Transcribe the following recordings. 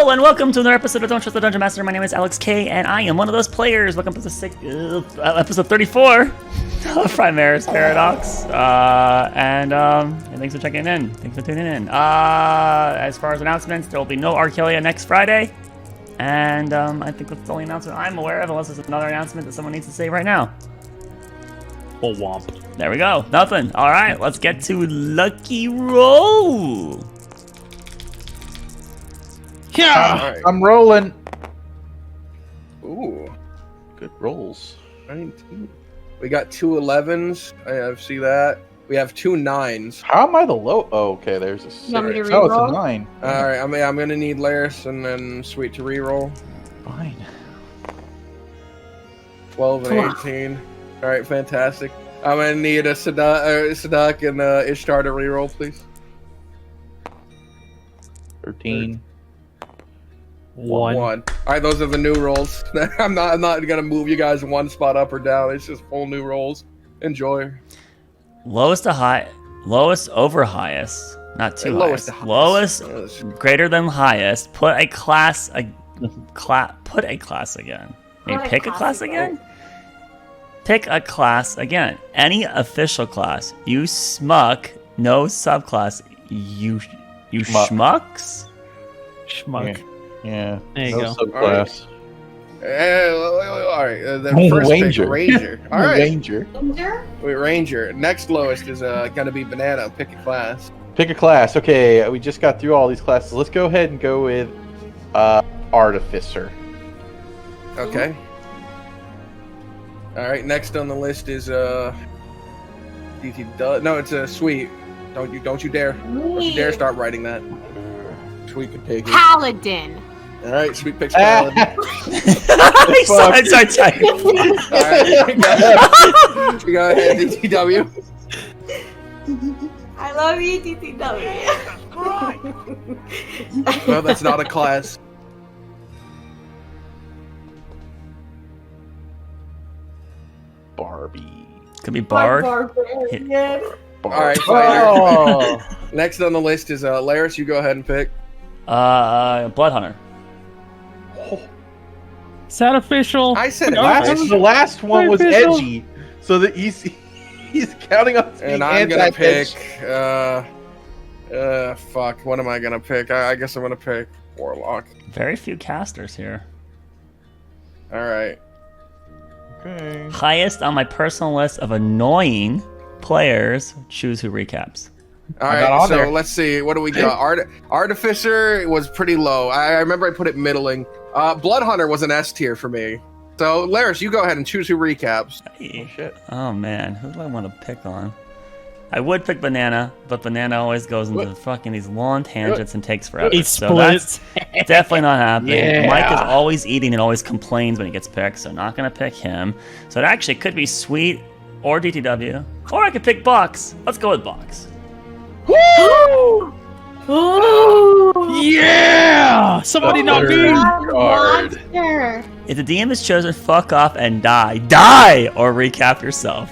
Hello and welcome to another episode of Don't Trust the Dungeon Master. My name is Alex K, and I am one of those players. Welcome to episode 34 of Primerus Paradox. And thanks for checking in. Thanks for tuning in. As far as announcements, there will be no Arkelya next Friday. And I think that's the only announcement I'm aware of, unless there's another announcement that someone needs to say right now. Oh, womp. There we go. Nothing. All right, let's get to Lucky Roll. Yeah, right. I'm rolling. Ooh, Good rolls. 19. We got two 11s. I see that. We have two 9s. How am I the low? Oh, okay, there's a 6. You want me to Oh, it's a reroll? 9. All right, I'm gonna need Laris and then Sweet to reroll. Fine. 12 and 18. All right, fantastic. I'm gonna need a Sadak and Ishtar to reroll, please. 13. 1. All right, those are the new rolls. I'm not gonna move you guys one spot up or down. It's just full new rolls. Enjoy. Lowest to high, lowest over highest, not too Lowest highest. to highest. Lowest greater than highest. Put a class Put a class again. Maybe Put a pick a class class again. Pick a class again. Any official class. You smuck. No subclass. You schmucks. Schmuck. Yeah. There you no go. Subclass. All right. The first Ranger. pick, Ranger. All right. Ranger. Wait, Ranger. Next lowest is gonna be Banana. Pick a class. Pick a class. Okay, we just got through all these classes. Let's go ahead and go with Artificer. Okay. All right. Next on the list is DT. No, it's Sweet. Don't you dare! Don't you dare start writing that. Sweet can take it. Paladin. All right. Sweet picks Paladin. Sorry. All right. Go ahead, DTW. I love you, DTW. No, that's not a class. Barbie. Could be Bard. Barbarian. All right. Oh. Next on the list is Laris. You go ahead and pick. Blood Hunter. Is that official? I said it. The last one was Official. edgy, so that he's counting on being And I'm gonna pick. anti-edge. Fuck. What am I gonna pick? I guess I'm gonna pick Warlock. Very few casters here. All right. Okay. Highest on my personal list of annoying players. Choose who recaps. All I got right. on So there. let's see. What do we got? Artificer was pretty low. I remember I put it middling. Blood Hunter was an S tier for me. So Laris, you go ahead and choose who recaps. Oh, shit. Oh man, who do I want to pick on? I would pick Banana, but Banana always goes into fucking these long tangents and takes forever. He So that's splits. definitely not happening. Yeah. Mike is always eating and always complains when he gets picked, so not gonna pick him. So it actually could be Sweet or DTW, or I could pick Box. Let's go with Box. Ooh. Yeah! Somebody not me! Monster. If the DM is chosen, fuck off and die. Die! Or recap yourself.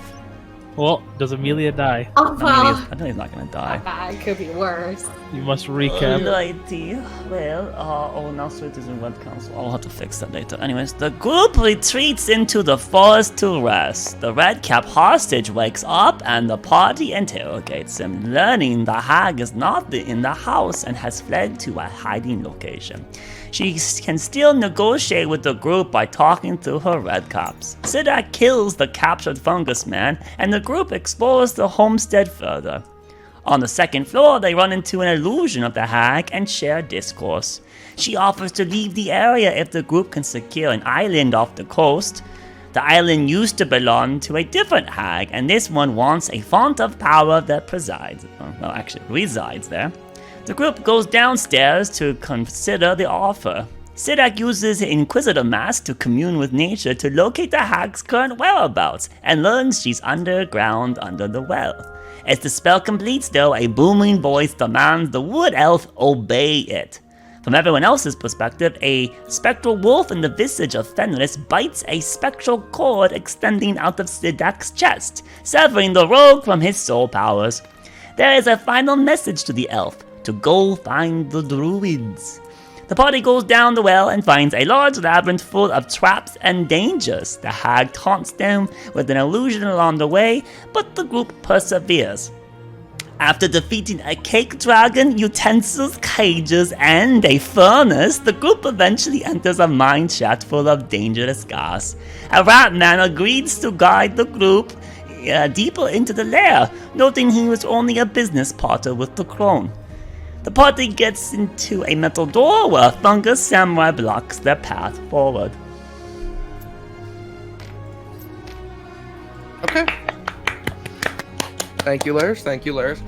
Well, does Amelia die? Oh, well. I know he's not gonna die. It could be worse. You must recap. Alrighty. Well, now Sweet is in webcam, so I'll have to fix that later. Anyways, the group retreats into the forest to rest. The redcap hostage wakes up and the party interrogates him, learning the hag is not in the house and has fled to a hiding location. She can still negotiate with the group by talking to her redcaps. Sidak kills the captured fungus man, and the group explores the homestead further. On the second floor, they run into an illusion of the hag and share discourse. She offers to leave the area if the group can secure an island off the coast. The island used to belong to a different hag, and this one wants a font of power that resides there. The group goes downstairs to consider the offer. Sidak uses the Inquisitor mask to commune with nature to locate the hag's current whereabouts, and learns she's underground under the well. As the spell completes though, a booming voice demands the wood elf obey it. From everyone else's perspective, a spectral wolf in the visage of Fenris bites a spectral cord extending out of Sidak's chest, severing the rogue from his soul powers. There is a final message to the elf, to go find the druids. The party goes down the well and finds a large labyrinth full of traps and dangers. The hag taunts them with an illusion along the way, but the group perseveres. After defeating a cake dragon, utensils, cages, and a furnace, the group eventually enters a mine shaft full of dangerous gas. A rat man agrees to guide the group deeper into the lair, noting he was only a business partner with the crone. The party gets into a metal door where a fungus samurai blocks their path forward. Okay. Thank you, Lars. Thank you, Lars.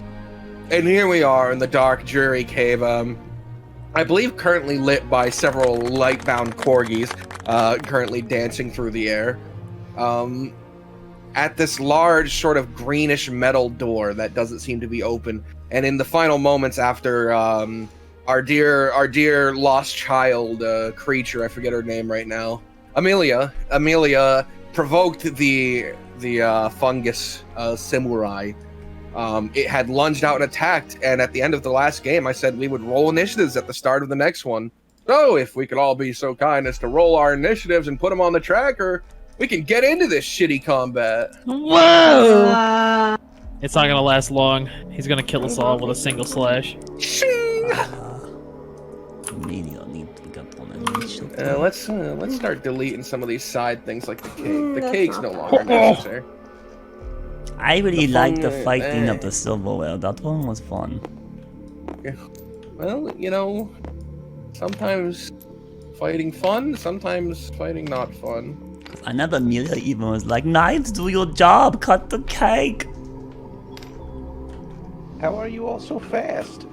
And here we are in the dark, dreary cave. I believe currently lit by several light-bound corgis, currently dancing through the air. At this large, sort of greenish metal door that doesn't seem to be open. And in the final moments after our dear lost child creature, I forget her name right now, Amelia provoked the fungus samurai. It had lunged out and attacked, and at the end of the last game, I said we would roll initiatives at the start of the next one. So if we could all be so kind as to roll our initiatives and put them on the tracker, we can get into this shitty combat. Whoa! It's not gonna last long. He's gonna kill us all with a single slash. Let's start deleting some of these side things like the cake. The cake's no longer necessary. I really liked the fighting of the silverware. That one was fun. Well, you know, sometimes fighting fun, sometimes fighting not fun. I never knew that even was like, knives, do your job, cut the cake. How are you all so fast?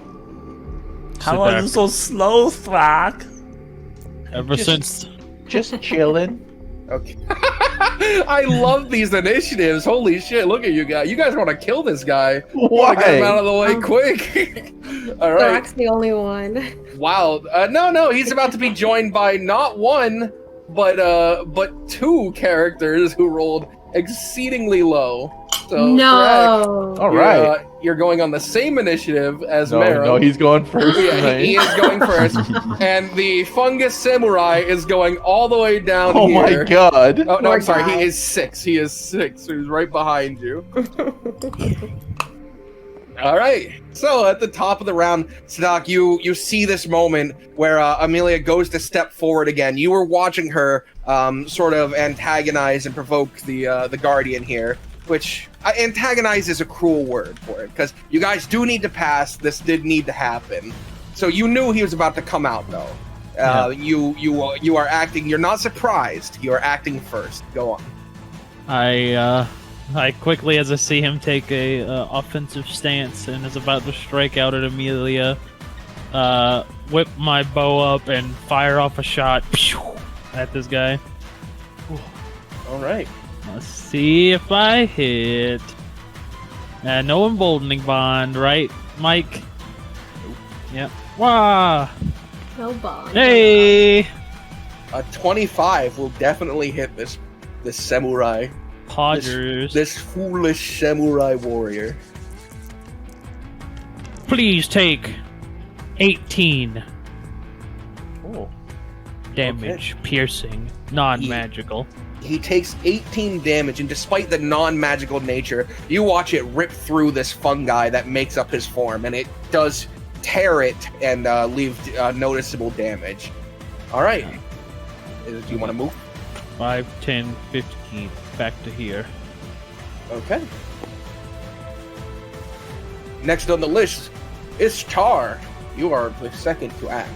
How are you so slow, Thrak? Ever since... Just chilling. Okay. I love these initiatives. Holy shit, look at you guys. You guys want to kill this guy. Why? Get him out of the way quick. All right. Thrak's the only one. Wow. No, he's about to be joined by not one, but two characters who rolled exceedingly low. So, No. All right. You're going on the same initiative as No, Mero. no, he's going first. Yeah, he is going first. And the fungus samurai is going all the way down Oh here. my god. Oh, no, Poor I'm sorry. guy. He is 6. He is 6. He's right behind you. All right. So at the top of the round, Sadak, you see this moment where Amelia goes to step forward again. You were watching her sort of antagonize and provoke the Guardian here, which antagonize is a cruel word for it, because you guys do need to pass. This did need to happen. So you knew he was about to come out, though. Yeah. You are acting. You're not surprised. You are acting first. Go on. I quickly, as I see him take a offensive stance and is about to strike out at Amelia, whip my bow up and fire off a shot at this guy. All right. Let's see if I hit. No emboldening bond, right, Mike? Yep. Wah! No bond. Hey! A 25 will definitely hit this samurai. Podgers. This foolish samurai warrior. Please take 18 Oh. damage, piercing, non-magical. He takes 18 damage, and despite the non-magical nature, you watch it rip through this fungi that makes up his form, and it does tear it and leave noticeable damage. All right. Do you want to move? 5, 10, 15. Back to here. Okay. Next on the list is Char. You are the second to act.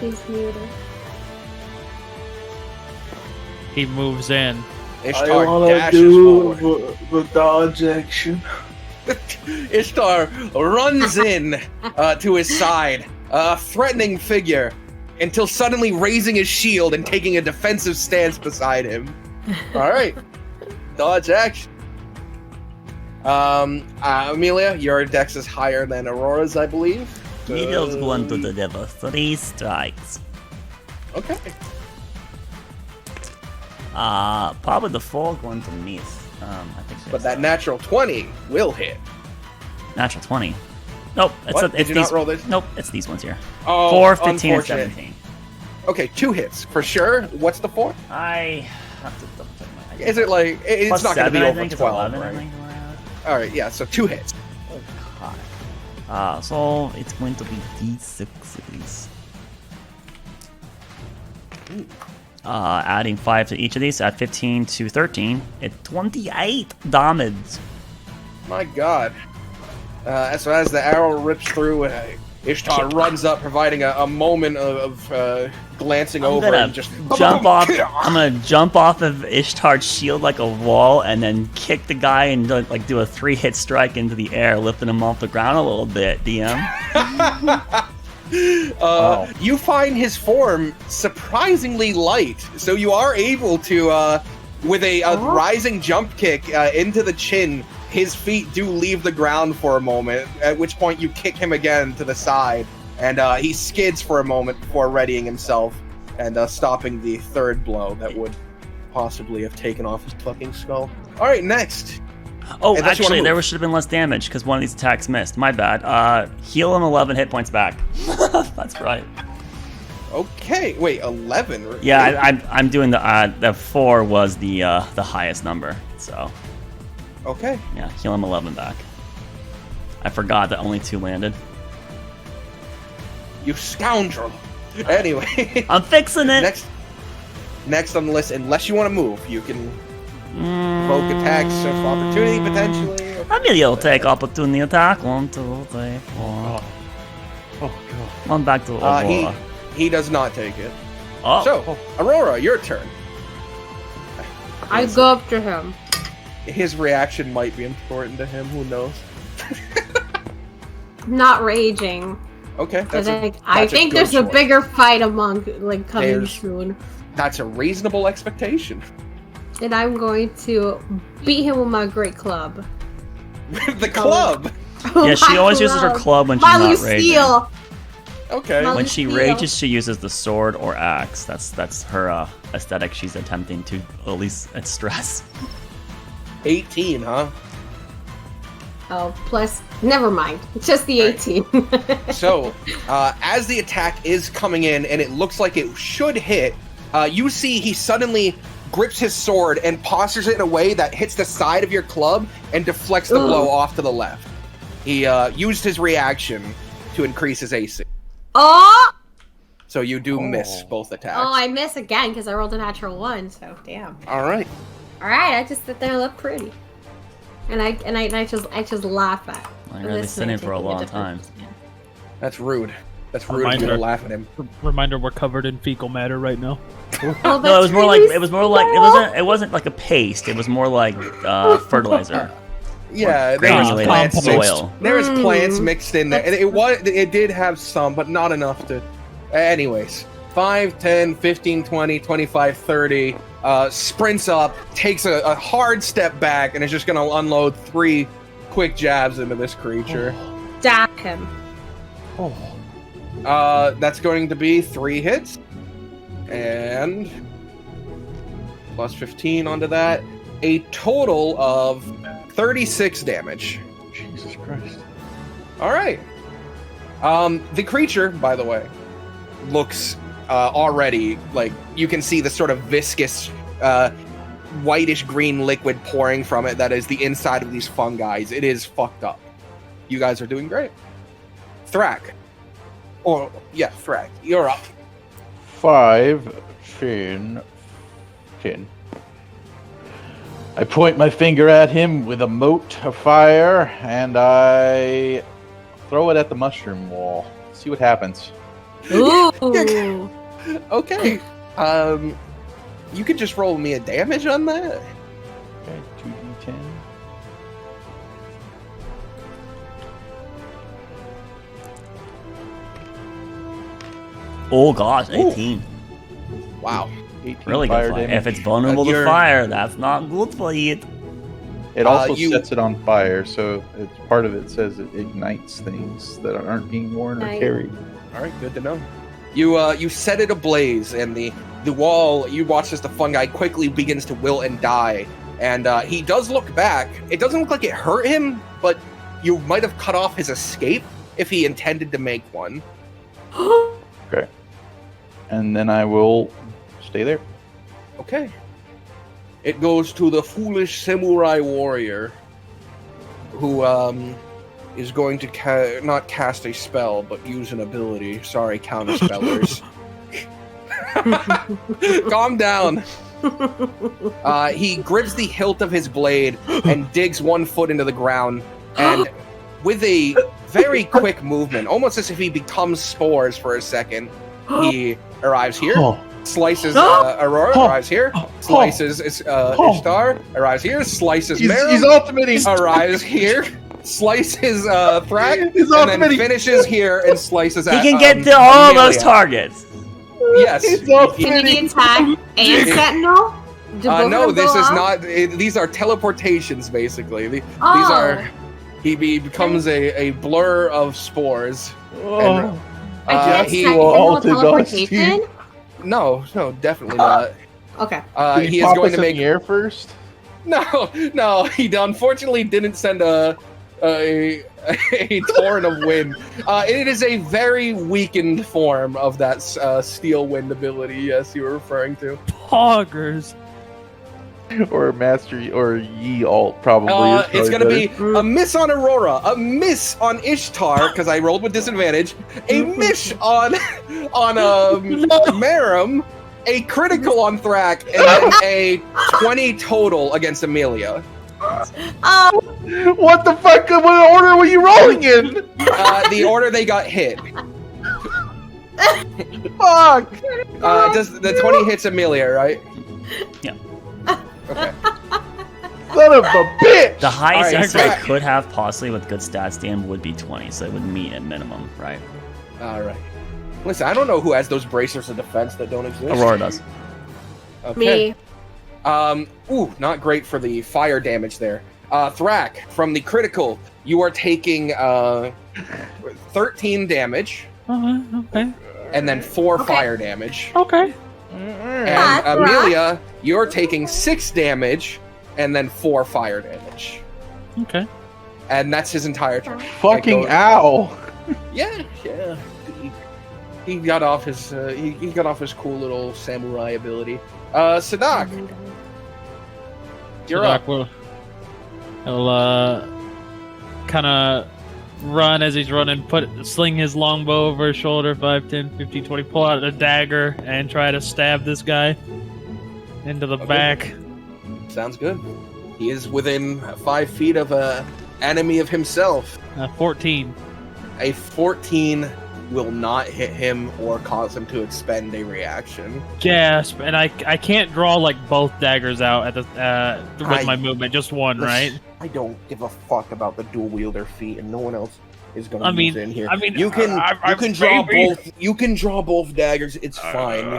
He's muted. He moves in. Ishtar I wanna dashes do forward. the dodge action. Ishtar runs in to his side, a threatening figure, until suddenly raising his shield and taking a defensive stance beside him. All right, dodge action. Amelia, your dex is higher than Aurora's, I believe. Emilio's going to deliver 3 strikes. Okay. Probably the 4 going to miss. I think But that natural 20 will hit. natural 20. Nope. What? Did It's you these. not roll this? Nope. It's these ones here. Oh, 4, 15, and unfortunate. 17. Okay, 2 hits for sure. What's the 4? I have to double check my. Is it like it's Plus not going to 7, be I over think, it's 12, 11, I right? think. All right, yeah. So 2 hits. Oh god. So it's going to be d6s. Adding 5 to each of these at 15 to 13, it's 28 damage. My God. So as the arrow rips through, Ishtar runs up, providing a moment of glancing I'm over gonna and just jump off. I'm gonna jump off of Ishtar's shield like a wall, and then kick the guy and do a 3-hit strike into the air, lifting him off the ground a little bit. DM. You find his form surprisingly light, so you are able to, with a rising jump kick into the chin, his feet do leave the ground for a moment, at which point you kick him again to the side, and he skids for a moment before readying himself and stopping the third blow that would possibly have taken off his fucking skull. All right, next. Oh, Unless you wanna actually, there move. should have been less damage because one of these attacks missed. My bad. Heal him 11 hit points back. That's right. Okay, wait, 11? Yeah, I'm doing the 4 was the highest number. So Okay. yeah, heal him 11 back. I forgot that only 2 landed. You scoundrel. Anyway. I'm fixing it. Next on the list, unless you want to move, you can poke attacks of opportunity potentially. Maybe you'll take opportunity attack. 1, 2, 3, 4. Oh god. One back to Aurora. He does not take it. Oh, So, Aurora, your turn. I go up to him. His reaction might be important to him. Who knows? I'm not raging. Okay, I think there's a bigger fight coming There's- soon. That's a reasonable expectation. And I'm going to beat him with my great club. The club. yeah, she always uses her club when she's My not raging. Lucille. Okay. My When she Lucille. rages, she uses the sword or axe. That's her aesthetic she's attempting to at least stress. 18, huh? Oh, plus, never mind. It's just the 18. So, as the attack is coming in, and it looks like it should hit, you see he suddenly grips his sword and postures it in a way that hits the side of your club and deflects the blow off to the left. He used his reaction to increase his AC. Oh! So you do miss both attacks. Oh, I miss again because I rolled a natural 1, so damn. All right. Alright, I just sit there and look pretty. And I just laugh at. I'm gonna be sitting for a long time. That's rude. That's rude of you to Reminder. laugh at him. Reminder: we're covered in fecal matter right now. Oh, No, it was more like small. it wasn't like a paste. It was more like fertilizer. Yeah, Granulated compost. soil. There's plants mixed in there. And it did have some, but not enough to. Anyways, 5, 10, 15, 20, 25, 30. Sprints up, takes a hard step back, and is just going to unload 3 quick jabs into this creature. Stab him. That's going to be 3 hits. And plus 15 onto that. A total of 36 damage. Jesus Christ. All right. The creature, by the way, looks already like you can see the sort of viscous, whitish green liquid pouring from it. That is the inside of these fungi. It is fucked up. You guys are doing great. Thrak. Thrak. You're up. 5, 10. I point my finger at him with a mote of fire, and I throw it at the mushroom wall. See what happens. Ooh. Okay. You could just roll me a damage on that. Okay, 2d10. Oh gosh, 18. Wow. 18 Really fire good fire. damage. If it's vulnerable to You're- fire, that's not good for it. It also you- sets it on fire, so it's part of it says it ignites things that aren't being worn or Nice. carried. All right, good to know. You set it ablaze, and the wall. You watch as the fungi quickly begins to wilt and die. And he does look back. It doesn't look like it hurt him, but you might have cut off his escape if he intended to make one. Okay. And then I will stay there. Okay. It goes to the foolish samurai warrior, who is going to not cast a spell, but use an ability. Sorry, counterspellers. Calm down. He grips the hilt of his blade and digs one foot into the ground, and with a very quick movement, almost as if he becomes spores for a second, he arrives here, slices Aurora, arrives here, slices Ishtar, arrives here, slices Meryl, He's ultimating. arrives here, slices Thrak, He's and then ultimating. finishes here and slices He can get to all those targets. Yes. He's Can ultimating. he attack and Sentinel? Do both of No, them this go is out? not. These are teleportations, basically. These Oh. are. He becomes a blur of spores. Oh. I can't he technical ulted us. teleportation? No, definitely not. Okay. Did He is pop going us to in make. the air first. No. He unfortunately didn't send a torrent of wind. It is a very weakened form of that steel wind ability. Yes, you were referring to. Poggers. Or Mastery or Yi alt probably. It's going to be a miss on Aurora, a miss on Ishtar because I rolled with disadvantage, a miss on Merum, a critical on Thrak, and then a 20 total against Amelia. Oh, What the fuck? What order were you rolling in? The order they got hit. Fuck! Does the 20 hits Amelia, right? Yeah. Okay. Son of a bitch! The highest Alright, insight so- could have possibly with good stats Dan would be 20, so it would meet at minimum, right? All right. Listen, I don't know who has those bracers of defense that don't exist. Aurora does. Okay. me. Ooh, not great for the fire damage there. Thrak, from the critical, you are taking 13 damage Okay. and then 4 Okay. fire damage. Okay. And Thrak. Amelia, you're taking 6 damage and then 4 fire damage. Okay. And that's his entire turn. Fucking Like, ow! Yeah. He got off his he got off his cool little samurai ability. Sadak, you're up. He'll kind of run as he's running, sling his longbow over his shoulder, 5, 10, 15, 20, pull out a dagger and try to stab this guy into the Okay. back. Sounds good. He is within 5 feet of a enemy of himself. 14. A 14 will not hit him or cause him to expend a reaction. Gasp! And I can't draw like both daggers out at the with my I- movement, just one, right? I don't give a fuck about the dual wielder feat, and no one else is gonna I use mean- it in here. I mean, you can I- you can draw maybe- both. You can draw both daggers. It's fine.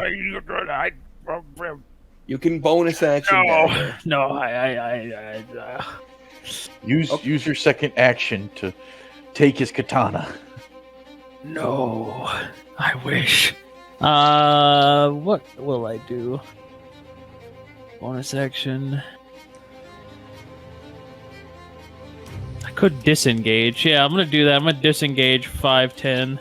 You can bonus action. dagger. No, Use your second action to take his katana. no, I wish. What will I do? Bonus action. I could disengage. Yeah, I'm gonna do that. I'm gonna disengage 5, 10.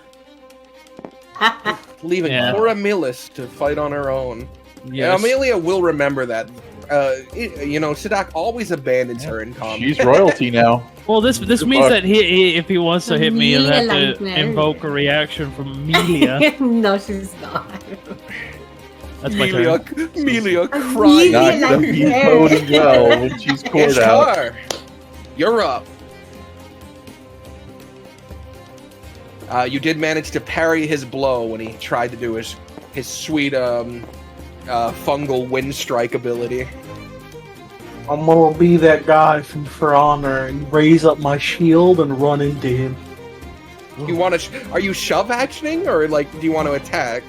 Leaving Yeah. Cora Millis to fight on her own. Yes. Yeah, Amelia will remember that. Sadak always abandons her in combat. She's royalty now. Well, this means that he if he wants to hit me, he'll have Amelia to like invoke a reaction from Amelia. No, she's not. That's my Amelia, turn. Amelia crying. Amelia Not gonna be voting well when she's cored out. Ishtar, you're up. You did manage to parry his blow when he tried to do his sweet fungal wind strike ability. I'm gonna be that guy from For Honor and raise up my shield and run into him. You want to? Are you shove actioning or like do you want to attack?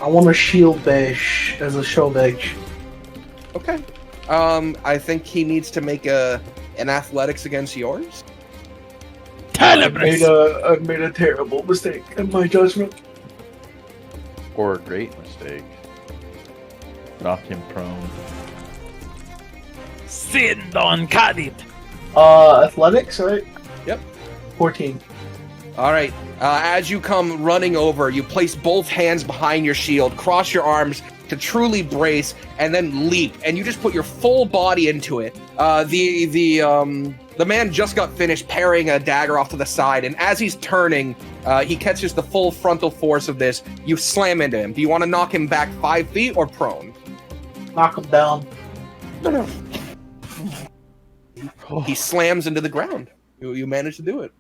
I want to shield bash as a show bash. Okay. I think he needs to make an athletics against yours. I made a terrible mistake in my judgment. Or a great mistake. Knocked him prone. Sin Don Cadit. Athletics, right? 14. All right. As you come running over, you place both hands behind your shield, cross your arms to truly brace, and then leap. And you just put your full body into it. The man just got finished parrying a dagger off to the side, and as he's turning, he catches the full frontal force of this. You slam into him. Do you want to knock him back 5 feet or prone? Knock him down. No. He slams into the ground. You manage to do it.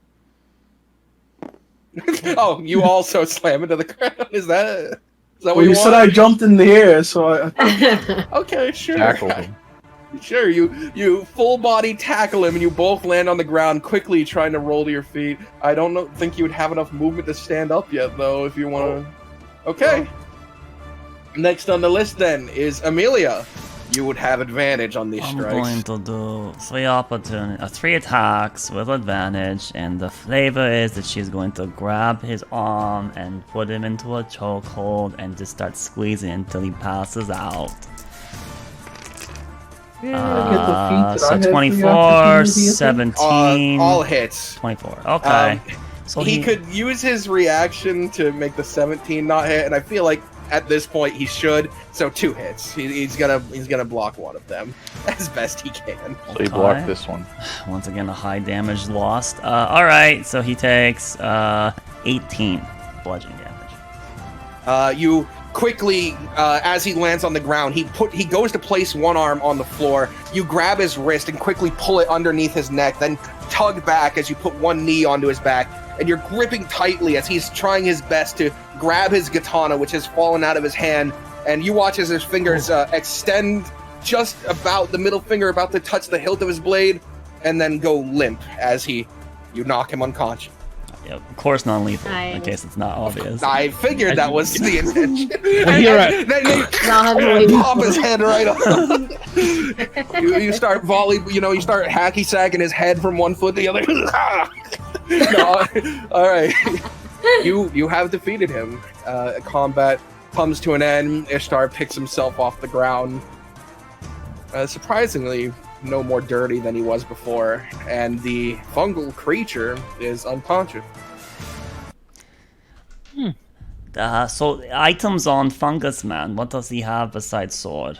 Oh, you also slam into the ground. Is that what Well, you want? said I jumped in the air, so I Okay, sure. Tackle him. Sure, you full body tackle him and you both land on the ground quickly trying to roll to your feet. I don't think you would have enough movement to stand up yet though if you want to. Okay. Next on the list then is Amelia. You would have advantage on these I'm strikes. going to do 3 attacks with advantage, and the flavor is that she's going to grab his arm and put him into a chokehold and just start squeezing until he passes out. So 24, 17, All hits. 24. Okay. So He could use his reaction to make the 17 not hit, and I feel like at this point he should. So 2 hits. He's gonna block one of them as best he can. So he blocked this one. Once again, a high damage lost. All right, so he takes 18 bludgeoning damage. You quickly, as he lands on the ground, he goes to place one arm on the floor. You grab his wrist and quickly pull it underneath his neck, then tug back as you put one knee onto his back, and you're gripping tightly as he's trying his best to grab his katana, which has fallen out of his hand, and you watch as his fingers extend just about the middle finger, about to touch the hilt of his blade, and then go limp as you knock him unconscious. Yeah, of course non-lethal, in case it's not obvious. I figured that was the intention. You're right. Then you pop his head right off. you start you start hacky sacking his head from one foot to the other. No, all right. You have defeated him. Combat comes to an end. Ishtar picks himself off the ground. Surprisingly, no more dirty than he was before, and the fungal creature is unconscious. So items on Fungus Man. What does he have besides sword?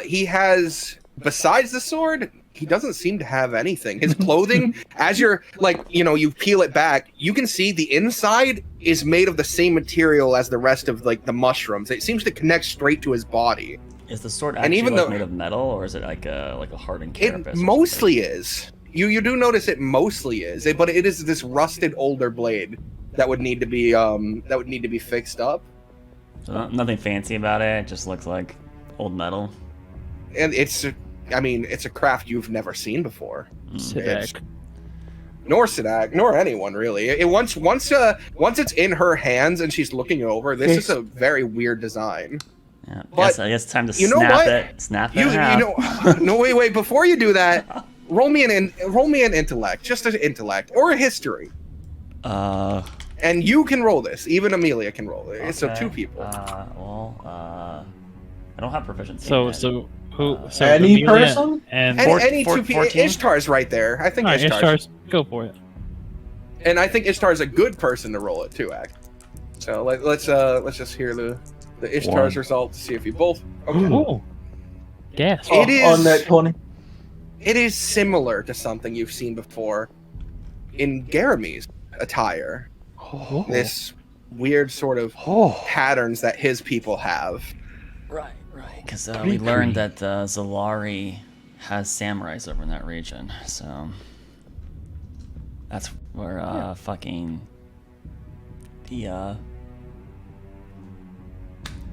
He has, besides the sword, he doesn't seem to have anything. His clothing, as you're you peel it back, you can see the inside is made of the same material as the rest of the mushrooms. It seems to connect straight to his body. Is the sword actually made of metal, or is it like a hardened carapace? It mostly is. You do notice it mostly is, but it is this rusted older blade that would need to be fixed up. So nothing fancy about it. It just looks like old metal. And it's a craft you've never seen before. Sidak. Nor Sidak, nor anyone really. Once it's in her hands and she's looking it over, this is a very weird design. Yeah, But I guess it's time to you know snap what? it. Snap it. No, wait. Before you do that, roll me an intellect, just an intellect or a history, and you can roll this. Even Amelia can roll it. So 2 people. I don't have proficiency. So any Amelia person? and Any 2 people. 14? Ishtar's right there. I think All right, Ishtar's. go for it. And I think Ishtar's a good person to roll it too, Act. So let's just hear the Ishtar's result to see if you both. Okay. Ooh. Gas. It is on that 20. It is similar to something you've seen before in Garamy's attire. Oh. This weird sort of patterns that his people have. Right. Because we learned that Zalari has samurais over in that region, so that's where fucking the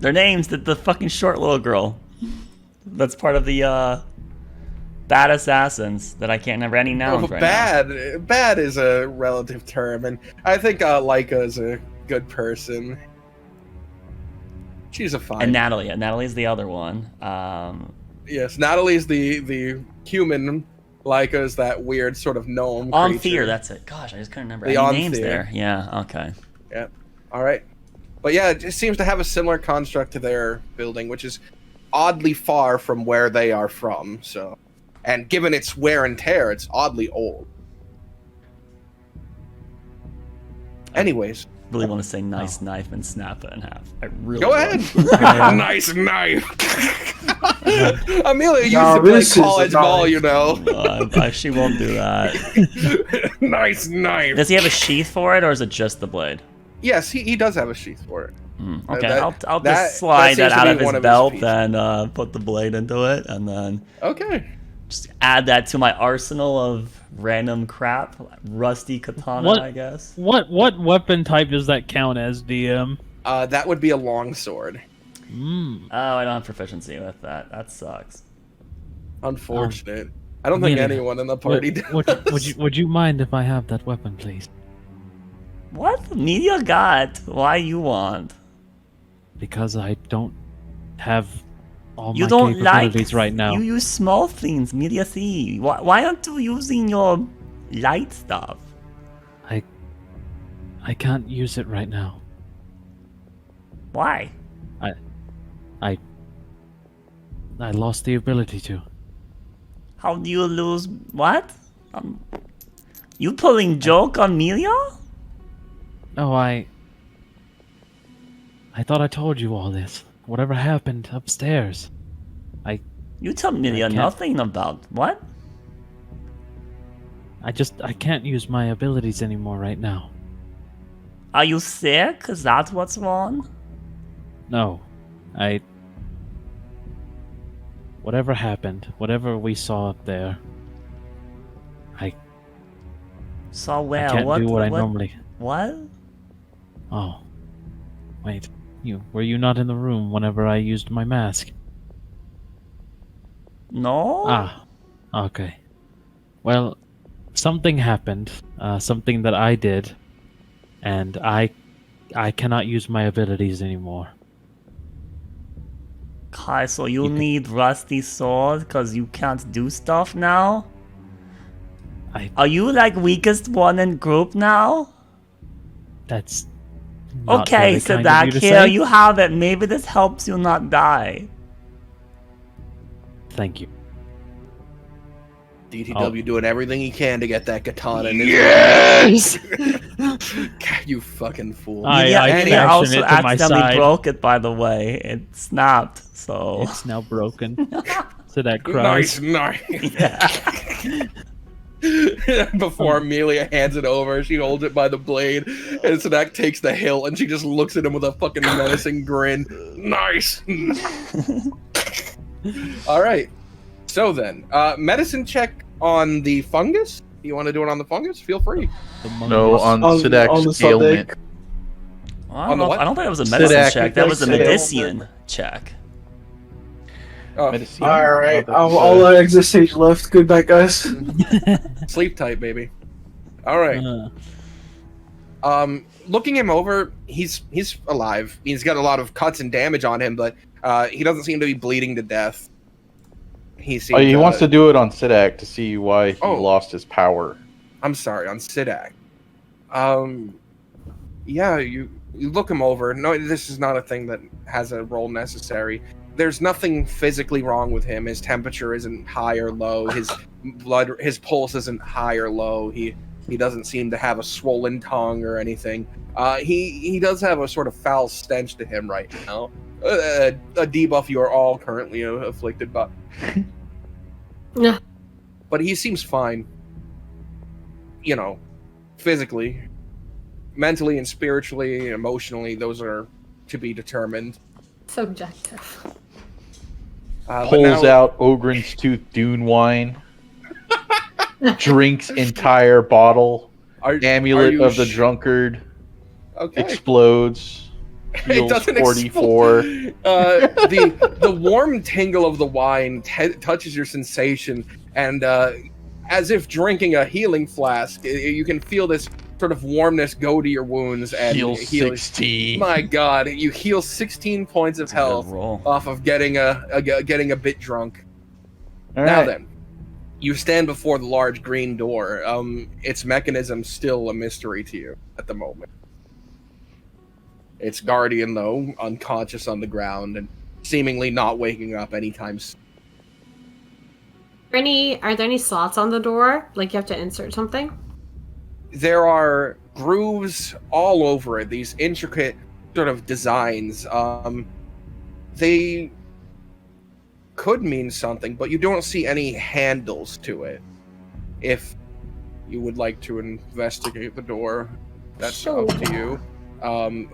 their names, the fucking short little girl. That's part of the bad assassins that I can't remember any nouns right now. Bad is a relative term, and I think Laika is a good person. She's a fine. And Natalie. Natalie's the other one. Yes, Natalie's the human. Laika is that weird sort of gnome Anthir, creature. that's it. Gosh, I just couldn't remember The any names Anthir. there. Yeah, okay. Yeah. All right. But yeah, it just seems to have a similar construct to their building, which is oddly far from where they are from. So, and given its wear and tear, it's oddly old. Anyways, Really want to say nice knife and snap it in half. I really go would. ahead. Nice knife. Amelia used No, to play this is college a ball, knife. you know. She won't do that. Nice knife. Does he have a sheath for it, or is it just the blade? Yes, he does have a sheath for it. Okay, that- I'll that just slide seems that to out be of his one of his belt pieces. and put the blade into it, and then Okay. just add that to my arsenal of random crap. Rusty katana, What? I guess. What weapon type does that count as, DM? That would be a long sword. Oh, I don't have proficiency with that. That sucks. Unfortunate. I don't think Amelia, anyone in the party does. Would you mind if I have that weapon, please? What? Media got? Why you want? Because I don't have all You my don't like capabilities right now. You use small things, media C. Why aren't you using your light stuff? I can't use it right now. Why? I lost the ability to. How do you lose what? You pulling joke on Melia? No, I thought I told you all this. Whatever happened upstairs. You tell Melia can't- nothing about what? I can't use my abilities anymore right now. Are you sick? Is that what's wrong? No. Whatever happened, whatever we saw up there, So I well, can't what? do what I normally. What? Oh. Wait. Were you not in the room whenever I used my mask? No. Ah. Okay. Well, something happened, something that I did, and I cannot use my abilities anymore. Kai, so you You can- need Rusty Sword because you can't do stuff now? I- Are you like weakest one in group now? That's not Okay, very so kind of that you to here say. you have it. Maybe this helps you not die. Thank you. DTW doing everything he can to get that katana in his Yes! God, you fucking fool. I Media fashion also it to my accidentally side. broke it, by the way. It snapped, so. It's now broken. So that cries. Nice. Yeah. Before Amelia hands it over, she holds it by the blade, and Sadak takes the hilt, and she just looks at him with a fucking menacing grin. Nice. All right. So then, medicine check on the fungus. You want to do it on the fungus? Feel free. The monk No, is- on on the Sidak's ailment. Well, I On the don't know. what? I don't think it was a medicine Sidak, check. That was a Sidak. medicine check. Oh, Medicine. Alright, Oh, all the exit stage left. Goodbye, guys. sleep tight, baby. All right. Looking him over, he's alive. He's got a lot of cuts and damage on him, but he doesn't seem to be bleeding to death. He seems, He wants to do it on Sidak to see why he Oh. lost his power. I'm sorry, on Sidak. Yeah, you look him over. No, this is not a thing that has a roll necessary. There's nothing physically wrong with him. His temperature isn't high or low. His his pulse isn't high or low. He doesn't seem to have a swollen tongue or anything. He does have a sort of foul stench to him right now. A debuff you are all currently afflicted by. Yeah. But he seems fine. You know, physically, mentally, and spiritually, emotionally, those are to be determined. Subjective. But Pulls now- out Ogren's Tooth Dune wine. Drinks entire bottle. Are Amulet you of the drunkard. Okay. Explodes. It Heals doesn't 44. The warm tingle of the wine touches your sensation, and as if drinking a healing flask, you can feel this sort of warmness go to your wounds and Heal heal. 16. My God, you heal 16 points of That's a good health roll. off of getting a bit drunk. All Now right. then, you stand before the large green door. Its mechanism still a mystery to you at the moment. Its guardian, though, unconscious on the ground and seemingly not waking up anytime soon. Are there any slots on the door? Like you have to insert something? There are grooves all over it, these intricate sort of designs. They could mean something, but you don't see any handles to it. If you would like to investigate the door, that's up to you.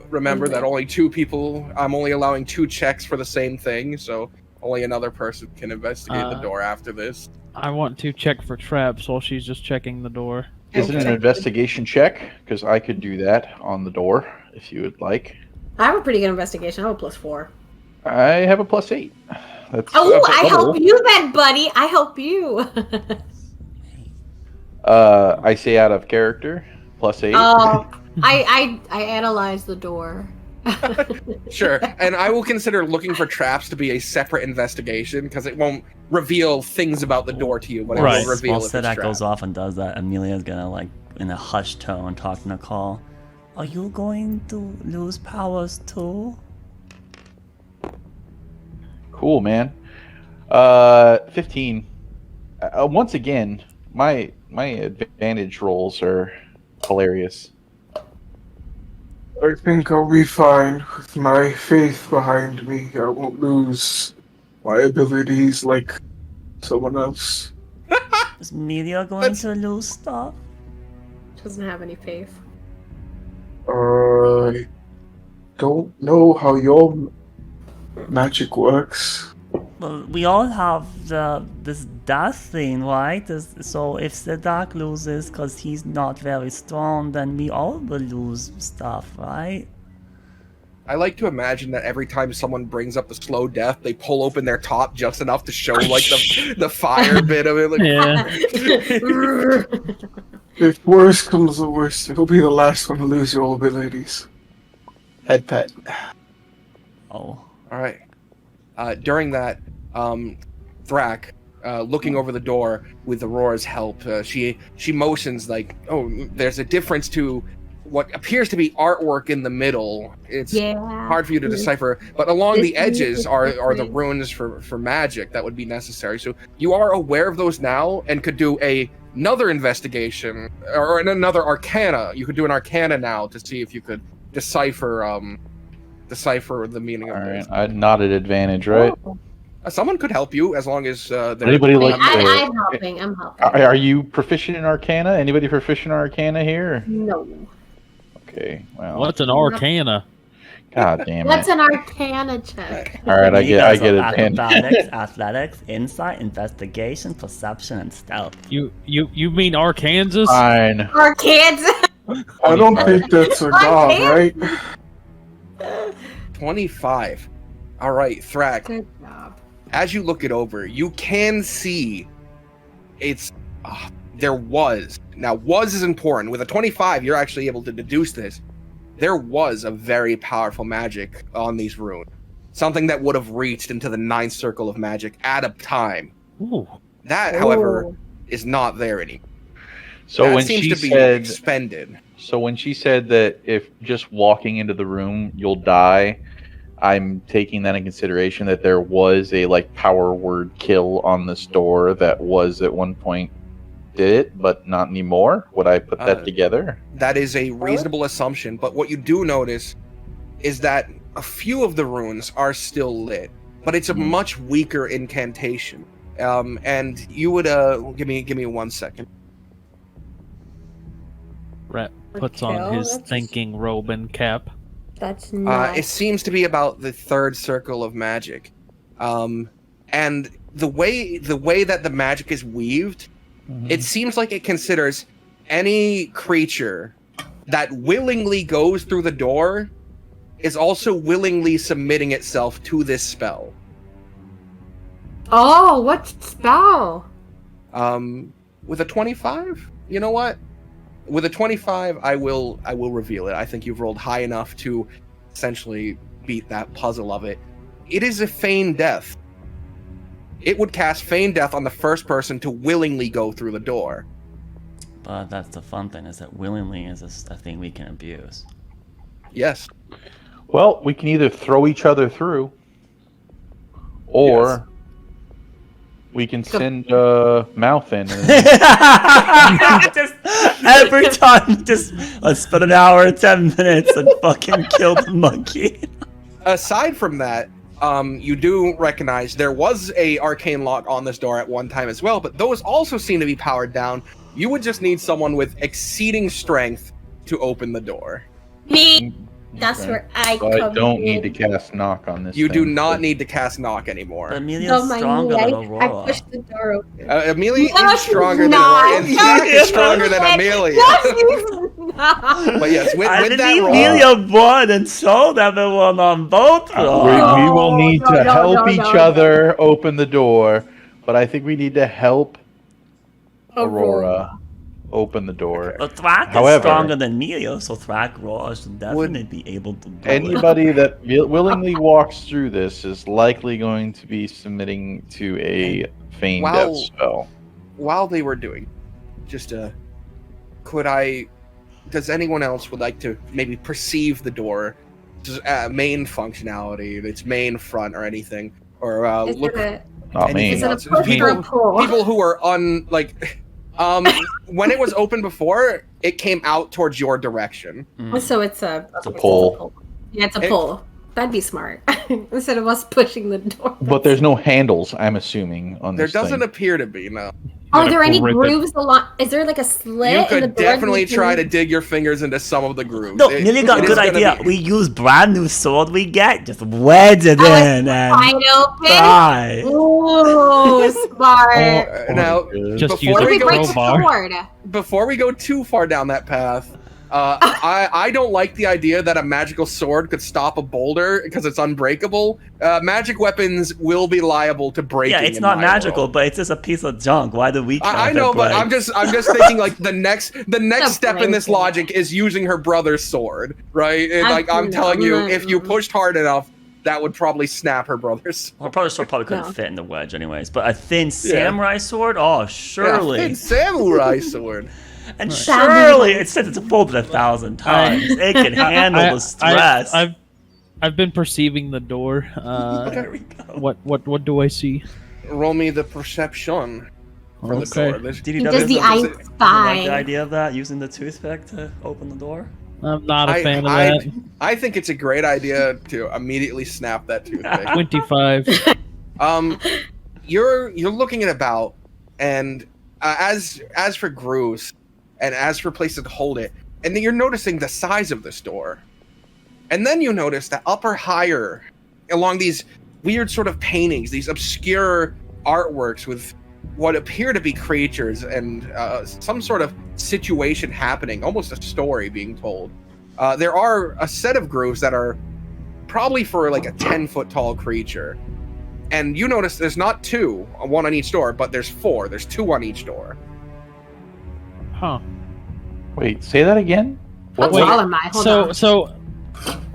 Remember that only 2 people, I'm only allowing 2 checks for the same thing, so only another person can investigate the door after this. I want to check for traps while she's just checking the door. Is it an investigation check? Because I could do that on the door if you would like. I have a pretty good investigation. I have a +4. I have a +8. That's I help you then, buddy. I help you. I say out of character, +8. Oh, I analyze the door. Sure, and I will consider looking for traps to be a separate investigation because it won't reveal things about the door to you, but it will reveal While if it's Sedak trapped. goes off and does that, Amelia's gonna, like, in a hushed tone, talk to Nicole. Are you going to lose powers too? Cool, man. 15. Once again, my advantage rolls are hilarious. I think I'll be fine with my faith behind me. I won't lose my abilities like someone else. Is Amelia going to lose stuff? Doesn't have any faith. I don't know how your magic works. Well, we all have this death thing, right? So if Sedak loses because he's not very strong, then we all will lose stuff, right? I like to imagine that every time someone brings up the slow death, they pull open their top just enough to show like the fire bit of it. Like, Yeah. If worst comes to worst, it'll be the last one to lose your abilities. Head pet. Oh. all right. During that, Thrak, looking over the door with Aurora's help, she motions like, "Oh, there's a difference to what appears to be artwork in the middle. It's hard for you to decipher, but along the edges are the runes for magic that would be necessary. So you are aware of those now and could do another investigation or another arcana. You could do an arcana now to see if you could decipher the meaning of this. Alright, not at advantage, right? Someone could help you as long as Anybody like I'm helping. I'm helping. Are you proficient in Arcana? Anybody proficient in Arcana here? No. Okay, well. What's an arcana? God damn That's it. an Arcana check. Alright, I get advantage. Acrobatics, athletics, insight, investigation, perception, and stealth. You mean Arkansas? Fine. Arkansas. I don't think that's a god, right? 25. All right, Thrak. Good job. As you look it over, you can see it's there was. Now, was is important. With a 25, you're actually able to deduce this. There was a very powerful magic on these runes. Something that would have reached into the 9th circle of magic at a time. Ooh. That, however, is not there anymore. So that when seems she to be said expended. So when she said that if just walking into the room you'll die, I'm taking that in consideration that there was a power word kill on this door that was at one point did it, but not anymore. Would I put that together? That is a reasonable assumption, but what you do notice is that a few of the runes are still lit, but it's a much weaker incantation. And you would give me 1 second. Rat puts on his thinking robe and cap. That's nice. It seems to be about the 3rd circle of magic, and the way that the magic is weaved, it seems like it considers any creature that willingly goes through the door is also willingly submitting itself to this spell. Oh, what spell? With a 25, you know what? With a 25, I will reveal it. I think you've rolled high enough to essentially beat that puzzle of it. It is a feigned death. It would cast feigned death on the first person to willingly go through the door. But that's the fun thing, is that willingly is a thing we can abuse. Yes. Well, we can either throw each other through, or we can send Mouth in. And... Just Every time, just let's spend an hour and 10 minutes and fucking kill the monkey. Aside from that, you do recognize there was a arcane lock on this door at one time as well, but those also seem to be powered down. You would just need someone with exceeding strength to open the door. Me. That's where I So come I don't in. need to cast knock on this. You do thing, not so- need to cast knock anymore. Amelia's Oh my stronger knee, than I Aurora. pushed the door open. Amelia No, is stronger she's than not. Aurora. In fact, is stronger than Amelia. No, she's not. But yes, with I that think roll, Amelia won and showed everyone on both rolls. We will need No, to no, help no, each no, other open the door, but I think we need to help Aurora open the door. But Thrak is However- stronger than Amelia, so Thrak Raw should definitely be able to do it. Anybody that willingly walks through this is likely going to be submitting to a feign Wow. death spell. while they were doing, does anyone else would like to maybe perceive the door, main functionality, its main front or anything, or Is look it Not anything me. a, is it a else? push or a pull? People who are when it was open before, it came out towards your direction. So it's a pull. Yeah, it's a It- pull. That'd be smart. Instead of us pushing the door. But there's no handles, I'm assuming, on There this doesn't thing. appear to be, no. Are there any Rip it. grooves along? Is there like a slit You in the could door? that definitely we can- try to dig your fingers into some of the grooves. No, Amelia got a it good is gonna idea. be- We use brand new sword we get, just wedge it Oh, it's in and wide open. try. Ooh, smart. Now, Just Before use If a we break the crowbar. sword. before we go too far down that path, I don't like the idea that a magical sword could stop a boulder because it's unbreakable. Magic weapons will be liable to breaking. Yeah, it's in not my magical, world. but it's just a piece of junk. Why do we? I have know, it but break? I'm just thinking like the next step in this breaking. logic is using her brother's sword, right? And like I'm telling you, if you pushed hard enough, that would probably snap her brother's. Well, probably sword probably couldn't No. fit in the wedge, anyways. But a thin samurai sword, oh surely, Yeah, thin samurai sword. and Samurai. surely it says it's folded 1,000 times. It can handle the stress. I've been perceiving the door. There we go. What do I see? Roll me the perception for the Okay. door. This- DDW He does the doesn't I like the spy. idea of that, using the toothpick to open the door. I'm not a fan of that. I think it's a great idea to immediately snap that toothpick. 25. You're looking at about, and as for grooves, and as for places to hold it, and then you're noticing the size of this door, and then you notice that higher, along these weird sort of paintings, these obscure artworks with what appear to be creatures and some sort of situation happening, almost a story being told. There are a set of grooves that are probably for like a 10-foot tall creature. And you notice there's not two, one on each door, but there's four. There's two on each door. Huh. Wait, say that again? How Wait, tall am I? Hold on. So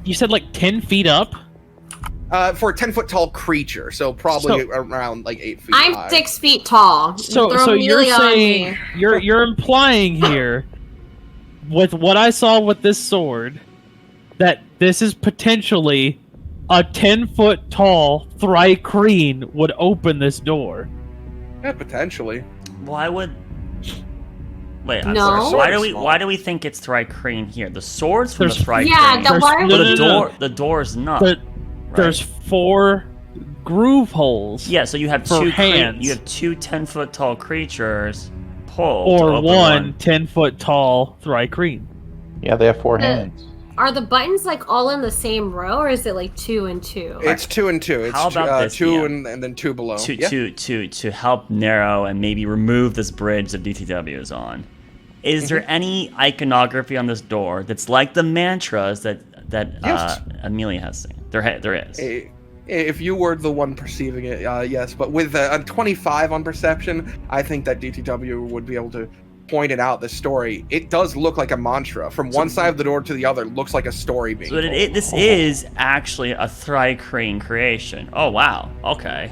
you said like 10 feet up? For a 10-foot tall creature, so probably So- around like 8 feet I'm high. 6 feet tall. So Throw you're Amelia on saying me. you're implying here with what I saw with this sword that this is potentially a 10-foot tall Thrycreen would open this door. Yeah, potentially. Why would? Wait, I'm No. sorry. Sword is Why do we think it's Thrycreen here? The sword's from There's- the Thrycreen. Yeah, the There's- wire. but no, the no, no. the door's not. But right? there's 4 groove holes. Yeah, so you have for two hands. you have two 10-foot tall creatures pull Or one 10-foot tall Thrycreen. Yeah, they have 4 hands. Are the buttons like all in the same row, or is it like 2 and 2? It's 2 and 2. It's How about this, 2 Ian? and then 2 below. to Yeah. to help narrow and maybe remove this bridge that DTW is on. Is there any iconography on this door that's like the mantras that Yes. Amelia has seen? There is. If you were the one perceiving it, yes. But with a 25 on perception, I think that DTW would be able to point it out, the story. It does look like a mantra. From one side of the door to the other, looks like a story being So told. this is actually a Thrycreen creation. Oh wow. Okay.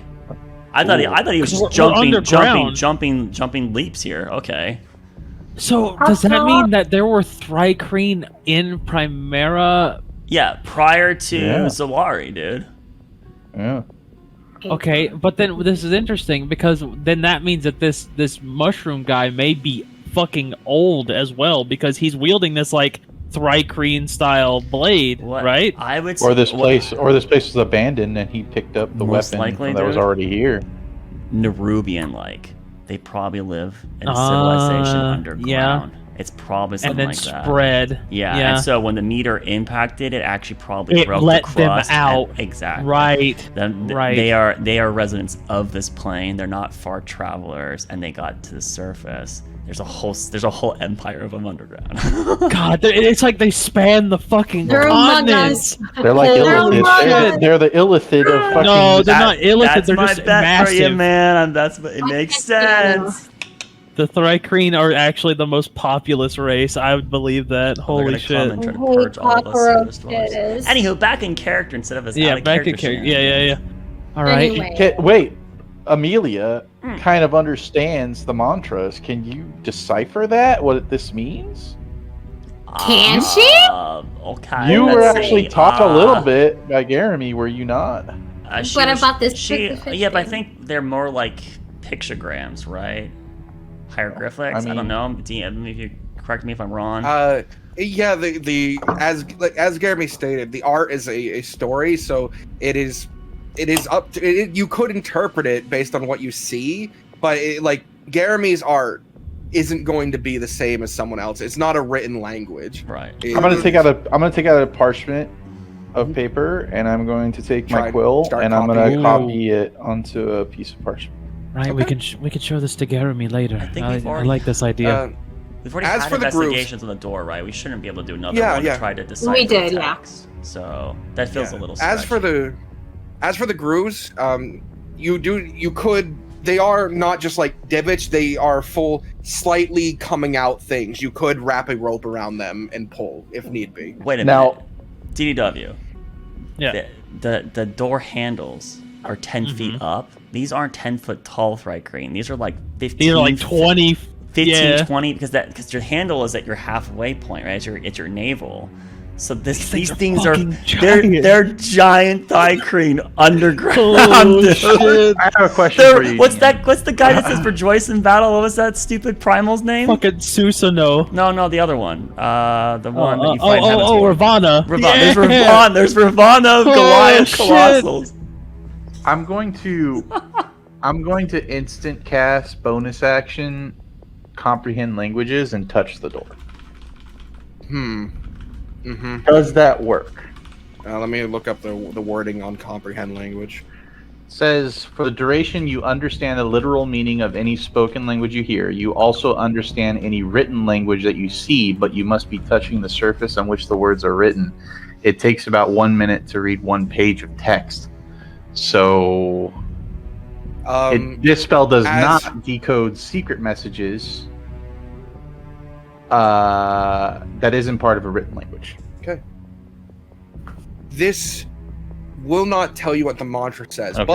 I thought he was We're just underground. jumping leaps here. Okay. So does that mean that there were Thrycreen in Primera? Yeah, prior to Yeah. Zawari, dude. Yeah. Okay, but then this is interesting because then that means that this mushroom guy may be fucking old as well, because he's wielding this like Thrycreen style blade, What right? I would Or this what- place was abandoned and he picked up the Most weapon likely, that was dude. already here. Nerubian like. They probably live in a civilization underground. yeah. It's probably something And then like that. spread. Yeah, and so when the meteor impacted, it actually probably It broke let the them crust. out. Exactly. Right. Right. They are residents of this plane. They're not far travelers, and they got to the surface. There's a whole empire of them underground. God, it's like they span the fucking They're among us. continents. They're like They're Illithid. among They're the Illithid of fucking. No, they're not illithid. That's They're my just bet for you, massive. man. It makes sense. The Thrycreen are actually the most populous race. I would believe that. They're Holy gonna come shit. and try to Holy purge all of us cockroaches. dwellers. Anywho, back in character instead of this Yeah, out of back in character. character. Yeah. All right. Anyway. Wait, Amelia Hmm. kind of understands the mantras. Can you decipher that? What this means? Can she? Okay. You were let's actually see. taught a little bit by Jeremy, were you not? What about this specific Yeah, but I thing? think they're more like pictograms, right? Hieroglyphics. I, I don't know. DM, if you correct me if I'm wrong. Yeah, the as Jeremy stated, the art is a story, so it is up to you could interpret it based on what you see, but like Jeremy's art isn't going to be the same as someone else. It's not a written language. Right. I'm gonna take out a parchment of paper, and I'm going to take my Try- quill, start and I'm gonna copying. copy it onto a piece of parchment. Right, we can show this to Jeremy later. I think I, we've I already- like this idea. We've already as had for the grooves- investigations on the door, right? We shouldn't be able to do another Yeah, one yeah. to try to decipher We did, the yeah. text. So that feels a little As for the grooves, they are not just like divots, they are full slightly coming out things. You could wrap a rope around them and pull if need be. Wait a Now- minute. DDW. Yeah. The door handles are 10 feet up. These aren't 10-foot tall Thrycreen. These are like 15. These are like 20. 15, yeah. 20, because your handle is at your halfway point, right? It's your navel. So these things are fucking they're giant. giant Thrycreen underground. Oh, dude. shit. I have a question for you. What's the guy that says rejoice in battle? What was that stupid primal's name? Fucking Susanoo. No, the other one. The one that you fight. Ravana. Ravana. There's Ravana, Goliath, shit. Colossals. I'm going to instant cast bonus action, comprehend languages, and touch the door. Does that work? Let me look up the wording on comprehend language. Says, for the duration you understand the literal meaning of any spoken language you hear. You also understand any written language that you see, but you must be touching the surface on which the words are written. It takes about 1 minute to read 1 page of text. So this spell does not decode secret messages. That isn't part of a written language. Okay. This will not tell you what the mantra says, Okay.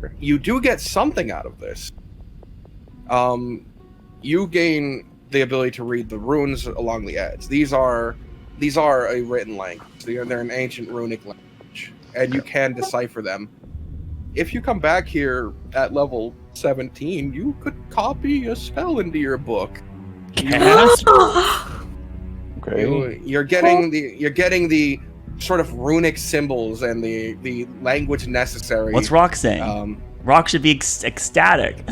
but you do get something out of this. You gain the ability to read the runes along the edge. These are a written language. They're an ancient runic language, and you can decipher them. If you come back here at level 17, you could copy a spell into your book. Cast? Okay. You're getting the sort of runic symbols and the language necessary. What's Rock saying? Rock should be ecstatic.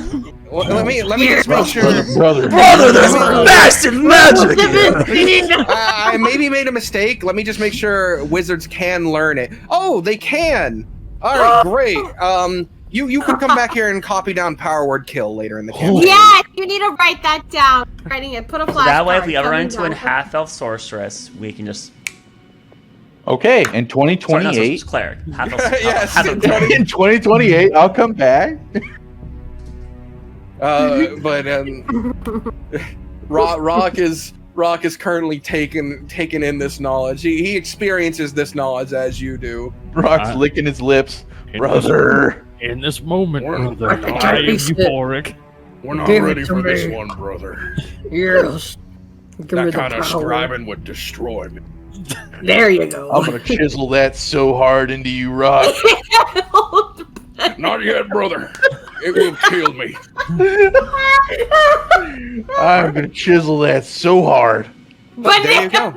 Well, let me just make sure. Brother. There's massive magic. I maybe made a mistake. Let me just make sure wizards can learn it. Oh, they can. All right, great. You can come back here and copy down power word kill later in the campaign. Yes, you need to write that down. Writing it. Put a flash. That way, if we ever run into a half-elf sorceress, we can just. Okay, in Sorry, no, 2028. cleric. Half-elf. Yes. half-elf- In 2028, I'll come back. But Rock is currently taking in this knowledge. He experiences this knowledge as you do. Rock's licking his lips. Brother. In this moment, We're- brother, we're- I am euphoric. We're not Give it ready to for this me. one, brother. Yes. Give me That the kind of power. scribing would destroy me. There you go. I'm gonna chisel that so hard into you, Rock. Not yet, brother. It will kill me. I'm gonna chisel that so hard. But there you go.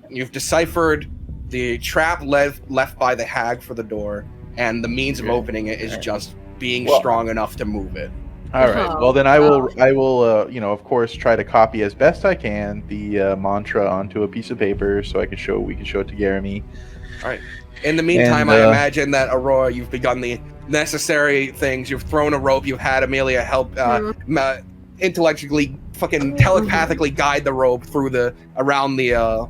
You've deciphered the trap left by the hag for the door, and the means of opening it is just being strong enough to move it. All right. Well, then I will, of course, try to copy as best I can the mantra onto a piece of paper so we can show it to Jeremy. All right. In the meantime, I imagine that Aurora, you've begun the necessary things. You've thrown a rope. You've had Amelia help intellectually, fucking telepathically guide the rope through around the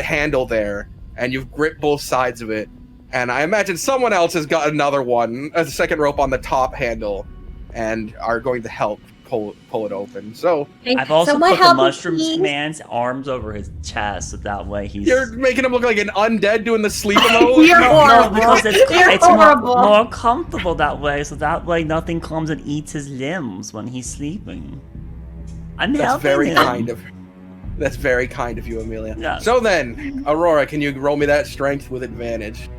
handle there, and you've gripped both sides of it. And I imagine someone else has got another one, a second rope on the top handle, and are going to help pull it open. So I've also put the mushrooms man's arms over his chest, so that way you're making him look like an undead doing the sleep mode. You're horrible. No, because it's horrible. more comfortable that way, so that way nothing comes and eats his limbs when he's sleeping. That's very kind of you, Amelia. Yeah. So then, Aurora, can you roll me that strength with advantage?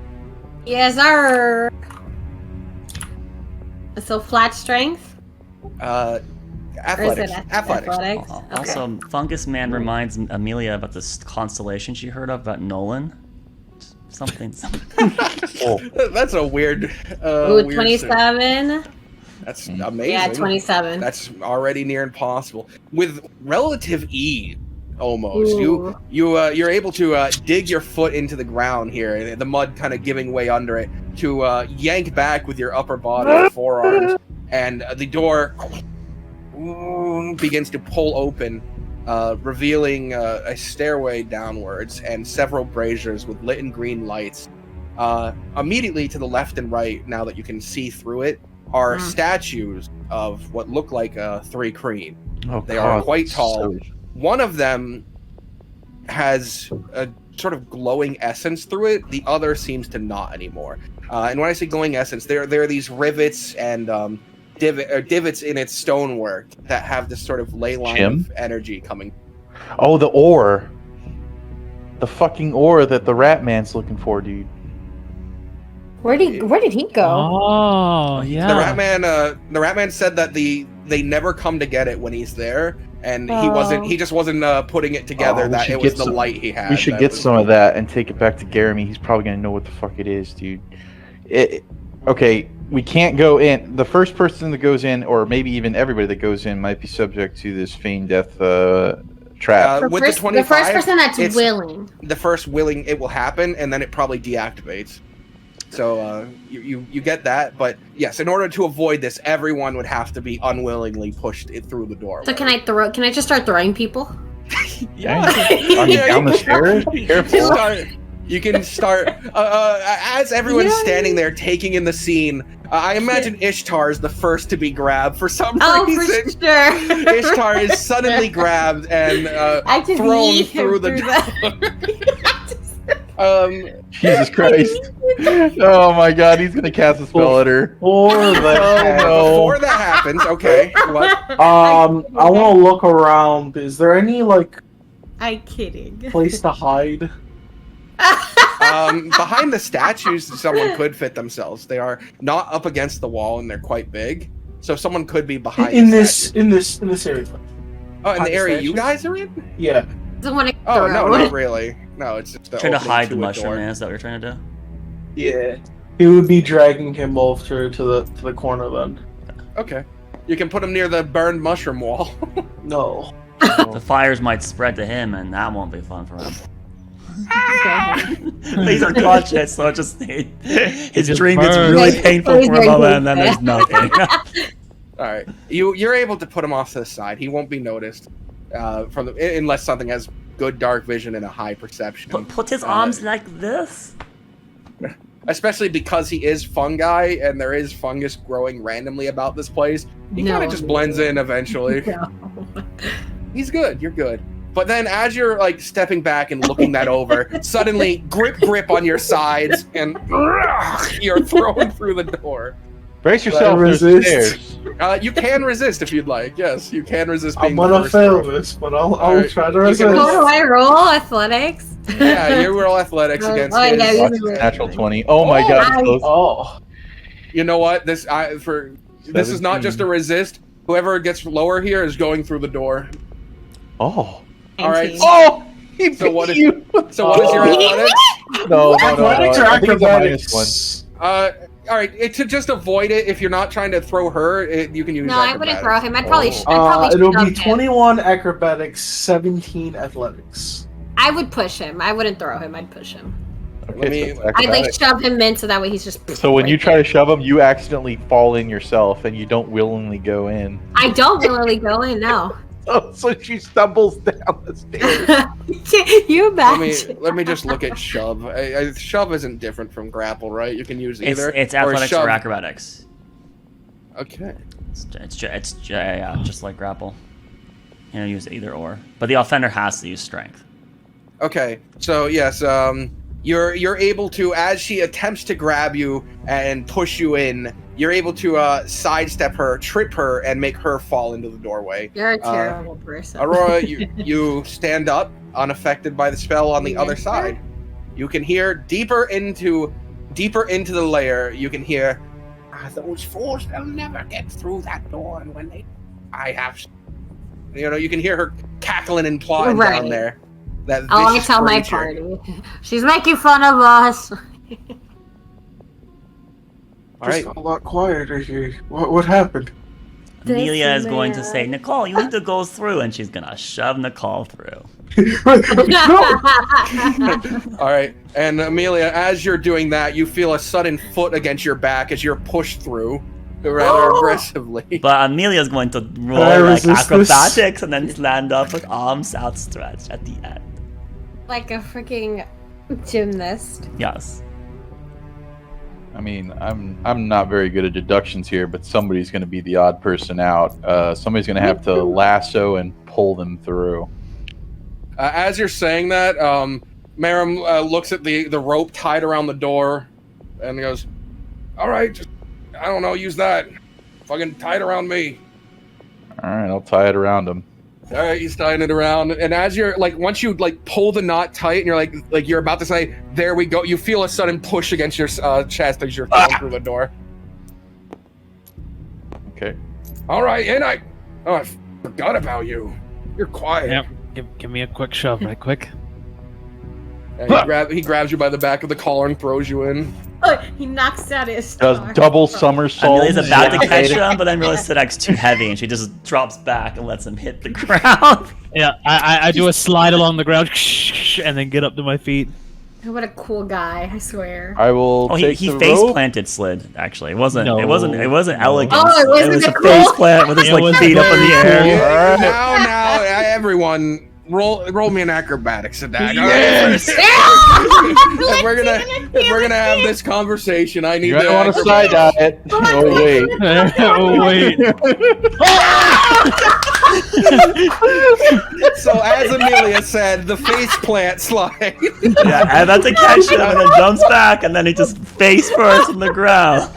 Yes, sir. So flat strength? Athletics. Athletics. Okay. Also, Fungus Man reminds Amelia about this constellation she heard about Nolan. Something. Oh. That's a weird. Ooh, weird 27. That's amazing. Yeah, 27. That's already near impossible. With relative ease, almost. Ooh. You're able to dig your foot into the ground here, the mud kind of giving way under it, to yank back with your upper body and forearms, and the door begins to pull open, revealing a stairway downwards and several braziers with lit and green lights. Immediately to the left and right, now that you can see through it, are statues of what look like three Kreen. They are quite tall. One of them has a sort of glowing essence through it. The other seems to not anymore. And when I say glowing essence, there are these rivets and divots in its stonework that have this sort of ley line of energy coming. Oh, the ore. The fucking ore that the rat man's looking for, dude. Where did he go? Oh, yeah. The rat man said that they never come to get it when he's there, and he just wasn't putting it together that it was the light he had. We should get some of that and take it back to Jeremy. He's probably gonna know what the fuck it is, dude. Okay, we can't go in. The first person that goes in, or maybe even everybody that goes in, might be subject to this feigned death trap. With the 25, the first person that's willing. The first willing, it will happen, and then it probably deactivates. So you get that, but yes, in order to avoid this, everyone would have to be unwillingly pushed through the door. So can I just start throwing people? Yeah. Down the stairs? Careful. You can start as everyone's standing there taking in the scene. I imagine Ishtar is the first to be grabbed for some reason. For sure. Ishtar is suddenly grabbed and thrown through the door. Jesus Christ. Oh my god, he's gonna cast a spell at her. Before that happens, okay. What? I want to look around. Is there any, I'm kidding. place to hide? Behind the statues, someone could fit themselves. They are not up against the wall, and they're quite big. So someone could be behind in this area. Oh, in the area you guys are in? Yeah. Doesn't want to Oh no, not really. No, it's just trying to hide the mushroom man. Is that what you're trying to do? Yeah. He would be dragging him over to the corner then. Okay. You can put him near the burned mushroom wall. No. The fires might spread to him, and that won't be fun for him. He's unconscious, so his dream gets really painful for a moment, and then there's nothing. All right, you're able to put him off to the side. He won't be noticed unless something has good dark vision and a high perception. Put his arms like this. Especially because he is fungi and there is fungus growing randomly about this place. He kind of just blends in eventually. No. He's good. You're good. But then as you're stepping back and looking that over, suddenly grip on your sides and you're thrown through the door. Brace yourself. Resist. You can resist if you'd like. Yes, you can resist being I'm gonna fail this, but I'll try to resist. Oh, I roll athletics? Yeah, you roll athletics against his. Yeah, natural 20. Oh my god. Oh. You know what? This is not just a resist. Whoever gets lower here is going through the door. Oh. All right. 19. Oh! He So what beat is- you! So what is your athletics? No. Athletics or I think it's a acrobatics? All right. To just avoid it, if you're not trying to throw her, you can use. No, I wouldn't throw acrobatics. him. I'd probably. It'll shove be him. 21 acrobatics, 17 athletics. I would push him. I wouldn't throw him. I'd push him. Okay, so it's I'd like acrobatics. shove him in so that way he's just. So when right you try there. to shove him, you accidentally fall in yourself, and you don't willingly go in. I don't willingly go in. No. Oh, so she stumbles down the stairs. You imagine? Let me just look at shove. Shove isn't different from grapple, right? You can use It's, either. it's or athletics shove. or acrobatics. Okay. It's just like grapple. You know, use either or. But the offender has to use strength. Okay. So yes, you're able to, as she attempts to grab you and push you in, you're able to sidestep her, trip her, and make her fall into the doorway. You're a terrible person. Aurora, you stand up, unaffected by the spell on the other side. You can hear deeper into the layer. You can hear, those fools, they'll never get through that door, and when they, you can hear her cackling and plotting Right. down there. That Oh, I vicious tell my creature. party. She's making fun of us. All right. Just got a lot quieter here. What happened? Amelia is going to say, Nicole, you need to go through, and she's gonna shove Nicole through. No! All right, and Amelia, as you're doing that, you feel a sudden foot against your back as you're pushed through, rather aggressively. But Amelia's going to roll I like resist this. acrobatics and then stand up with arms outstretched at the end. Like a freaking gymnast. Yes. I mean, I'm not very good at deductions here, but somebody's going to be the odd person out. Somebody's going to have to lasso and pull them through. As you're saying that, Maram looks at the rope tied around the door, and goes, "All right, just, I don't know, use that. Fucking tie it around me." All right, I'll tie it around him. All right, he's tying it around, and as you're once you pull the knot tight, and you're like you're about to say, "There we go," you feel a sudden push against your chest as you're going through the door. Okay. All right, and I forgot about you. You're quiet. Yep. Give me a quick shove, right quick. And he grabs you by the back of the collar and throws you in. Oh, he knocks out his Does star. double somersault. Amelia's about to catch him, but then realizes Sidek's too heavy, and she just drops back and lets him hit the ground. Yeah, I do a slide along the ground and then get up to my feet. What a cool guy! I swear. I will Oh, take he the face rope. planted Slid. Actually, it wasn't. No. It wasn't elegant. Oh, it wasn't it was a cool? face plant with his It was feet up in the very air. cool. Alright. Now, everyone, roll me an acrobatics attack. Yes! If we're gonna have this conversation, I need You're to. going to want to side eye it. Oh, wait. Oh wait. So as Amelia said, the face plant slide. Yeah, I'm about to catch him, and then jumps back, and then he just face first in the ground.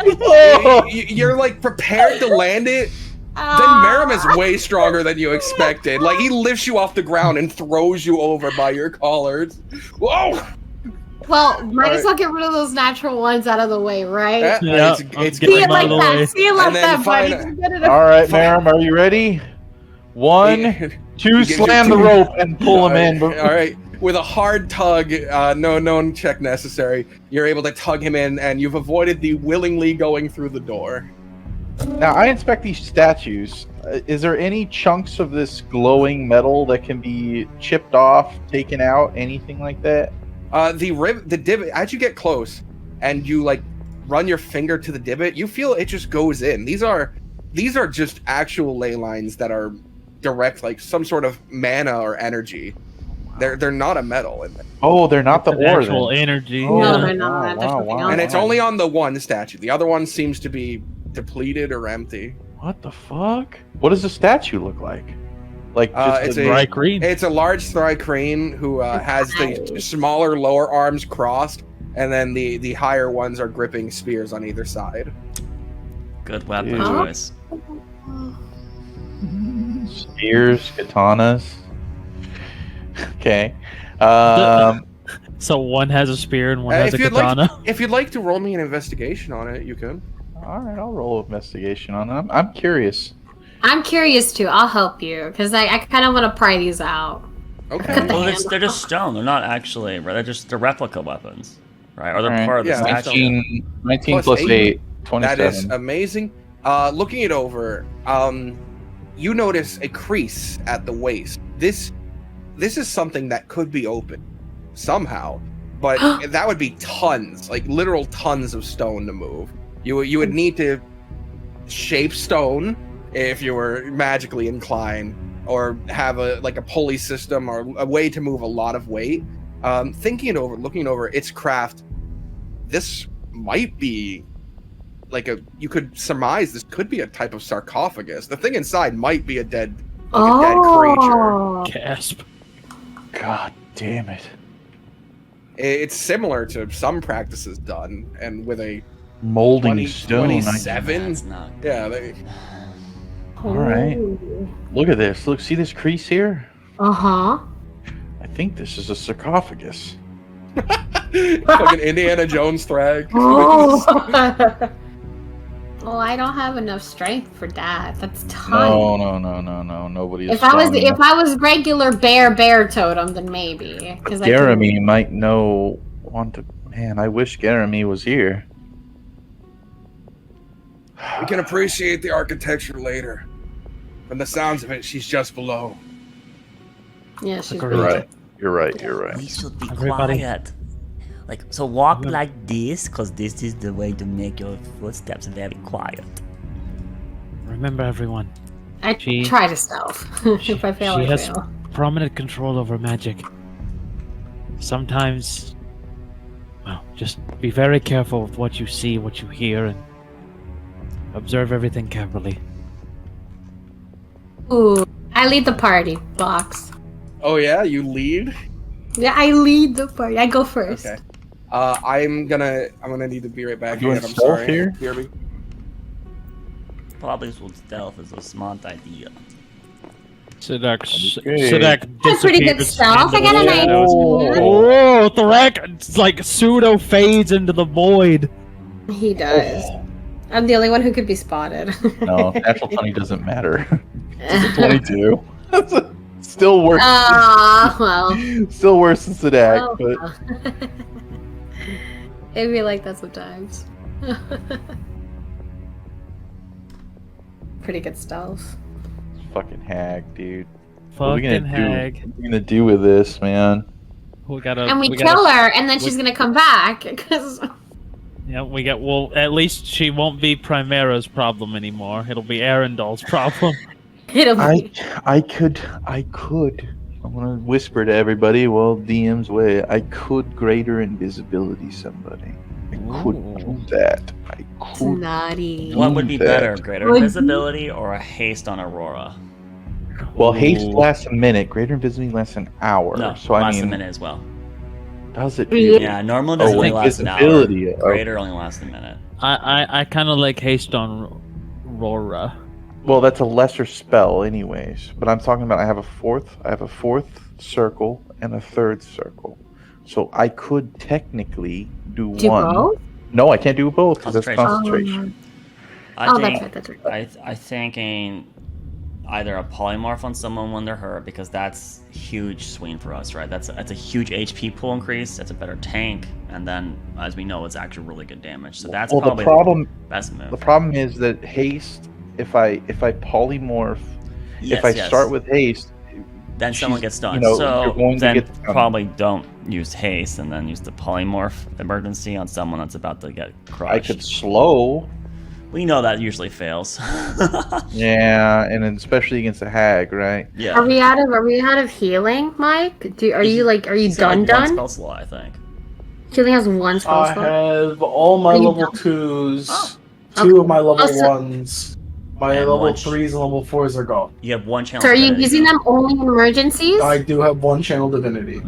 You're prepared to land it. Then Maram is way stronger than you expected. He lifts you off the ground and throws you over by your collars. Whoa! Well, might as well get rid of those natural ones out of the way, right? Yeah, it's I'm it's getting See it them like out of the way. that. See it like And then that, buddy. find- You get it All right, Maram, are you ready? 1, 2, gives you slam the two. rope and pull him in. All right. With a hard tug, no known check necessary, you're able to tug him in, and you've avoided the willingly going through the door. Now, I inspect these statues. Is there any chunks of this glowing metal that can be chipped off, taken out, anything like that? The divot, as you get close and you run your finger to the divot, you feel it just goes in. These are just actual ley lines that are direct, some sort of mana or energy. They're not a metal in there. Oh, they're not the ore Actual then. energy. Oh, No, yeah. they're not. There's something else. And it's only on the one statue. The other one seems to be depleted or empty. What the fuck? What does the statue look like? It's a Bright green. It's a large Thri-Kreen who has the smaller lower arms crossed, and then the higher ones are gripping spears on either side. Good weapon Huh? choice. spears, katanas. Okay. So one has a spear and one has a if you'd katana. if you'd like to roll me an investigation on it, you can. All right, I'll roll investigation on them. I'm curious. I'm curious too. I'll help you because I kind of want to pry these out. Okay. Cut the Well, hand they're just off. stone. They're not actually. Right? They're just the replica weapons, right? Or they're All right. part of the Yeah, statue. 19 Plus plus 8. 8, 27. That is amazing. Looking it over, you notice a crease at the waist. This is something that could be open somehow, but that would be tons, like literal tons of stone to move. You would need to shape stone if you were magically inclined, or have a pulley system or a way to move a lot of weight. Looking over its craft, this might be you could surmise this could be a type of sarcophagus. The thing inside might be a dead creature. Gasp. God damn it. It's similar to some practices done, and with a Molding 20, stone. 27. That's not. Yeah, All right. Look at this. Look, see this crease here? Uh-huh. I think this is a sarcophagus. fucking Indiana Jones thrag. Oh. Oh, I don't have enough strength for that. That's tiny. No. Nobody is If I strong enough. was regular bear totem, then maybe. Because Jeremy might know. Man, I wish Jeremy was here. We can appreciate the architecture later. From the sounds of it, she's just below. Yeah, she's You're right. You're right. We should be Everybody. quiet. So walk like this, cause this is the way to make your footsteps very quiet. Remember, everyone, I She- try to stealth. If I fail, she I has fail. prominent control over magic. Sometimes, well, just be very careful with what you see, what you hear, and observe everything carefully. Ooh, I lead the party, Box. Oh yeah, you lead. Yeah, I lead the party. I go first. Okay. I'm gonna need to be right back. You doing again, I'm stealth sorry. here? Kirby. Probably with stealth is a smart idea. Sidak Okay. That's pretty good disappears stealth. I into got the an shadows. idea. Oh, Thrak like pseudo fades into the void. He does. I'm the only one who could be spotted. No, natural 20 doesn't matter. It's a 22. Still worse. Well. Still worse than Sadak, Oh, but well. It'd be like that sometimes. Pretty good stealth. fucking hag, dude. What are we Fucking gonna do? hag. What are we gonna do with this, man? We gotta. And we gotta- kill her, and then she's gonna come back. Cause Yeah, we got. Well, at least she won't be Primera's problem anymore. It'll be Arundel's problem. it'll be. I could. I'm gonna whisper to everybody. Well, DM's way. I could greater invisibility somebody. I could do that. I could. Naughty. What would be that. better, greater Would- invisibility or a haste on Aurora? Well, haste Ooh. lasts a minute. Greater invisibility lasts an hour. No, so I lasts mean, a minute as well. does it? Yeah. Yeah, normal Oh, invisibility lasts an hour. invisibility. Greater only lasts a minute. I kind of like haste on Rora. Well, that's a lesser spell, anyways. But I'm talking about I have a fourth circle and a third circle, so I could technically do Do one. both? No, I can't do both because that's Concentration. concentration. I Oh, think that's right. I thinking either a polymorph on someone when they're hurt, because that's huge swing for us, right? That's a huge HP pool increase. That's a better tank, and then as we know, it's actually really good damage. So that's Well, probably the best move. The problem is that haste. If I polymorph, Yes, if I yes. start with haste, then someone she's- gets stunned. you know, So you're going to then get stunned. probably don't use haste, and then use the polymorph emergency on someone that's about to get crushed. I could slow. We know that usually fails. Yeah, and then especially against a hag, right? Yeah. Are we out of healing, Mike? Are you He's got, like, one done? spell slot, I think. Healing has one spell I slot. have all my Are you level done? 2s, Oh. two of my level Oh, so- 1s. My And level one 3s and level 4s are gone. You have one channel. So are you divinity, using though. them only in emergencies? I do have one channel divinity.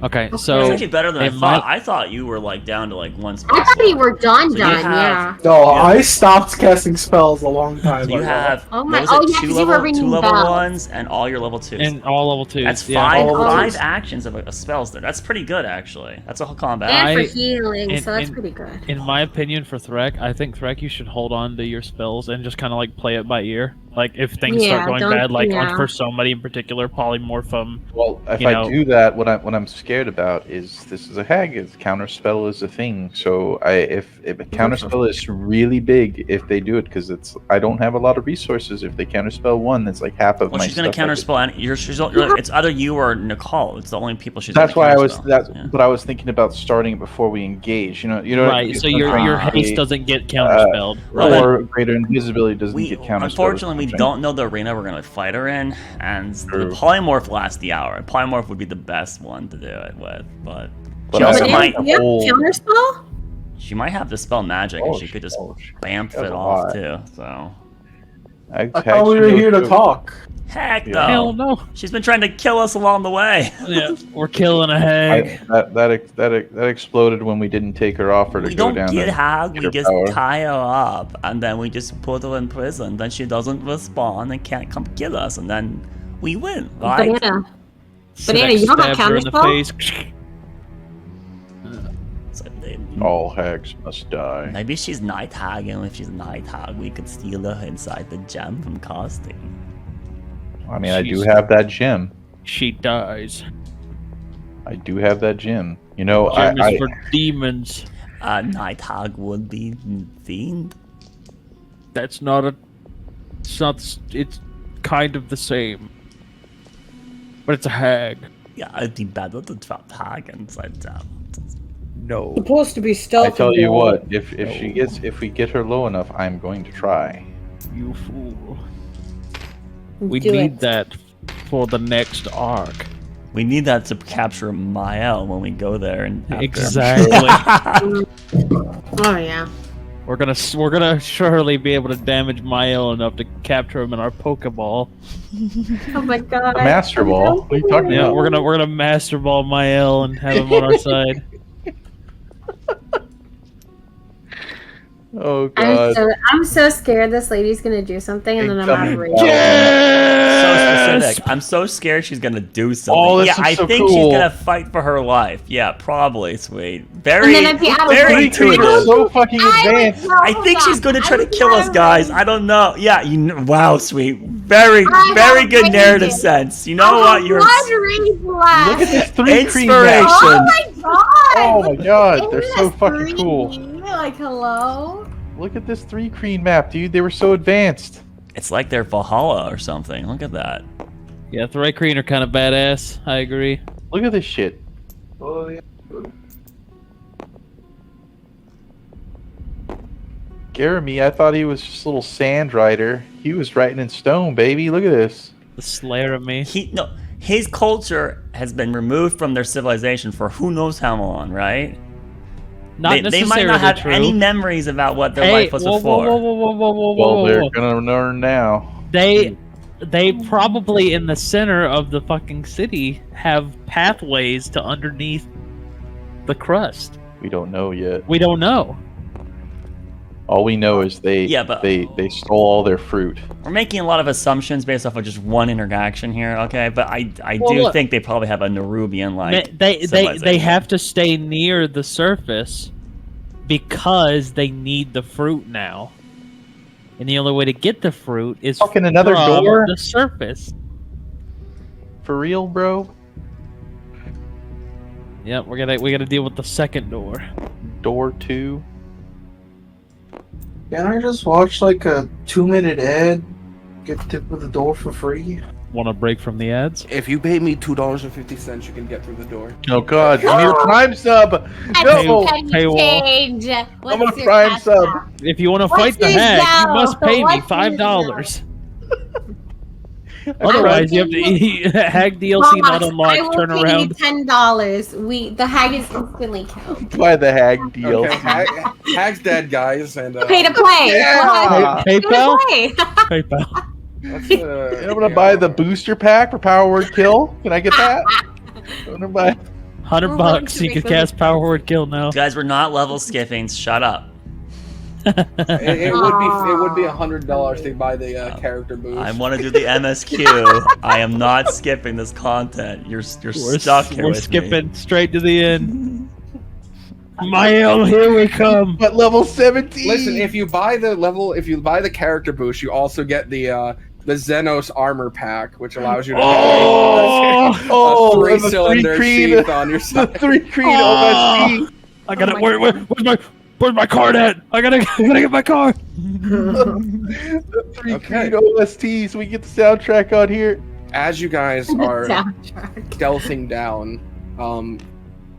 Okay, Okay. so It's actually better than I it thought. might- I thought you were like down to like one spell. I thought you were done, So you done. have- Yeah. No, I stopped casting spells a long time So you ago. have Oh my- what was oh, it, yeah, 'cause two you were level ringing 1s and all your level 2s. and all level 2s. That's yeah. five all level five 2s. actions of spells there. That's pretty good actually. That's a whole combat. And I- for healing, in- so that's in- pretty good. In my opinion, for Threk, I think Threk, you should hold on to your spells and just kind of like play it by ear. Like if things Yeah, start going don't- bad, like yeah. for somebody in particular, polymorph them. Well, if You I know- do that, what I'm scared about is this is a hag. Is counterspell is a thing. So if a counterspell is really big, if they do it, because I don't have a lot of resources. If they counterspell one, that's like half of Well, my she's gonna stuff I could- counterspell. It's either you or Nicole. It's the only people she's. That's gonna why I was. counterspell. That's Yeah. but I was thinking about starting it before we engage. You know. Right, so your haste doesn't get counterspelled. Right. or greater invisibility doesn't We get counterspelled. unfortunately we Something. don't know the arena we're gonna fight her in, and True. the polymorph lasts the hour. And polymorph would be the best one to do it with, but But she I also have might. a You have whole- counterspell? She might have the spell magic, and she could just bamf That's it a off lot. too. So I thought we were here to talk. heck Yeah. no, Hell no. she's been trying to kill us along the way. Yeah, we're killing a hag. That exploded when we didn't take her offer to We go don't down. get and hag, get we her just power. tie her up, and then we just put her in prison. Then she doesn't respond and can't come kill us, and then we win, right? Banana. Threk Banana, you don't have stabs her in the counterspell? face. So, All hags must die. maybe she's night hag, and if she's night hag, we could steal her inside the gem from casting. I mean, I do She's- have that gem. She dies. I do have that gem. You know, Gem I is for demons. Night hag would be fiend. That's not a. It's not. It's kind of the same. But it's a hag. Yeah, it'd be better to trap hag inside gem. No. Supposed to be I stealthy. tell you though. what, if we get her low enough, I'm going to try. You fool. We Do need it. that for the next arc. We need that to capture Mael when we go there and after. Exactly. Oh yeah. we're gonna surely be able to damage Mael enough to capture him in our Pokeball. Oh my god. A Master Ball? What are you talking Yeah, about? we're gonna Master Ball Mael and have him on our side. Oh god. I'm so scared this lady's gonna do something and then I'm out of Incoming range. So specific. I'm so scared she's gonna do something. Oh, this yeah, is I so think cool. she's gonna fight for her life. Yeah, probably, sweet. Very, And then I'd be out of very range. You're intuitive. so fucking advanced. I think she's going to try to kill us, guys. I don't know. Yeah, wow, sweet. Very, I very have good narrative ranges. sense. You know what? You're Look at this three cream inspiration. map. Oh my god! Oh my god, they're Isn't so this fucking cool. green? Like hello? Look at this 3 cream map, dude. They were so advanced. It's like they're Valhalla or something. Look at that. Yeah, Thrycreen are kind of badass. I agree. Look at this shit. Oh, yeah. Jeremy, I thought he was just a little sand rider. He was writing in stone, baby. Look at this. The Slayer of me. His culture has been removed from their civilization for who knows how long, right? Not They necessarily might not have true. any memories about what their Hey, life was whoa, before. whoa, whoa, whoa, whoa, whoa, Well, whoa, they're whoa. gonna learn now. They probably in the center of the fucking city have pathways to underneath the crust. We don't know yet. We don't know. All we know is they stole all their fruit. We're making a lot of assumptions based off of just one interaction here, okay? But I Well, do look. think they probably have a Nerubian like They civilization. have to stay near the surface because they need the fruit now. And the only way to get the fruit is Fucking another from door? the surface. For real, bro? Yep, we gotta deal with the second door. Door 2? Can I just watch like a 2-minute ad? Get tipped with the door for free? Want to break from the ads? If you pay me $2.50, you can get through the door. Oh god, give me the Prime sub! No! Paywall. Change. What's I'm a your Prime cash sub. app? If you want to What's fight the your hag, you Zelle? must pay me What's your $5. Otherwise, you have to eat hag DLC not Boss, I unlocked. will Turn pay you around. $10. The hag is instantly killed. Buy the hag deal. Okay, Hag's dead, guys, and Pay to play. Yeah. Pay to PayPal. play. PayPal. let's, I'm gonna buy the booster pack for Power Word Kill. Can I get that? I'm gonna buy. $100. You can cast power word kill now. Guys, we're not level skipping. Shut up. It would be $100 to buy the character boost. I want to do the MSQ. I am not skipping this content. You're stuck here We're with skipping me. straight to the end. Mael, here we come. But level 17. Listen, if you buy the character boost, you also get the Xenos armor pack, which allows you to have a and the 3-cylinder Creed- sheath on your the side. 3 Creed OST. I gotta. Where's my card at? I gotta get my card. The 3 Okay. Creed OSTs. We get the soundtrack on here. As you guys are Soundtrack. stealthing down,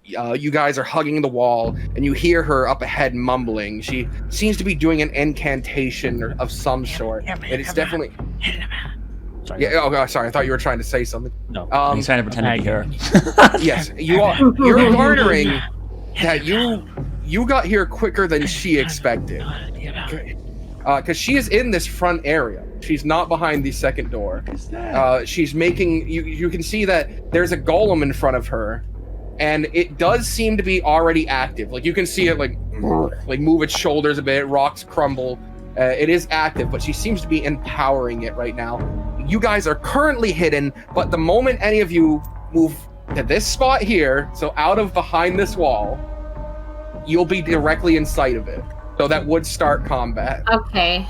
you guys are hugging the wall, and you hear her up ahead mumbling. She seems to be doing an incantation of some sort. It's definitely. Sorry. Yeah. Oh, sorry. I thought you were trying to say something. No. He's trying to pretend to be here. Yes, you are. You're garnering that you got here quicker than she expected. Because she is in this front area. She's not behind the second door. She's making. You can see that there's a golem in front of her, and it does seem to be already active. Like you can see it like move its shoulders a bit. Rocks crumble. It is active, but she seems to be empowering it right now. You guys are currently hidden, but the moment any of you move to this spot here, so out of behind this wall, you'll be directly in sight of it. So that would start combat. Okay.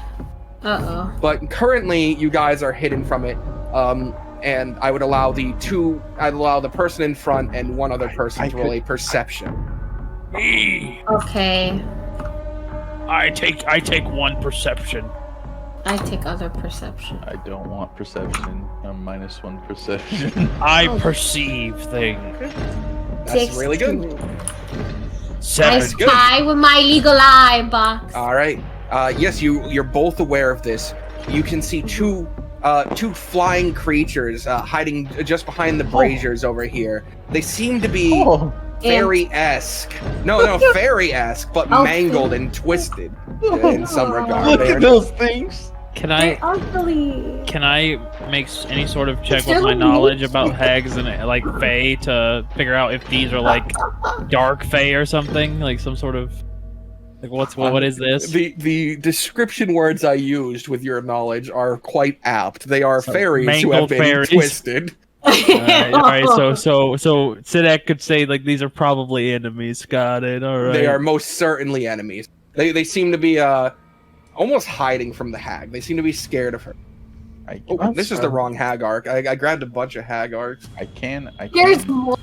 Uh-oh. But currently, you guys are hidden from it. And I would allow I'd allow the person in front and one other person to roll a perception. Me. Okay. I take 1 perception. I take other perception. I don't want perception. I'm -1 perception. I Oh. perceive things. That's really good. 7. I spy with my legal eye box. All right. Yes, you're both aware of this. You can see two flying creatures hiding just behind the braziers over here. They seem to be fairy-esque. No, fairy-esque, but Oh, mangled and twisted in some regard. Look They at are- those things. Can They're I ugly. make any sort of check They're with my like knowledge nature. about hags and like fae to figure out if these are like dark fae or something, like some sort of like what is this? The description words I used with your knowledge are quite apt. They are So, fairies who have mangled been fairies. twisted. All right, so Sidek could say like these are probably enemies. Got it. All right. They are most certainly enemies. They seem to be almost hiding from the hag. They seem to be scared of her. Oh, this is the wrong hag arc. I grabbed a bunch of hag arcs. I can. There's more.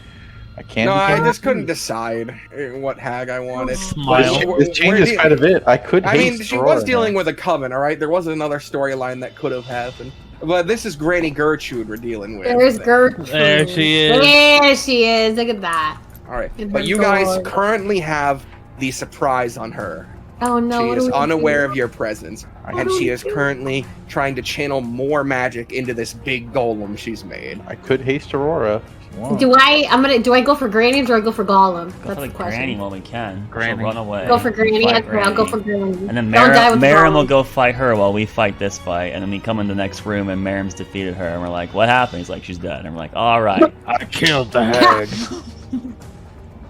I can. No, I become- just couldn't decide what hag I wanted. Smile. This changes quite a bit. I could. I mean, haste she Aurora was dealing now. with a coven, all right? There was another storyline that could have happened. But this is Granny Gertrude we're dealing with. There's Gertrude. There she is. There she is. Look at that. All right. In But her you guys dog. currently have the surprise on her. Oh no. She what is do we unaware do? of your presence. I And don't she is do? currently trying to channel more magic into this big golem she's made. I could haste Aurora. If you want. Do I go for Granny or do I go for Golem? Go That's for the the question. granny when we can. Granny. She'll run away. Go for Granny. Fight Okay, I'll go for Granny. Granny. And then Don't die with the Miriam will golem. go fight her while we fight this fight, and then we come in the next room and Miriam's defeated her, and we're like, "What happened?" He's like, "She's dead," and we're like, "All right." I killed the hag.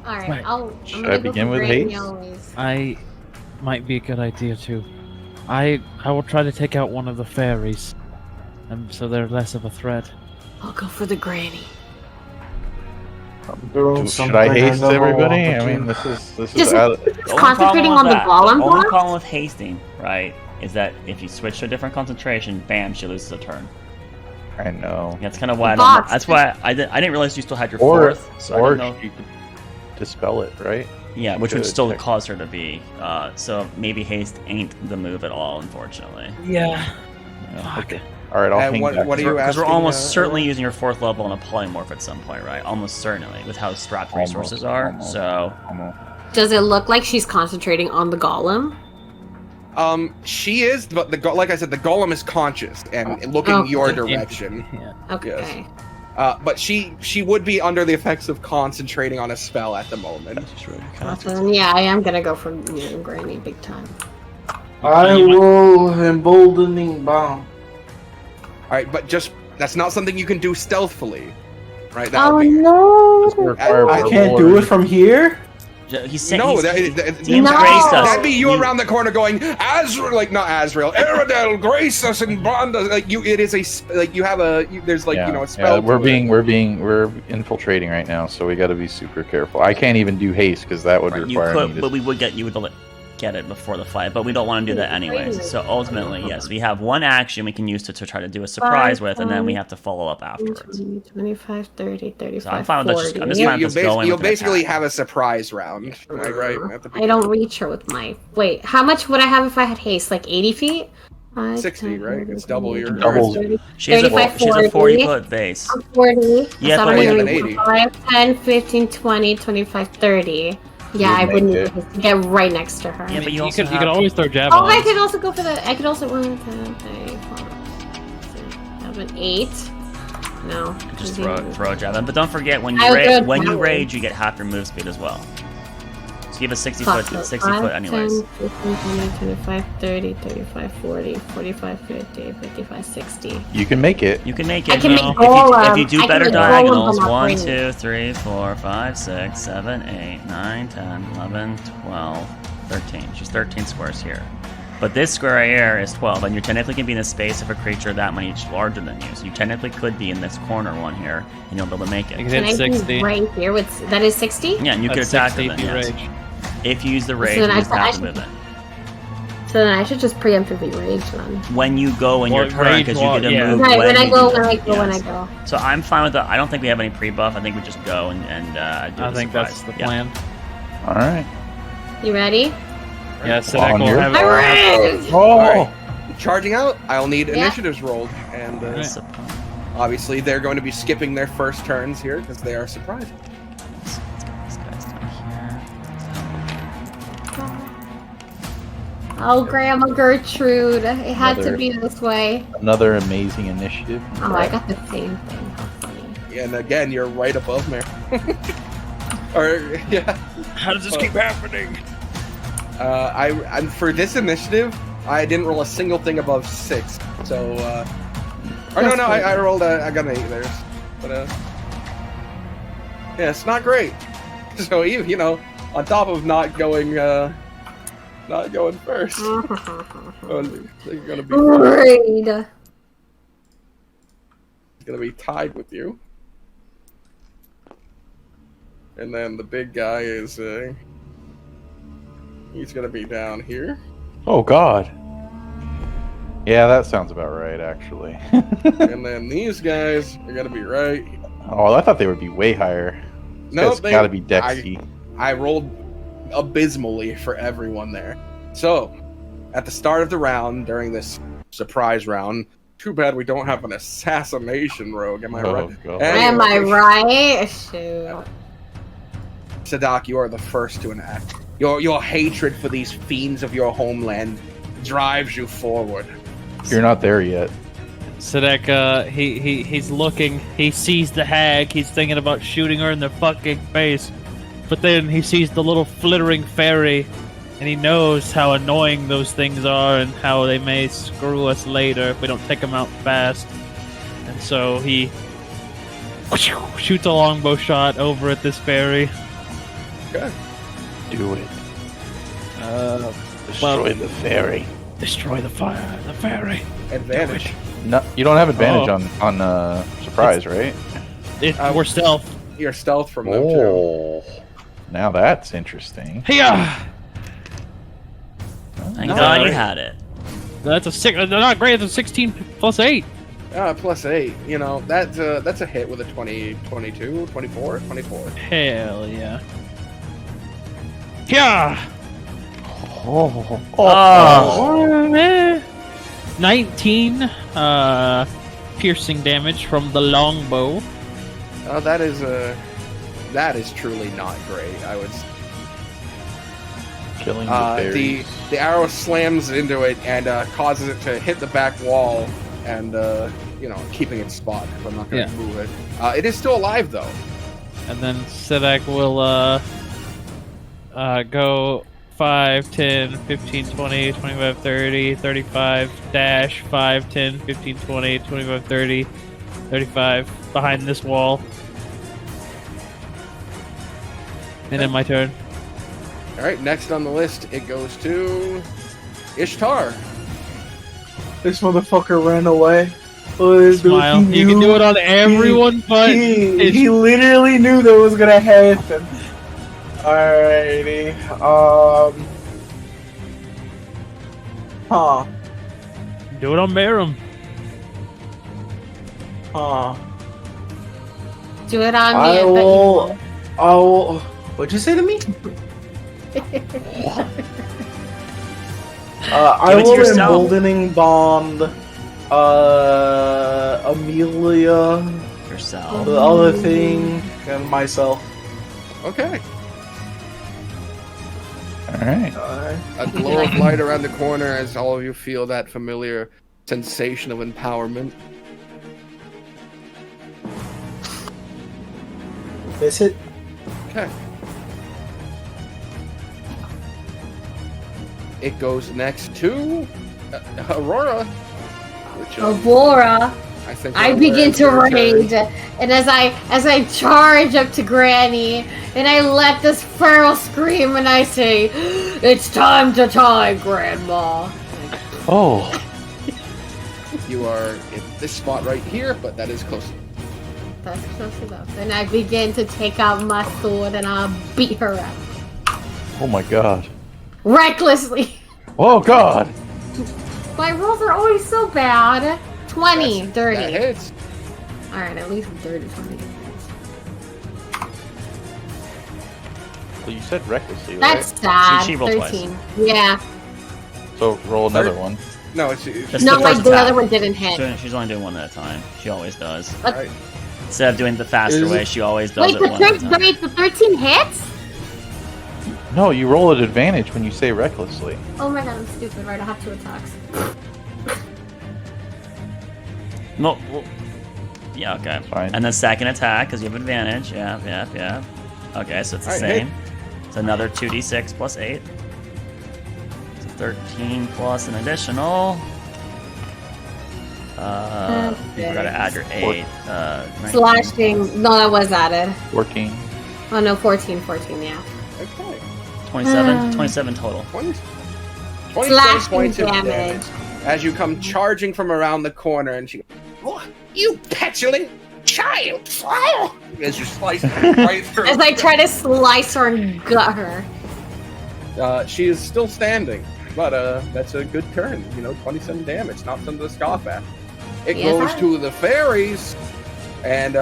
All right. Right. I'm Should gonna I go begin for with Granny haste? always. I might be a good idea too. I will try to take out one of the fairies, so they're less of a threat. I'll go for the Granny. I'm doing Should something I haste never everybody? wanted I mean, to. this is Just- out. The only Concentrating problem on with the that- golem The only block? problem with hasting, right, is that if you switch to a different concentration, bam, she loses a turn. I know. That's kind of why. Box. That's why I didn't realize you still had your Or fourth. So I or don't know. you could dispel it, right? Yeah, which would Good, still check. cause her to be. So maybe haste ain't the move at all, unfortunately. Yeah. Yeah, okay. All right, I'll And hang what- back. what are you Because we're asking, almost certainly using your fourth level on a polymorph at some point, right? Almost certainly, with how strapped Almost, resources are. almost. So Does it look like she's concentrating on the Golem? She is, but like I said, the golem is conscious and looking Oh. your direction. Yeah. Okay. But she would be under the effects of concentrating on a spell at the moment. Then, yeah, I am gonna go for Granny big time. I will emboldening bomb. All right, but just that's not something you can do stealthily, right? That Oh would be, no! I can't do it from here. He's saying No, DM's no. graced us. That'd be you around the corner going, Azrael, like not Azrael, Aradel, grace us and bond us. Like you, it is you have there's like a spell. Yeah, we're infiltrating right now, so we got to be super careful. I can't even do haste because that would require me to. But we would get get it before the fight, but we don't want to do that anyways. So ultimately, yes, we have one action we can use to try to do a surprise with, and then we have to follow up afterwards. 25, 30, 35, So I'm fine with just, 40. I'm just fine with just going You'll with an basically attack. have a surprise round, right? I don't reach her with my. Wait, how much would I have if I had haste? Like 80 feet? 5, 60, 10, right? 30, It's double your 30, She's a 35, 40 foot base. 40. Yeah, so but I'm an gonna 80. 5, 10, 15, 20, 25, 30. Yeah, I You'd wouldn't make need to get right next to her. Yeah, but You also could have- always throw Oh, javelins. I could also go for the. I could also 1, 2, 3, 4, 7, 8. No. Just throw a javelin. But don't forget, when I would you go when you javelin. rage, you get half your move speed as well. So you have a 60 foot, 60 foot anyways. 10, 15, 20, 25, 30, 35, 40, 45, 50, 55, 60. You can make it. You can make it. I can make If golem. you do I can better make diagonals, golem, but not 1, brain. 2, 3, 4, 5, 6, 7, 8, 9, 10, 11, 12, 13. She's 13 squares here. But this square right here is 12, and you technically can be in the space of a creature that much larger than you. So you technically could be in this corner one here, and you'll be able to make You it. can Can hit I 60. be right here with that is 60? Yeah, and you could That's attack 60 them if then, you yes. rage. If you use the rage, So then you just I have to should- move it. So then I should just preemptively rage then. When you go in your Or turn, rage because you while- get a yeah. move Right, when I you go, do when I that, go, when I yes. go. So I'm fine with that. I don't think we have any pre-buff. I think we just go and do I the think surprise. that's the Yeah. plan. All right. You ready? Yeah, so On that will here. have I it. rage! Oh. Charging out, I'll need Yeah. initiatives rolled, and obviously they're going to be skipping their first turns here because they are surprised. Let's get these guys down here. Oh, Grandma Gertrude. It had to Another- be this way. Another amazing initiative. Oh, I got the same thing. How funny. And again, you're right above me. Or yeah. How does this keep happening? I'm for this initiative. I didn't roll a single thing above 6. So, or no, I rolled I got an 8 there. But yeah, it's not great. So you know, on top of not going first, they're gonna be Raid. tied with you. And then the big guy is he's gonna be down here. Oh God. Yeah, that sounds about right, actually. And then these guys are gonna be right. Oh, I thought they would be way higher. No, It's got to be Dexy. I rolled abysmally for everyone there. So, at the start of the round, during this surprise round, too bad we don't have an assassination rogue. Am I Oh, right? God. Am I right? Shoot. Sadak, you are the first to enact. Your hatred for these fiends of your homeland drives you forward. You're not there yet. Sadek, he's looking. He sees the hag. He's thinking about shooting her in the fucking face. But then he sees the little flittering fairy, and he knows how annoying those things are and how they may screw us later if we don't take them out fast. And so he shoots a longbow shot over at this fairy. Okay. Do it. Well- Destroy the fairy. Destroy the fairy. Advantage. No, you don't have advantage Oh. on surprise, right? We're stealth. Your stealth from them too. Oh, now that's interesting. Hiya! Thank No, God you right. had it. That's a six. They're not great. It's a 16 plus 8. Plus 8. You know, that's a hit with a 20, 22, 24, 24. Hell yeah. Yeah. Oh. 19 piercing damage from the longbow. Oh, that is truly not great. I would. Killing the fairies. The arrow slams into it and causes it to hit the back wall, and keeping its spot. I'm not going to move it. It is still alive though. And then Sidak will go 5, 10, 15, 20, 25, 30, 35, dash 5, 10, 15, 20, 25, 30, 35 behind this wall. And then my turn. All right, next on the list, it goes to Ishtar. This motherfucker ran away. Oh, Smile. he You can knew- do it on everyone, but he literally knew that was gonna happen. Alrighty. Huh. do it on Merum. Huh. Do it on me. I and bet you will. won't. I will. What'd you say to me? I Give it to will yourself. emboldening bond. Amelia, Yourself. the other thing, and myself. Okay. All right. A glow of light around the corner as all of you feel that familiar sensation of empowerment. Miss it. Okay. It goes next to Aurora. Which Aurora. I think I Aurora begin is to your turn. rage, and as I charge up to Granny, and I let this feral scream, and I say, "It's time to tie, Grandma." Oh. You are in this spot right here, but that is close. That's close enough. And I begin to take out my sword, and I'll beat her up Oh my God. recklessly. Oh God. My rolls are always so bad. 20, That dirty. hits. All right, at least dirty 20. Well, you said recklessly, right? That's sad. She rolled twice. 13. Yeah. So roll another one. No, it's That's No, the like first the attack. other one didn't hit. She's only doing one at a time. She always does. right. Instead of doing the faster Is way, it- she always does Wait, it one at a time. the 13 hits? No, you roll at advantage when you say recklessly. Oh my god, I'm stupid. Right, I have 2 attacks. No. Well, yeah. Okay. Fine. And then second attack because you have advantage. Yeah. Okay, so it's the Alright, same. It's another 2d6 plus 8. So 13 plus an additional. You forgot to add your 8. 19. Slashing. No, that was added. 14. Oh no, 14, yeah. Okay. 27 total. 27 Slashing points of damage. damage. As you come charging from around the corner, and she, "Oh, you petulant child!" Oh! As you slice right through. As I try to slice her and gut her. She is still standing, but that's a good turn. 27 damage, not something to scoff at. It Yes, goes I- to the fairies, and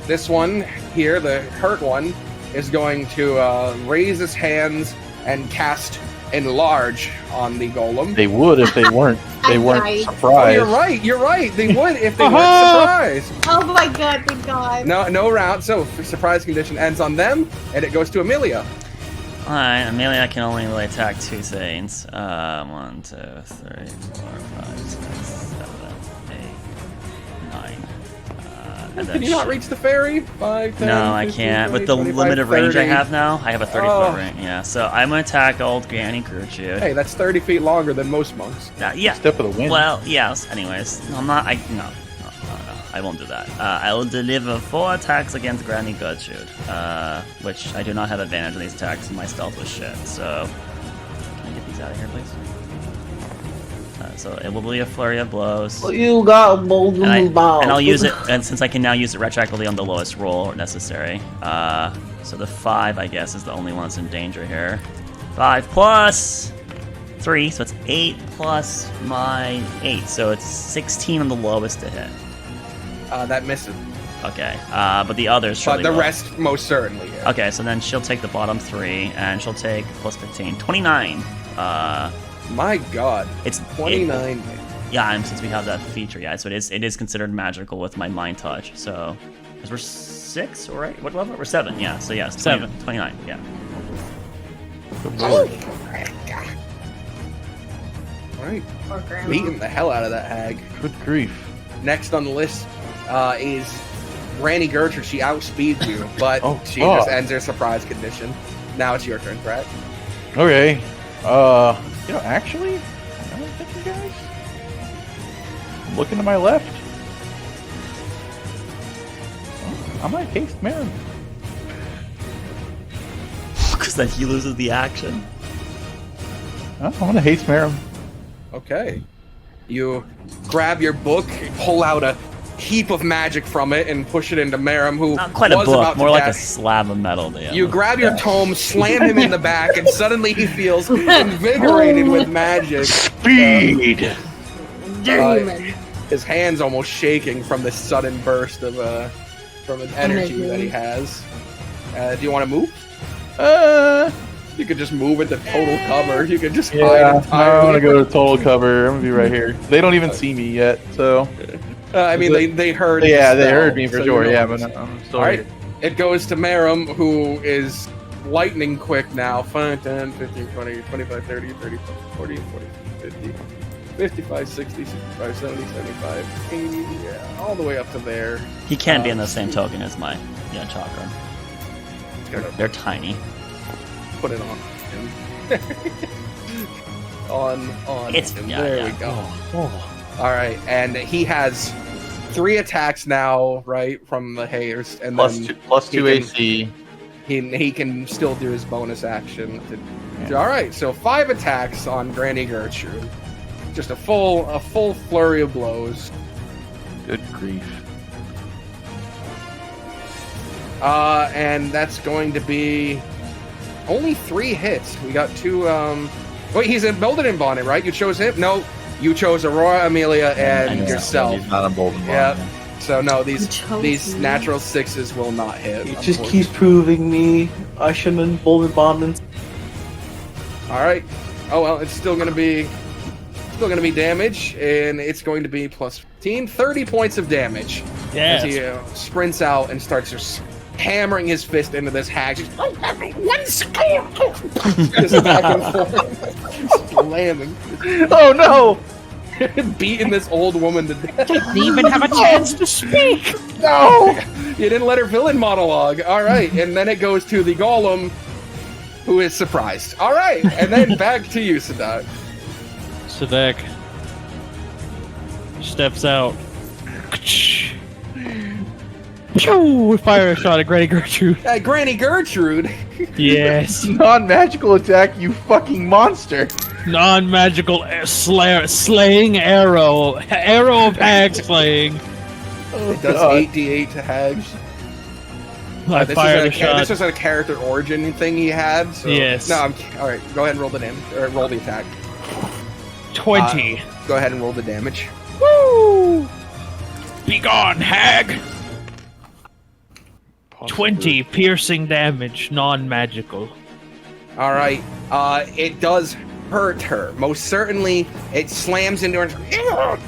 this one here, the hurt one, is going to raise his hands and cast Enlarge on the golem. They would if they weren't. They weren't Right. Oh, surprised. you're right. They would if they weren't surprised. Oh my god, thank god. No round. So surprise condition ends on them, and it goes to Amelia. Alright, Amelia can only really attack 2 things. 1, 2, 3, 4, 5, 6, 7, 8, 9. And Can you not reach the fairy? 5, 10, No, I 15, can't. 20, With the 25, limited range I 30. have now, I have a 30 Oh. foot range. Yeah, so I'm gonna attack old Granny Gertrude. Hey, that's 30 feet longer than most monks. Yeah. Step of the wind. Well, yes. Anyways, no, I'm not. No. I won't do that. I will deliver 4 attacks against Granny Gertrude, which I do not have advantage on these attacks. And my stealth was shit. So, can I get these out of here, please? So it will be a flurry of blows. You got a bold And bomb. I'll use it, and since I can now use it retroactively on the lowest roll or necessary. So the 5, I guess, is the only one that's in danger here. 5 plus 3, so it's 8 plus my 8, so it's 16 on the lowest to hit. That misses. Okay, but the others But surely the will. rest most certainly. Yeah. Okay, so then she'll take the bottom 3, and she'll take plus 15, 29. My God. It's 29. Yeah, and since we have that feature, yeah, so it is considered magical with my mind touch. So, because we're 6, right? What level? We're 7. Yeah. So yes, 7. 29. Yeah. All right. Poor grandma. Beating the hell out of that hag. Good grief. Next on the list is Granny Gertrude. She outspeeds you, but Oh, she fuck. just ends her surprise condition. Now it's your turn, Brad. Okay. Actually, now I'm thinking, guys. I'm looking to my left. Oh, I might taste Marin. moves, then he loses the action. I want to haste Merum. Okay. You grab your book, pull out a heap of magic from it, and push it into Merum, who Not quite a was book, about more to like a dash. slab of metal. Yeah. You grab your tome, slam him in the back, and suddenly he feels invigorated with magic. Speed! Demon. His hands almost shaking from this sudden burst of from an energy that he has. Do you want to move? You could just move into total cover. You could just hide Yeah, entirely. I want to go to total cover. I'm gonna be right here. They don't even see me yet, so. I mean, they heard. Yeah, the they spell, heard me for so sure. you know Yeah, it's- but I'm still All right, here. it goes to Merum, who is lightning quick now. 5, 10, 15, 20, 25, 30, 30, 40, 40, 50, 55, 60, 65, 70, 75, 80, yeah, all the way up to there. He can't be in the same token as my chakra. They're tiny. Put it on him. on It's him. yeah, There yeah. we go. All right, and he has 3 attacks now, right, from the hairs, and then Plus two he can- AC. he can still do his bonus action. All right, so 5 attacks on Granny Gertrude. Just a full flurry of blows. Good grief. And that's going to be only 3 hits. We got 2. Wait, he's emboldened in Bonnet, right? You chose him? No, you chose Aurora, Amelia, and yourself. He's not emboldened. Yeah. So no, these chose me. natural 6s will not hit. You just keep proving me I shouldn't embolden bombings. All right. Oh well, it's still gonna be damage, and it's going to be plus 15, 30 points of damage. Yes. As he sprints out and starts just hammering his fist into this hag. Just, one score! Just back and forth. Slamming. Oh no! Beating this old woman to death. Didn't even have a chance to speak. No! You didn't let her villain monologue. All right, and then it goes to the golem, who is surprised. All right, and then back to you, Sadak. Sadek steps out. Pew! Fire a shot at Granny Gertrude. Granny Gertrude. Yes. Non-magical attack, you fucking monster! Non-magical slaying arrow. Arrow of hag slaying. It does God. 8d8 to hags. I fired a shot. This was a character origin thing he had. So. Yes. No, all right. Go ahead and roll the damage. Or roll the attack. 20. Go ahead and roll the damage. Woo! Be gone, hag! 20 piercing damage, non-magical. All right. It does hurt her. Most certainly, it slams into her.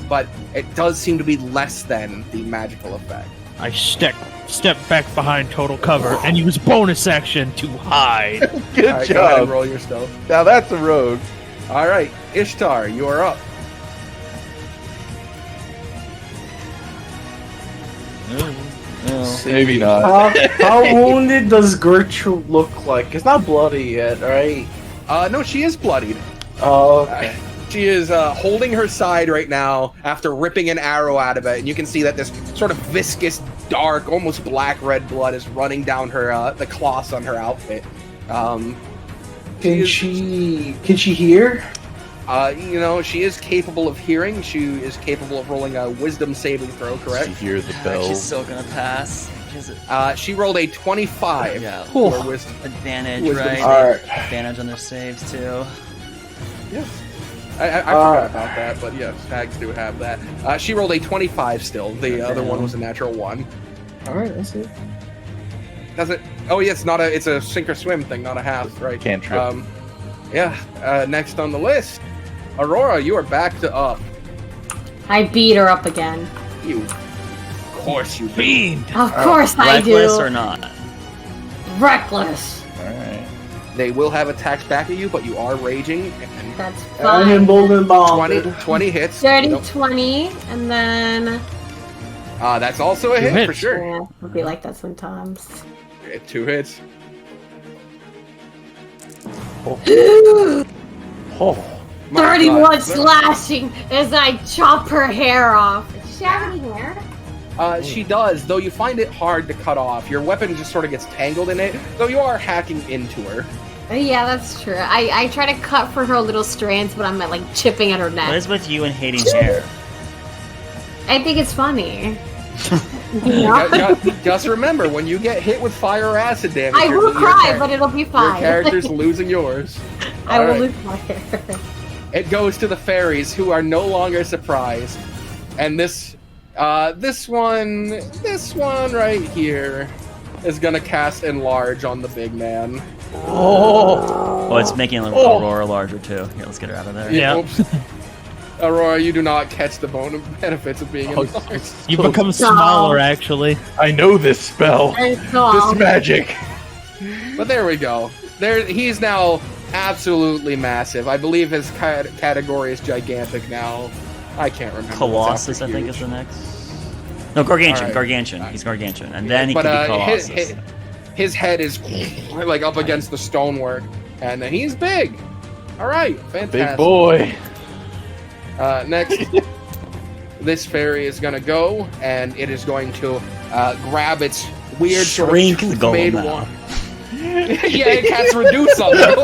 But it does seem to be less than the magical effect. I step back behind total cover and use bonus action to hide. Good All right, go ahead and job! roll your stealth. Now that's a rogue. All right, Ishtar, you are up. Maybe not. How wounded does Gertrude look like? It's not bloody yet, right? No, she is bloodied. Oh, okay. She is holding her side right now after ripping an arrow out of it, and you can see that this sort of viscous, dark, almost black-red blood is running down her the cloths on her outfit. Can she hear? You know, she is capable of hearing. She is capable of rolling a wisdom saving throw, She correct? hears the bells. She's still gonna pass. She rolled a 25 Yeah. for wisdom. Advantage, Wisdom right? save. Alright. Advantage on their saves too. Yes. I forgot about that, but yes, hags do have that. She rolled a 25 still. The other one was a natural 1. Alright, that's it. Does it? Oh, yeah, it's a sink or swim thing, not a half, right? Can't trip. Next on the list, Aurora, you are back to up. I beat her up again. You. Of course you do. Fiend! Of course I Reckless do. or not? Reckless. Alright. They will have attacks back at you, but you are raging. And That's And fine. embolden bombed. 20 hits. Dirty Nope. 20, and then That's also a Two hit for hits. sure. yeah, it'll be like that sometimes. 2 hits. Oh. My 31 God. slashing as I chop her hair off. Does she have any hair? She does, though you find it hard to cut off. Your weapon just sort of gets tangled in it, though you are hacking into her. Yeah, that's true. I try to cut for her little strands, but I'm like chipping at her neck. What is with you and hating hair? I think it's funny. Just remember, when you get hit with fire or acid damage, I will cry, but it'll be fine. Your character's losing yours. I will lose my hair. It goes to the fairies, who are no longer surprised. And this one right here is gonna cast Enlarge on the big man. Oh, it's making Aurora larger too. Here, let's get her out of there. Yeah. Oops. Aurora, you do not catch the benefits of being enlarged. You become smaller, actually. I know this spell. This This magic. But there we go. He's now absolutely massive. I believe his category is gigantic now. I can't remember. Colossus, I think, is the next. No, Gargantuan. Right. Gargantuan. He's Gargantuan, and then he can be Colossus. His head is like up against the stonework, and he's big. All right, fantastic. Big boy. Next, this fairy is gonna go, and it is going to grab its weird Shrink sort the of golem made now. one. Yeah, it casts reduce on it.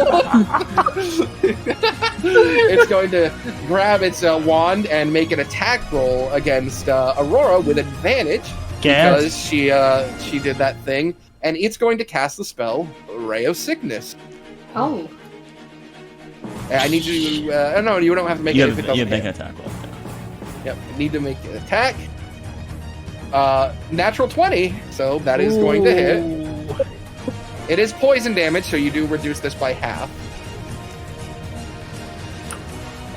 It's going to grab its wand and make an attack roll against Aurora with advantage because she did that thing, and it's going to cast the spell Ray of Sickness. Oh. I need you. No, you don't have to make You it. have make an attack roll. Yep, need to make an attack. Natural 20, so that is going to hit. It is poison damage, so you do reduce this by half.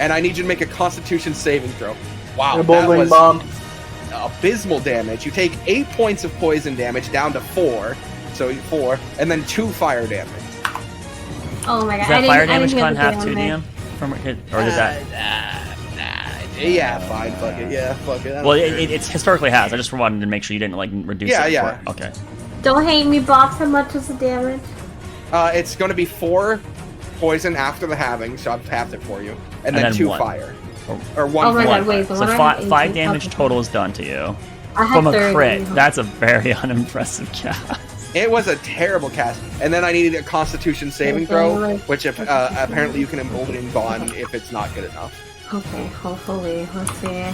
And I need you to make a Constitution saving throw. Wow, that was abysmal damage. You take 8 points of poison damage down to 4, so 4, and then 2 fire damage. Oh my god. Does that fire damage cut cut in half too, DM? From hit, or does that? Yeah, fine, fuck it. Yeah, fuck it. Well, it's historically has. I just wanted to make sure you didn't like reduce it. Yeah. Okay. Don't hate me, Box. How much is the damage? It's going to be 4 poison after the halving, so I've halved it for you, and then 2 1. fire, or 1. Oh my fire. god, wait. So 5 damage total is done to you I had from a 30. crit. That's a very unimpressive cast. It was a terrible cast, and then I needed a Constitution saving throw, which apparently you can embolden Gone if it's not good enough. Okay, hopefully. Let's see.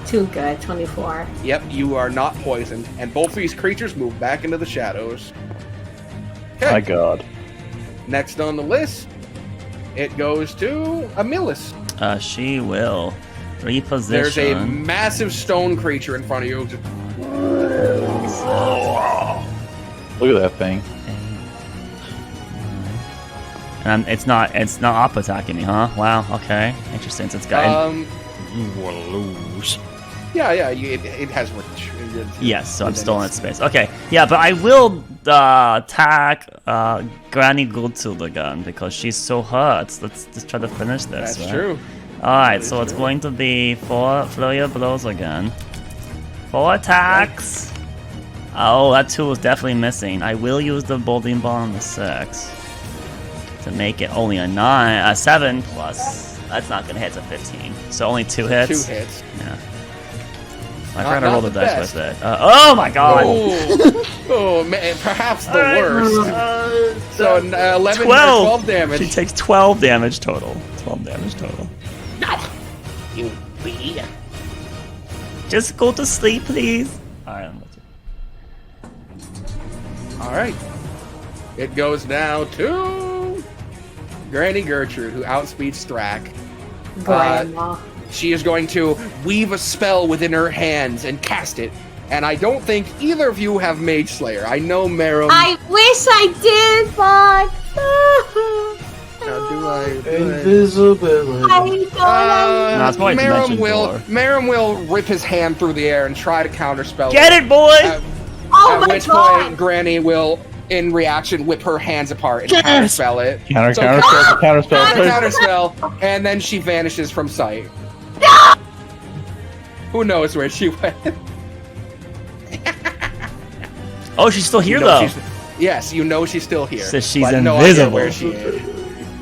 Too good, 24. Yep, you are not poisoned, and both of these creatures move back into the shadows. Okay. My God. Next on the list, it goes to Amilis. She will reposition. There's a massive stone creature in front of you. Look at that thing. And it's not up attacking me, huh? Wow. Okay. Interesting. So it's got. You will lose. Yeah, it has reach. Yes, so I'm still in its space. Okay, yeah, but I will attack Granny Gultul again because she's so hurt. Let's just try to finish this. That's true. Alright, so it's going to be 4 flurry of blows again. 4 attacks. Oh, that 2 was definitely missing. I will use the bolting ball on the 6 to make it only a 7 plus. That's not gonna hit. It's a 15. So only 2 hits. 2 hits. Yeah. I forgot to roll the the dice best. with it. Oh my god! Oh man, perhaps the worst. So 11 or 12. 12 damage. She takes 12 damage total. 12 damage total. You be. Just go to sleep, please. Alright, I'm All right. It goes now to Granny Gertrude, who outspeeds Strack. Grandma. She is going to weave a spell within her hands and cast it. And I don't think either of you have Mage Slayer. I know Merom. I wish I did, but Now, do I? Invisibility. I don't No, it's probably dimension door. Merom will rip his hand through the air and try to counterspell. Get it, boy! Oh At my which god! point, Granny will, in reaction, whip her hands apart and counterspell it. Counterspell, and then she vanishes from sight. No! Who knows where she went? Oh, she's still here, You know though. Yes, you know she's still here. So she's but no idea invisible. where she is.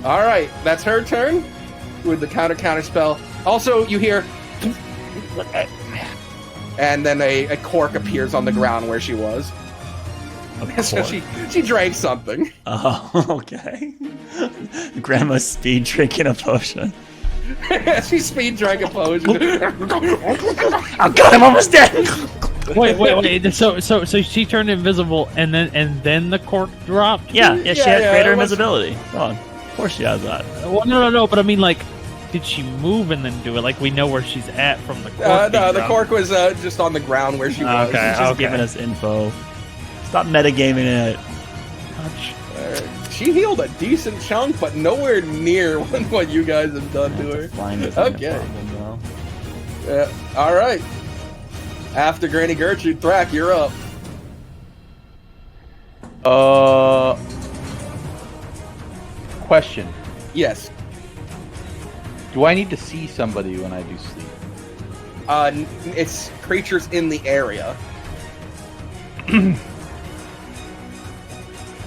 All right, that's her turn with the counter spell. Also, you hear, and then a cork appears on the ground where she was. So she drank something. Oh, okay. Grandma's speed drinking a potion. She speed drank a potion. Oh god, I'm almost dead! Wait. So she turned invisible, and then the cork dropped. Yeah, she had greater it was- invisibility. Come on, of course she has that. Well, no. But I mean, like, did she move and then do it? Like, we know where she's at from the cork. No, the dropped. cork was just on the ground where she was. Okay. She's just giving us info. Stop metagaming it. She healed a decent chunk, but nowhere near what you guys have done to her. Flying isn't a Okay. problem, though. All right. After Granny Gertrude, Thrak, you're up. Question. Yes. Do I need to see somebody when I do sleep? It's creatures in the area.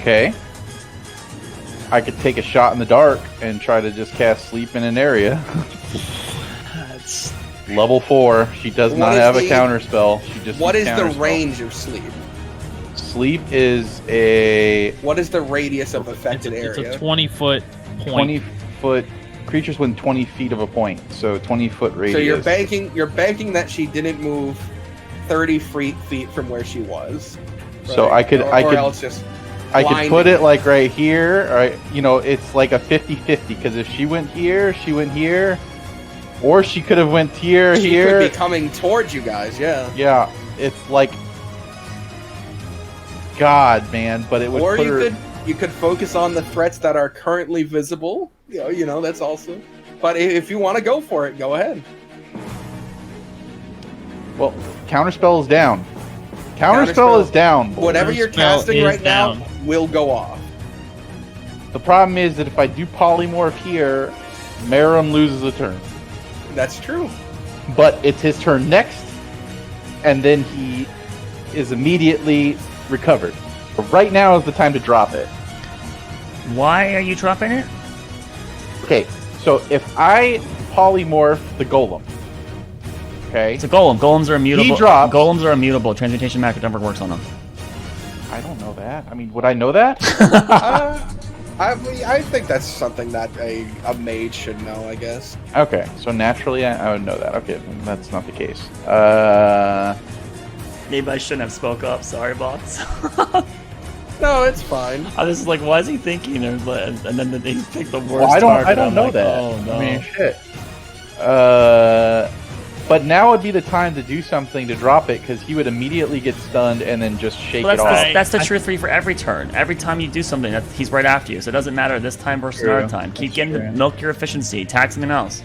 Okay. I could take a shot in the dark and try to just cast sleep in an area. That's Level 4. She does What not is have a the- counter spell. She just What is needs the counterspell. range of sleep? Sleep is a What is the radius of affected it's area? a 20-foot point. 20-foot creatures within 20 feet of a point. So 20-foot radius. So you're banking that she didn't move 30 feet from where she was. So right? I could or else just I could blinding put it her. like right here, right? You know, it's like a 50-50 because if she went here, or she could have went here, She here. could be coming towards you guys. Yeah. Yeah, it's like God, man. But it would Or put you her. could focus on the threats that are currently visible. You know that's also. But if you want to go for it, go ahead. Well, counterspell is down. Counterspell is down. boys. Whatever you're Counterspell casting is right down. now will go off. The problem is that if I do polymorph here, Merum loses a turn. That's true. But it's his turn next, and then he is immediately recovered. But right now is the time to drop it. Why are you dropping it? Okay, so if I polymorph the golem, okay, It's a golem. Golems are immutable. He drops. Golems are immutable. Transmutation magic never works on them. I don't know that. I mean, would I know that? I think that's something that a mage should know, I guess. Okay, so naturally I would know that. Okay, that's not the case. Maybe I shouldn't have spoke up. Sorry, boss. No, it's fine. I was just like, why is he thinking? And then they picked the worst. Well, I target. don't I'm know like, that. Oh no. I mean, shit. But now would be the time to do something to drop it because he would immediately get stunned and then just shake Well, it off. that's the truth for you for every turn. Every time you do something, he's right after you. So it doesn't matter this time versus True. another time. Keep That's getting true. milk your efficiency. Attack something else.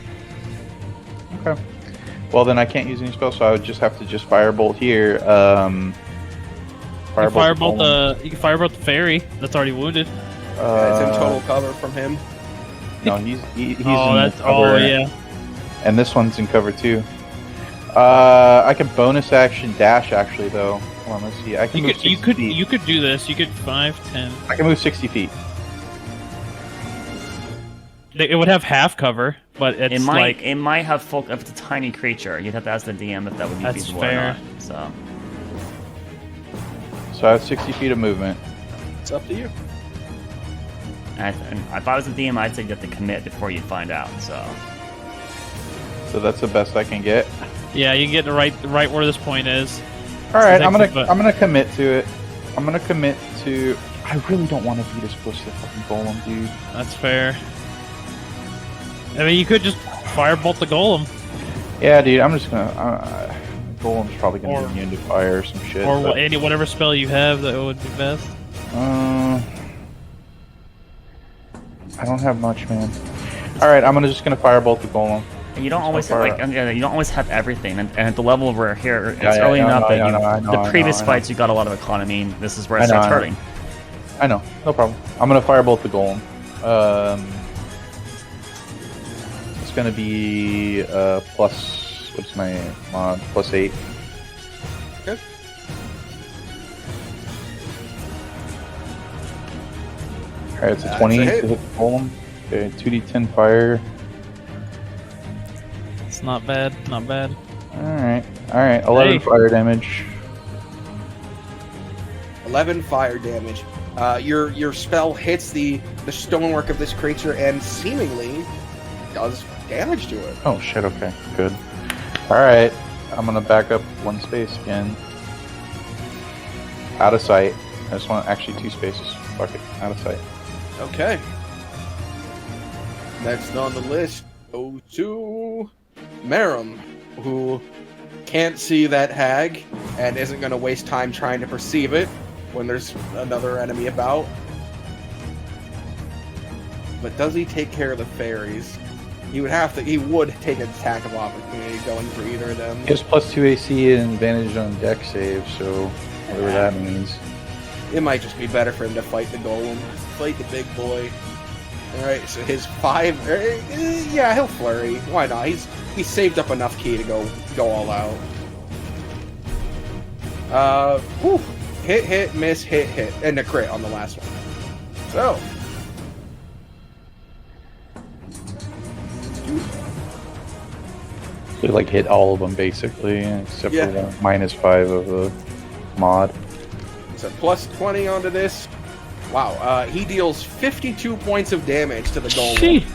Okay. Well, then I can't use any spells, so I would just have to just firebolt here. You can firebolt golem. the firebolt the fairy that's already wounded. It's in total cover from him. No, he's Oh, in that's cover, yeah. and this one's in cover too. I can bonus action dash actually though. Hold on, let's see. I can move 60 feet. You could do this. You could 5, 10. I can move 60 feet. It would have half cover, but it's It might like it might have full if it's a tiny creature. You'd have to ask the DM if that would be That's feasible fair. or not. So So I have 60 feet of movement. It's up to you. and if I was a DM, I'd say you have to commit before you find out. So that's the best I can get. yeah, you can get right where this point is. All right, I'm next gonna to- I'm gonna commit to it. I'm gonna commit to. I really don't want to be this close to the fucking golem, dude. That's fair. I mean, you could just firebolt the golem, Yeah, dude. I'm just gonna. Golem's probably gonna Or- be immune to fire or some shit. or but, whatever spell you have that would be best. I don't have much, man. All right, I'm just gonna firebolt the golem. And you don't So always have, far- you don't always have everything. And at the level we're here, it's Yeah, early I enough know, that I know, the I know, previous I know. fights you got a lot of economy. And this is where I it know, starts I know. hurting. I know, no problem. I'm gonna firebolt the golem. It's gonna be plus. What's my mod? +8. Okay. All right, it's a That's 20 a to hit. hit the golem. Okay, 2d10 fire. It's not bad. Not bad. All right. All right, 11 Hey. fire damage. 11 fire damage. Your spell hits the stonework of this creature and seemingly does damage to it. Oh shit. Okay, good. All right, I'm gonna back up 1 space again. Out of sight. I just want actually 2 spaces. Fuck it. Out of sight. Okay. Next on the list goes to Merum, who can't see that hag and isn't going to waste time trying to perceive it when there's another enemy about. But does he take care of the fairies? He would have to. He would take an attack of opportunity going for either of them. He has +2 AC and advantage on deck save, so whatever that means. It might just be better for him to fight the golem, fight the big boy. All right, so his 5. Yeah, he'll flurry. Why not? He's saved up enough ki to go all out. Whew. Hit, miss, hit, and a crit on the last one. So. So like hit all of them basically, except Yeah. for one -5 of the mod. So plus 20 onto this. Wow, he deals 52 points of damage to the golem. Gee.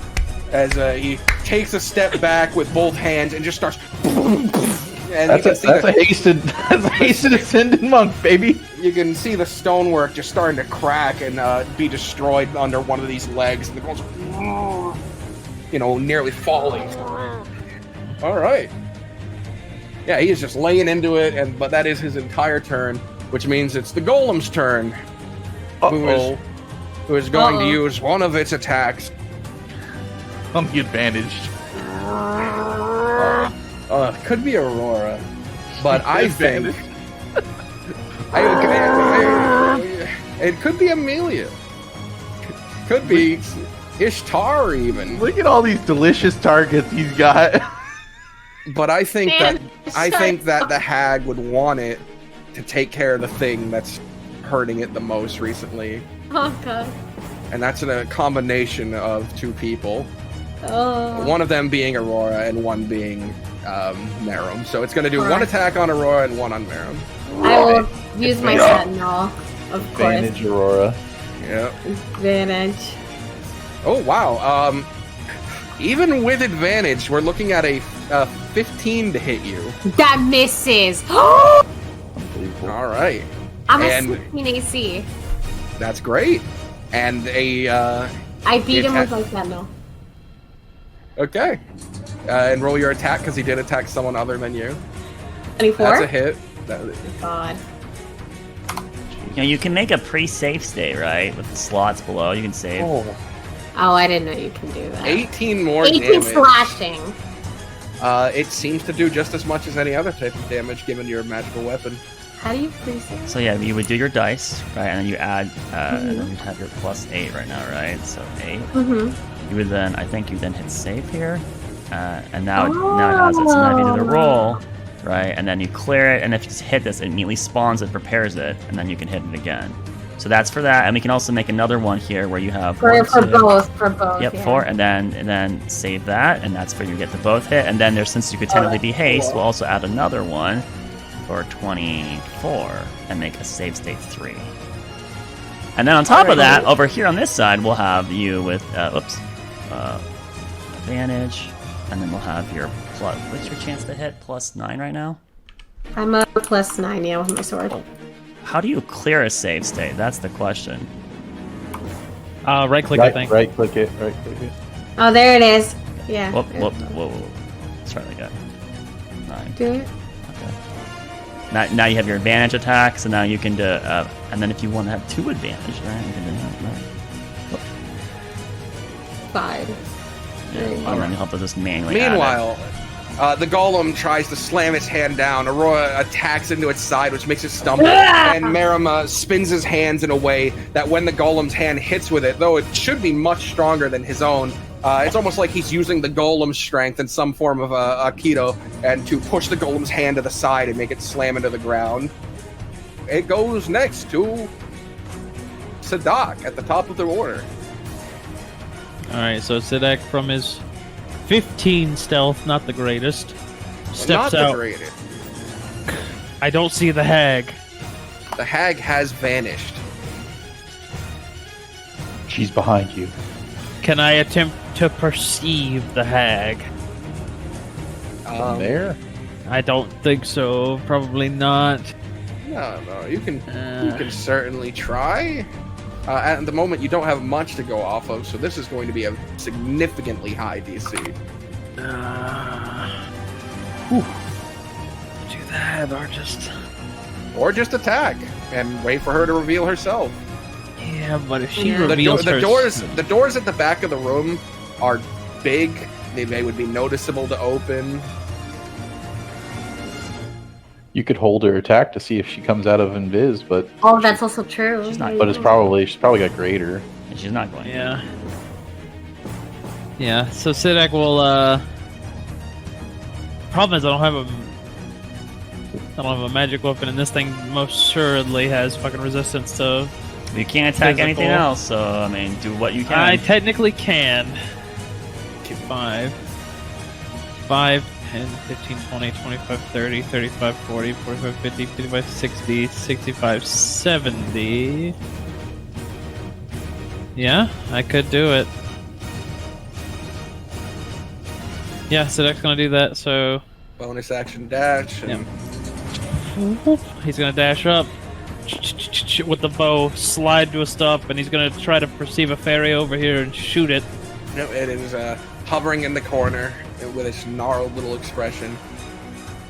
As he takes a step back with both hands and just starts. And That's a hasted ascendant monk, baby. You can see the stonework just starting to crack and be destroyed under one of these legs, and the golem's, nearly falling. All right. Yeah, he is just laying into it, but that is his entire turn, which means it's the golem's turn. Who is going to use one of its attacks. I'm the advantaged. Could be Aurora, but I think it could be Amelia. Could be Ishtar even. Look at all these delicious targets he's got. But I think Man, that the hag would want it to take care of the thing that's hurting it the most recently, Oh god. and that's a combination of 2 people. Oh. One of them being Aurora and one being Merum. So it's going to do Alright. 1 attack on Aurora and 1 on Merum. I will use my sentinel, of course. Advantage Aurora. Yeah. Advantage. Oh wow. Even with advantage, we're looking at a 15 to hit you. That misses. Unbelievable. All right. I'm And- a 16 AC. That's great. And I beat him with my sentinel. okay. And roll your attack because he did attack someone other than you. 24? That's a hit. God. You can make a pre-save state, right? With the slots below, you can save. Oh. Oh, I didn't know you can do that. 18 more 18 damage. slashing. It seems to do just as much as any other type of damage given your magical weapon. How do you pre-save? So yeah, you would do your dice, right? And then you add, and then you'd have your +8 right now, right? So 8. Mm-hmm. You would then, I think you then hit save here. And now it has it. So now you do the roll, right? And then you clear it, and if you hit this, it immediately spawns it, prepares it, and then you can hit it again. So that's for that, and we can also make another one here where you have For 1, 2, both. Yep, yeah. 4, and then save that, and that's for you get the both hit, and then since you could technically be haste, we'll also add another one for 24 and make a save state 3. And then on top of that, over here on this side, we'll have you with advantage, and then we'll have your plus. What's your chance to hit? +9 right now. I'm a +9, yeah, with my sword. How do you clear a save state? That's the question. Right click, I think. Right click it. Oh, there it is. Yeah. Whoop. Let's try that again. 9. Do it. Okay. Now you have your advantage attack, so now you can do, and then if you want to have 2 advantage, right? You can do that, right? 5. Yeah, and then you help us just manually add it. Meanwhile, the golem tries to slam its hand down. Aurora attacks into its side, which makes it stumble. And Merum spins his hands in a way that when the golem's hand hits with it, though it should be much stronger than his own, it's almost like he's using the golem's strength in some form of Aikido and to push the golem's hand to the side and make it slam into the ground. It goes next to Sadak at the top of the order. Alright, so Sidek from his 15 stealth, not the greatest, Not steps the out greatest. I don't see the hag. The hag has vanished. She's behind you. Can I attempt to perceive the hag? There? I don't think so. Probably not. No, you can certainly try. At the moment, you don't have much to go off of, so this is going to be a significantly high DC. Do that, or just attack and wait for her to reveal herself. Yeah, but if she Yeah. reveals The doors at the back of the room are big. They would be noticeable to open. You could hold her attack to see if she comes out of invis, but Oh, that's also true. She's not- but she's probably got greater. And she's not going. Yeah. Yeah. So Sidak will. Problem is, I don't have a magic weapon, and this thing most assuredly has fucking resistance to. You can't attack Physical. anything else, so I mean, do what you can. I technically can. Okay, 5, 10, 15, 20, 25, 30, 35, 40, 45, 50, 55, 60, 65, 70. Yeah, I could do it. Yeah, Sidek's gonna do that, so... Bonus action dash. And he's gonna dash up with the bow, slide to a stop, and he's gonna try to perceive a fairy over here and shoot it. No, it is hovering in the corner with its gnarled little expression.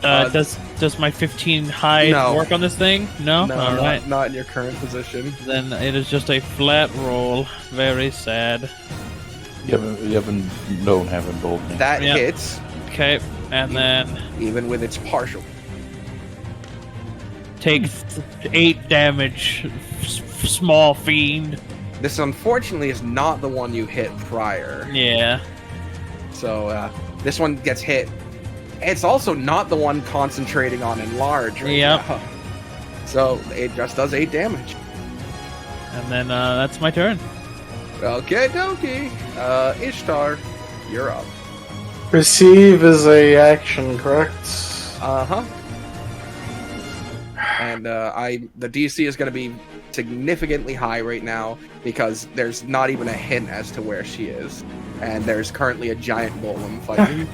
Does my 15 hide No. work on this thing? No? No, Alright. not in your current position. Then it is just a flat roll. Very sad. You don't have emboldening. That Yeah. hits, Okay, and then even with its partial. take 8 damage. Small fiend. This unfortunately is not the one you hit prior. Yeah. So this one gets hit. It's also not the one concentrating on enlarge right Yep. now. So it just does 8 damage. And then that's my turn. Okay, dokie. Ishtar, you're up. Perceive is a action, correct? Uh-huh. And the DC is going to be significantly high right now because there's not even a hint as to where she is. And there's currently a giant golem fighting.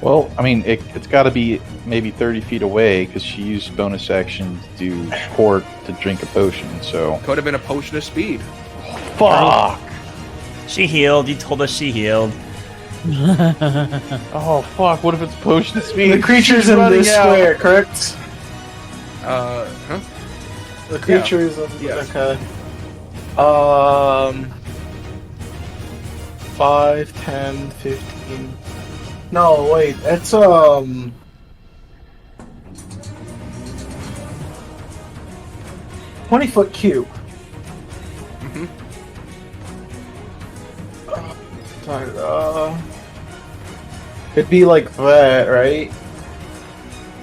Well, I mean, it's got to be maybe 30 feet away because she used bonus action to pour to drink a potion. So Could have been a potion of speed. fuck. She healed. You told us she healed. Oh fuck! What if it's a potion of speed? The creature's in this square, correct? Huh? The creature's in... Yes. Okay. 5, 10, 15... No, wait, that's, 20-foot cube. Mm-hmm. It'd be like that, right?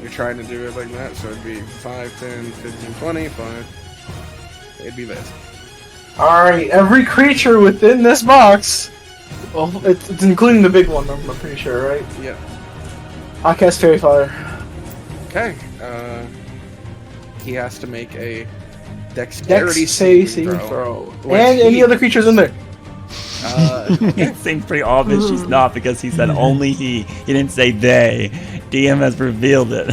You're trying to do it like that, so it'd be 5, 10, 15, 20, 5. It'd be this. Alright, every creature within this box... Well, it's including the big one, I'm pretty sure, right? Yeah. I'll cast Fairy Fire. Okay. He has to make a dexterity saving throw. And any other creatures in there. It seems pretty obvious she's not because he said only he. He didn't say they. DM has revealed it.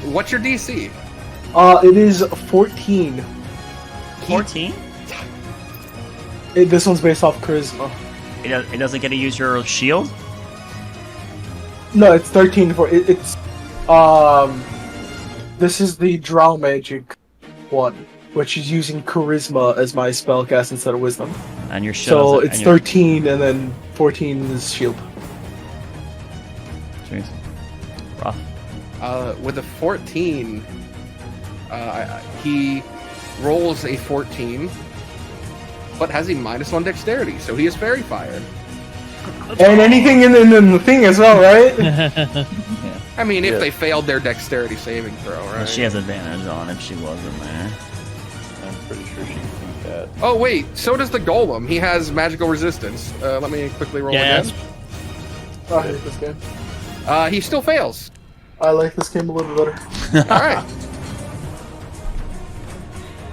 What's your DC? It is 14. 14? This one's based off charisma. It doesn't get to use your shield? No, it's 13 for it's this is the Drow Magic one, which is using charisma as my spellcast instead of wisdom. And your shield. So it's 13 and then 14 is shield. Jeez. Rough. With a 14, he rolls a 14, but has a -1 dexterity, so he is fairy fired. And anything in the thing as well, right? I mean, if they failed their dexterity saving throw, right? She has advantage on if she wasn't there. I'm pretty sure she can think that. Oh wait, so does the golem. He has magical resistance. Let me quickly roll Yes. again. Oh, I hate this game. He still fails. I like this game a little better. Alright.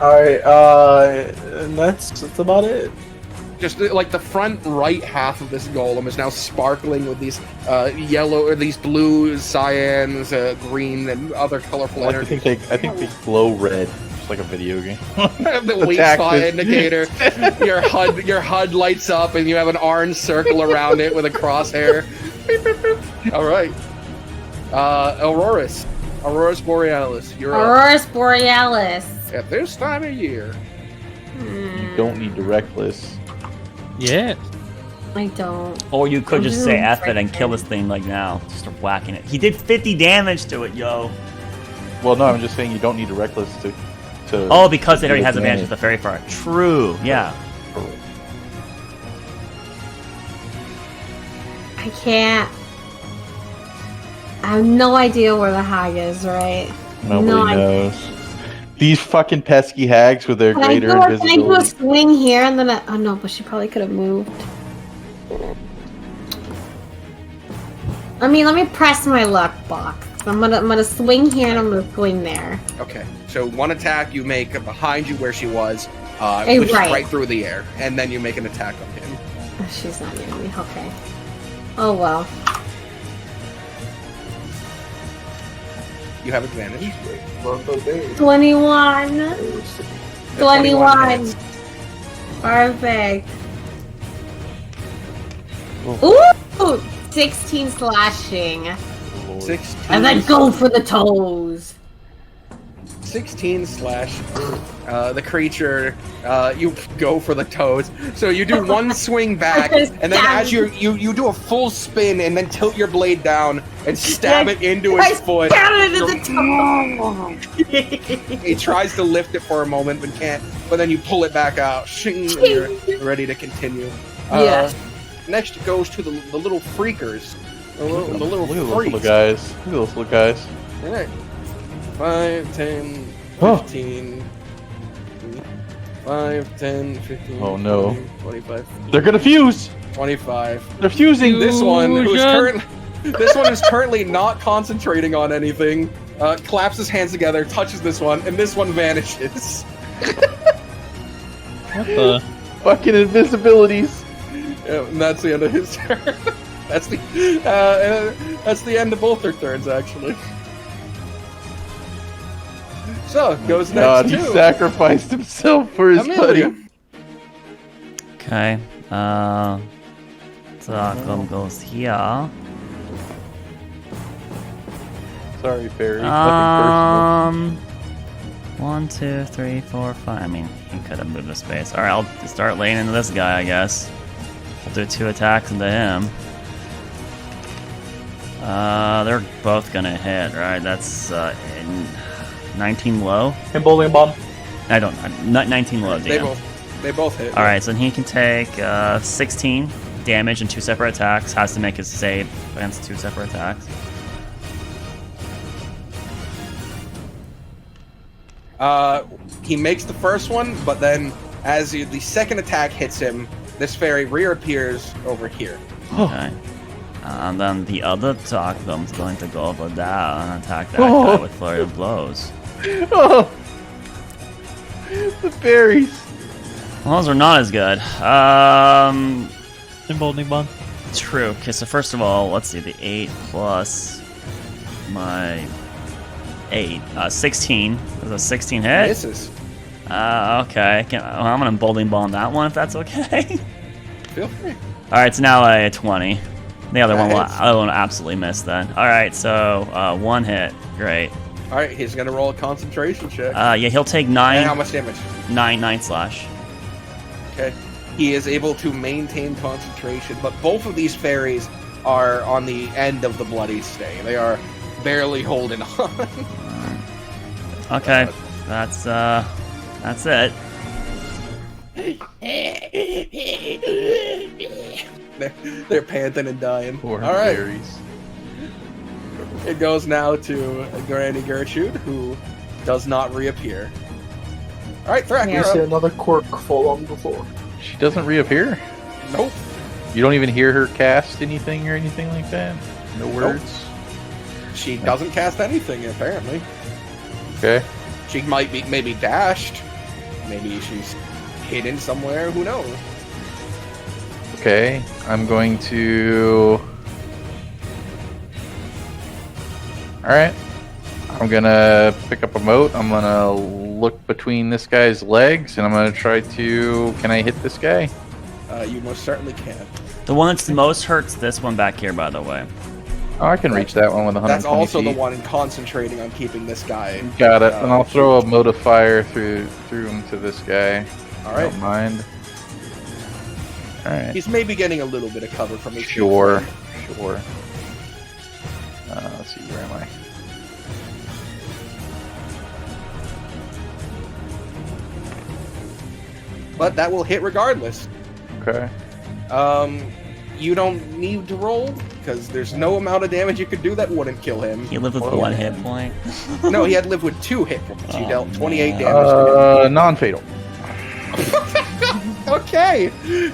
Alright, and that's about it. Just like the front right half of this golem is now sparkling with these yellow or these blue cyans, green, and other colorful I energy. think they glow red, just like a video game. The weak Attack spot this. indicator. Your HUD lights up, and you have an orange circle around it with a crosshair. Beep, beep, beep. All right, Aurorus Borealis. You're up. Aurora Borealis. At this time of year. You don't need to reckless. Yeah. I don't. Or you could I'm just just say gonna F it and break kill it. this thing like now. Just start whacking it. He did 50 damage to it, yo. Well, no, I'm just saying you don't need to reckless to. Oh, because it already get has advantage with the fairy fire. True, yeah. I can't. I have no idea where the hag is, right? Nobody No, I- knows. These fucking pesky hags with their Can I greater do a invisibility. swing here and then oh no, but she probably could have moved. Let me press my luck box. I'm gonna swing here and I'm gonna swing there. Okay, so one attack you make behind you where she was, Hey, pushes right. right through the air, and then you make an attack on him. Oh, she's not near me. Okay. Oh well. You have advantage. 21. 21. hits. Perfect. Ooh! 16 slashing. 16. And then go for the toes. 16 slash. The creature, you go for the toes. So you do one swing back, and then as you do a full spin, and then tilt your blade down and stab it into his foot. Stabbed it in the toe. He tries to lift it for a moment, but can't. But then you pull it back out. Shing, and you're ready to continue. Yes. Next it goes to the little freakers. The little Look at those freaks. little guys. Look at those little guys. Alright. 5, 10, Oh. 15. 5, 10, 15. Oh, no. 20, 25. They're gonna fuse. 25. They're fusing. This one Fusion. is currently not concentrating on anything. Claps his hands together, touches this one, and this one vanishes. What the? Fucking invisibilities. Yeah, and that's the end of his turn. That's the end of both their turns, actually. So goes next God, he to sacrificed himself for his Amelia. buddy. Okay. Zakum goes here. Sorry, fairy. Nothing 1, 2, 3, 4, 5. I mean, he could have moved the space. Alright, I'll start laying into this guy, I guess. I'll do 2 attacks into him. They're both gonna hit, right? That's 19 low. And bowling bomb. I don't. Not 19 low. They Damn. both hit. All right, so he can take 16 damage in 2 separate attacks. Has to make his save against 2 separate attacks. He makes the first one, but then as the second attack hits him, this fairy reappears over here. Okay. And then the other Zakum's going to go over there and attack that guy with flurry of blows. Oh, the fairies. Well, those are not as good. Emboldening bomb. True. Okay, so first of all, let's see. The 8 plus my 8. 16. Does a 16 hit? Misses. Okay. I'm gonna emboldening bomb that one if that's okay. Feel free. Alright, so now a 20. The other one will Nice. absolutely miss then. Alright, so 1 hit. Great. All right, he's gonna roll a concentration check. Yeah, he'll take And how 9 much damage? 9 slash. Okay. He is able to maintain concentration, but both of these fairies are on the end of the bloody stay. They are barely holding on. Okay. That's it. They're panting and dying. Poor All right. fairies. It goes now to Granny Gertrude, who does not reappear. All right, Thrak, You you're see up. another cork fall on the floor. She doesn't reappear. Nope. You don't even hear her cast anything or anything like that. No words. She doesn't cast anything, apparently. Okay. She might be maybe dashed. Maybe she's hidden somewhere. Who knows? Okay. I'm going to. Alright. I'm gonna pick up a moat. I'm gonna look between this guy's legs and I'm gonna try to. Can I hit this guy? You most certainly can. The one that's the most hurts this one back here, by the way. Oh, I can reach that one with 120 That's also feet. the one concentrating on keeping this guy. Got it. And I'll throw a mote of fire through him to this guy. All right. Don't mind. All right. He's maybe getting a little bit of cover from his Sure. Let's see, where am I? But that will hit regardless. Okay. You don't need to roll because there's no amount of damage you could do that wouldn't kill him. He lived with one hit point. No, he had lived with 2 hit points. You Oh, dealt 28 damage to Non-fatal. him. Okay.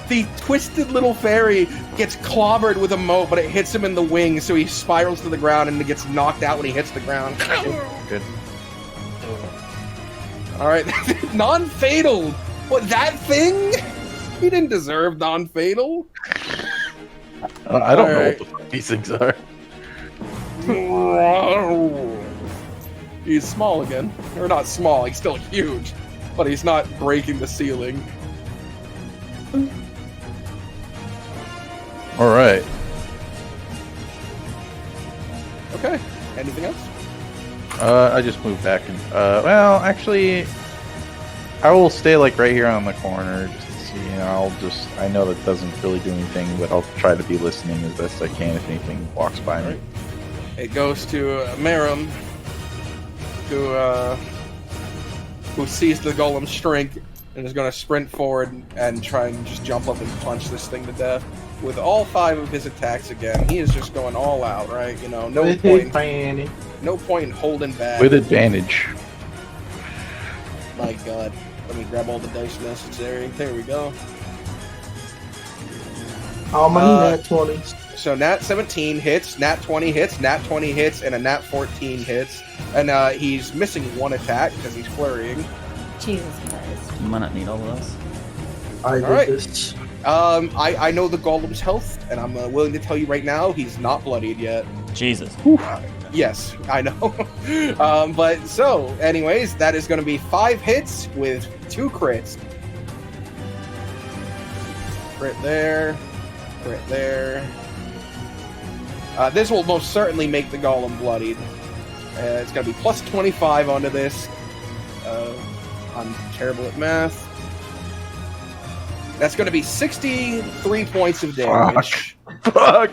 The twisted little fairy gets clobbered with a moat, but it hits him in the wing, so he spirals to the ground and gets knocked out when he hits the ground. Good. All right, non-fatal. What, that thing? He didn't deserve non-fatal. I don't know Alright. what the fuck these things are. He's small again. Or not small, he's still huge. But he's not breaking the ceiling. All right. Okay. Anything else? I just moved back and well, actually, I will stay like right here on the corner just to see. I know that doesn't really do anything, but I'll try to be listening as best I can if anything walks by me. It goes to Merum, who sees the golem shrink and is going to sprint forward and try and just jump up and punch this thing to death. With all 5 of his attacks again, he is just going all out, right? No point in holding back. With advantage. My god. Let me grab all the dice necessary. There we go. How many nat 20s? So Nat 17 hits, Nat 20 hits, Nat 20 hits, and a Nat 14 hits. And he's missing 1 attack because he's flurrying. Jesus Christ. You might not need all of those. I did Alright. this. I know the golem's health, and I'm willing to tell you right now, he's not bloodied yet. Jesus. Yes, I know. But so, anyways, that is going to be 5 hits with 2 crits. Crit there. Crit there. This will most certainly make the golem bloodied. It's going to be plus 25 onto this. I'm terrible at math. That's going to be 63 points of damage. Fuck.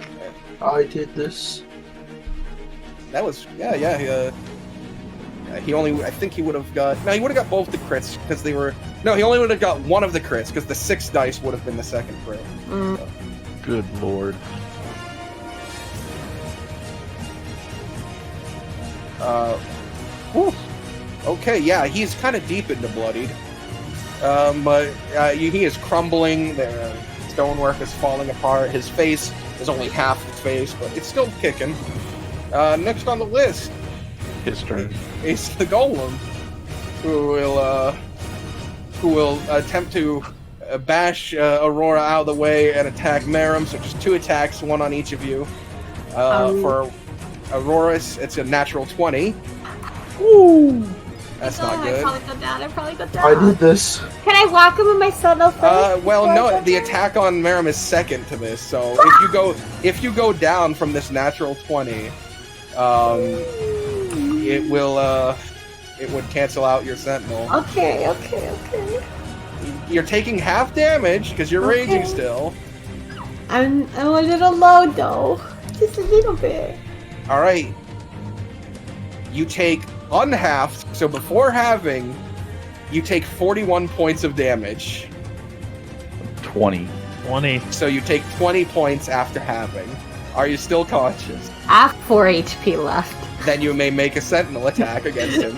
I did this. That was, he only, I think he would have got, no, he would have got both the crits, because they were, no, he only would have got 1 of the crits, because the 6 dice would have been the second crit. Good lord. Okay, yeah, he's kind of deep into bloodied. But he is crumbling, the stonework is falling apart, his face is only half his face, but it's still kicking. Next on the list His turn. is the golem, who will attempt to bash Aurora out of the way and attack Merum. So just 2 attacks, 1 on each of you. For Aurora's, it's a natural 20. Woo! That's not I good. probably got down. I did this. Can I walk him with my sandal first? Well, before I no. go The there? attack on Merum is second to this. So if you go down from this natural 20, it would cancel out your sentinel. Okay. You're taking half damage because you're raging still. I'm a little low though. Just a little bit. All right. You take unhalved, so before halving, you take 41 points of damage. 20. 20. So you take 20 points after halving. Are you still conscious? I have 4 HP left. Then you may make a sentinel attack against him.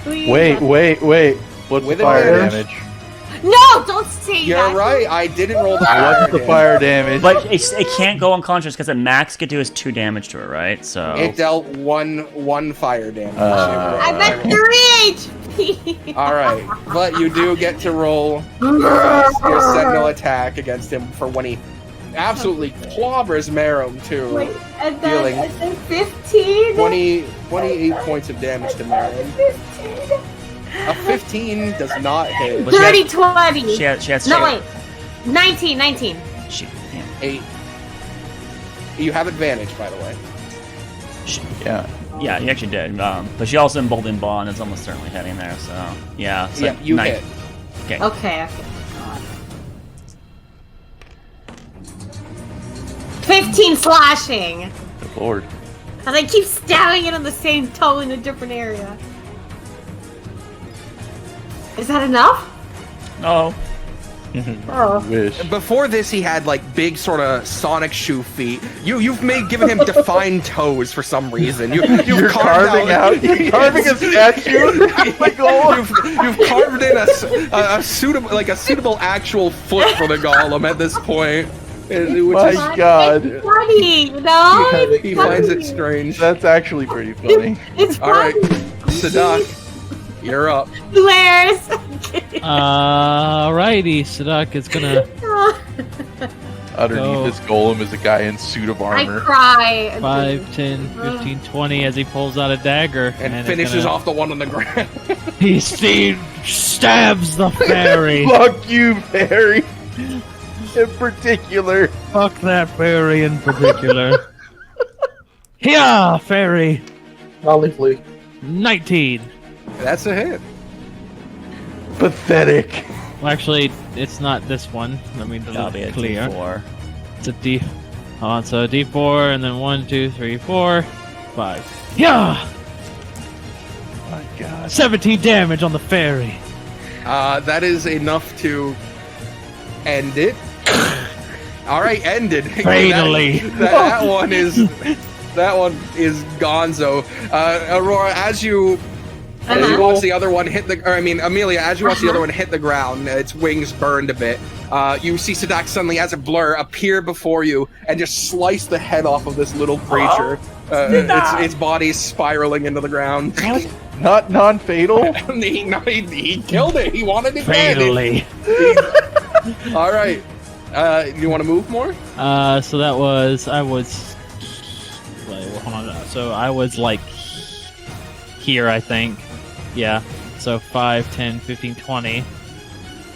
Wait. What's With the fire advantage. damage? No, don't say You're that. right. I didn't roll the fire. What's the fire damage? But it can't go unconscious because the max could do is 2 damage to it, right? So It dealt one fire damage. I'm at 3 HP. All right, but you do get to roll your sentinel attack against him for when he absolutely clobbers Merum too. Wait, and Healing. then 15. 28 points of damage to Merum. 15. A 15 does not hit. But she has- 30, 20. she has No, wait. 19. She, yeah. 8. You have advantage, by the way. Yeah. Yeah, you actually did. But she also emboldened bond is almost certainly heading there. So yeah. So Yeah, you nine- hit. Okay. Okay. 15 slashing. Good lord. Cause I keep stabbing it on the same toe in a different area. Is that enough? No. Oh. Wish. Before this, he had like big sort of Sonic shoe feet. You've given him defined toes for some reason. You're carving out. You're carving a statue. Like, oh. You've carved in a suitable actual foot for the golem at this point. My God. It's funny, you know? He finds it strange. That's actually pretty funny. It's All right, funny. Sadak, you're up. Flares. Alrighty, Sadak is gonna Underneath Go. this golem is a guy in suit of I armor. cry. 5, 10, 15, 20 as he pulls out a dagger And it's finishes gonna- off the one on the ground. He stabs the fairy. Fuck you, fairy. In particular. Fuck that fairy in particular. Yeah, fairy. Knowledgely. 19. That's a hit. Pathetic. Well, actually, it's not this one. Let me That'll be a clear. D4. It's a D. Hold on, so a D4, and then 1, 2, 3, 4, 5. Yeah! My God. 17 damage on the fairy. That is enough to end it. All right, ended. Fatally. That one is Gonzo. Aurora, as you watch the other one hit Amelia, as you watch the other one hit the ground, its wings burned a bit. You see Sadak suddenly, as a blur, appear before you and just slice the head off of this little creature. Its body spiraling into the ground. Not non-fatal? he killed it. He wanted it dead. Fatally. All right. You want to move more? So that was, I was, wait, hold on. So I was like here, I think. Yeah. So 5, 10, 15, 20,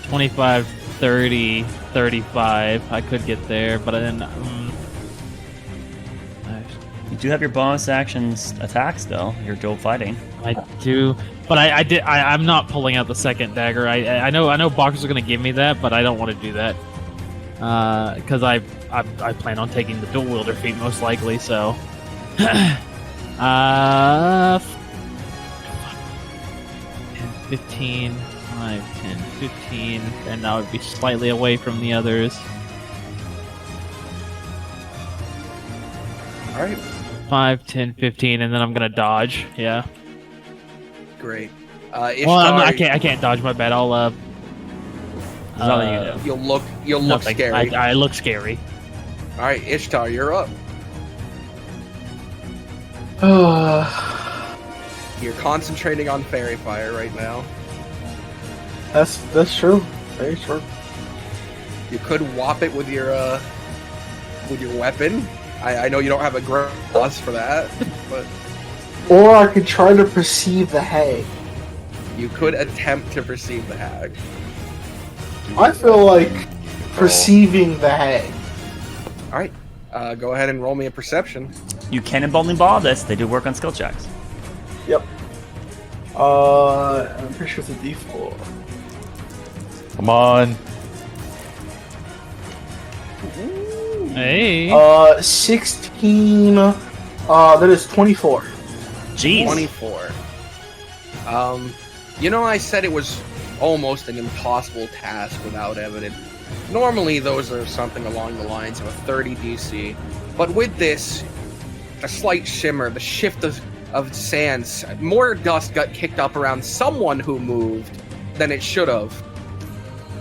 25, 30, 35. I could get there, but then, You do have your bonus actions attack still. Your dual fighting. I do, but I'm not pulling out the second dagger. I know Box is gonna give me that, but I don't want to do that. Because I plan on taking the dual wielder feat most likely, so 10, 15, 5, 10, 15, and I would be slightly away from the others. Alright. 5, 10, 15, and then I'm gonna dodge, yeah. Great. Well, Ishtar, I can't dodge, my bad, I'll There's nothing you do. You'll look nothing. scary. I look scary. Alright, Ishtar, you're up. You're concentrating on fairy fire right now. That's true. Very true. You could whop it with your weapon. I know you don't have a gloss for that, but Or I could try to perceive the hag. you could attempt to perceive the hag. I feel like perceiving the hag. Alright. Go ahead and roll me a perception. You can embolden ball this. They do work on skill checks. Yep. I'm pretty sure it's a D4. Come on. Hey. 16. That is 24. Jeez. 24. I said it was almost an impossible task without evidence. Normally, those are something along the lines of a 30 DC. But with this, a slight shimmer, the shift of sands, more dust got kicked up around someone who moved than it should have.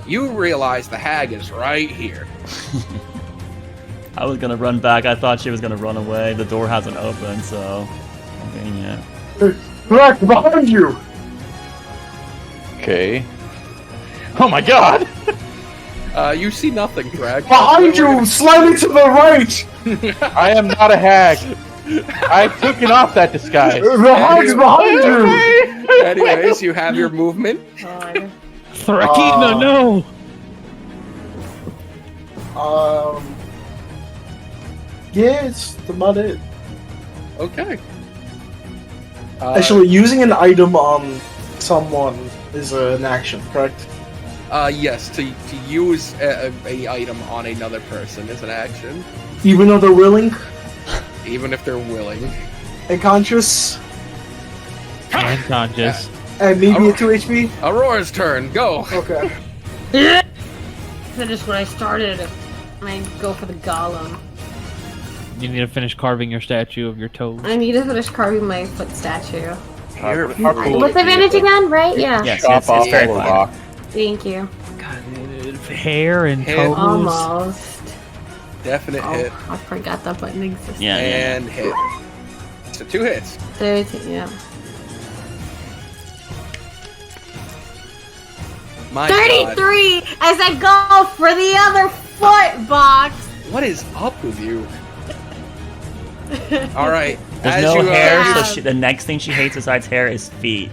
you realize the hag is right here. I was gonna run back. I thought she was gonna run away. The door hasn't opened, so. Okay, yeah. Black behind you! Okay. Oh my god! You see nothing, Greg. Behind you! Slightly to the right! I am not a hag. I've taken off that disguise. The hag's behind you! Anyways, you have your movement. God. Thrakina, no! Yeah, it's about it. Okay. Actually, using an item on someone is an action, correct? Yes, to use a item on another person is an action, Even though they're willing even if they're willing. and conscious, And conscious. and maybe at 2 HP? Aurora's turn. Go. Okay. Finish what I started. And I go for the golem. You need to finish carving your statue of your toes. I need to finish carving my foot statue. How cool With is it? advantage again, right? Yeah. Yes, Chop it's off very all the fine. rock. Thank you. Hair and Hit. toes. Almost. Definite Oh, hit I forgot that button exists. Yeah, and hit. So 2 hits. 13, yeah. My God. 33 as I go for the other foot box. What is up with you? All right. There's As no you, hair, Yeah. so the next thing she hates besides hair is feet.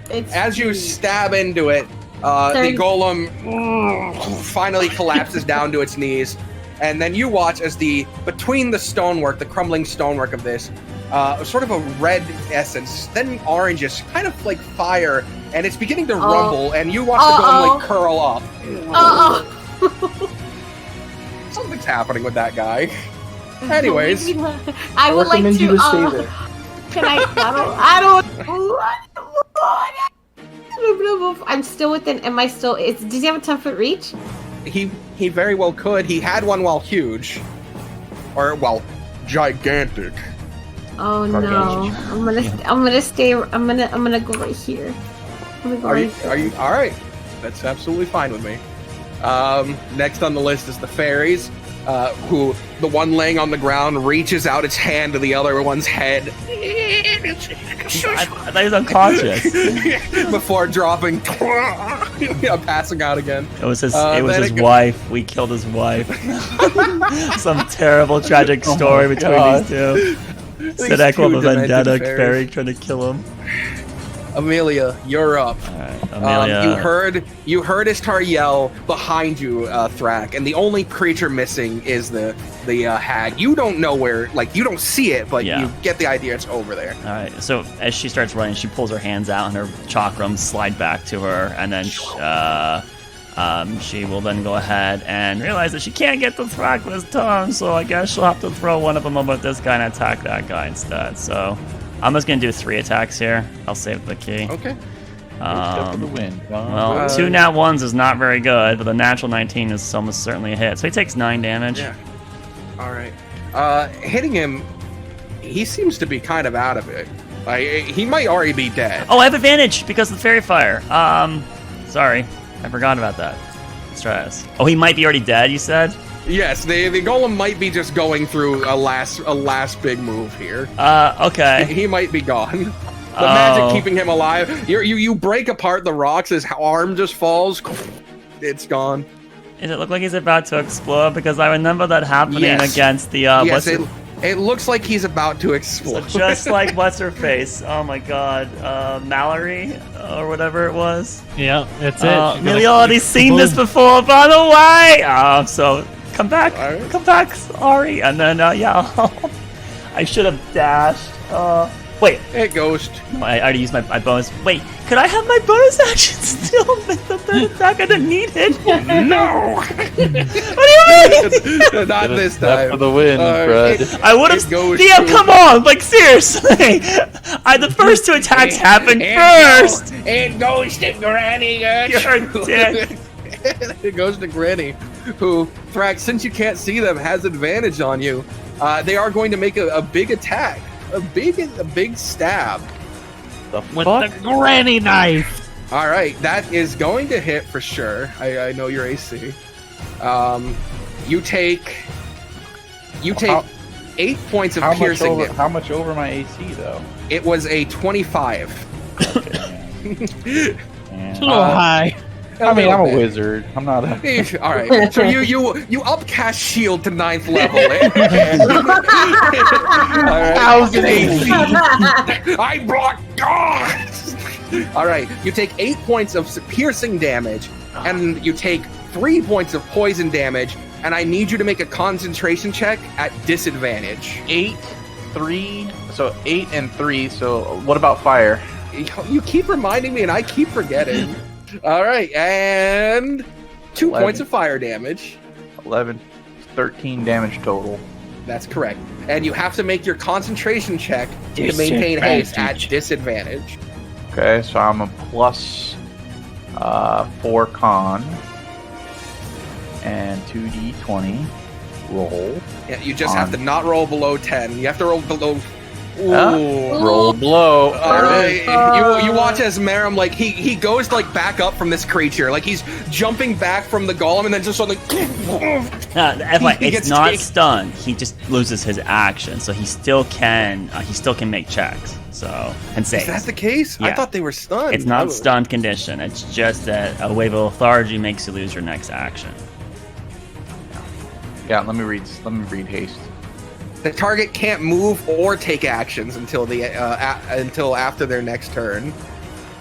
It's As you stab into it, the 30. golem finally collapses down to its knees, and then you watch as between the stonework, the crumbling stonework of this, sort of a red essence, then oranges, kind of like fire, and it's beginning to rumble, and you watch the golem like curl up. oh. Something's happening with that guy. Anyways, I would like recommend to. you to stay there. Can I don't. I'm still within. Am I still? Does he have a 10-foot reach? he very well could. He had one while huge, or well, gigantic. Oh no! I'm gonna stay. I'm gonna go right here. I'm gonna go Are right you? here. Are you? All right. That's absolutely fine with me. Next on the list is the fairies, who the one laying on the ground reaches out its hand to the other one's head I thought he was unconscious. before dropping, passing out again. It was his. Then it was his it go- wife. We killed his wife. Some terrible, tragic story between God. these two. These Sedek two with a demented vendetta fairies. fairy trying to kill him. Amelia, you're up. Alright, Amelia. You heard Ishtar yell behind you, Thrak, and the only creature missing is the hag. You don't know where, like, you don't see it, but Yeah. you get the idea it's over there. Alright, so as she starts running, she pulls her hands out and her chakrams slide back to her, and then she will then go ahead and realize that she can't get the Thrak with his tongue, so I guess she'll have to throw one of them over at this guy and attack that guy instead. So I'm just gonna do 3 attacks here. I'll save the key. Okay. Except for the wind. Well, 2 nat 1s is not very good, but the natural 19 is almost certainly a hit. So he takes 9 damage. Yeah. All right. Hitting him, he seems to be kind of out of it. He might already be dead. Oh, I have advantage because of the fairy fire. Sorry, I forgot about that. Stress. Oh, he might be already dead. You said? Yes, the golem might be just going through a last big move here. Okay. He might be gone. The Oh. magic keeping him alive. You break apart the rocks, his arm just falls. It's gone. Does it look like he's about to explode? Because I remember that happening Yes. against the Yes, it looks like he's about to so explode. just like what's her face? Oh my God, Mallory or whatever it was. Yeah, that's it. She's Maybe gonna- already seen this before, by the way. So come back, Alright. come back, Ari, and then yeah, I should have dashed. Wait, It goes. I already used my bonus. Wait, could I have my bonus action still with the third attack? I didn't need it. No! What do you mean? Not this Except for time. the wind, Fred. I would It have. goes DM, to- come on! Like seriously, the first 2 attacks happened first. It goes to Granny. You're a dick. It goes to Granny, who, Thrax, since you can't see them, has advantage on you. They are going to make a big attack, a big stab. The With fuck? the granny knife. All right, that is going to hit for sure. I know your AC. You take 8 points of piercing damage. How much over my AC though? It was a 25. It's a little high. I mean, I'm a wizard. I'm not a. All right. So you upcast shield to 9th level. All right. 1,000 AC. I block. All right. You take 8 points of piercing damage, and you take 3 points of poison damage. And I need you to make a concentration check at disadvantage. 8, 3. So 8 and 3. So what about fire? You keep reminding me, and I keep forgetting. All right, and 2 11. points of fire damage. 11, 13 damage total. That's correct. And you have to make your concentration check to maintain haste at disadvantage. Okay, so I'm a plus 4 con and 2d20 roll. Yeah, you just have to not roll below 10. You have to roll below. Ooh. Roll below. All right. You watch as Marum, like, he goes, like, back up from this creature. Like, he's jumping back from the golem and then just sort of like... It's not stunned. He just loses his action, so he still can make checks. So, and saves. Is that the case? Yeah. I thought they were stunned. It's not stunned condition. It's just that a wave of lethargy makes you lose your next action. Yeah, let me read haste. The target can't move or take actions until until after their next turn.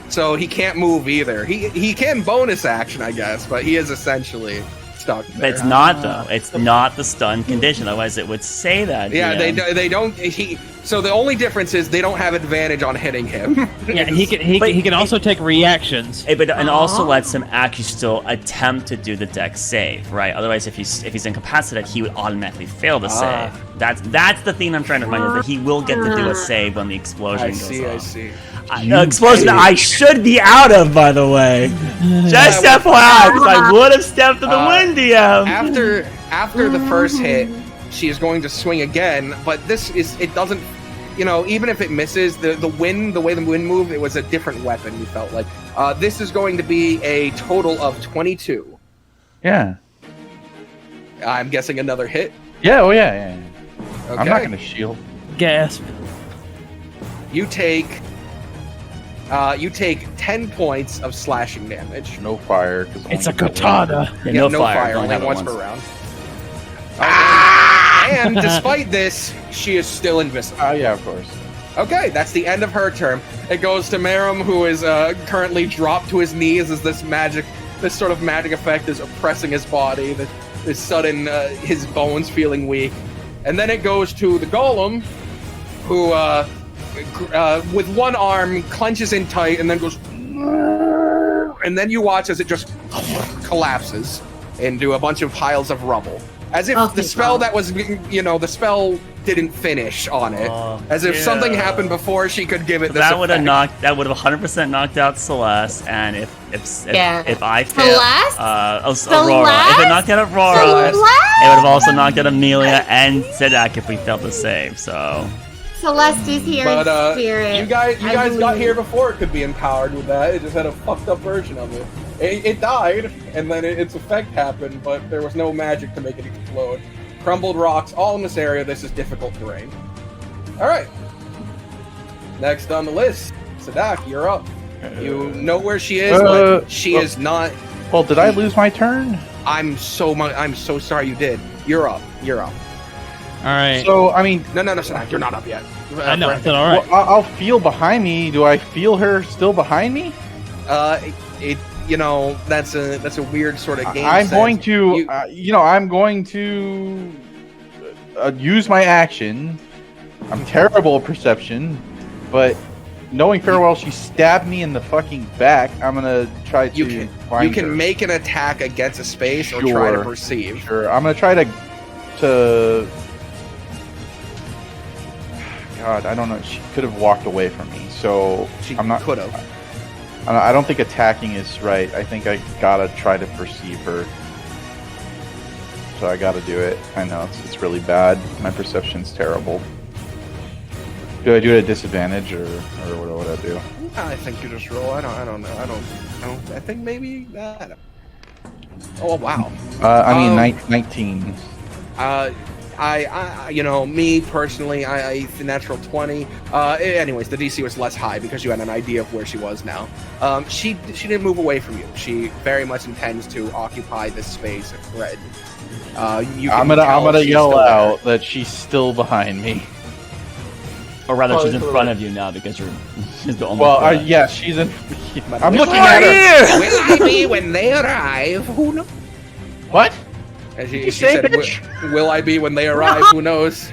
So he can't move either. He can bonus action, I guess, but he is essentially stuck there. But it's not though. It's not the stun condition. Otherwise, it would say that. Yeah, they don't. So the only difference is they don't have advantage on hitting him. Yeah, he can also take reactions. And also lets him actually still attempt to do the dex save, right? Otherwise, if he's incapacitated, he would automatically fail the save. That's the thing I'm trying to remind you, that he will get to do a save when the explosion goes off. I see. The explosion I should be out of, by the way. Just FYI, because I would have stepped to the wind, DM. After the first hit, she is going to swing again, but it doesn't, even if it misses, the way the wind moved, it was a different weapon, you felt like. This is going to be a total of 22. Yeah. I'm guessing another hit. Yeah, yeah. Okay. I'm not going to shield. Gasp. You take 10 points of slashing damage. No fire. It's a katana. Yeah, no fire, only once per round. And despite this, she is still invisible. Yeah, of course. Okay, that's the end of her turn. It goes to Marum, who is currently dropped to his knees as this sort of magic effect is oppressing his body. This sudden, his bones feeling weak. And then it goes to the golem, who, with one arm, clenches in tight and then goes... And then you watch as it just collapses into a bunch of piles of rubble. As if the spell that was, the spell didn't finish on it. As if something happened before she could give it this that would have effect. that would have 100% knocked out Celeste, and if I failed, Aurora. If it knocked out Aurora, it would have also knocked out Amelia and Zedak if we failed the save. So Celeste is here in spirit. You guys got here before it could be empowered with that. It just had a fucked up version of it. It died, and then its effect happened, but there was no magic to make it explode. Crumbled rocks all in this area. This is difficult terrain. Alright. Next on the list, Zedak, you're up. You know where she is, but she is not... Well, did I lose my turn? I'm so sorry you did. You're up. Alright. So, I mean... No, Zedak, you're not up yet. I know, I said alright. Well, I'll feel behind me. Do I feel her still behind me? That's a weird sort of game. I'm going to use my action. I'm terrible at perception, but knowing farewell, she stabbed me in the fucking back. I'm gonna try to find her. Make an attack against a space or try to perceive. Sure, I'm gonna try to. God, I don't know. She could have walked away from me, so I'm not. Could have. I don't think attacking is right. I think I gotta try to perceive her. So I gotta do it. I know, it's really bad. My perception's terrible. Do I do it at disadvantage, or what do I do? I think you just roll. I don't know. I think maybe that. Oh wow. I mean, 19. Me personally, I the natural 20. Anyways, the DC was less high because you had an idea of where she was now. She didn't move away from you. She very much intends to occupy this space of red. I'm gonna yell out that she's still behind me. Or rather, she's in front of you now because she's the only. Well, yeah, she's in. I'm looking at her. Will I be when they arrive? Who knows? What? As you she say, said, bitch? will I be when they arrive? Who knows?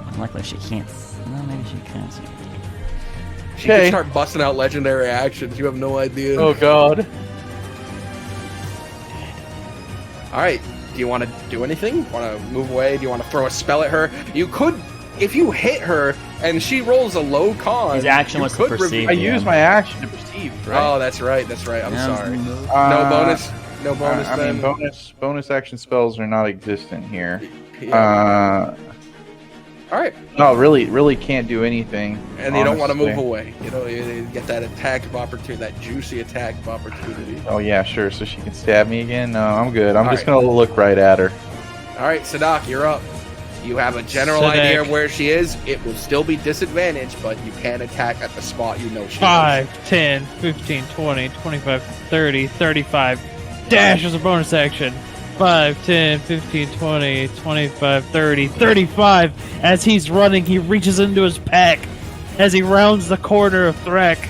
Unlikely she can't. No, maybe she can see. She can start busting out legendary actions. You have no idea. Oh god. All right. Do you want to do anything? Want to move away? Do you want to throw a spell at her? You could, if you hit her and she rolls a low con. His action was to perceive. I used my action to perceive. Right? Oh, that's right. That's right. I'm Yeah, sorry. No bonus. No bonus. I then. mean, bonus action spells are not existent here. All right. No, really can't do anything. And you don't want to move away. You get that attack of opportunity, that juicy attack of opportunity. Oh yeah, sure. So she can stab me again? No, I'm good. I'm just right. gonna look right at her. All right, Sadak, you're up. You have a general idea of where she is. It will still be disadvantaged, but you can attack at the spot you know she is. 5, 10, 15, 20, 25, 30, 35. Dash is a bonus action. 5, 10, 15, 20, 25, 30, 35. As he's running, he reaches into his pack. As he rounds the corner of Threk,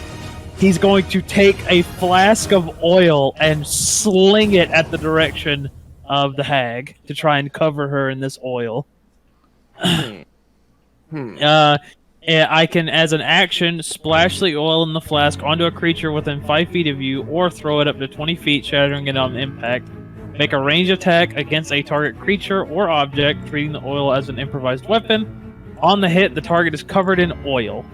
he's going to take a flask of oil and sling it at the direction of the hag to try and cover her in this oil. And I can, as an action, splash the oil in the flask onto a creature within 5 feet of you, or throw it up to 20 feet, shattering it on impact. Make a ranged attack against a target creature or object, treating the oil as an improvised weapon. On the hit, the target is covered in oil.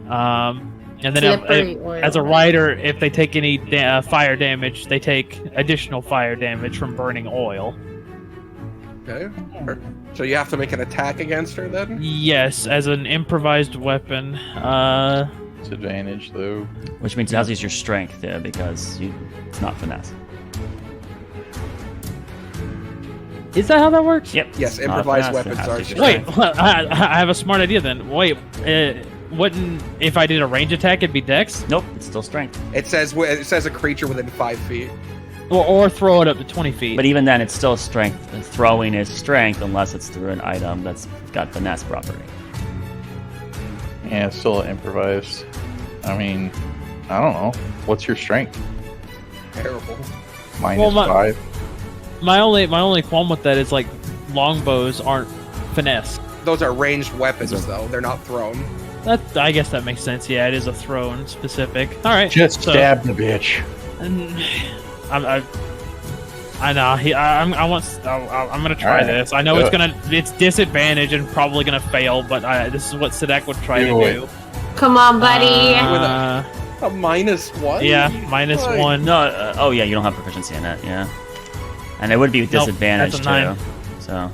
And then as a rider, if they take any fire damage, they take additional fire damage from burning oil. Okay. So you have to make an attack against her then? Yes, as an improvised weapon. Disadvantage though. Which means you have to use your strength there because it's not finesse. Is that how that works? Yep. Yes, improvised weapons are. Wait, I have a smart idea then. Wait, wouldn't if I did a range attack, it'd be Dex? Nope, it's still strength. It says a creature within 5 feet. Or throw it up to 20 feet. But even then, it's still strength. Throwing is strength unless it's through an item that's got finesse property. Yeah, it's still improvised. I mean, I don't know. What's your strength? Terrible. -5. My only qualm with that is like longbows aren't finesse. Those are ranged weapons though. They're not thrown. I guess that makes sense. Yeah, it is a thrown specific. All right. Just stab the bitch. I know. I'm gonna try this. I know it's disadvantage and probably gonna fail, but this is what Sadak would try to do. Come on, buddy. With a -1? Yeah, -1. No. Oh yeah, you don't have proficiency in it. Yeah. And it would be with disadvantage that's a too. 9.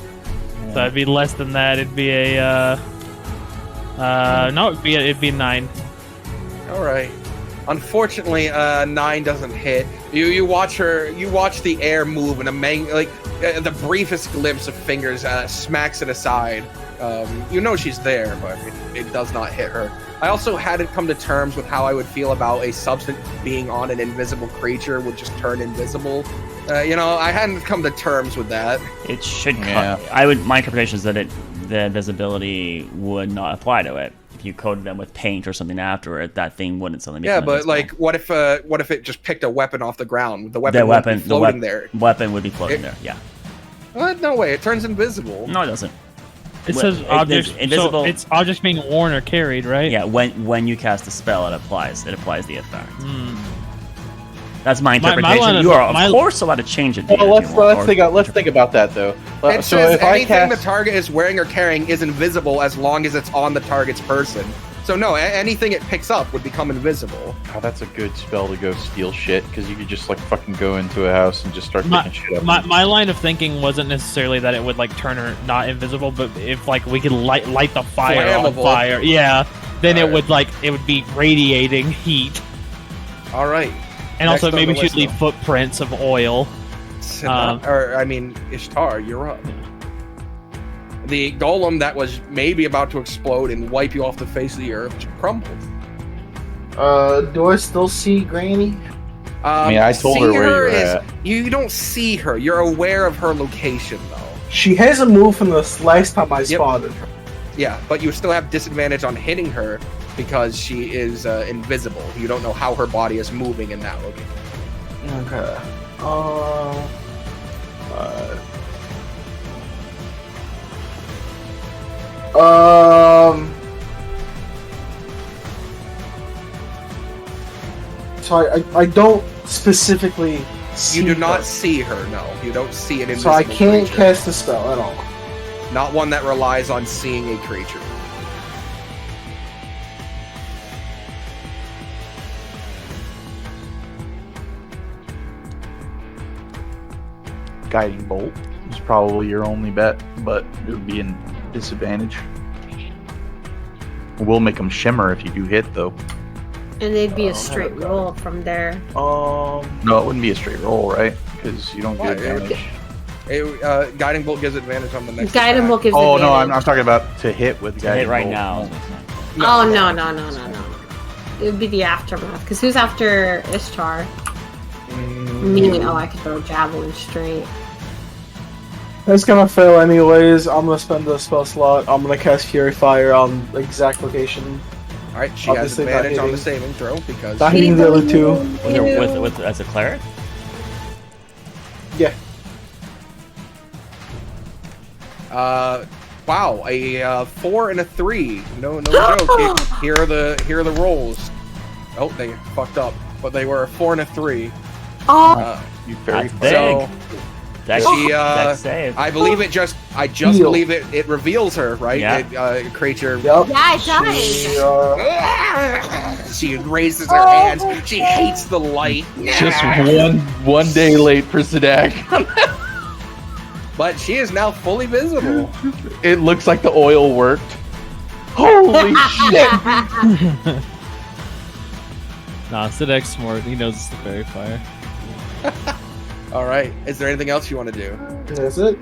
So it'd be less than that. It'd be a no. It'd be 9. All right. Unfortunately, 9 doesn't hit. You watch her. You watch the air move, and the briefest glimpse of fingers smacks it aside. You know she's there, but it does not hit her. I also hadn't come to terms with how I would feel about a substance being on an invisible creature would just turn invisible. I hadn't come to terms with that. it should. Yeah. My interpretation is that the invisibility would not apply to it. If you coated them with paint or something after it, that thing wouldn't suddenly become invisible. what if it just picked a weapon off the ground? The weapon would be floating there. Weapon would be floating there. Yeah. What? No way! It turns invisible. No, it doesn't. It says objects. Invisible. So it's objects being worn or carried, right? Yeah. When you cast a spell, it applies the effect. That's my interpretation. You are, of course, allowed to change it. Well, let's think about that though. It says anything the target is wearing or carrying is invisible as long as it's on the target's person. So no, anything it picks up would become invisible. Oh, that's a good spell to go steal shit, because you could just fucking go into a house and just start picking shit up. My line of thinking wasn't necessarily that it would turn her not invisible, but if we could light the fire on fire, yeah. then it would be radiating heat. All right. And Next also on maybe the she'd list, leave though. footprints of oil. Ishtar, you're up. The golem that was maybe about to explode and wipe you off the face of the earth crumbled. Do I still see Granny? I mean, I told her seeing where you're is- at. You don't see her. You're aware of her location, though. She hasn't moved from the last time I spotted her. Yeah, but you still have disadvantage on hitting her because she is invisible. You don't know how her body is moving in that location. Okay. So I don't specifically see You do not her. see her, no. You don't see an So invisible I can't creature. cast a spell at all. Not one that relies on seeing a creature. Guiding bolt is probably your only bet, but it would be an disadvantage. We'll make them shimmer if you do hit, though. And they'd be a straight roll from there. No, it wouldn't be a straight roll, right? Because you don't get Why? advantage. Guiding bolt gives advantage on the next Guiding attack. bolt gives Oh advantage. no, I'm talking about to hit with To guiding hit right bolt. now. Oh, no. It would be the aftermath. Because who's after Ishtar? Me. Oh, I could throw javelin straight. That's gonna fail anyways. I'm gonna spend the spell slot. I'm gonna cast Fury Fire on the exact location. Alright, she has Obviously not advantage on the hitting. saving throw because Not hitting the other two. With as a cleric? Yeah. wow, a 4 and a 3. No joke. Here are the rolls. Oh, they fucked up, but they were a 4 and a 3. Oh, You very That's big. So That's she, save. I believe it just Heal. believe it reveals her, right? Yeah. It, creature. Yep. yeah, it does. She, She raises her hands. She hates the light. Just one day late for Sadak. But she is now fully visible. It looks like the oil worked. Holy shit! Nah, Sidek's smart. He knows it's the fairy fire. All right. Is there anything else you want to do? That's it.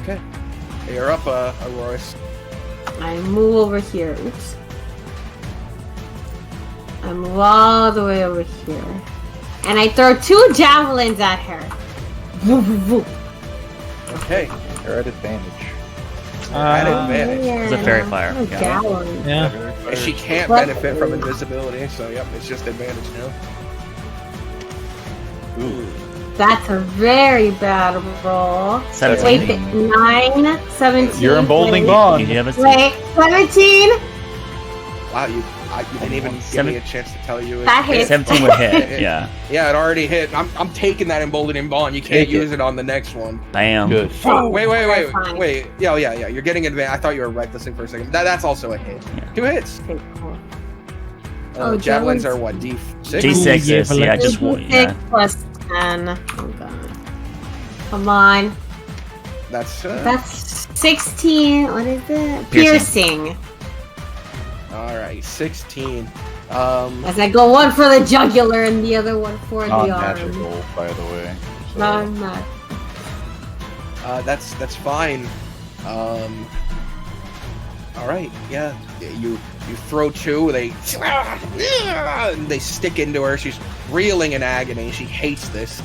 Okay. You're up, Auroras. I move over here. Oops. I move all the way over here. And I throw 2 javelins at her. Woo, woo, woo. Okay. You're at advantage. At advantage. It's a fairy fire. Oh, Yeah. javelin. Yeah. And she can't What? benefit from invisibility, so yep, it's just advantage now. Ooh. That's a very bad roll. 17. Wait, 9, 17. You're emboldening wait, Bond. You have a Wait, 17? Wow, you didn't even give me a chance to tell you. That hits. 17 would hit. Yeah. Yeah, it already hit. I'm taking that emboldening bond. You can't Take it. use it on the next one. Bam. Good. Oh, wait. That's fine. Yeah. You're getting advantage. I thought you were recklessing for a second. That's also a hit. Yeah. 2 hits. Okay, cool. Javelins javelins. are what? D6. D6s. Yeah, just one. 6 Yeah. plus 10. Oh god. Come on. That's That's 16. What is it? Piercing. Piercing. all right. 16. As I go one for the jugular and the other one for the arm. Non-magical, by the way. So, No, I'm not. That's fine. All right. Yeah. You throw 2. They stick into her. She's reeling in agony. She hates this.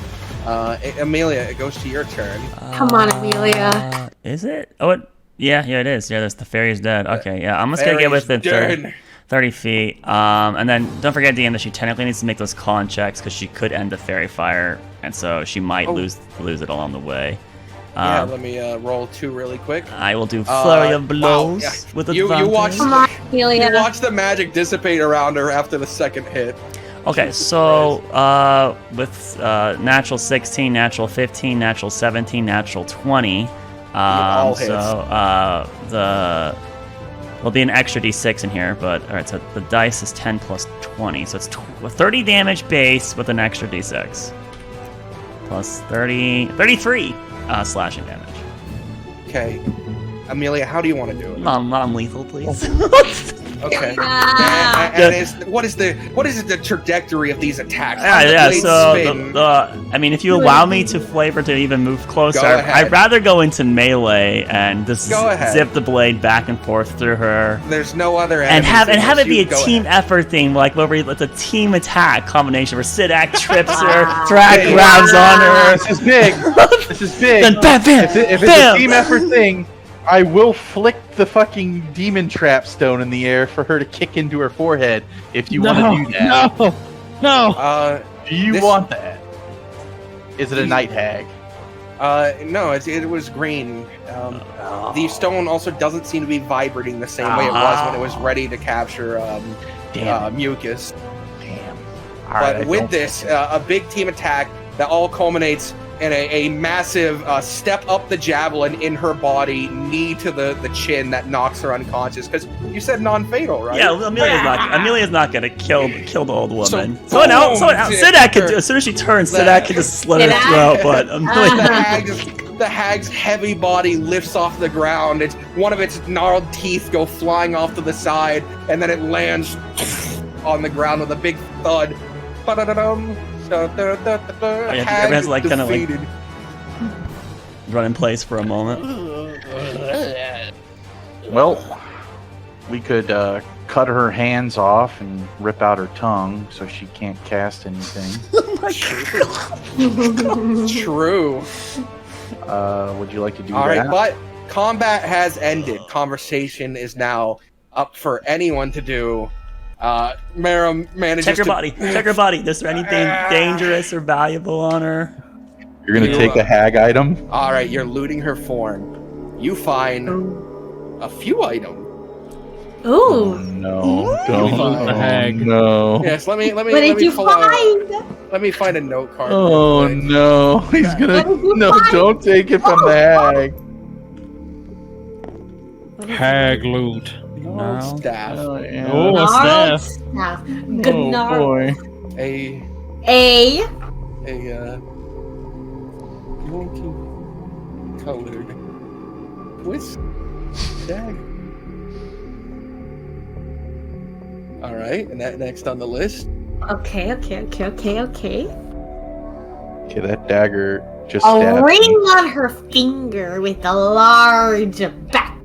Amelia, it goes to your turn. Come on, Amelia. Is it? Oh, yeah, it is. Yeah, the fairy's dead. Okay, yeah, I'm just gonna get Fairy's within dead. 30 feet. And then don't forget at the end that she technically needs to make those con checks because she could end the fairy fire, and so she might lose it along the way. Yeah, let me roll 2 really quick. I will do flurry of blows wow, yeah. with You advantage. watch- Come on, Amelia. You watch the magic dissipate around her after the second hit. Okay, so with natural 16, natural 15, natural 17, natural 20, all hits. so there'll be an extra d6 in here, but all right. So the dice is 10 plus 20. So it's 30 damage base with an extra d6. Plus 33 slashing damage. Okay. Amelia, how do you want to do it? Non-lethal, please. Okay. Yeah. And what is the trajectory of these attacks? How Yeah, the blades so spin? I mean, if you allow me to flavor to even move closer, Go ahead. I'd rather go into melee and just Go ahead. zip the blade back and forth through her. There's no other And enemies have it be a Go team ahead. effort thing, like where it's a team attack combination where Sidak trips her, Trak grabs on her. This is big. This is big. Then bam, bam, If it's bam. a team effort thing, I will flick the fucking demon trap stone in the air for her to kick into her forehead if you want to do that. No. Do you This- want that? Is it a night hag? No, it was green. The stone also doesn't seem to be vibrating the same way it was when it was ready to capture mucus. Damn. All right, I But with don't this, like it. a big team attack that all culminates in a massive step up the javelin in her body, knee to the chin that knocks her unconscious. Because you said non-fatal, right? Yeah, Amelia's not gonna kill the old woman. So- Someone else, boom, Sidak can do. As soon as she turns, The- Sidak can just slit her Sidak? throat. But The hag's heavy body lifts off the ground. One of its gnarled teeth go flying off to the side, and then it lands on the ground with a big thud. Ba-da-da-dum. yeah, Hag everyone's like kind of like defeated. run in place for a moment. Well, we could cut her hands off and rip out her tongue so she can't cast anything. True. Would you like to do All that? right, but combat has ended. Conversation is now up for anyone to do. Marum manages Check her to body. Check her body. Is there anything dangerous or valuable on her? You're gonna take a hag item? All right, you're looting her form. You find a few items. Ooh. No, Fuck don't. the hag. No. Yes, let me What did you pull out. find? Let me find a note card. Oh real quick. no, he's gonna. What did you No, find? don't take it from the hag. Hag loot. Gnarled staff. Oh, yeah. Oh, what's Gnarled that? staff. Oh, Gnarled. boy. A multi-colored twist dag. All right, and that next on the list. Okay. Okay, that dagger just A stabbed ring me. on her finger with a large black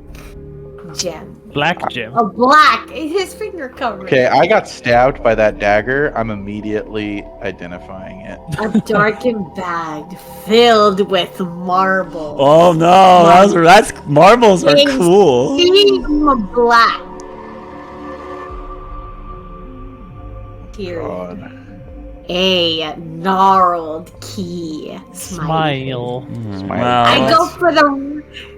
gem. Black gem. A black. His finger covered. Okay, I got stabbed by that dagger. I'm immediately identifying it. A darkened bag filled with marble. Oh no, that's marbles are Things cool. Steam black. Here. God. A gnarled key. Smile.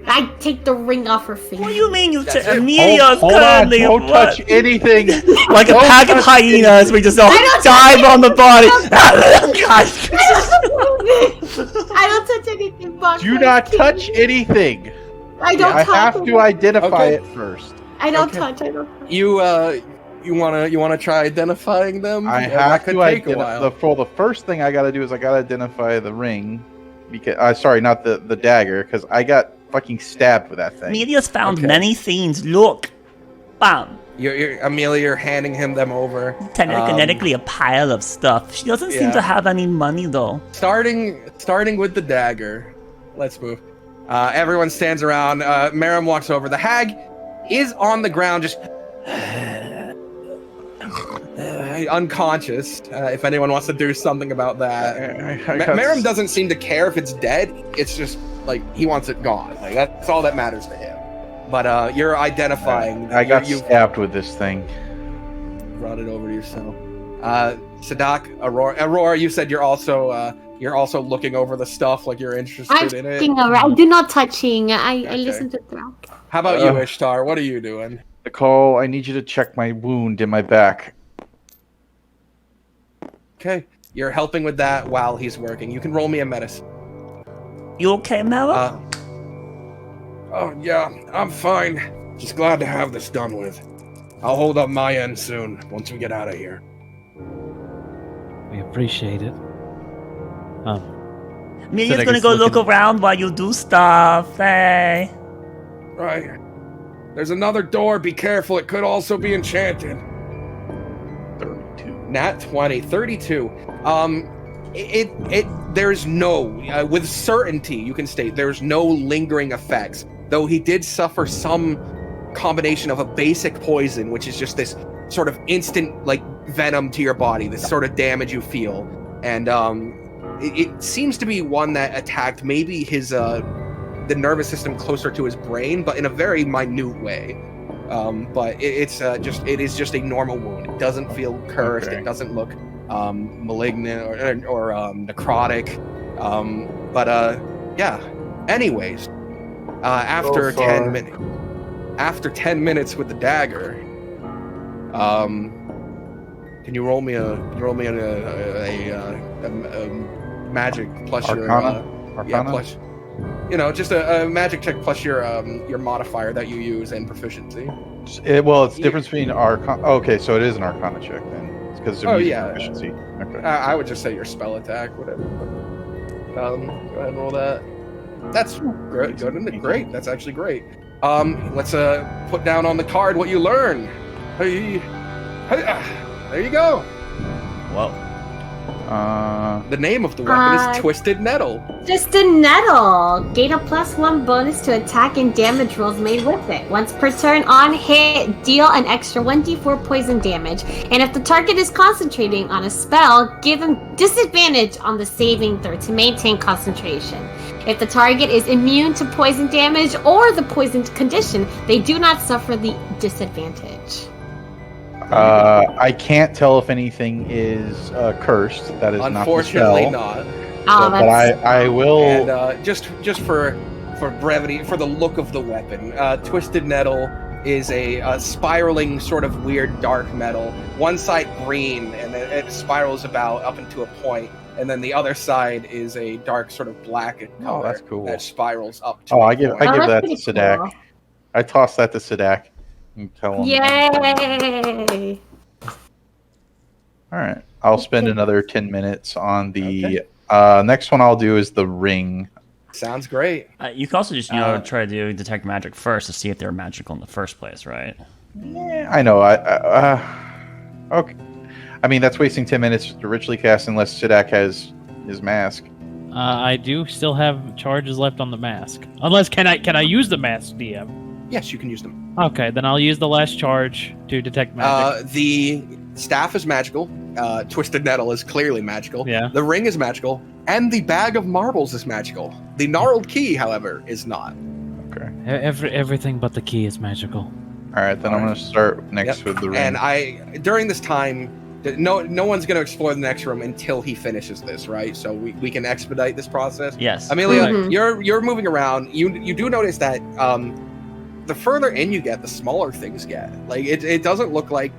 I take the ring off her finger. What do you mean you That's it. Amelia's Hold on, currently don't what? touch anything. Like a Don't pack of touch hyenas, we just all don't dive on the body. I don't touch anything but Do my not key. touch anything. I don't I touch have it. to identify Okay. it first. I don't Okay. touch. You wanna try identifying them? I Yeah, have that could to take a identify. while. The first thing I gotta do is I gotta identify the ring. Because sorry, not the dagger, because I got fucking stabbed with that thing. Amelia's found Okay. many things. Look. Bam. Amelia, you're handing him them over. Telekinetically a pile of stuff. She doesn't seem yeah. to have any money though. Starting with the dagger. Let's move. Everyone stands around. Marum walks over. The hag is on the ground, just unconscious. If anyone wants to do something about that. Marum doesn't seem to care if it's dead. It's just like he wants it gone. Like that's all that matters to him. But you're identifying. I got You've stabbed with this thing. brought it over to yourself. Sadak, Aurora, you said you're also looking over the stuff, like you're interested I'm in it. touching over. I do not touching. I Okay. listen to Thrak. How about you, Ishtar? What are you doing? Nicole, I need you to check my wound in my back. Okay, you're helping with that while he's working. You can roll me a medicine. You okay, Mela? Oh, yeah, I'm fine. Just glad to have this done with. I'll hold up my end soon, once we get out of here. We appreciate it. Amelia's Sidek gonna is go look looking- around while you do stuff. Hey. Right. There's another door. Be careful. It could also be enchanted. 32. Nat 20, 32. There's no, with certainty, you can state there's no lingering effects. Though he did suffer some combination of a basic poison, which is just this sort of instant, like, venom to your body, this sort of damage you feel. And it seems to be one that attacked maybe his the nervous system closer to his brain, but in a very minute way. But it is just a normal wound. It doesn't feel cursed. Okay. It doesn't look malignant or necrotic. Yeah. Anyways, after 10 minutes, after 10 minutes with the dagger, can you roll me a magic plus Arcana? your yeah, Arcana? plus just a magic check plus your modifier that you use and proficiency. It's the difference between Arcana. Okay, so it is an Arcana check then. It's because they're using proficiency. Okay. I would just say your spell attack, whatever. Go ahead and roll that. That's great. Great. That's actually great. Let's put down on the card what you learn. Hey, there you go. Whoa. The name of the weapon is Twisted Nettle. Twisted Nettle. Gain a +1 bonus to attack and damage rolls made with it. Once per turn, on hit, deal an extra 1d4 poison damage. And if the target is concentrating on a spell, give them disadvantage on the saving throw to maintain concentration. If the target is immune to poison damage or the poisoned condition, they do not suffer the disadvantage. I can't tell if anything is cursed. That is Unfortunately not the spell. not. But I will. And just for brevity, for the look of the weapon, Twisted Nettle is a spiraling sort of weird dark metal. One side green, and it spirals about up into a point, and then the other side is a dark sort of black color. Oh, that's cool. That spirals up to. I give that's that to pretty Sadak. cool. I toss that to Sadak and tell him. Yay! All right, I'll spend another 10 minutes on the next one. I'll do is the ring. Sounds great. You can also just try to do detect magic first to see if they're magical in the first place, right? Yeah, I know. Okay. I mean, that's wasting 10 minutes to ritually cast unless Sadak has his mask. I do still have charges left on the mask. Unless can I use the mask, DM? Yes, you can use them. Okay, then I'll use the last charge to detect magic. The staff is magical. Twisted Nettle is clearly magical. Yeah. The ring is magical, and the bag of marbles is magical. The gnarled key, however, is not. Okay. Everything but the key is magical. All right, then I'm going to start next with the ring. And during this time, no one's going to explore the next room until he finishes this, right? So we can expedite this process. Yes. Amelia, Mhm. you're moving around. You do notice that the further in you get, the smaller things get. Like it doesn't look like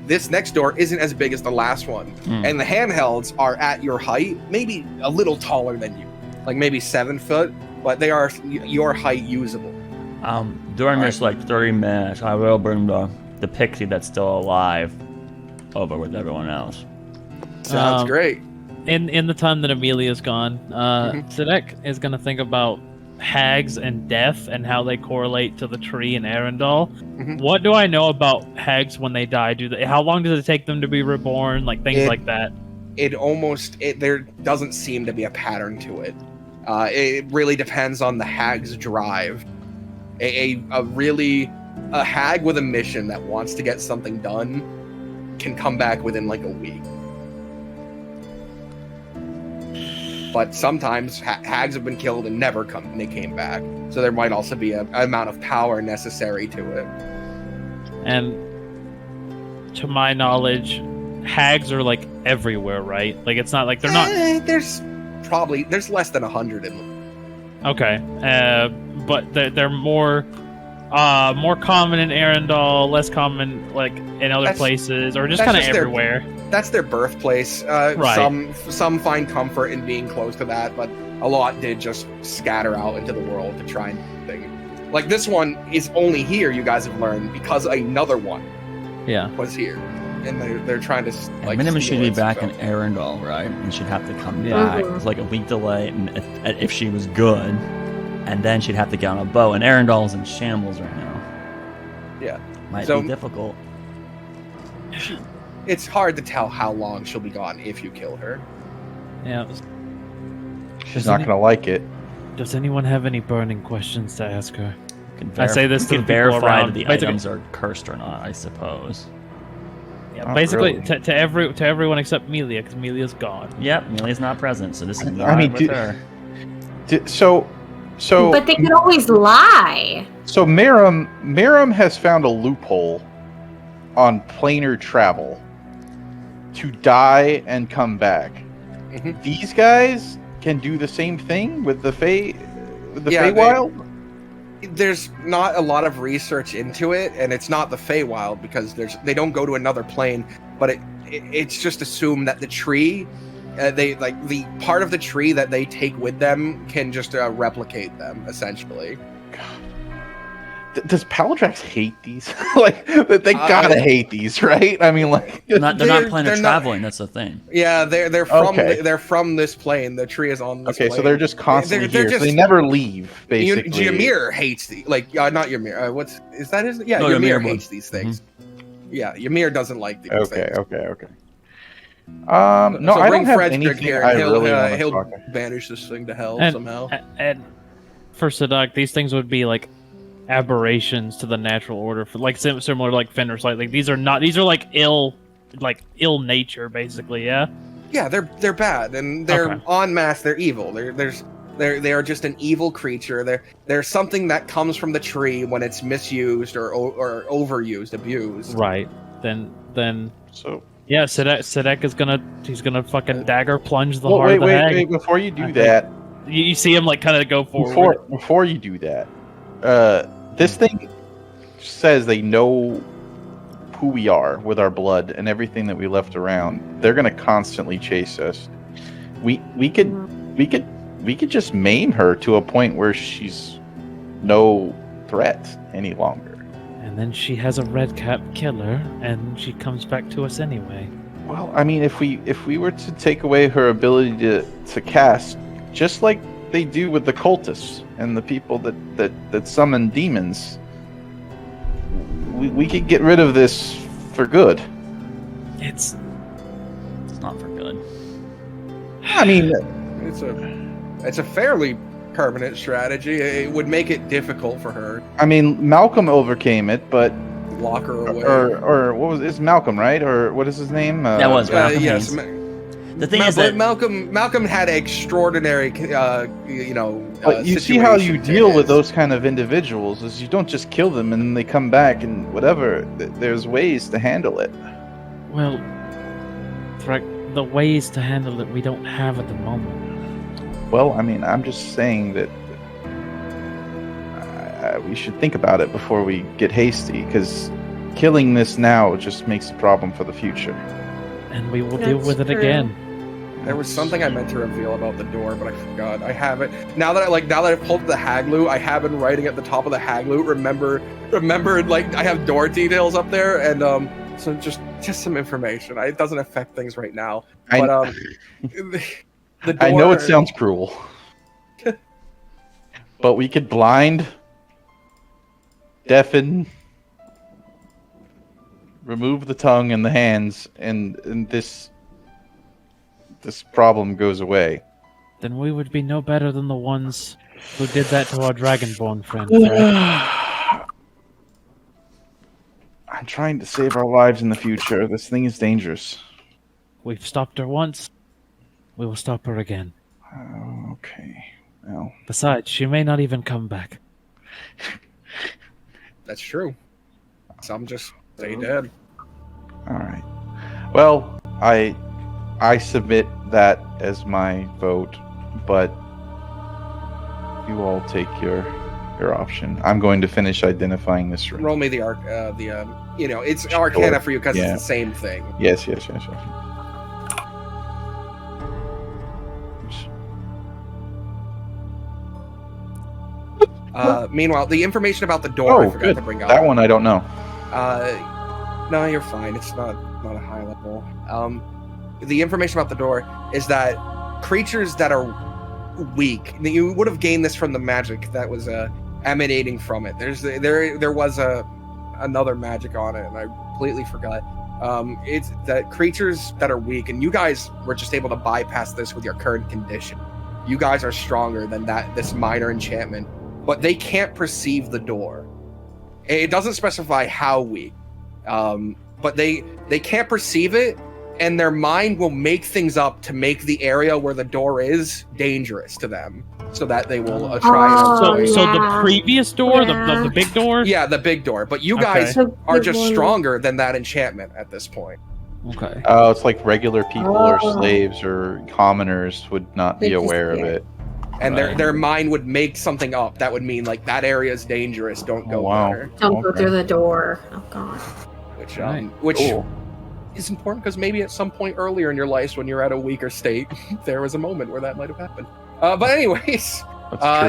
this next door isn't as big as the last one, and the handhelds are at your height, maybe a little taller than you, like maybe 7 foot, but they are your height usable. During this 30 minutes, I will bring the pixie that's still alive over with everyone else. Sounds great. In the time that Amelia's gone, Sadek is going to think about hags and death and how they correlate to the tree in Arendelle. What do I know about hags when they die? How long does it take them to be reborn? Like things like that. There doesn't seem to be a pattern to it. It really depends on the hag's drive. A hag with a mission that wants to get something done can come back within like a week. But sometimes hags have been killed and never they came back. So there might also be an amount of power necessary to it. And to my knowledge, hags are like everywhere, right? Like it's not like they're not. There's less than 100 in them. Okay, but they're more common in Arendelle, less common like in other places, or just kind of everywhere. That's their birthplace. Right. Some find comfort in being close to that, but a lot did just scatter out into the world to try and thing. Like this one is only here, you guys have learned, because another one was here. and they're trying to like. Minimum steal should be it, back so. in Arendelle, right? And she'd have to come Yeah. back. It's like a week delay, and if she was good, and then she'd have to get on a boat. And Arendelle's in shambles right now. Yeah. Might So- be difficult. It's hard to tell how long she'll be gone if you kill her. Yeah. She's not gonna like it. Does anyone have any burning questions to ask her? I say this to you the can people verify around. that the Basically- items are cursed or not, I suppose. Yeah, Not basically really. to everyone except Melia, because Melia's gone. Yep, Millie's not present, so this is I not mean, with her. So But they could always lie. So Miram has found a loophole on planar travel to die and come back. Mhm. These guys can do the same thing with the Yeah, Feywild. There's not a lot of research into it, and it's not the Feywild because they don't go to another plane. But it's just assumed that the tree, they like the part of the tree that they take with them can just replicate them essentially. Does Paladrax hate these? Like they gotta hate these, right? I mean, like They're not they're planning not- traveling, that's the thing. Yeah, they're from Okay. they're from this plane. The tree is on this okay, plane. so they're just constantly They're here. So they just- never leave. Basically, Ymir hates the not Ymir. What's is that? His yeah, No, Ymir Ymir hates these things. Yeah, Ymir doesn't like these Okay, things. okay. No, So I bring don't have Frederick anything here. I He'll really want to he'll talk about. banish this thing to hell And, somehow. and for Sadak, these things would be like aberrations to the natural order, for like similar to like Fenris. Like these are like ill nature, basically. Yeah. Yeah, they're bad and they're Okay. en masse. They're evil. They are just an evil creature. They're something that comes from the tree when it's misused or overused, abused. Right. Then So yeah, Sadek is gonna fucking dagger plunge the well, heart of the hag. wait. Before you do I that, You see him like kind of go forward. before you do that, this thing says they know who we are with our blood and everything that we left around. They're gonna constantly chase us. We could just maim her to a point where she's no threat any longer. And then she has a red cap killer, and she comes back to us anyway. Well, I mean, if we were to take away her ability to cast, just like they do with the cultists and the people that summon demons, we could get rid of this for good. It's not for good. I mean, It's a fairly permanent strategy. It would make it difficult for her. Malcolm overcame it, but Lock her away. or what was it's Malcolm, right? Or what is his name? That was Malcolm yes. Haynes. The thing is that Malcolm had extraordinary, But you see how you situation to deal with his- those kind of individuals is you don't just kill them and then they come back and whatever. There's ways to handle it. well, Threk, the ways to handle it we don't have at the moment. Well, I mean, I'm just saying that we should think about it before we get hasty, because killing this now just makes a problem for the future. And we will deal That's with it true. again. There was something I meant to reveal about the door, but I forgot. I have it now that I pulled the Haglu. I have been writing at the top of the Haglu. Remember, like I have door details up there, and so just some information. It doesn't affect things right now, but the door, I know it sounds cruel, but we could blind, deafen, remove the tongue and the hands, and this problem goes away. Then we would be no better than the ones who did that to our Dragonborn friend. Threk. I'm trying to save our lives in the future. This thing is dangerous. We've stopped her once. We will stop her again. Okay. Well, Besides, she may not even come back. That's true. Some just stay dead. all right. Well, I submit that as my vote, but you all take your option. I'm going to finish identifying this room. Roll me the it's Arcana for you because Yeah. it's the same thing. Yes. Meanwhile, the information about the door I Oh, forgot good. to bring up. That one I don't know. No, you're fine. It's not. not a high level. The information about the door is that creatures that are weak. You would have gained this from the magic that was emanating from it. There was another magic on it, and I completely forgot. It's that creatures that are weak, and you guys were just able to bypass this with your current condition. You guys are stronger than this minor enchantment, but they can't perceive the door. It doesn't specify how weak, but they can't perceive it, and their mind will make things up to make the area where the door is dangerous to them, so that they will try and avoid. So the previous door, the big door? Yeah, the big door. But you guys are just stronger than that enchantment at this point. Okay. Oh, it's like regular people or slaves or commoners would not be aware of it. And their mind would make something up that would mean like that area is dangerous. Don't go there. Don't go through the door. Oh god. Which is important because maybe at some point earlier in your life, when you're at a weaker state, there was a moment where that might have happened. But anyways,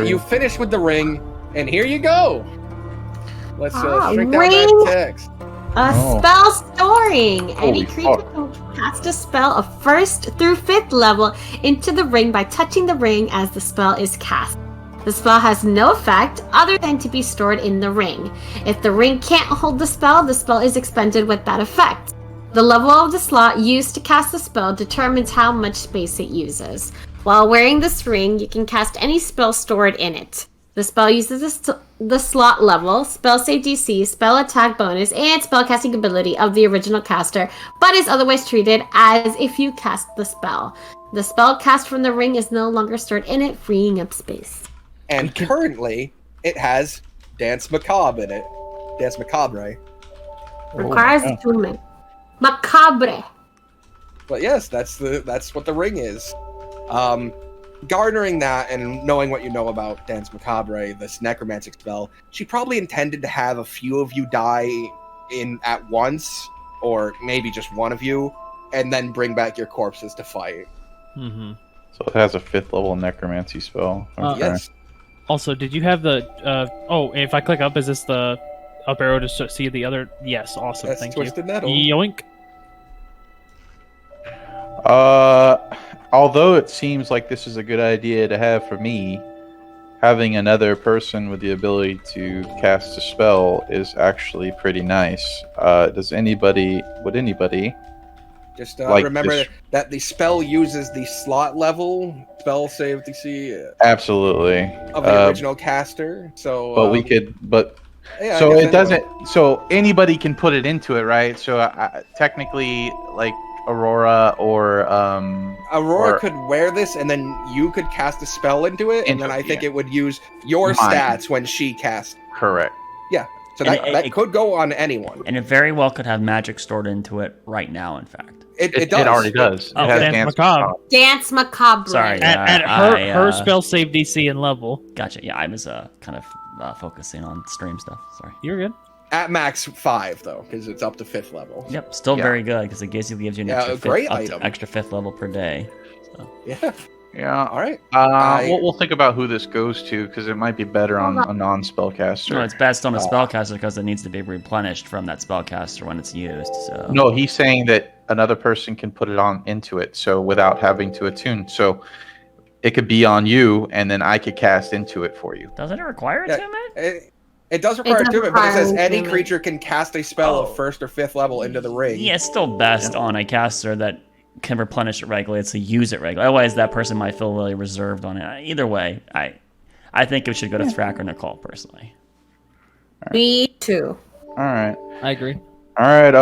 you finished with the ring, and here you go. Let's shrink down that text. Spell storing. Any creature can cast a spell of 1st through 5th level into the ring by touching the ring as the spell is cast. The spell has no effect other than to be stored in the ring. If the ring can't hold the spell is expended with that effect. The level of the slot used to cast the spell determines how much space it uses. While wearing this ring, you can cast any spell stored in it. The spell uses the slot level, spell save DC, spell attack bonus, and spellcasting ability of the original caster, but is otherwise treated as if you cast the spell. The spell cast from the ring is no longer stored in it, freeing up space. And currently, it has Dance Macabre in it. Dance Macabre. Requires attunement. Macabre. But yes, that's what the ring is. Garnering that and knowing what you know about Dance Macabre, this necromantic spell, she probably intended to have a few of you die in at once, or maybe just one of you, and then bring back your corpses to fight. Mm-hmm. So it has a 5th level necromancy spell. Okay. Yes. Also, did you have the? If I click up, is this the up arrow to see the other? Yes, awesome. That's Thank Twisted you. Nettle. Yoink. Although it seems like this is a good idea to have for me, having another person with the ability to cast a spell is actually pretty nice. Would anybody just like remember that the spell uses the slot level spell save DC absolutely of the original caster. So, but we could, yeah, so it doesn't. So anybody can put it into it, right? So technically, like Aurora Aurora could wear this, and then you could cast a spell into it, and then I think it would use your stats when she casts. Correct. Yeah. So that could go on anyone. And it very well could have magic stored into it right now, in fact. It does. It already does. Oh, it has Dance Macabre. Dance Macabre. Sorry. At her spell save DC and level. Gotcha. Yeah, I was kind of focusing on stream stuff. Sorry. You're good. At max 5 though, because it's up to 5th level. Yep, still very good because it gives you an extra extra 5th level per day. So. Yeah. All right. We'll think about who this goes to because it might be better on a non-spellcaster. No, it's best on a spellcaster because it needs to be replenished from that spellcaster when it's used. So. No, he's saying that another person can put it on into it, so without having to attune. So it could be on you, and then I could cast into it for you. Doesn't it require attunement? It does require attunement, but it says any creature can cast a spell of 1st or 5th level into the ring. Yeah, it's still best on a caster that can replenish it regularly, to use it regularly. Otherwise, that person might feel really reserved on it. Either way, I think it should go to Thrak or Nicole, personally. Right. Me too. All right. I agree. All right.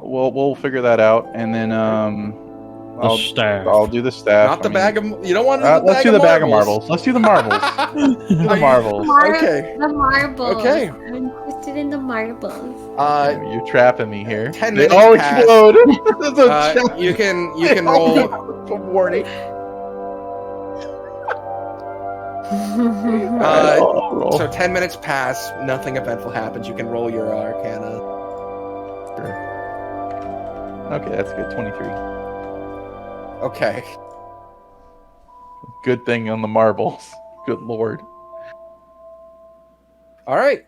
We'll figure that out, and then I'll do the staff. Not the bag of. You don't want to do let's do the bag of marbles. Let's do the marbles. Do the marbles. Okay. The marbles. Okay. I'm interested in the marbles. You're trapping me here. 10 They minutes all passed. explode. You can roll. Warning. So 10 minutes pass. Nothing eventful happens. You can roll your Arcana. Okay, that's good. 23. Okay. Good thing on the marbles. Good lord. All right.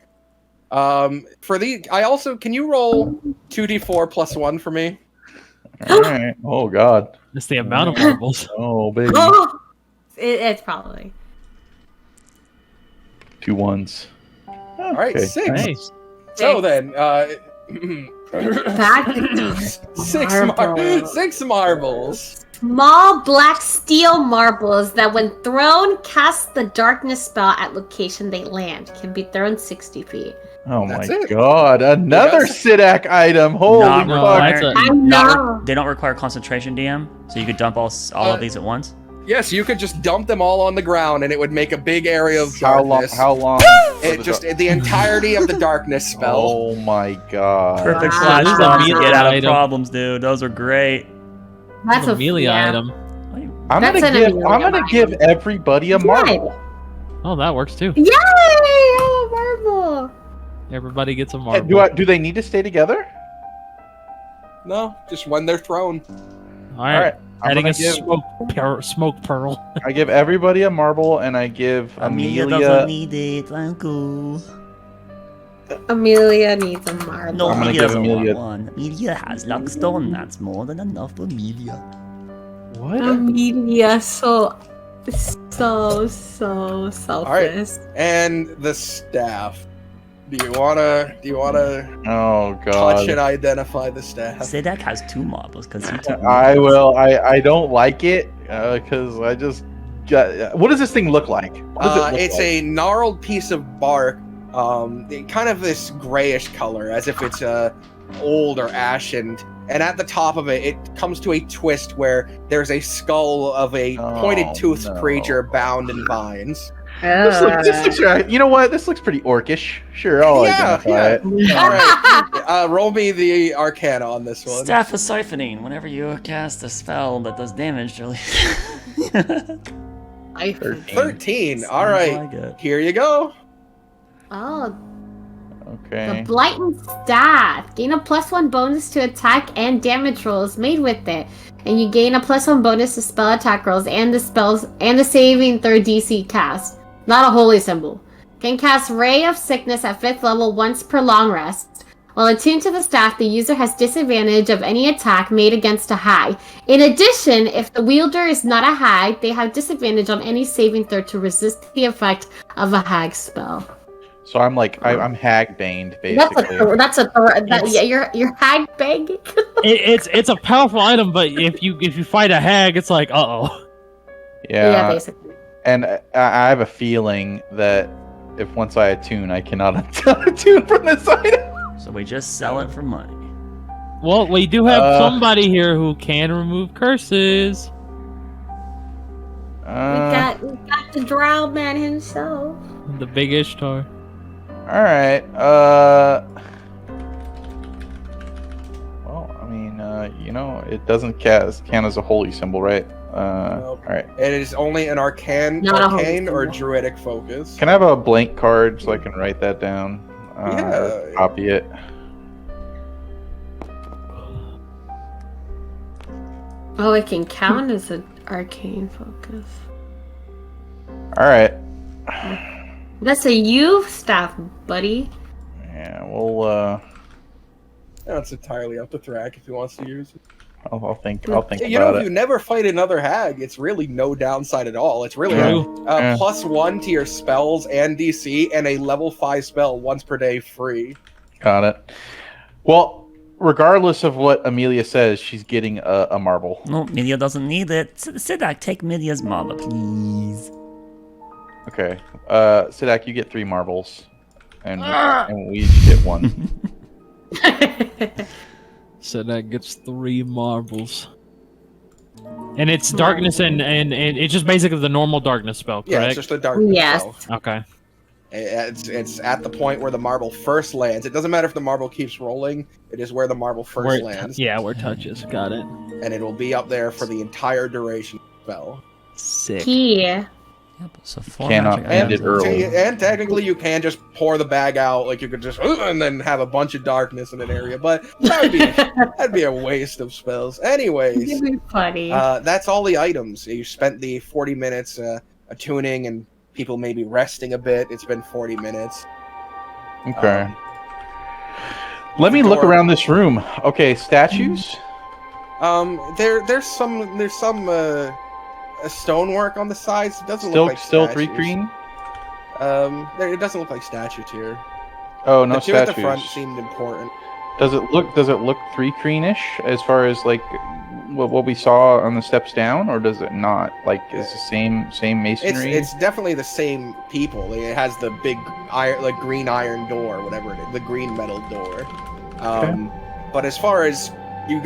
For the, I also can you roll 2d4 plus 1 for me? All right. Oh God. It's the amount of marbles. Oh baby. Oh, it's probably. 2 1s. All right, 6. Nice. So then, Back six marbles. Small black steel marbles that, when thrown, cast the darkness spell at location they land. Can be thrown 60 feet. Oh That's my it. God! Another Yes. Sidak item. Holy Not no, fuck! that's a- I know. They don't require concentration, DM, so you could dump all of these at once. Yes, you could just dump them all on the ground, and it would make a big area of How long? darkness. How long? It just the entirety of the darkness spell. Oh my God! Perfect Wow. slash This is bombs a to get out of item. problems, dude. Those are great. That's a Amelia yeah. item. I'm That's gonna an give. Amelia I'm gonna item. give everybody a marble. Oh, that works too. Yay! Oh, marble. Everybody gets a Hey, marble. do they need to stay together? No, just when they're thrown. All right. All right. I'm Adding gonna a give. smoke pearl. I give everybody a marble, and I give Amelia Amelia. doesn't need it. Thank you. Amelia needs a marble. No, I'm gonna Amelia give doesn't Amelia- want one. Amelia has luckstone. That's more than enough for Amelia. What? Amelia, so selfless. And the staff. Do you wanna Oh touch God! and identify the staff? Sidak has 2 marbles because he took. I will. I don't like it because I just. What does this thing look like? What does it look It's like? a gnarled piece of bark, kind of this grayish color, as if it's old or ashened. And at the top of it, it comes to a twist where there's a skull of a pointed-toothed no. creature bound in vines. This looks right. You know what? This looks pretty orcish. Sure, I'll identify it. All right, roll me the Arcana on this one. Staff of Siphoning. Whenever you cast a spell that does damage, Julie. 13. All right, Good. here you go. Oh, the Okay. Blighting Staff. Gain a +1 bonus to attack and damage rolls made with it. And you gain a +1 bonus to spell attack rolls and the spells and the saving throw DC cast. Not a holy symbol. Can cast Ray of Sickness at 5th level once per long rest. While attuned to the staff, the user has disadvantage of any attack made against a hag. In addition, if the wielder is not a hag, they have disadvantage on any saving throw to resist the effect of a hag spell. So I'm like I'm hag baned basically. Yeah, you're hag bang. It's a powerful item, but if you fight a hag, it's like uh-oh. Yeah. Basically. And I have a feeling that if once I attune, I cannot attune from this item. So we just sell it for money. Well, we do have somebody here who can remove curses. We got the Drow man himself. The big Ishtar. All right. Well, I mean, it doesn't count as a holy symbol, right? All right. It is only an arcane or druidic focus. Can I have a blank card so I can write that down? Or copy it. Oh, it can count as an arcane focus. All right. That's a youth staff, buddy. Yeah. Well, That's entirely up to Thrak if he wants to use it. I'll think You about know, if you it. never fight another hag, it's really no downside at all. It's really True. Yeah. +1 to your spells and DC, and a level 5 spell once per day free. Got it. Well, regardless of what Amelia says, she's getting a marble. No, Amelia doesn't need it. Sidak, take Amelia's marble, please. Okay. Sidak, you get 3 marbles, and we each get 1. So that gets 3 marbles. And it's darkness and it's just basically the normal darkness spell, correct? Yeah, it's just a darkness Yes. spell. Okay. It's at the point where the marble first lands. It doesn't matter if the marble keeps rolling. It is where the marble first Where it lands. where it touches. Got it. And it will be up there for the entire duration of the spell. Sick. Key. Yep, so 4 Cannot magic end items. it early. And technically, you can just pour the bag out, like you could just and then have a bunch of darkness in an area. But that'd be a waste of spells. Anyways, It'd be funny. that's all the items. You spent the 40 minutes attuning, and people may be resting a bit. It's been 40 minutes. Okay. Let me look around this room. Okay, statues. There's some stonework on the sides. It doesn't look like Still statues. 3 green. It doesn't look like statues here. Oh, no the two statues. at the front seemed important. Does it look 3 greenish as far as like what we saw on the steps down, or does it not? Like, it's the same masonry. It's definitely the same people. Like, it has the big iron, like green iron door, whatever it is, the green metal door. But as far as your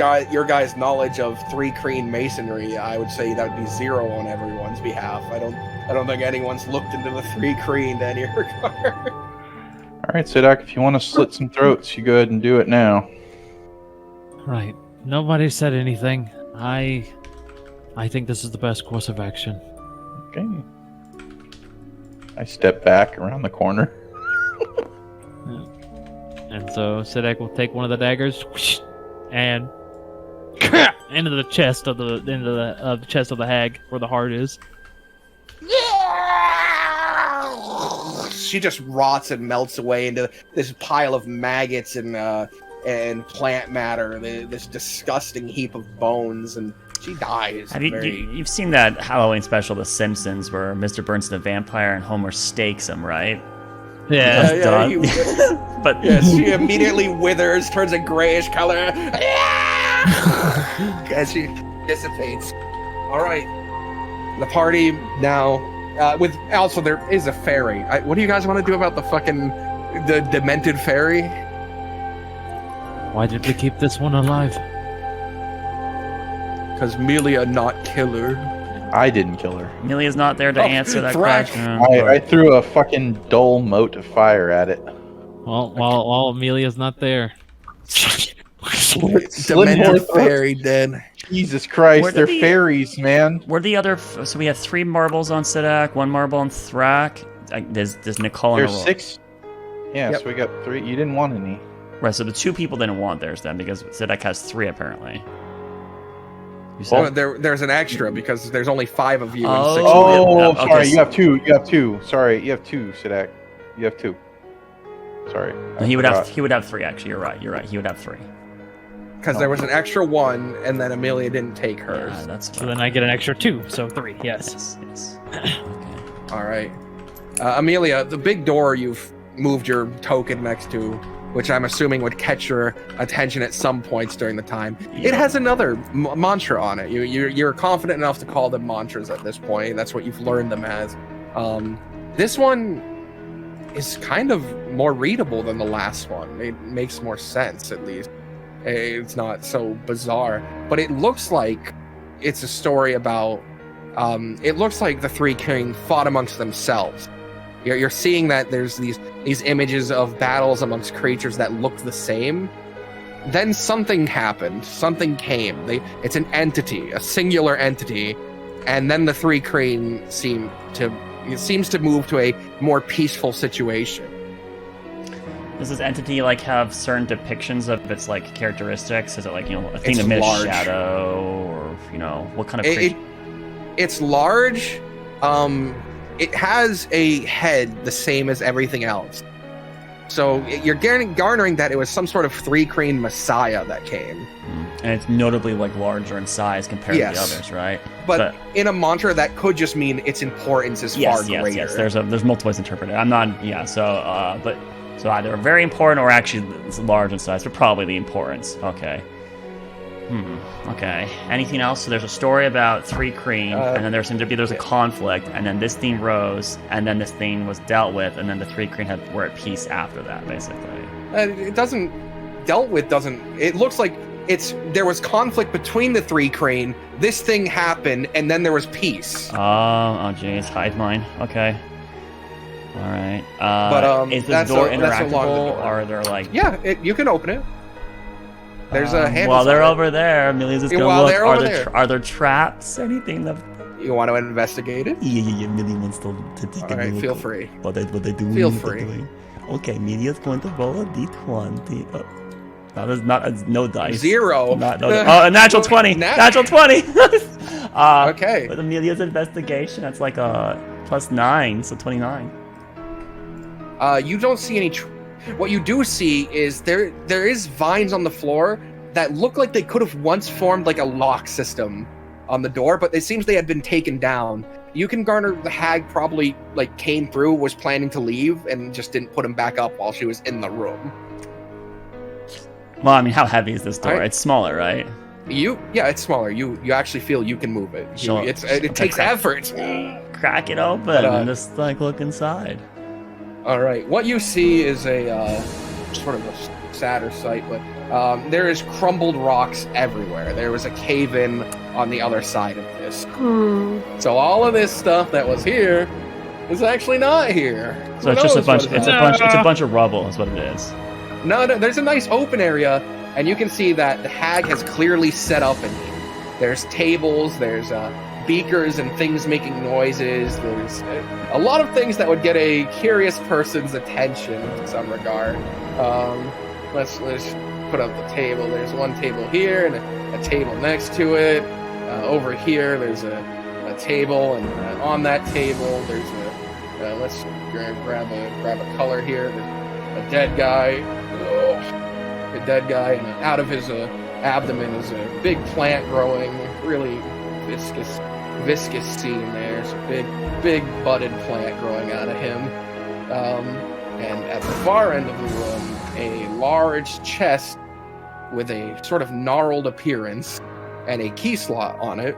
guys' knowledge of 3 green masonry, I would say that would be 0 on everyone's behalf. I don't think anyone's looked into the 3 green to any regard. All right, Sidak, if you want to slit some throats, you go ahead and do it now. Right. Nobody said anything. I think this is the best course of action. Okay. I step back around the corner. And so Sidek will take one of the daggers and into the chest of the chest of the hag where the heart is. She just rots and melts away into this pile of maggots and plant matter, this disgusting heap of bones, and she dies. You've seen that Halloween special, The Simpsons, where Mr. Burns is a vampire and Homer stakes him, right? Yeah. But yes, she immediately withers, turns a grayish color as she dissipates. All right, the party now. With also there is a fairy. What do you guys want to do about the demented fairy? Why did we keep this one alive? Because Melia not kill her. I didn't kill her. Amelia's not there to answer that question. I threw a fucking dull mote of fire at it. Well, while Amelia's not there. Demented fairy dead. Jesus Christ, they're fairies, man. Where the other? So we have 3 marbles on Sidak, 1 marble on Thrak. There's Nicole. There's 6. Yeah, Yep. so we got 3. You didn't want any. Right, so the 2 people didn't want theirs then because Sidak has 3 apparently. You said? Well, there's an extra because there's only 5 of you and 6 of Oh, them. sorry, okay, you have 2. You have 2. Sorry, you have 2, Sidak. You have 2. Sorry. No, he would have 3 actually. You're right. He would have 3. Because there was an extra 1, and then Amelia didn't take hers. Yeah, that's So then I get an extra 2, so 3. Yes. Yes. Okay. All right. Amelia, the big door you've moved your token next to, which I'm assuming would catch your attention at some points during the time. Yeah. It has another mantra on it. You're confident enough to call them mantras at this point. That's what you've learned them as. This one is kind of more readable than the last one. It makes more sense, at least. It's not so bizarre, but it looks like it's a story about. It looks like the 3 king fought amongst themselves. You're seeing that there's these images of battles amongst creatures that look the same. Then something happened. Something came. It's an entity, a singular entity, and then the 3 king seems to move to a more peaceful situation. Does this entity like have certain depictions of its like characteristics? Is it like, a thing It's that emits large. shadow, or what kind of creature? It's large. It has a head the same as everything else. So you're garnering that it was some sort of 3 crane messiah that came. And it's notably like larger in size compared to the others, right? But in a mantra, that could just mean its importance is far greater. Yes. There's multiple ways to interpret it. I'm not. Yeah. So either very important or actually it's large in size, but probably the importance. Okay. Okay. Anything else? So there's a story about 3 Kreen, and then there's a conflict, and then this thing rose, and then this thing was dealt with, and then the 3 Kreen were at peace after that, basically. It doesn't it looks like there was conflict between the 3 Kreen, this thing happened, and then there was peace. Oh jeez, hive mind. Okay. All right. But is the that's door that's interactable, along the door. or are there like? Yeah, you can open it. There's a handle. While they're on it. over there, Amelia's just gonna While look. they're over there. Are there traps? Anything that? You want to investigate it? Yeah. Amelia wants to take All a right, look. feel free. What they doing? Feel what they're free. doing. Okay, Amelia's going to roll a d20. Oh, that is not no dice. 0. A natural 20. Natural 20. Okay. With Amelia's investigation, that's like a +9, so 29. You don't see any What you do see is there is vines on the floor that look like they could have once formed like a lock system on the door, but it seems they had been taken down. You can garner the hag probably like came through, was planning to leave, and just didn't put him back up while she was in the room. Well, I mean, how heavy is this door? Right. It's smaller, right? Yeah, it's smaller. You actually feel you can move it. Sure. It takes effort. Crack it open But, and just like look inside. All right, what you see is a sort of a sadder sight, but there is crumbled rocks everywhere. There was a cave-in on the other side of this. So all of this stuff that was here is actually not here. So it's just a bunch. It's a bunch of rubble, is what it is. No, there's a nice open area, and you can see that the hag has clearly set up in here. There's tables, there's beakers and things making noises. There's a lot of things that would get a curious person's attention in some regard. Let's put up the table. There's one table here and a table next to it. Over here, there's a table, and on that table, there's a. Let's grab a color here. There's a dead guy. A dead guy, and out of his abdomen is a big plant growing, really viscous seam there. It's a big budded plant growing out of him. And at the far end of the room, a large chest with a sort of gnarled appearance and a key slot on it.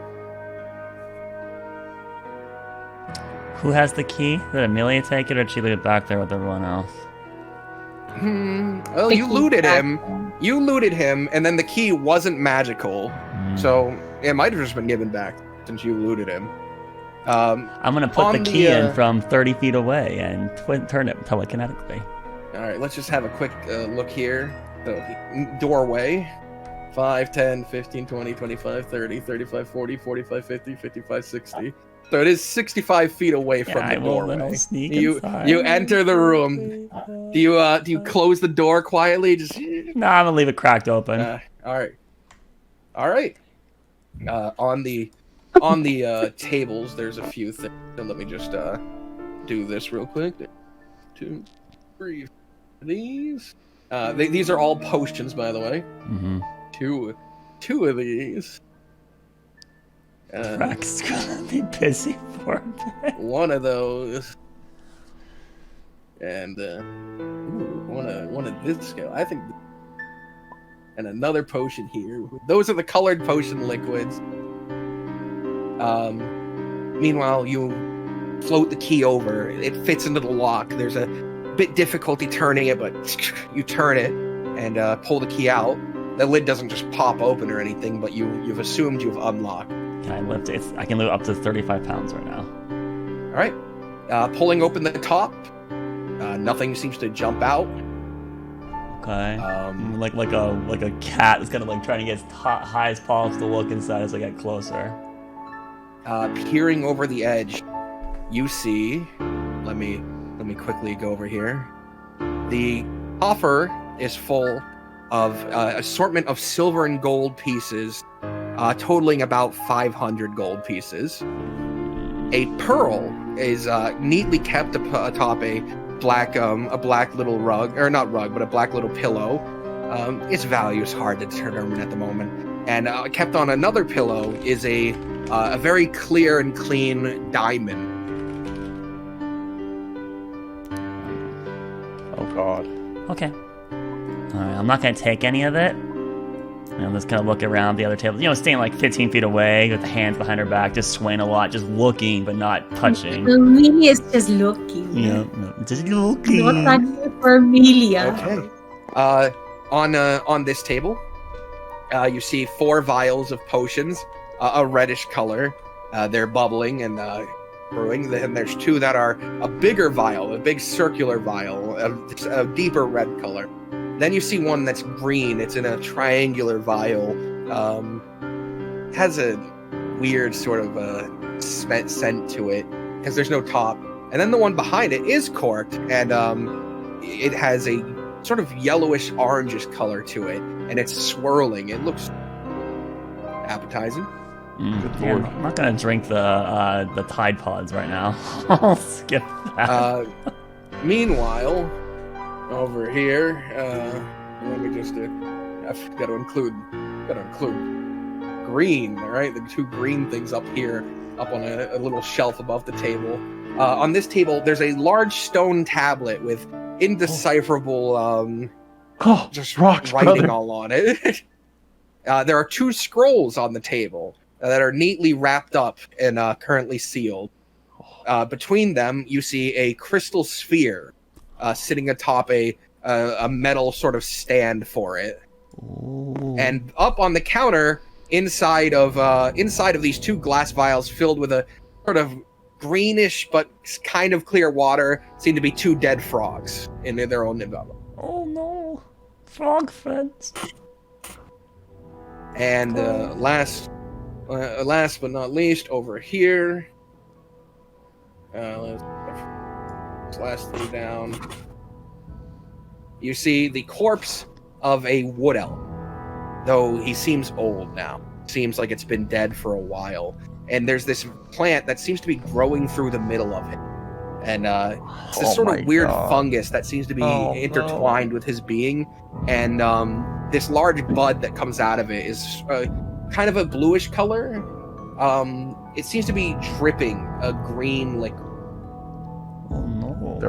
Who has the key? Did Amelia take it, or did she leave it back there with everyone else? Well, you looted him. You looted him, and then the key wasn't magical, so it might have just been given back since you looted him. I'm gonna put the key in from 30 feet away and turn it telekinetically. All right, let's just have a quick look here. So, doorway. 5, 10, 15, 20, 25, 30, 35, 40, 45, 50, 55, 60. So it is 65 feet away from the doorway. You enter the room. Do you close the door quietly? Just no, I'm gonna leave it cracked open. All right. On the tables, there's a few things. So let me just do this real quick. 2, 3, these. These are all potions, by the way. Mm-hmm. Two of these. Crack's gonna be busy for a bit. One of those, and one of this guy. I think, and another potion here. Those are the colored potion liquids. Meanwhile, you float the key over. It fits into the lock. There's a bit difficulty turning it, but you turn it and pull the key out. The lid doesn't just pop open or anything, but you've assumed you've unlocked. Can I lift it? I can lift up to 35 pounds right now. All right. Pulling open the top, nothing seems to jump out. Okay. Like a cat that's kind of like trying to get as high as possible to look inside as I get closer. Peering over the edge, you see. Let me quickly go over here. The coffer is full of assortment of silver and gold pieces, totaling about 500 gold pieces. A pearl is neatly kept atop a black little rug, or not rug, but a black little pillow. Its value is hard to determine at the moment. And kept on another pillow is a very clear and clean diamond. Oh God. Okay. Alright, I'm not gonna take any of it. I'm just gonna look around the other table. Staying like 15 feet away with the hands behind her back, just swaying a lot, just looking but not touching. Amelia's just looking. Yeah, just looking. What's that for Amelia? Okay. On this table, you see 4 vials of potions, a reddish color. They're bubbling and brewing. Then there's 2 that are a bigger vial, a big circular vial, a deeper red color. Then you see one that's green. It's in a triangular vial. Has a weird sort of scent to it because there's no top. And then the one behind it is corked, and it has a sort of yellowish orangish color to it, and it's swirling. It looks appetizing. Yeah, I'm not gonna drink the Tide Pods right now. I'll skip that. Meanwhile, over here. Let me just. I've got to include green. All right, the two green things up here, up on a little shelf above the table. On this table, there's a large stone tablet with indecipherable, just rocks, writing brother. all on it. There are two scrolls on the table that are neatly wrapped up and currently sealed. Between them, you see a crystal sphere sitting atop a metal sort of stand for it. Ooh. And up on the counter, inside of these two glass vials filled with a sort of greenish but kind of clear water, seem to be two dead frogs in their own development. Oh no, frog friends. And last but not least, over here. Let's last thing down. You see the corpse of a wood elf, though he seems old now. Seems like it's been dead for a while. And there's this plant that seems to be growing through the middle of it. And it's this sort of weird fungus that seems to be intertwined with his being. And this large bud that comes out of it is kind of a bluish color. It seems to be dripping a green liquid. Oh no.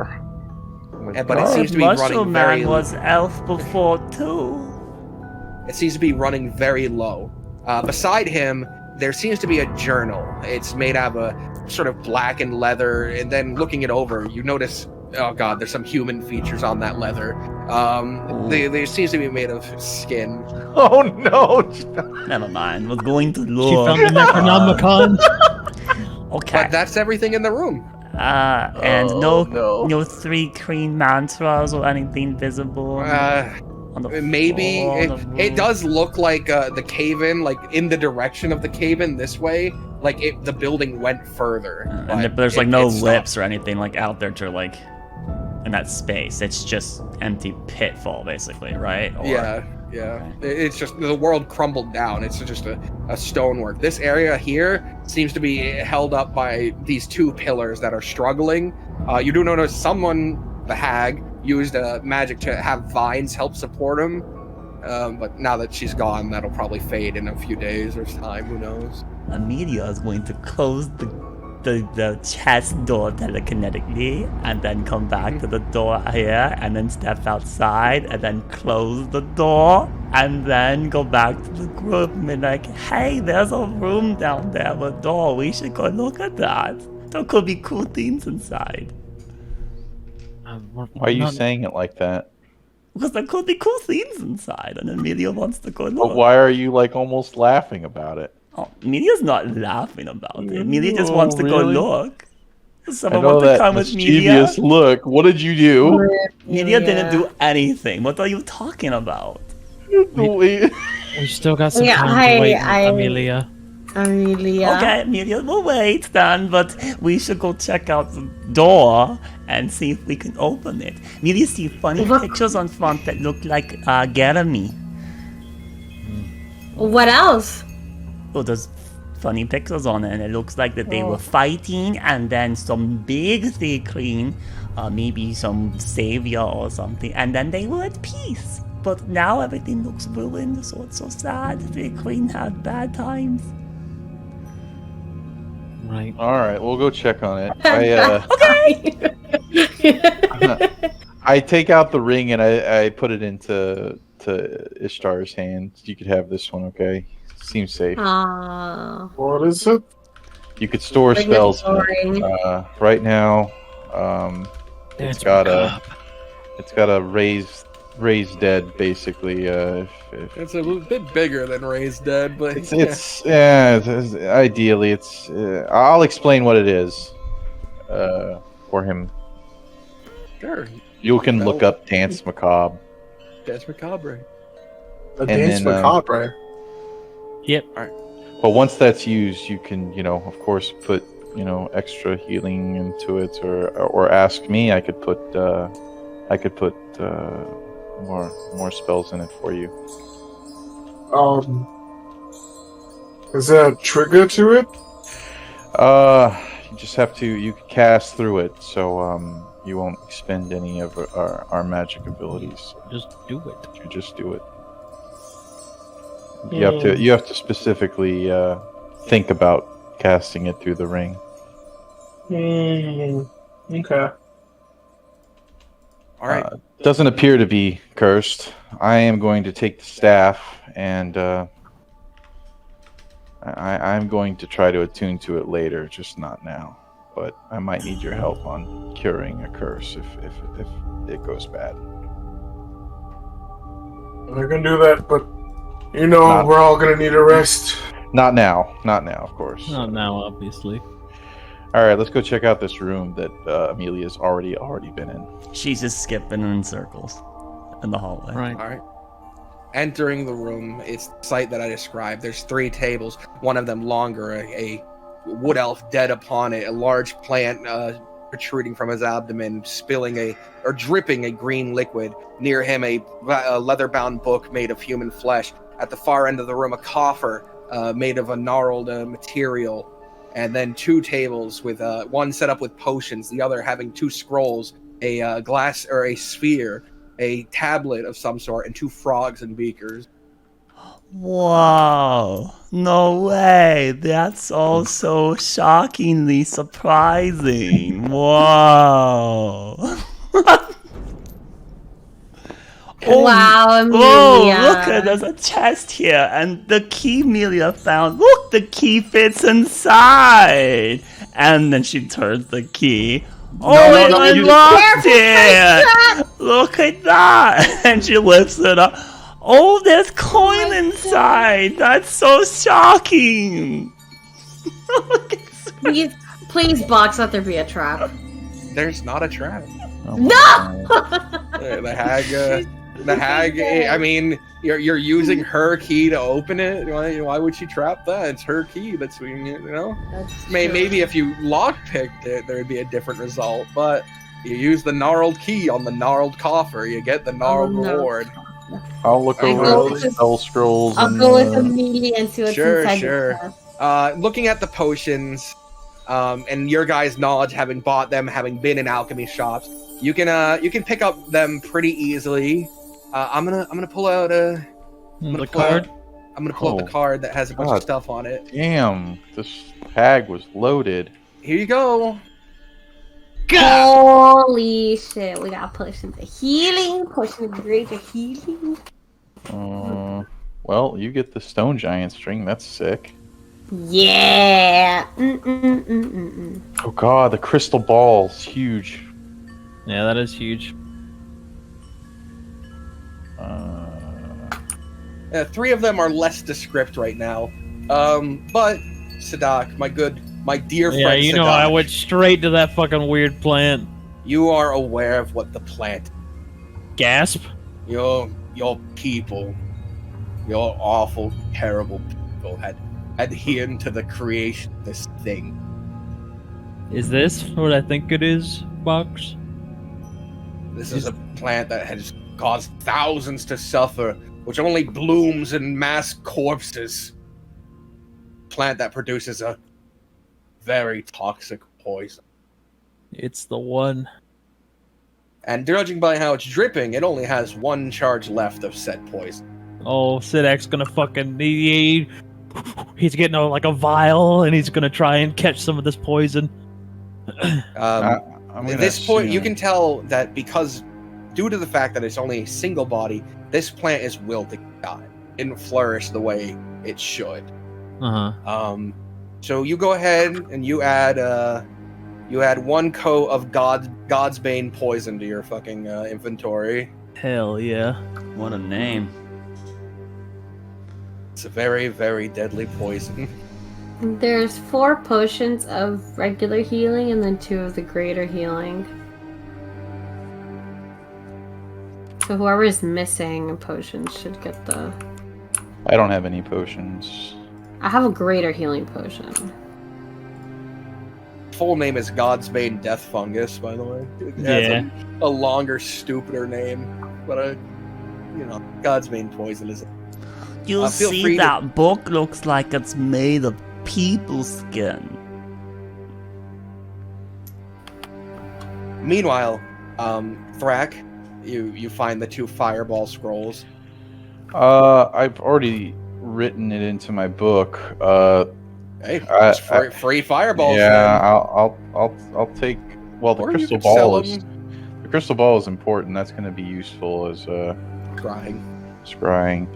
But it seems to be Mushroom running Man very. was elf before too. It seems to be running very low. Beside him, there seems to be a journal. It's made out of a sort of blackened leather, and then looking it over, you notice, oh god, there's some human features on that leather. They seems to be made of skin. Oh no! Never mind. We're going to She look. found the Necronomicon. Okay. But that's everything in the room. And Oh, no, no. 3 green mantras or anything visible. On the Maybe floor, on the it roof. does look like the cave-in, like in the direction of the cave-in this way. Like the building went further. And there's like no lips or anything like out there to like in that space. It's just empty pitfall basically, right? Or, Yeah. It's just the world crumbled down. It's just a stonework. This area here seems to be held up by these two pillars that are struggling. You do notice someone, the hag, used magic to have vines help support him. But now that she's gone, that'll probably fade in a few days or time. Who knows? Amelia is going to close the chest door telekinetically and then come back to the door here and then step outside and then close the door and then go back to the group and be like, hey, there's a room down there with a door. We should go look at that. There could be cool things inside. Why are you saying it like that? Because there could be cool things inside and Amelia wants to go look. But why are you like almost laughing about it? Oh, Amelia's not laughing about it. Amelia just wants to really? go look. I Someone know wants to that come with Amelia. mischievous look. What did you do? Amelia didn't do anything. What are you talking about? We still got some Yeah, time to wait, I- Amelia. Amelia. Okay, Amelia, we'll wait then, but we should go check out the door and see if we can open it. Amelia, see funny Look. pictures on front that look like Jeremy. What else? Oh, there's funny pictures on it, and it looks like that they were fighting, and then some big Queen, maybe some savior or something, and then they were at peace. But now everything looks ruined, so it's so sad. The Queen had bad times. Right. All right, we'll go check on it. I take out the ring and I put it into Ishtar's hands. You could have this one, okay? Seems safe. What is it? You could store Bring spells. the ring. Right now, it's got a raised dead basically. It's a bit bigger than Raised Dead, but Ideally it's. I'll explain what it is for him. Sure. You can look up Dance Macabre. Dance Macabre. The And Dance then, Macabre. Yep. But once that's used, you can, of course, put, extra healing into it, or ask me. I could put more spells in it for you. Is there a trigger to it? just have to. You can cast through it, so you won't expend any of our magic abilities. Just do it. You just do it. You have to specifically think about casting it through the ring. Okay. All right. Doesn't appear to be cursed. I am going to take the staff and I'm going to try to attune to it later, just not now. But I might need your help on curing a curse if it goes bad. I can do that, but we're all gonna need a rest. Not now, of course. Not now, obviously. All right, let's go check out this room that Amelia's already been in. She's just skipping in circles in the hallway. Right. All right. Entering the room, it's the site that I described. There's 3 tables, one of them longer, a wood elf dead upon it, a large plant protruding from his abdomen, dripping a green liquid. Near him, a leather-bound book made of human flesh. At the far end of the room, a coffer made of a gnarled material. And then 2 tables with one set up with potions, the other having 2 scrolls, a glass or a sphere, a tablet of some sort, and 2 frogs and beakers. Whoa! No way! That's all so shockingly surprising. Whoa! Wow, Amelia. Whoa, look, there's a chest here, and the key Amelia found. Look, the key fits inside! And then she turns the key. It unlocked it! Look at that! And she lifts it up. Oh, there's coin inside! That's so shocking! Please, box, let there be a trap. There's not a trap. Oh, No! The hag. I mean, you're using her key to open it. Why would she trap that? It's her key. That's maybe if you lockpicked it, there would be a different result. But you use the gnarled key on the gnarled coffer, you get the gnarled reward. I'll look over the spell scrolls. I'll go with Amelia and see what's inside. Sure. Looking at the potions, and your guys' knowledge, having bought them, having been in alchemy shops, you can pick up them pretty easily. I'm gonna pull out the card. I'm gonna pull out the card that has a bunch of stuff on it. Damn, this bag was loaded. Here you go. Holy shit, we got potions of healing, potions of greater healing. Well, you get the stone giant string. That's sick. Yeah. Oh god, the crystal ball's huge. Yeah, that is huge. 3 of them are less descript right now. But Sadak, my dear friend Yeah, you know, Sadak, I went straight to that fucking weird plant. You are aware of what the plant. Gasp. Your people, your awful, terrible people had adhered to the creation of this thing. Is this what I think it is, Box? This is a plant that has caused thousands to suffer, which only blooms in mass corpses. Plant that produces a very toxic poison. It's the one. And judging by how it's dripping, it only has 1 charge left of said poison. Oh, Sidak's gonna fucking... He's getting like a vial, and he's gonna try and catch some of this poison. At this point, you can tell that because, due to the fact that it's only a single body, this plant is willed to die. It didn't flourish the way it should. So you go ahead and you add 1 coat of God's Bane poison to your fucking inventory. Hell yeah. What a name. It's a very, very deadly poison. There's 4 potions of regular healing and then 2 of the greater healing. So whoever is missing a potion should get the... I don't have any potions. I have a greater healing potion. Full name is God's Bane Death Fungus, by the way. It has a longer, stupider name, but God's Bane poison is. You see, that book looks like it's made of people skin. Meanwhile, Thrak, you find the 2 fireball scrolls. I've already written it into my book. Hey, it's free fireballs. Yeah, Then. I'll take. Well, the Or you crystal could sell ball is. them. The crystal ball is important. That's going to be useful as scrying.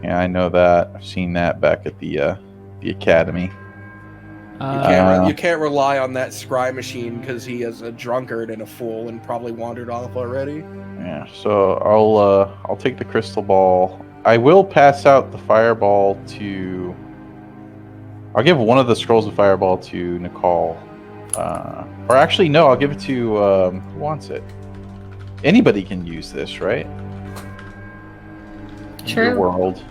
Yeah, I know that. I've seen that back at the academy. You can't rely on that scry machine because he is a drunkard and a fool and probably wandered off already. Yeah, so I'll take the crystal ball. I will pass out the fireball to. I'll give one of the scrolls of fireball to Nicole. Or actually, no, I'll give it to who wants it. Anybody can use this, right? In your True. world.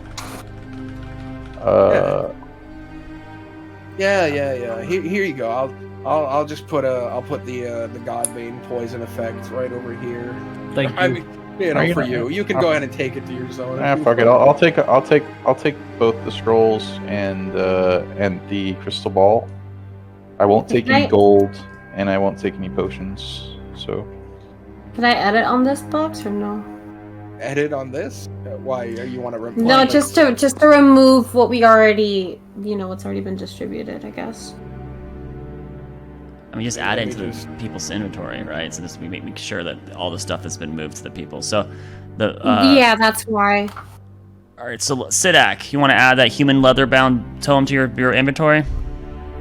Yeah. Here you go. I'll just put the Godbane poison effect right over here. Thank you. I mean, for you. You can go ahead and take it to your zone. Fuck it. I'll take both the scrolls and the crystal ball. I won't take any gold, and I won't take any potions. So. Can I edit on this box or no? Edit on this? Why? You want to reply? No, just to remove what we already, what's already been distributed, I guess. I mean, just add it to the people's inventory, right? So this we make sure that all the stuff has been moved to the people. So yeah, that's why. All right, so Sidak, you want to add that human leather-bound tome to your inventory?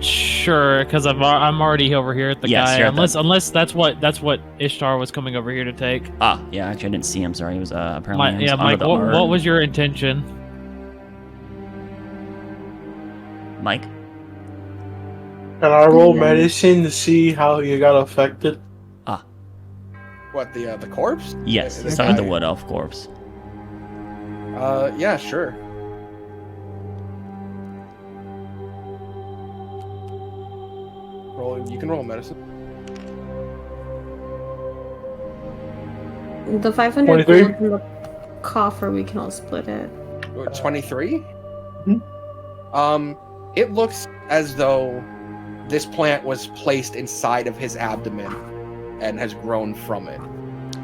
Sure, because I'm already over here at the guy. You're Unless that's what Ishtar was coming over here to take. Yeah, actually I didn't see him. Sorry, he was apparently. Mike, what was your intention? Mike. Can I roll medicine to see how you got affected? What, the corpse? Yes, he started the wood elf corpse. Yeah, sure. You can roll medicine. The 500 gold in the coffer, we can all split it. 23? It looks as though this plant was placed inside of his abdomen and has grown from it.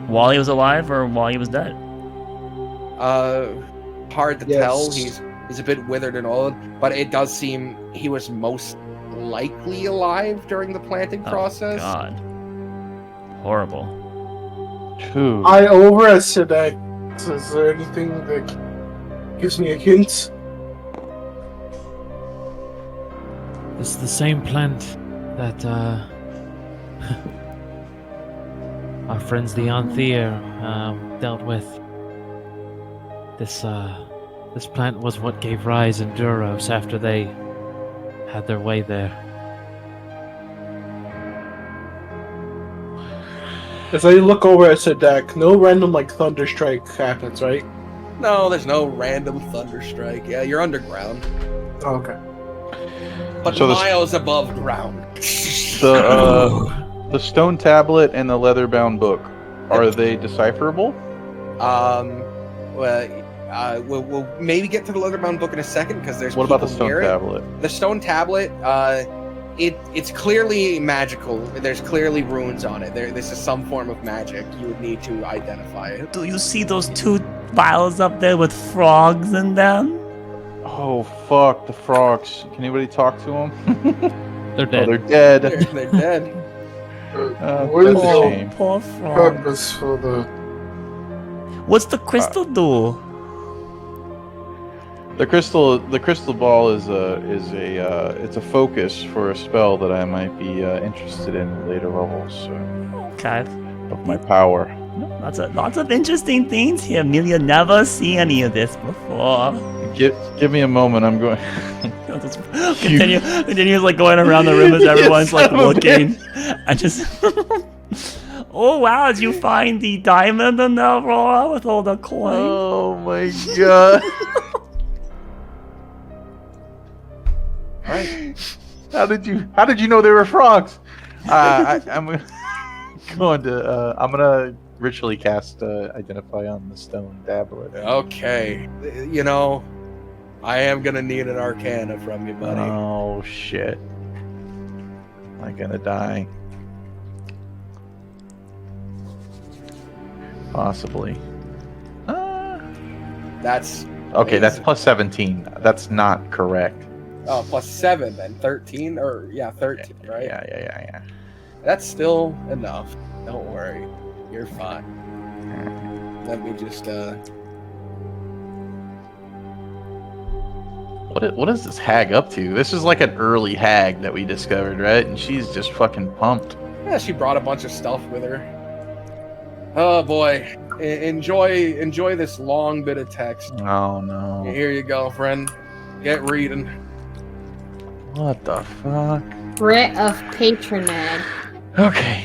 While he was alive or while he was dead? Hard to tell. He's a bit withered and old, but it does seem he was most likely alive during the planting process. God. Horrible. I overestimate. Is there anything that gives me a hint? It's the same plant that our friends the Anthea dealt with. This plant was what gave rise in Duros after they had their way there. As I look over at Sadak, no random thunderstrike happens, right? No, there's no random thunderstrike. Yeah, you're underground. Oh, okay. But so miles above ground. The stone tablet and the leather-bound book, are they decipherable? We'll maybe get to the leather-bound book in a second because there's. What about the stone tablet? The stone tablet, it's clearly magical. There's clearly runes on it. This is some form of magic. You would need to identify it. Do you see those 2 vials up there with frogs in them? Oh fuck, the frogs! Can anybody talk to them? They're dead. Oh, they're dead. They're dead. What is the poor frog. purpose for the? What's the crystal do? The crystal ball is it's a focus for a spell that I might be interested in at later levels. Okay. Of my power. Lots of interesting things here. Amelia never seen any of this before. Give me a moment. I'm going. Continue going around the room as everyone's looking. I just. Oh wow! Did you find the diamond in the Aurora with all the coins? Oh my god! Right. How did you know they were frogs? I'm gonna ritually cast identify on the stone tablet. Okay, I am gonna need an arcana from you, buddy. Oh shit! I'm gonna die. Possibly. That's Okay, that's amazing. plus 17. That's not correct. Oh, plus 7 then. 13? Or, yeah, 13, right? Yeah. That's still enough. Don't worry. You're fine. Let me just, What is this hag up to? This is like an early hag that we discovered, right? And she's just fucking pumped. Yeah, she brought a bunch of stuff with her. Oh, boy. Enjoy this long bit of text. Oh no. Here you go, friend. Get reading. What the fuck? Writ of patronage. Okay.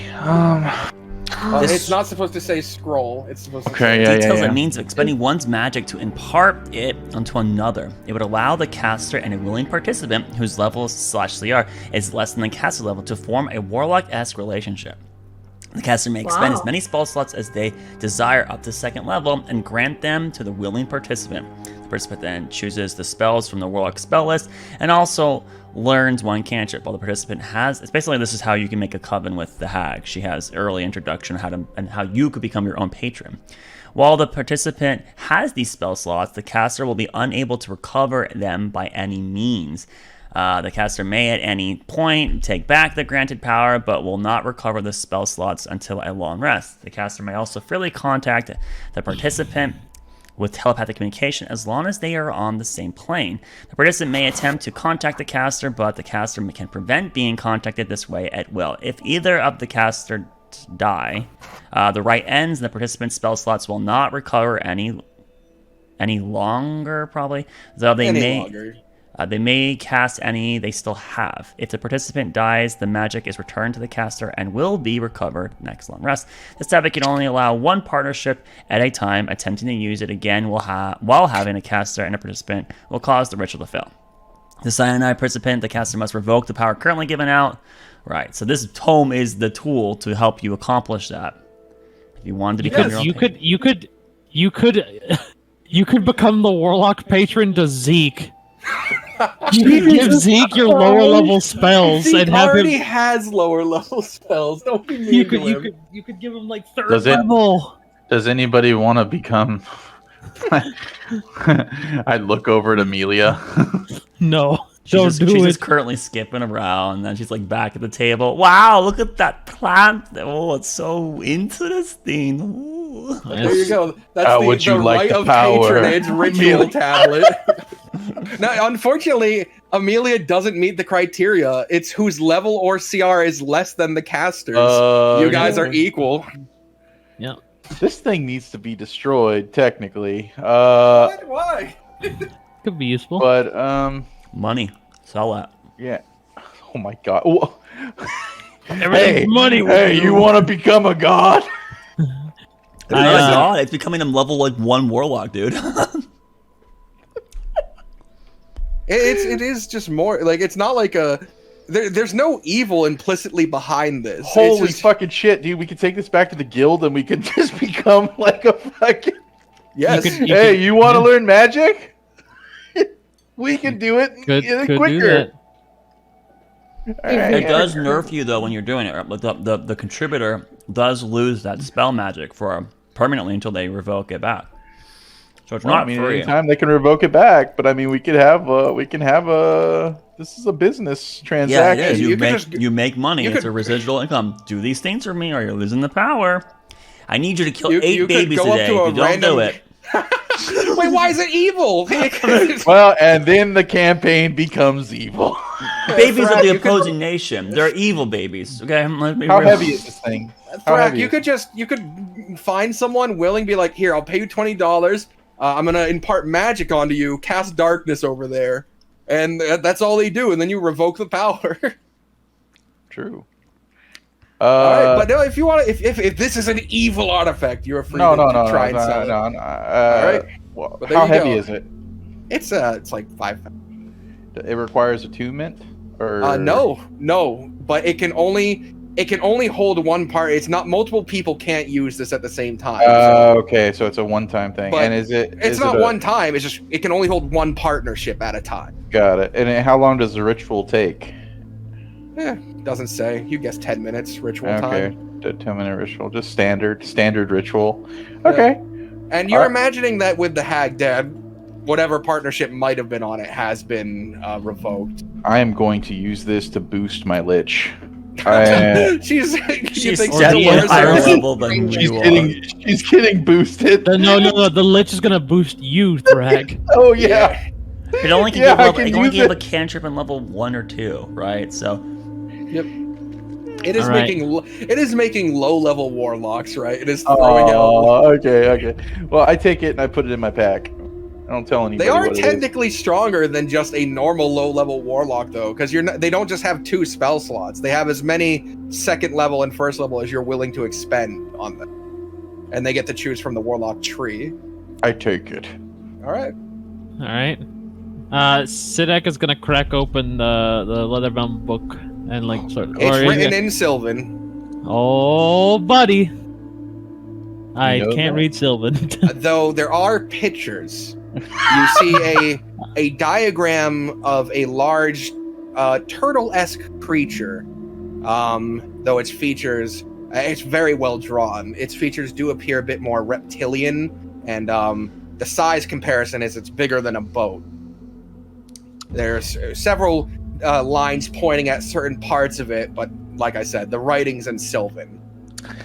It's not supposed to say scroll. It's supposed to Okay, say... Details a means of expending one's magic to impart it onto another. It would allow the caster and a willing participant whose level /CR is less than the caster level to form a warlock-esque relationship. The caster may expend as many spell slots as they desire up to second level and grant them to the willing participant. The participant then chooses the spells from the warlock spell list and also learns one cantrip. While the participant has, especially this is how you can make a coven with the hag. She has early introduction on how you could become your own patron. While the participant has these spell slots, the caster will be unable to recover them by any means. The caster may at any point take back the granted power, but will not recover the spell slots until a long rest. The caster may also freely contact the participant with telepathic communication as long as they are on the same plane. The participant may attempt to contact the caster, but the caster can prevent being contacted this way at will. If either of the caster die, the rite ends and the participant's spell slots will not recover any longer, probably, though they They may cast any they still have. If the participant dies, the magic is returned to the caster and will be recovered next long rest. This tablet can only allow one partnership at a time. Attempting to use it again while having a caster and a participant will cause the ritual to fail. The cyanide participant, the caster must revoke the power currently given out. Right, so this tome is the tool to help you accomplish that. If you wanted to become your own you could become the warlock patron to Zeke. You could give Zeke your lower level spells Zeke and have already him. has lower level spells. Don't be mean You to him. could give him like third Does it- level. Does anybody want to become? I look over at Amelia. No, She's don't do just it. currently skipping around, and then she's like back at the table. Wow, look at that plant! Oh, it's so interesting. Ooh. There you go. That's How the, would you the like rite the of power? patronage ritual tablet. Now, unfortunately, Amelia doesn't meet the criteria. It's whose level or CR is less than the caster's. You guys are equal. Yeah. This thing needs to be destroyed, technically. What? Why? Could be useful. But Money, sell that. yeah. Oh my god. Whoa. Everything's money. Hey, you want to become a god? It's not a god. It's becoming a level like 1 warlock, dude. It is just more like it's not like a. There's no evil implicitly behind this. Holy it's just, fucking shit, dude! We could take this back to the guild, and we could just become like a fucking. yes. You want to learn magic? We can do it Could quicker. do that. Alright. It does nerf you though when you're doing it. Right? Like the contributor does lose that spell magic for permanently until they revoke it back. So it's Well, not I mean, free. anytime they can revoke it back, but I mean, we can have a. This is a business Yeah, transaction. it is. You You could make just- you make money. you It's could- a residual income. Do these things for me, or you're losing the power. I need you to kill You 8 could babies go up today. to If a you don't do random- it, Wait, why is it evil? Well, and then the campaign becomes evil. babies of Thrak, the you could- opposing nation. They're evil babies. Okay, let's be How real. heavy is this thing? How Thrak, heavy you is could you could find someone willing, be like, here, I'll pay you $20. I'm gonna impart magic onto you, cast darkness over there, and that's all they do, and then you revoke the power. True. All right, but no, if you want to, if this is an evil artifact, you're free No, to try and sell it. no. All right. Well, But there how you heavy go. is it? It's like 5. It requires attunement, or No, but it can only hold one part. It's not multiple people can't use this at the same time. so- Okay, so it's a one-time thing. But And is it? It's is not it a- one time. It's just it can only hold one partnership at a time. Got it. And how long does the ritual take? Doesn't say. You guess 10 minutes ritual Okay. time. a 10-minute ritual, just standard ritual. Okay. And you're imagining that with the hag dead, whatever partnership might have been on it has been revoked. I am going to use this to boost my lich. She's thinks definitely it's higher worse? level than you are. She's getting boosted. No, the lich is gonna boost you, Thrag. Oh yeah. It only can Yeah, I give, can it only use give it. a cantrip in level 1 or 2, right? So Yep. It is All right. making low level warlocks, right? It is throwing out. Okay. Well, I take it and I put it in my pack. I don't tell anybody. They are what it is. technically stronger than just a normal low level warlock, though, because they don't just have 2 spell slots. They have as many second level and first level as you're willing to expend on them, and they get to choose from the warlock tree. I take it. All right. All right. Sidek is gonna crack open the leather-bound book and like sort of. It's written in Sylvan, Oh, buddy. I know can't that? read Sylvan. though there are pictures. You see a diagram of a large turtle-esque creature. Though its features, it's very well drawn. Its features do appear a bit more reptilian, and the size comparison is it's bigger than a boat. There's several lines pointing at certain parts of it, but like I said, the writing's in Sylvan.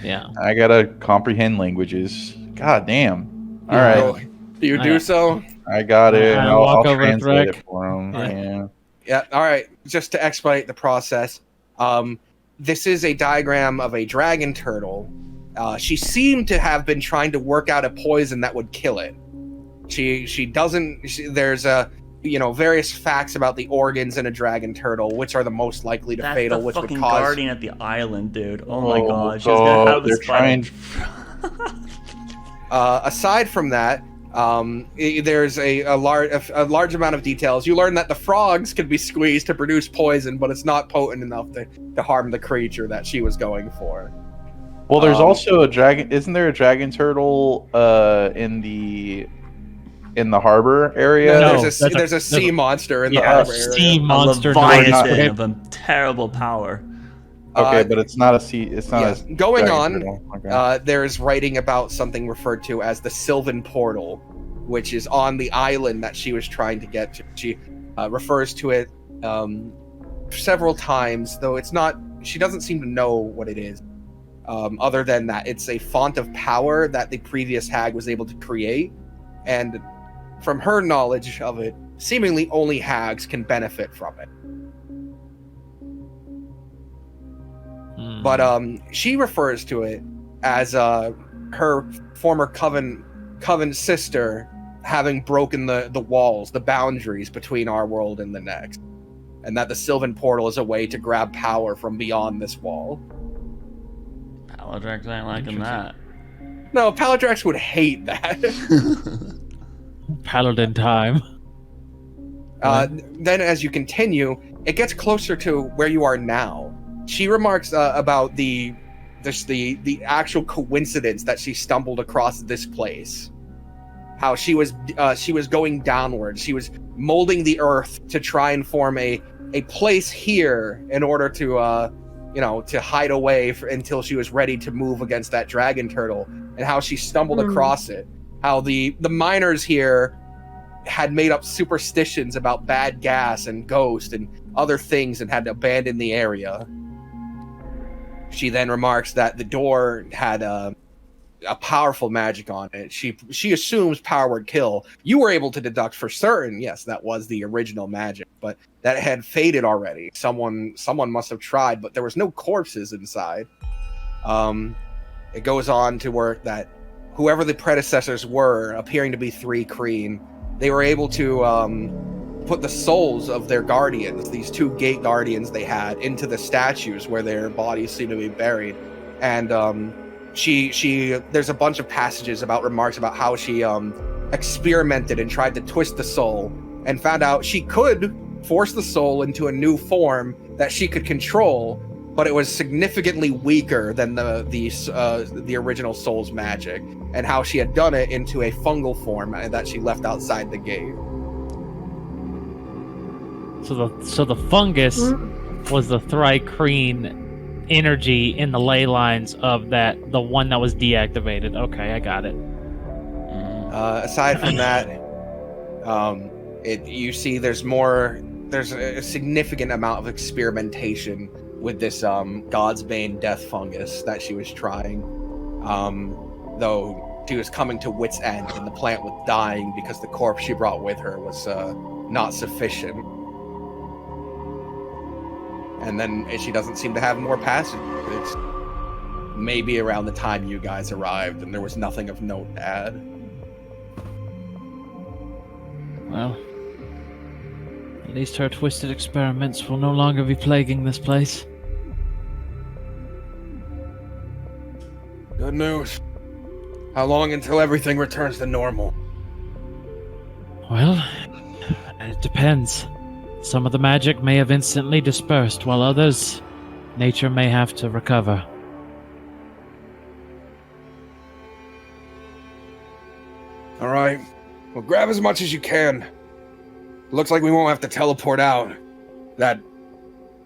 Yeah. I gotta comprehend languages. God damn. All right. Do you do so? I got it. I I'll walk over to translate Threk. it for him. Yeah. Yeah, all right. Just to expedite the process, this is a diagram of a dragon turtle. She seemed to have been trying to work out a poison that would kill it. She doesn't. There's various facts about the organs in a dragon turtle, which are the most likely to that's fatal, the which would fucking cause. guardian at the island, dude. Oh my god, she's God, gonna have they're this fight. trying. Aside from that, there's a large amount of details. You learn that the frogs can be squeezed to produce poison, but it's not potent enough to harm the creature that she was going for. Well, there's also a dragon. Isn't there a dragon turtle in the harbor area? No, that's there's a sea monster in the Yeah, harbor sea area. monster. A leviathan Okay. of a terrible power. Okay, but it's not a sea. It's not Yes. a Going dragon on, turtle. Okay. there's writing about something referred to as the Sylvan Portal, which is on the island that she was trying to get to. She refers to it several times, though it's not. She doesn't seem to know what it is. Other than that, it's a font of power that the previous hag was able to create, and from her knowledge of it, seemingly only hags can benefit from it. But she refers to it as her former coven sister having broken the walls, the boundaries between our world and the next, and that the Sylvan Portal is a way to grab power from beyond this wall. Paladrax ain't liking that. No, Paladrax would hate that. Paladin time. Then as you continue, it gets closer to where you are now. She remarks about the actual coincidence that she stumbled across this place. How she was going downward. She was molding the earth to try and form a place here in order to to hide away until she was ready to move against that dragon turtle, and how she stumbled across it. How the miners here had made up superstitions about bad gas and ghosts and other things and had to abandon the area. She then remarks that the door had a powerful magic on it. She assumes power would kill. You were able to deduct for certain, yes, that was the original magic, but that had faded already. Someone must have tried, but there was no corpses inside. It goes on to work that whoever the predecessors were, appearing to be 3 Kreen, they were able to put the souls of their guardians, these 2 gate guardians they had, into the statues where their bodies seem to be buried. And there's a bunch of passages about remarks about how she experimented and tried to twist the soul and found out she could force the soul into a new form that she could control, but it was significantly weaker than the original soul's magic, and how she had done it into a fungal form that she left outside the gate. So the fungus was the Thrycreen energy in the ley lines of the one that was deactivated. Okay, I got it. Aside from that, you see there's a significant amount of experimentation with this God's Bane death fungus that she was trying. Though she was coming to wit's end and the plant was dying because the corpse she brought with her was not sufficient. And then she doesn't seem to have more passage. It's maybe around the time you guys arrived and there was nothing of note to add. Well, at least her twisted experiments will no longer be plaguing this place. Good news. How long until everything returns to normal? Well, it depends. Some of the magic may have instantly dispersed, while others, nature may have to recover. All right. Well, grab as much as you can. Looks like we won't have to teleport out. That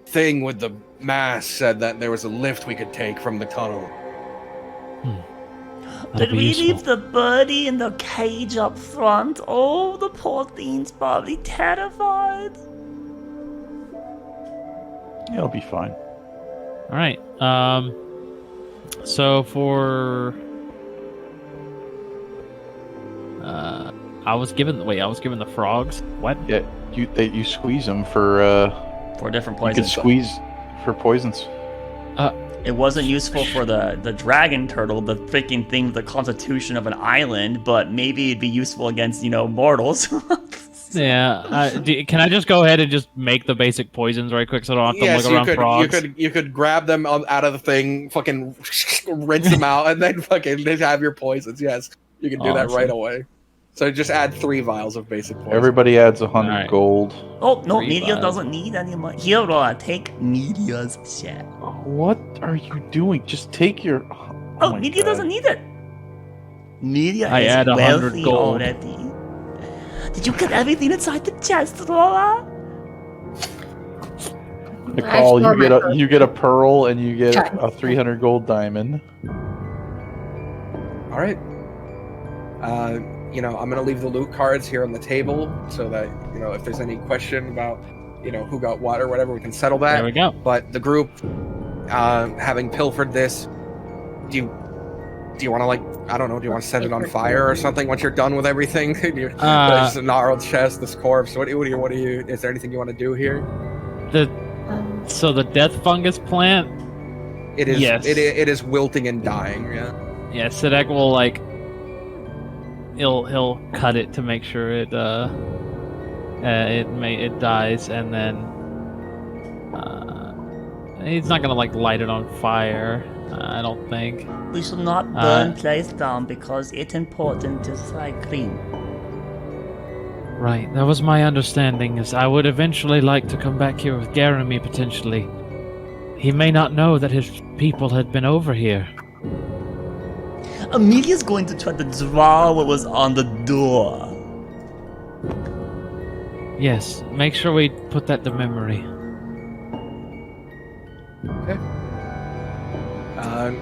thing with the mask said that there was a lift we could take from the tunnel. Did we leave the birdie in the cage up front? Oh, the poor thing's probably terrified. It'll be fine. All right. So for I was given the frogs. What? Yeah, you squeeze them for different you poisons. can squeeze for poisons. It wasn't useful for the dragon turtle, the freaking thing, the constitution of an island, but maybe it'd be useful against, mortals. Yeah. Can I just go ahead and just make the basic poisons right quick so I don't have to look around frogs? You could grab them out of the thing, fucking rinse them out, and then fucking just have your poisons. Yes, you can do that right away. So just add 3 vials of basic poison. Everybody adds 100 Alright. gold. Oh, no, 3 Media vials. doesn't need any money. Here, take Media's shit. What are you doing? Just take your. Oh, my Media God. doesn't need it. Media I is add 100 wealthy gold. already. Did you get everything inside the chest, Laura? Nicole, I store you get a pearl and you get a 300 gold diamond. All right. I'm gonna leave the loot cards here on the table so that if there's any question about who got what or whatever, we can settle that. There we go. But the group, having pilfered this, do you want to do you want to set it on fire or something once you're done with everything? There's a gnarled chest, this corpse. What do you? Is there anything you want to do here? So the death fungus plant. It is. Yes. It is wilting and dying. Yeah. Yeah, Sidek will he'll cut it to make sure it dies, and then he's not gonna light it on fire. I don't think. We should not burn place down because it's important to clean. Right, that was my understanding. Is I would eventually like to come back here with Garamy potentially. He may not know that his people had been over here. Amelia's going to try to draw what was on the door. Yes, make sure we put that to memory. Okay.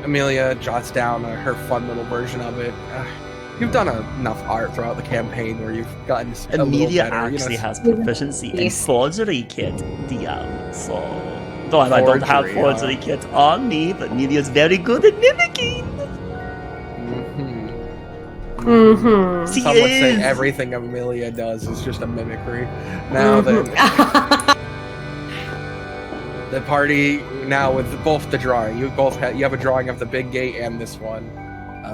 Amelia jots down her fun little version of it. You've done enough art throughout the campaign where you've gotten a Amelia little better. actually has proficiency in forgery kit, DM. So, though I don't have forgery kit on me, but Amelia's very good at mimicking. Mm-hmm. She Some would is. say everything Amelia does is just a mimicry. Now the party now with both the drawing, you have a drawing of the big gate and this one,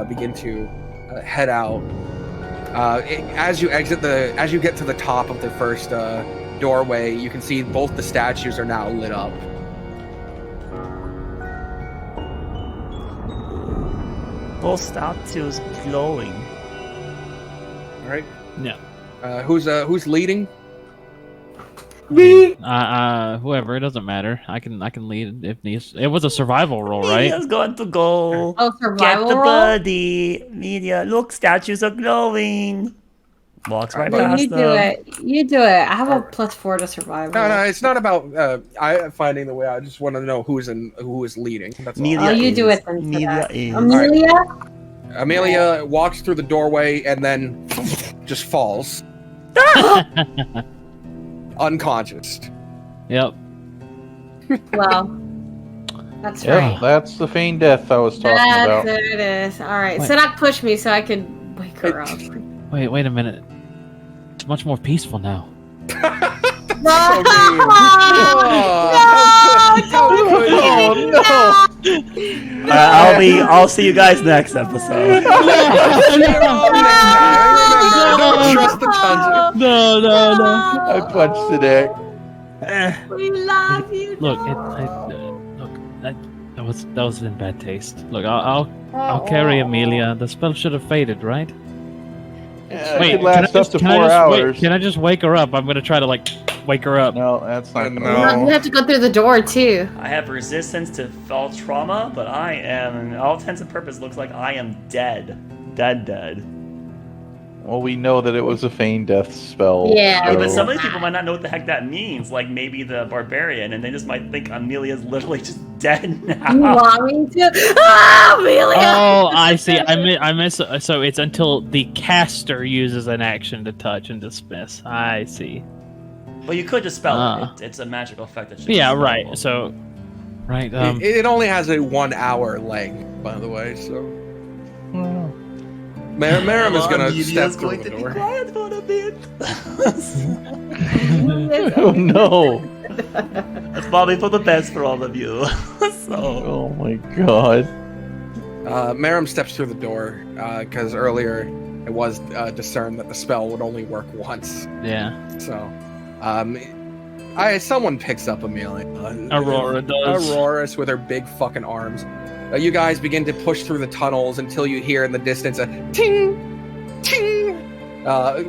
begin to head out. As you get to the top of the first doorway, you can see both the statues are now lit up. Both statues glowing. All right. Yeah. Who's leading? Me. Whoever, it doesn't matter. I can lead if needs. It was a survival roll, right? Media's going to go Oh, get survival the roll? birdie. Media, look, statues are glowing. Walks right Well, past You them. do it. You do it. I have a +4 to survival. No, it's not about I finding the way. I just want to know who is leading. That's all. Amelia Oh, you do is. it then. Amelia is. Amelia? Amelia walks through the doorway and then just falls. Unconscious. Yep. Well, that's Yep, right. that's the feigned death I was talking about. There it is. All right. Wait. Sadak pushed me so I could wake her up. Wait a minute. It's much more peaceful now. I'll see you guys next episode. Don't trust the dungeon. No. I punched the deck. We love you. Look, that was in bad taste. Look, I'll carry Amelia. The spell should have faded, right? It could last up to 4 hours. Can I just wake her up? I'm gonna try to wake her up. No, that's not gonna No. You have to go through the door too. I have resistance to fall trauma, but I am, in all intents and purposes, looks like I am dead. Dead. Well, we know that it was a feigned death spell. Yeah, Yeah, but so- some of these people might not know what the heck that means. Like maybe the barbarian, and they just might think Amelia's literally just dead now. You want me to? Ah, Amelia! Oh, I see. I miss. So it's until the caster uses an action to touch and dismiss. I see. Well, you could dispel it. It's a magical effect that should. Yeah, be right. dispellable. So, right. It only has a 1 hour length, by the way. So Marim is gonna step through the door. quiet for a bit. Oh no! That's probably for the best for all of you. So. Oh my god. Marim steps through the door because earlier it was discerned that the spell would only work once. Yeah. So, someone picks up Amelia. Aurora does. Aurora's with her big fucking arms. You guys begin to push through the tunnels until you hear in the distance a ting, ting.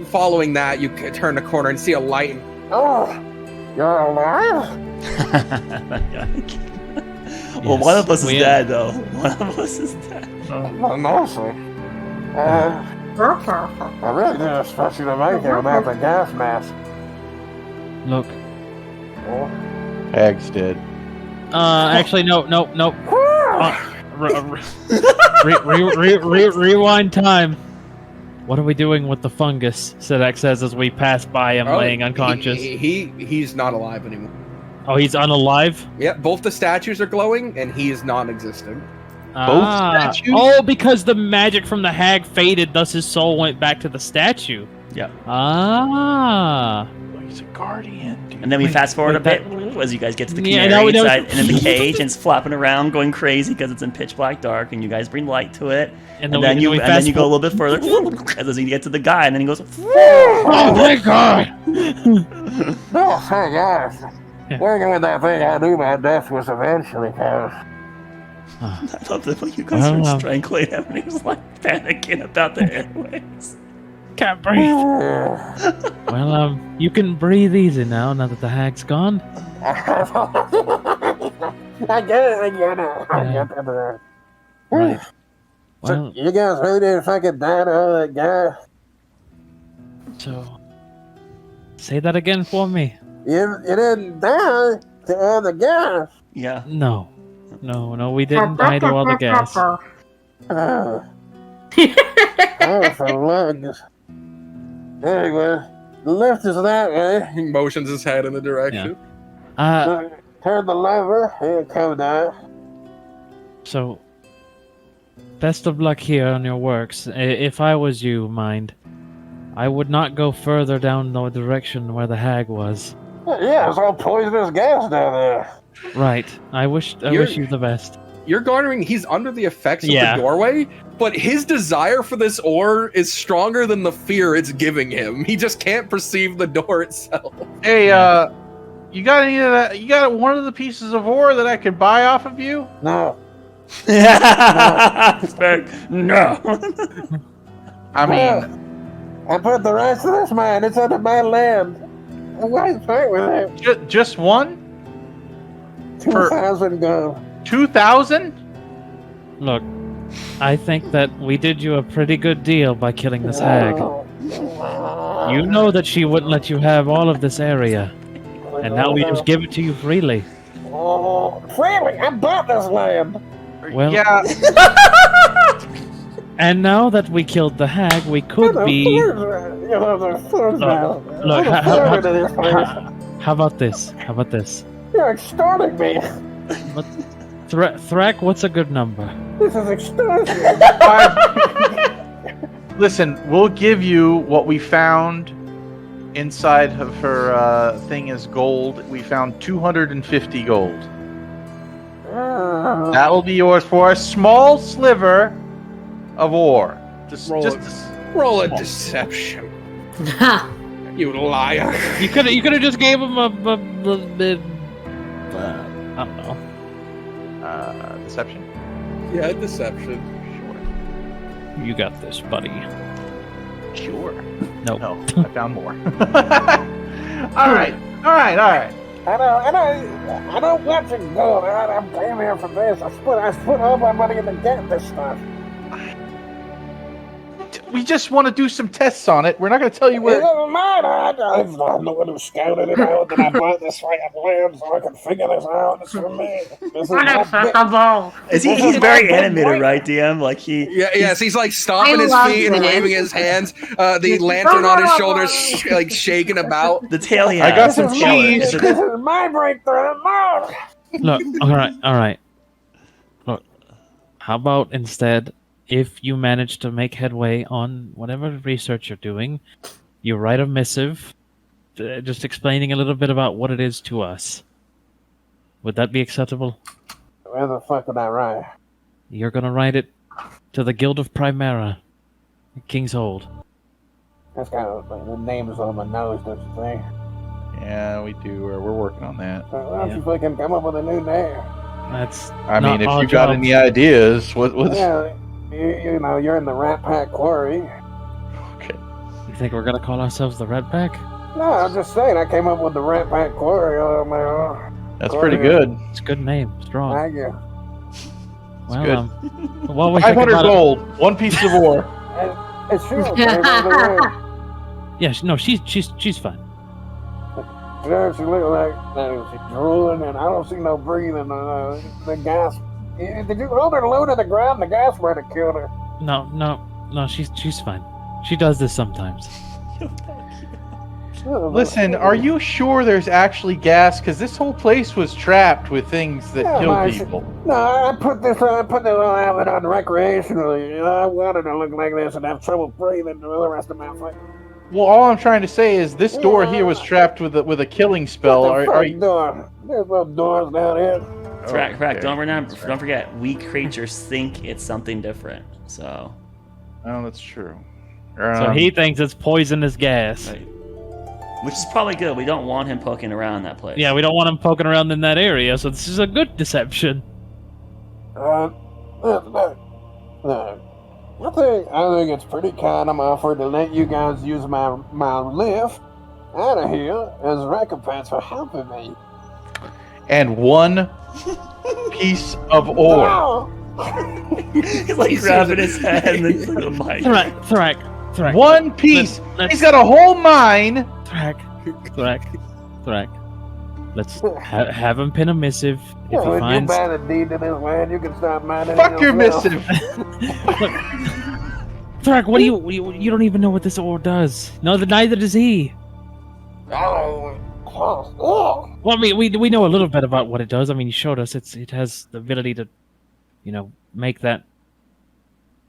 Following that, you turn the corner and see a light. Oh, you're alive? Well, one of us is we- dead, though. One of us is dead. Mostly. I really didn't expect you to make it without the gas mask. Look. Hag's dead. Actually, no. Rewind time. What are we doing with the fungus? Sadak says as we pass by him laying unconscious. He's not alive anymore. Oh, he's unalive? Yep, both the statues are glowing, and he is non-existent. statues? Oh, because the magic from the hag faded, thus his soul went back to the statue. Yeah. Ah. He's a guardian. Dude. And then we fast forward a wait, bit as you guys get to the Yeah, canary no, no. inside and in the cage, and it's flapping around, going crazy because it's in pitch black dark, and you guys bring light to it. And then you go a little bit further as you get to the guy, and then he goes. Oh, thank God! Oh, thank God. Working with that thing, I knew my death was eventually coming. I love the way you guys are strangling him, and he was like panicking about the airways. Can't breathe. Well, you can breathe easy now that the hag's gone. I get it. Right. So Well, you guys really didn't fucking die to all that guy? so say that again for me. You didn't die to all the guys. Yeah. No, we didn't die to all the gas. Oh, for lugs. Anyway, the lift is that way. He motions his head in the direction. Turn the lever and come down. So best of luck here on your works. If I was you, mind, I would not go further down the direction where the hag was. Yeah, it's all poisonous gas down there. Right. I wish you the best. You're garnering. He's under the effects of Yeah. the doorway, but his desire for this ore is stronger than the fear it's giving him. He just can't perceive the door itself. Hey, you got any of that? You got one of the pieces of ore that I could buy off of you? No. No. I mean, I put the rest of this mine. It's under my land. What is wrong with it? just one? 2,000 gold. 2,000? Look, I think that we did you a pretty good deal by killing this hag. You know that she wouldn't let you have all of this area. And now we just give it to you freely. Oh, freely, I bought this land. Well, Yeah. and now that we killed the hag, we could be... Look, how about this? How about this? You're extorting me. What, Thrak, what's a good number? This is extortion. Listen, we'll give you what we found inside of her thing as gold. We found 250 gold. That will be yours for a small sliver of ore. Roll a deception. You liar. You could have just gave him a I don't know. Deception? Yeah, deception. Sure. You got this, buddy. Sure. Nope. No, I found more. All right. I don't want to go. I'm paying here for this. I put all my money in to get this stuff. We just want to do some tests on it. We're not going to tell you It where. doesn't matter. I'm the one who scouted it out, and I bought this right of land so I can figure this out. It's for me. This is Unacceptable. He's very animated, right, DM? Like Yes, he's like stomping I his love feet and this. waving his hands. The lantern on his shoulders, like shaking about. the tail he I has. got some the tail- cheese. This is my breakthrough. No. Look, all right. Look, how about instead, if you manage to make headway on whatever research you're doing, you write a missive, just explaining a little bit about what it is to us. Would that be acceptable? Where the fuck did I write? You're gonna write it to the Guild of Primera, King's Hold. That's kind of like the name is on my nose, don't you think? Yeah, we do. We're working on that. Why don't you fucking come up with a new name? That's I not mean, if our you got job. any ideas, what's... Yeah, you know, you're in the Rat Pack Quarry. Okay. You think we're gonna call ourselves the Red Pack? No, I'm just saying, I came up with the Rat Pack Quarry on my own. That's pretty good. It's a good name, strong. Thank you. Well, good. While we think 500 about it- gold. One piece of ore. It's true. Sure, Yeah, no, she's fine. she looked like she's drooling, and I don't see no breathing. The gas. Did you hold her low to the ground? The gas might have killed her. No, she's fine. She does this sometimes. Listen, are you sure there's actually gas? Because this whole place was trapped with things that kill people. No, I put this all out on recreationally. You know, I wanted to look like this and have trouble breathing the rest of my life. Well, all I'm trying to say is this door here was trapped with a killing spell. Are you... door? There's no doors down here. Correct. Don't forget, weak creatures think it's something different. So. Oh, that's true. So he thinks it's poisonous gas. Right. Which is probably good. We don't want him poking around that place. Yeah, we don't want him poking around in that area, so this is a good deception. I think it's pretty kind. I'm offered to let you guys use my lift out of here as recompense for helping me. And one piece of ore. No! He's like grabbing his head and then to the mic. Thrak. One piece. Let's- He's got a whole mine. Thrak. Let's have him pin a missive. If Yeah, he if finds... you ban a deed to this land, you can start mining. Fuck your yourself. missive. Thrak, what do you don't even know what this ore does. No, neither does he. Oh. Well, I mean, we know a little bit about what it does. I mean, you showed us it has the ability to, make that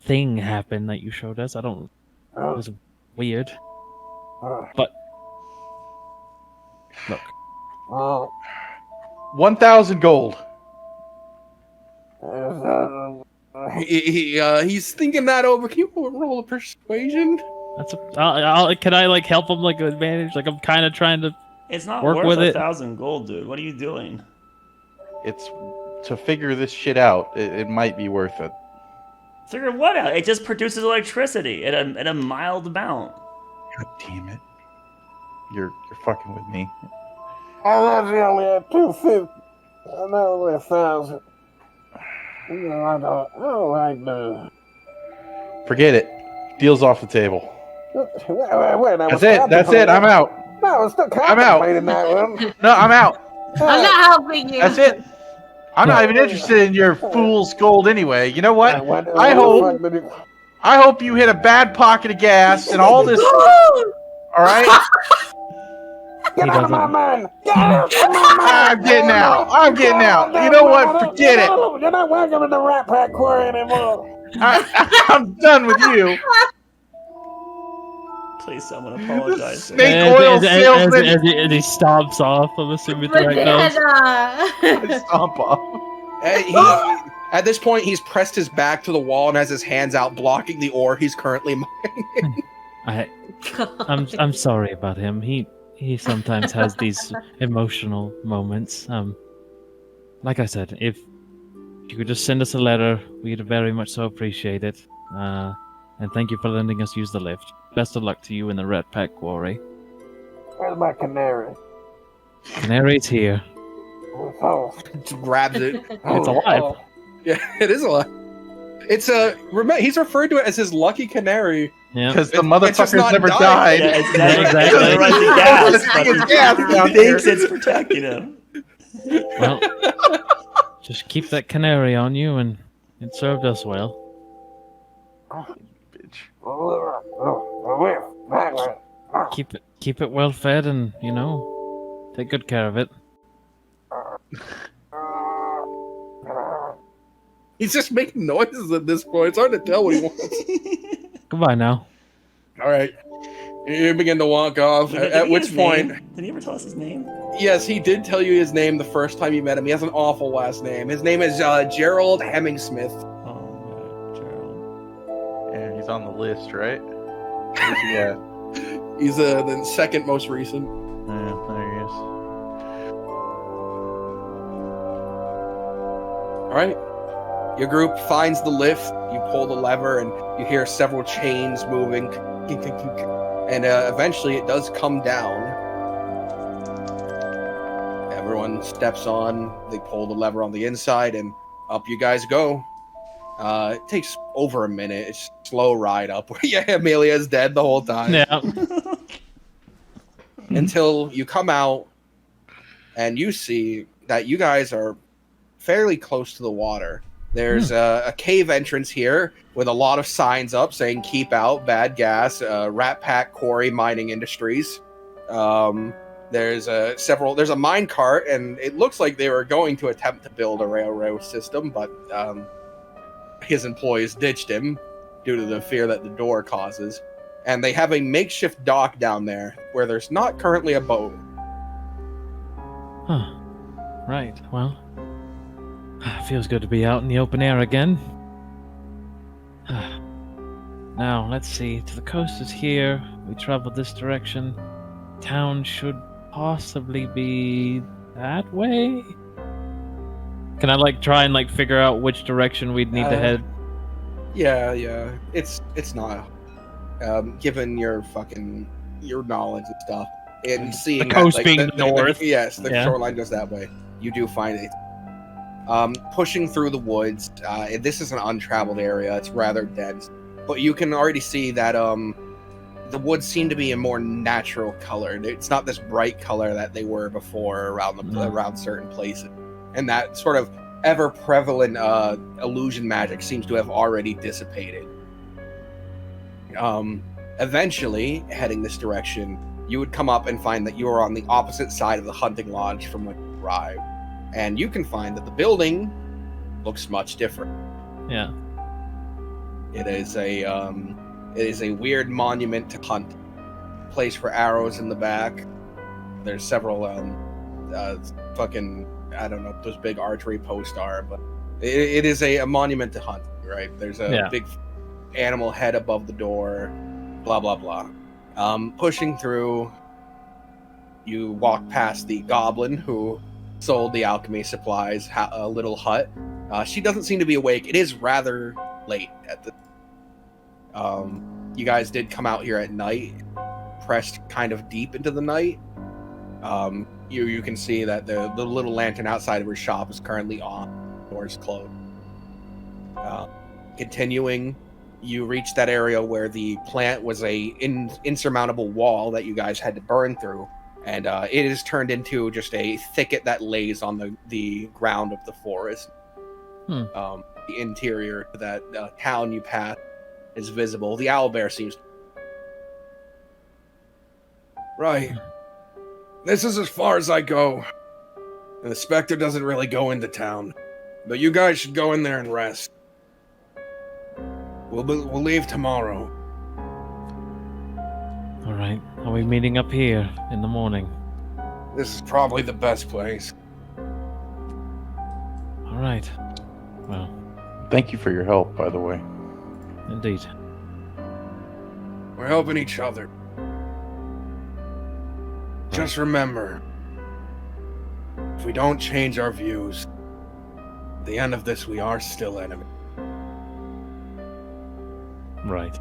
thing happen that you showed us. I don't. It was weird. But look, Oh. 1,000 gold. He's thinking that over. Can you roll a persuasion? that's can I help him with advantage? I'm kind of trying to. It's not Work worth with it. 1,000 gold, dude. What are you doing? It's to figure this shit out. It might be worth it. Figure what out? It just produces electricity at a mild amount. God damn it! You're fucking with me. I thought you only had 250. I know only 1,000. I don't like the. Forget it. Deal's off the table. That's it. That's it. I'm out. No, I was still I'm out. contemplating that one. No, I'm out. I'm not helping you. That's it. I'm not even interested in your fool's gold anyway. You know what? I hope you hit a bad pocket of gas and all this. All right? Get out of my mind! Get out of my mind! I'm getting out. I'm getting out. You know what? Forget it. You're not welcome in the Rat Pack Quarry anymore. I'm done with you. Please, someone apologize. Snake oil salesman. As he stomps off, I'm assuming the right goes. Stomp off. At this point, he's pressed his back to the wall and has his hands out blocking the ore he's currently mining. I'm sorry about him. He sometimes has these emotional moments. Like I said, if you could just send us a letter, we'd very much so appreciate it. And thank you for letting us use the lift. Best of luck to you in the Rat Pack Quarry. Where's my canary? Canary's here. Oh. Grabs it. It's alive. Yeah, it is alive. It's he's referred to it as his lucky canary. Yeah. Because the It's just motherfucker's not never died. died. Yeah, exactly. Exactly. It's running gas, but It's gas down he here. thinks it's protecting him. Well, just keep that canary on you, and it served us well. Bitch. Keep it well fed, and take good care of it. He's just making noises at this point. It's hard to tell what he wants. Goodbye now. All right. You begin to walk off, at which point... Did he ever tell us his name? Yes, he did tell you his name the first time you met him. He has an awful last name. His name is Gerald Hemmingsmith. Oh, Gerald. Yeah, he's on the list, right? Where's he at? He's the second most recent. Yeah, there he is. All right. Your group finds the lift. You pull the lever, and you hear several chains moving. And eventually, it does come down. Everyone steps on. They pull the lever on the inside, and up you guys go. It takes over a minute. It's a slow ride up. Yeah, Amelia's dead the whole time. Yeah. Until you come out, and you see that you guys are fairly close to the water. There's a cave entrance here with a lot of signs up saying "Keep out, bad gas, Rat Pack Quarry Mining Industries." There's a mine cart, and it looks like they were going to attempt to build a railroad system, but his employees ditched him due to the fear that the door causes. And they have a makeshift dock down there where there's not currently a boat. Huh. Right. Well, feels good to be out in the open air again. Now, let's see. To the coast is here. We traveled this direction. Town should possibly be that way. Can I try and figure out which direction we'd need to head? Yeah. It's not. Given your knowledge and stuff, and seeing The coast that, being north. The shoreline goes that way. You do find it. Pushing through the woods. This is an untraveled area. It's rather dense, but you can already see that the woods seem to be a more natural color. It's not this bright color that they were before around certain places, and that sort of ever prevalent illusion magic seems to have already dissipated. Eventually, heading this direction, you would come up and find that you are on the opposite side of the hunting lodge from when you arrived. And you can find that the building looks much different. Yeah. It is a weird monument to hunt. Place for arrows in the back. There's several fucking, I don't know what those big archery posts are, but it is a monument to hunt, right? There's a big animal head above the door, blah blah blah. Pushing through, you walk past the goblin who sold the alchemy supplies, a little hut. She doesn't seem to be awake. It is rather late at the you guys did come out here at night, pressed kind of deep into the night. You can see that the little lantern outside of her shop is currently on, doors closed. Continuing, you reach that area where the plant was a insurmountable wall that you guys had to burn through, and it is turned into just a thicket that lays on the ground of the forest. The interior to that town you pass is visible. The owlbear seems Right. This is as far as I go. And the Spectre doesn't really go into town. But you guys should go in there and rest. We'll leave tomorrow. All right. Are we meeting up here in the morning? This is probably the best place. All right. Well, Thank you for your help, by the way. indeed. We're helping each other. Just remember, if we don't change our views, at the end of this we are still enemies. Right.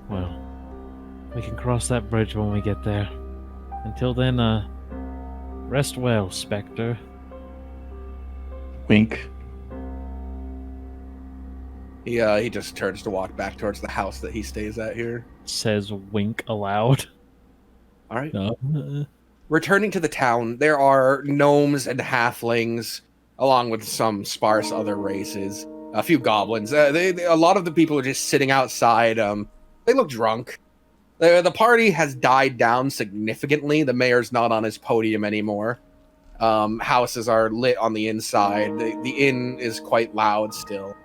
Well, we can cross that bridge when we get there. Until then, rest well, Spectre. Wink. he just turns to walk back towards the house that he stays at here. Says wink aloud. All right. No. Returning to the town, there are gnomes and halflings, along with some sparse other races. A few goblins. A lot of the people are just sitting outside. They look drunk. The party has died down significantly. The mayor's not on his podium anymore. Houses are lit on the inside. The inn is quite loud still.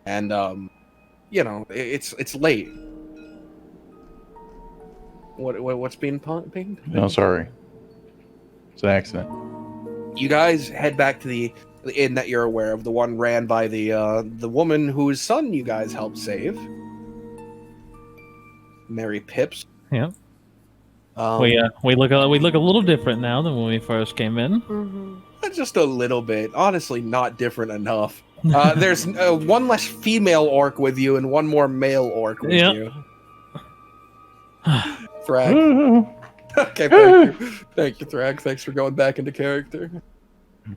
And, it's late. What's being pinged? No, sorry. It's an accident. You guys head back to the inn that you're aware of, the one ran by the woman whose son you guys helped save, Mary Pips. Yeah. We look a little different now than when we first came in. Mm-hmm. Just a little bit, honestly, not different enough. There's one less female orc with you and one more male orc with you. Thrag. Okay, thank you, Thrag. Thanks for going back into character.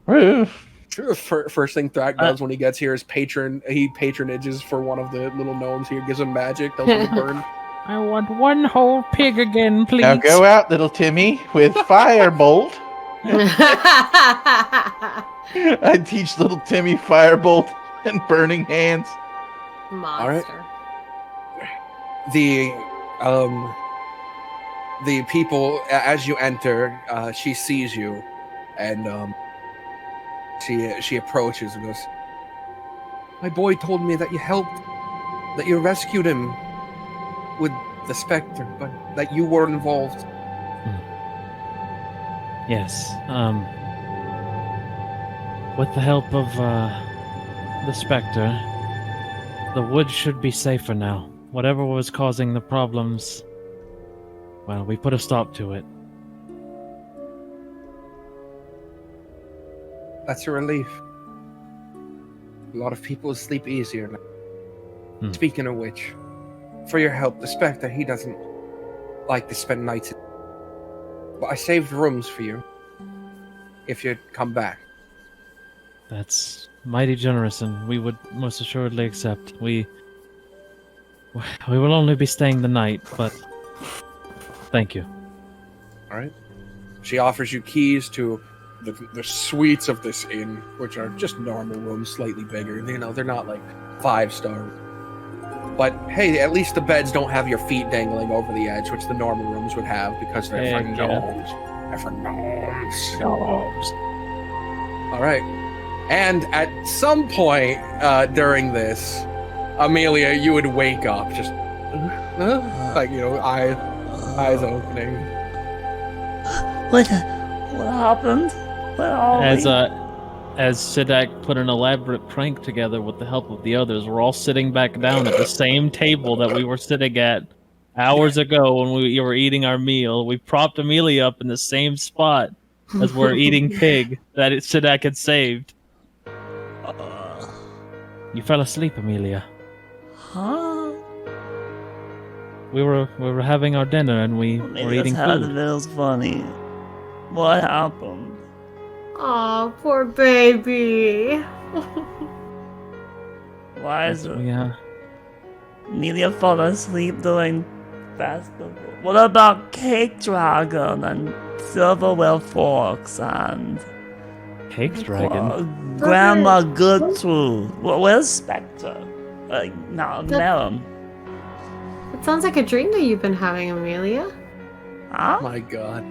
First thing Thrag does when he gets here is patronages for one of the little gnomes here, gives him magic, tells him to burn. I want one whole pig again, please. Now go out, little Timmy, with Firebolt. I teach little Timmy Firebolt and Burning Hands. Monster. The people, as you enter, she sees you, and she approaches and goes, "My boy told me that you helped, that you rescued him with the Spectre, but that you were involved." Yes. With the help of the Spectre, the woods should be safer now. Whatever was causing the problems, well, we put a stop to it. That's a relief. A lot of people sleep easier now. Speaking of which, for your help, the Spectre, he doesn't like to spend nights. But I saved rooms for you, if you'd come back. That's mighty generous, and we would most assuredly accept. We will only be staying the night, but thank you. All right. She offers you keys to the suites of this inn, which are just normal rooms, slightly bigger. You know, they're not like 5-star. But hey, at least the beds don't have your feet dangling over the edge, which the normal rooms would have because they're for gnomes. They're for gnomes. All right. And at some point during this, Amelia, you would wake up, just like, eyes opening. What happened? Where are we? As Sidak put an elaborate prank together with the help of the others, we're all sitting back down at the same table that we were sitting at hours ago when we were eating our meal. We propped Amelia up in the same spot as we're eating pig that Sidak had saved. You fell asleep, Amelia. Huh? We were having our dinner and we were eating food. It was funny. What happened? Oh, poor baby. Why is it? Yeah. Amelia fall asleep during festival. What about Cake Dragon and Silverware Forks and Cake Dragon. Grandma Gertrude? Where's Spectre? No, Melon. It sounds like a dream that you've been having, Amelia. Huh? My God.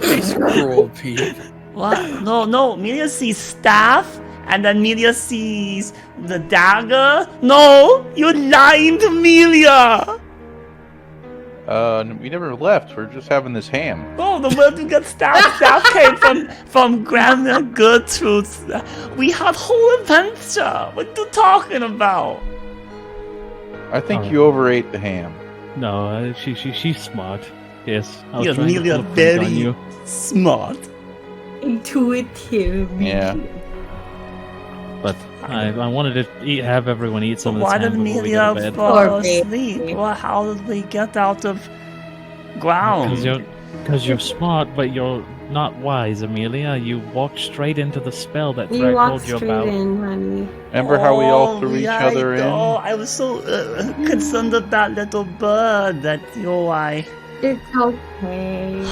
These cruel people. What? No. Amelia sees staff, and then Amelia sees the dagger. No, you're lying to Amelia. We never left. We're just having this ham. Oh, the word you got staff. Staff came from Grandma Gertrude's. We had whole adventure. What are you talking about? I think you overate the ham. No, she's smart. Yes. I was You're trying to Amelia flip things on very you. smart. Intuitive. Yeah. But I wanted to have everyone eat some of this Why ham did before we go Amelia to bed. fall asleep? Well, how did we get out of ground? Because you're smart, but you're not wise, Amelia. You walked straight into the spell that You Fred walked told you straight about. in, honey. Remember how we all threw each other in? Oh, I was so concerned about little bird that It's okay.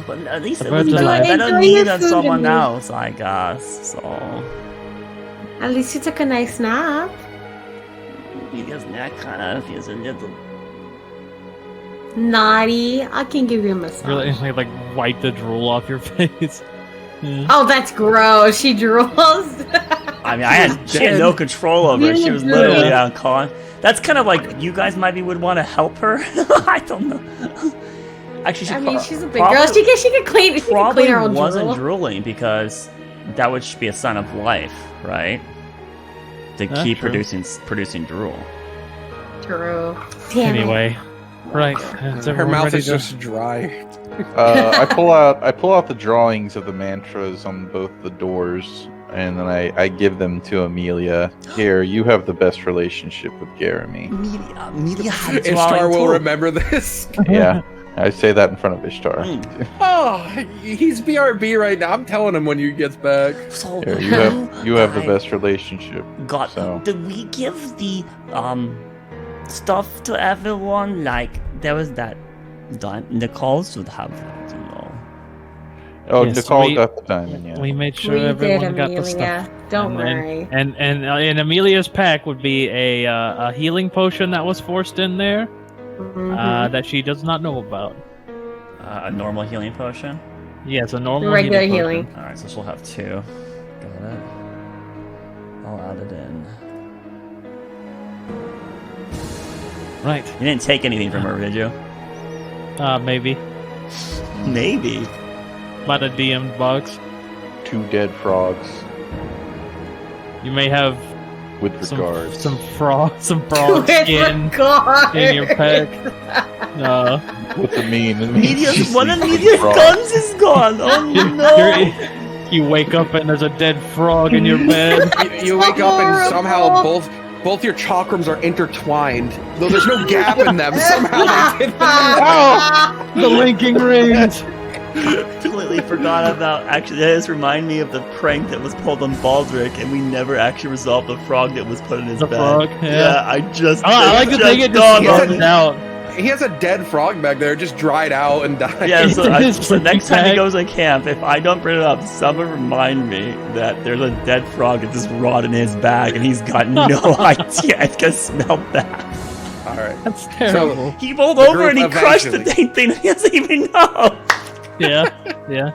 But at least The it was bird's alive. better Enjoy me your than food, someone Amelia. else, I guess. So At least you took a nice nap. Amelia's neck kind of feels a little. Naughty. I can give you a massage. Really, like wipe the drool off your face. Yeah. Oh, that's gross. She drools. I mean, she had no control over it. She was literally on con. That's kind of like you guys maybe would want to help her. I don't know. Actually, I mean, she's a big girl. She can clean. She can probably clean her own wasn't drool. drooling because that would be a sign of life, right? To keep true. producing drool. True. Damn it. Anyway, right. Her mouth is just dry. I pull out the drawings of the mantras on both the doors, and then I give them to Amelia. Here, you have the best relationship with Jeremy. Amelia had Ishtar will too. remember this. Yeah, I say that in front of Ishtar. Oh, he's BRB right now. I'm telling him when you gets back. So Here, you have the best relationship. God, So. did we give the stuff to everyone? Like there was that. Nicole should have that, you know. Oh, Yes, Nicole we- got the diamond, yeah. We made sure We did, everyone got the Amelia. stuff. Don't And worry. And in Amelia's pack would be a healing potion that was forced in there Mhm. that she does not know about. A normal healing potion. Yes, a normal Regular healing. healing. potion. All right, so she'll have 2. Got it. I'll add it in. Right. You didn't take anything from her, did you? Maybe. Maybe. About a DM box. 2 dead frogs, You may have with regards. some frog skin God. in your pack. What's it mean? It means Media's, one of she's Media's frog. guns is gone. Oh no! You wake up and there's a dead frog in your bed. You wake up and somehow both your chakrams are intertwined. Though there's no gap in them, somehow they did that. The linking rings. Completely forgot about. Actually, that just remind me of the prank that was pulled on Baldric, and we never actually resolved the frog that was put in his The bed. frog, yeah. I just. I like to think it dawned just on goes me. out. He has a dead frog back there, just dried out and died. Yeah, so, His so next time he bag. goes to camp, if I don't bring it up, someone remind me that there's a dead frog that just rotted in his bag, and he's got no idea. I can smell that. All right. That's terrible. He rolled The over and he group crushed the eventually- dang thing. He doesn't even know. Yeah, yeah.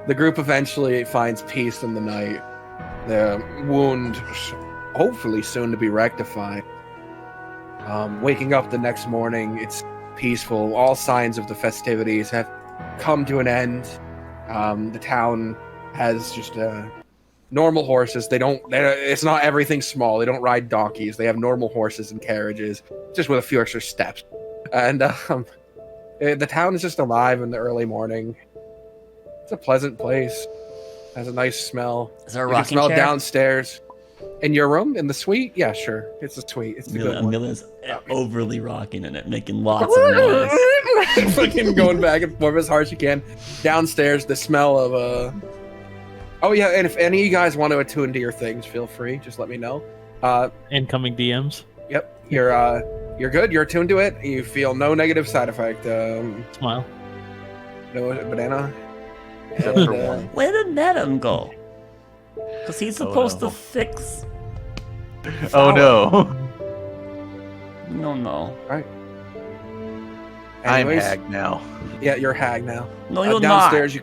The group eventually finds peace in the night. The wound, hopefully soon to be rectified. Waking up the next morning, it's peaceful. All signs of the festivities have come to an end. The town has just normal horses. It's not everything small. They don't ride donkeys. They have normal horses and carriages, just with a few extra steps. And the town is just alive in the early morning. It's a pleasant place. Has a nice smell. Is there a You can rocking smell chair? downstairs. In your room? In the suite? Yeah, sure. It's a suite. It's the good one. Amelia's overly rocking in it, making lots of noise. Fucking going back and forth as hard as you can. Downstairs, the smell of Oh yeah, and if any of you guys want to attune to your things, feel free. Just let me know. Incoming DMs. Yep, you're good. You're attuned to it. You feel no negative side effect. Smile. No banana. Except And, for one. Where did Madam go? Because he's supposed no. to fix. Oh no. No. I'm Anyways, hag now. Yeah, you're hag now. No, you're Downstairs, not. you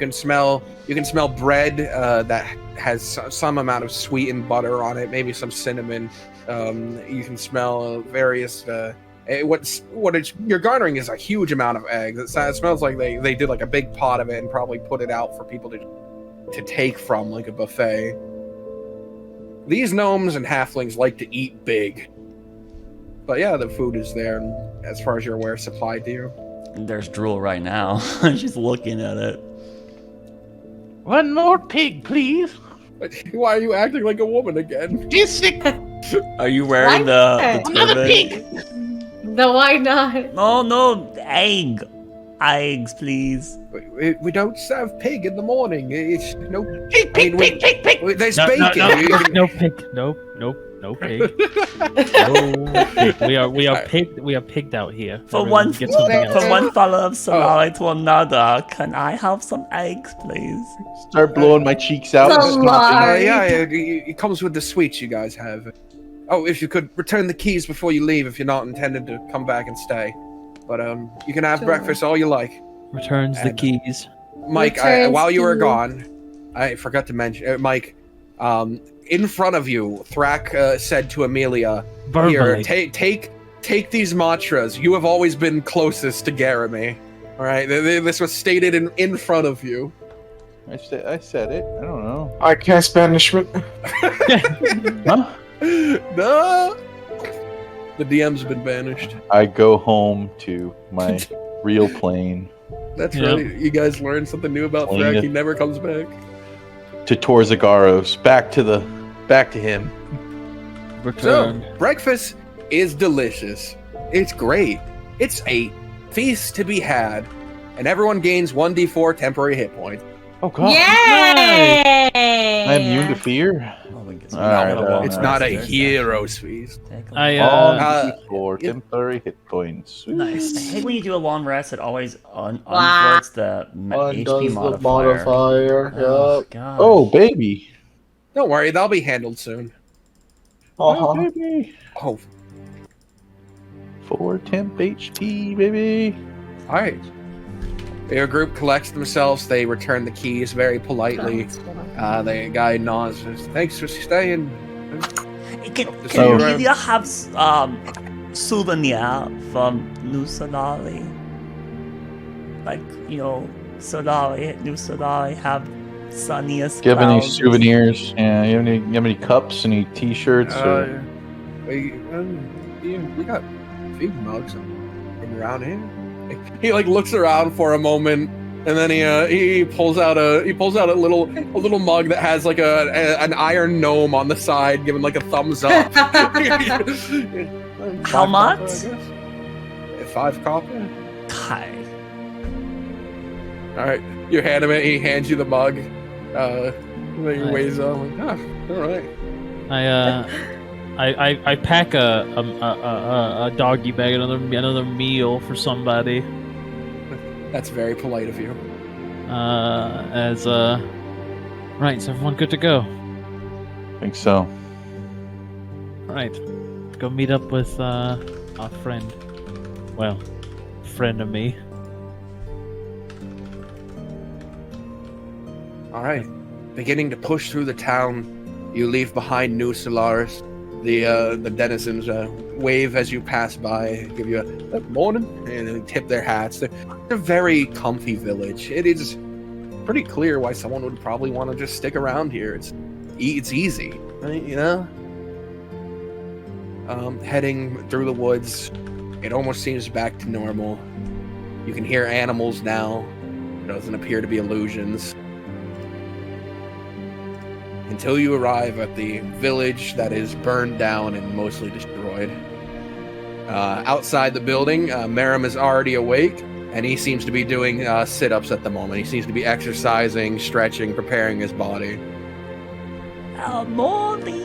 can smell bread that has some amount of sweetened butter on it, maybe some cinnamon. You can smell various. You're garnering is a huge amount of eggs. It smells like they did like a big pot of it and probably put it out for people to take from like a buffet. These gnomes and halflings like to eat big. But yeah, the food is there, and as far as you're aware, supplied to you. There's drool right now. She's looking at it. One more pig, please. But why are you acting like a woman again? She's sick. Are you wearing the Another turban? No, why not? No, eggs, please. We don't serve pig in the morning. It's no Pig. There's No, bacon. no pig. Nope. No pig. No pig. We are pigged out here. From Everyone one get something else. from one fellow of Solari to another, can I have some eggs, please? Start blowing my cheeks out. So large. Yeah, it comes with the sweets you guys have. Oh, if you could return the keys before you leave, if you're not intended to come back and stay. But you can have Sure. breakfast all you like. Returns the And- keys. Mike, Returns while you were keys. gone, I forgot to mention, Mike. In front of you, Thrak said to Amelia, Verbally. "Here, take these mantras. You have always been closest to Garamy. All right, this was stated in front of you." I said it. I don't know. I cast banishment. Huh? No, the DM's have been banished. I go home to my real plane That's Yeah. right. You guys learned something new about Well, Thrak. yeah. He never comes back. to Torzagaros. Back to him. Return. So, breakfast is delicious. It's great. It's a feast to be had, and everyone gains 1d4 temporary hit points. Oh god. Yay! I'm immune to fear. Oh, we get Alright, It's not a hero's feast. I All Uh, for temporary hit points. Nice. I hate when you do a long rest. It always Wow. unloads the Undoes HP the modifier. modifier. Oh, Yup. God. Oh baby. Don't worry, that'll be handled soon. Oh Uh-huh. baby. Oh, 4 temp HP, baby. all right. Your group collects themselves. They return the keys very politely. The guy nods. Says, "Thanks for staying." Can to see can you Amelia have souvenir from New Solari? Like, Solari, New Solari have sunniest Do you have any clouds. souvenirs? Yeah, you have any cups, any t-shirts? or... We got a few mugs around here. He like looks around for a moment, and then he pulls out a little mug that has like an iron gnome on the side, giving like a thumbs up. How much? 5 copper. Kai. All right, you hand him it. He hands you the mug. Then he weighs up. Like, all right. I pack a doggy bag, another meal for somebody. That's very polite of you. Right, is everyone good to go? I think so. Right, let's go meet up with our friend. Well, friend of me. All right, beginning to push through the town. You leave behind New Solaris. The denizens wave as you pass by, give you a morning, and then tip their hats. They're a very comfy village. It is pretty clear why someone would probably want to just stick around here. It's easy, right? Heading through the woods, it almost seems back to normal. You can hear animals now. It doesn't appear to be illusions. Until you arrive at the village that is burned down and mostly destroyed. Outside the building, Merrim is already awake, and he seems to be doing sit-ups at the moment. He seems to be exercising, stretching, preparing his body. Morning.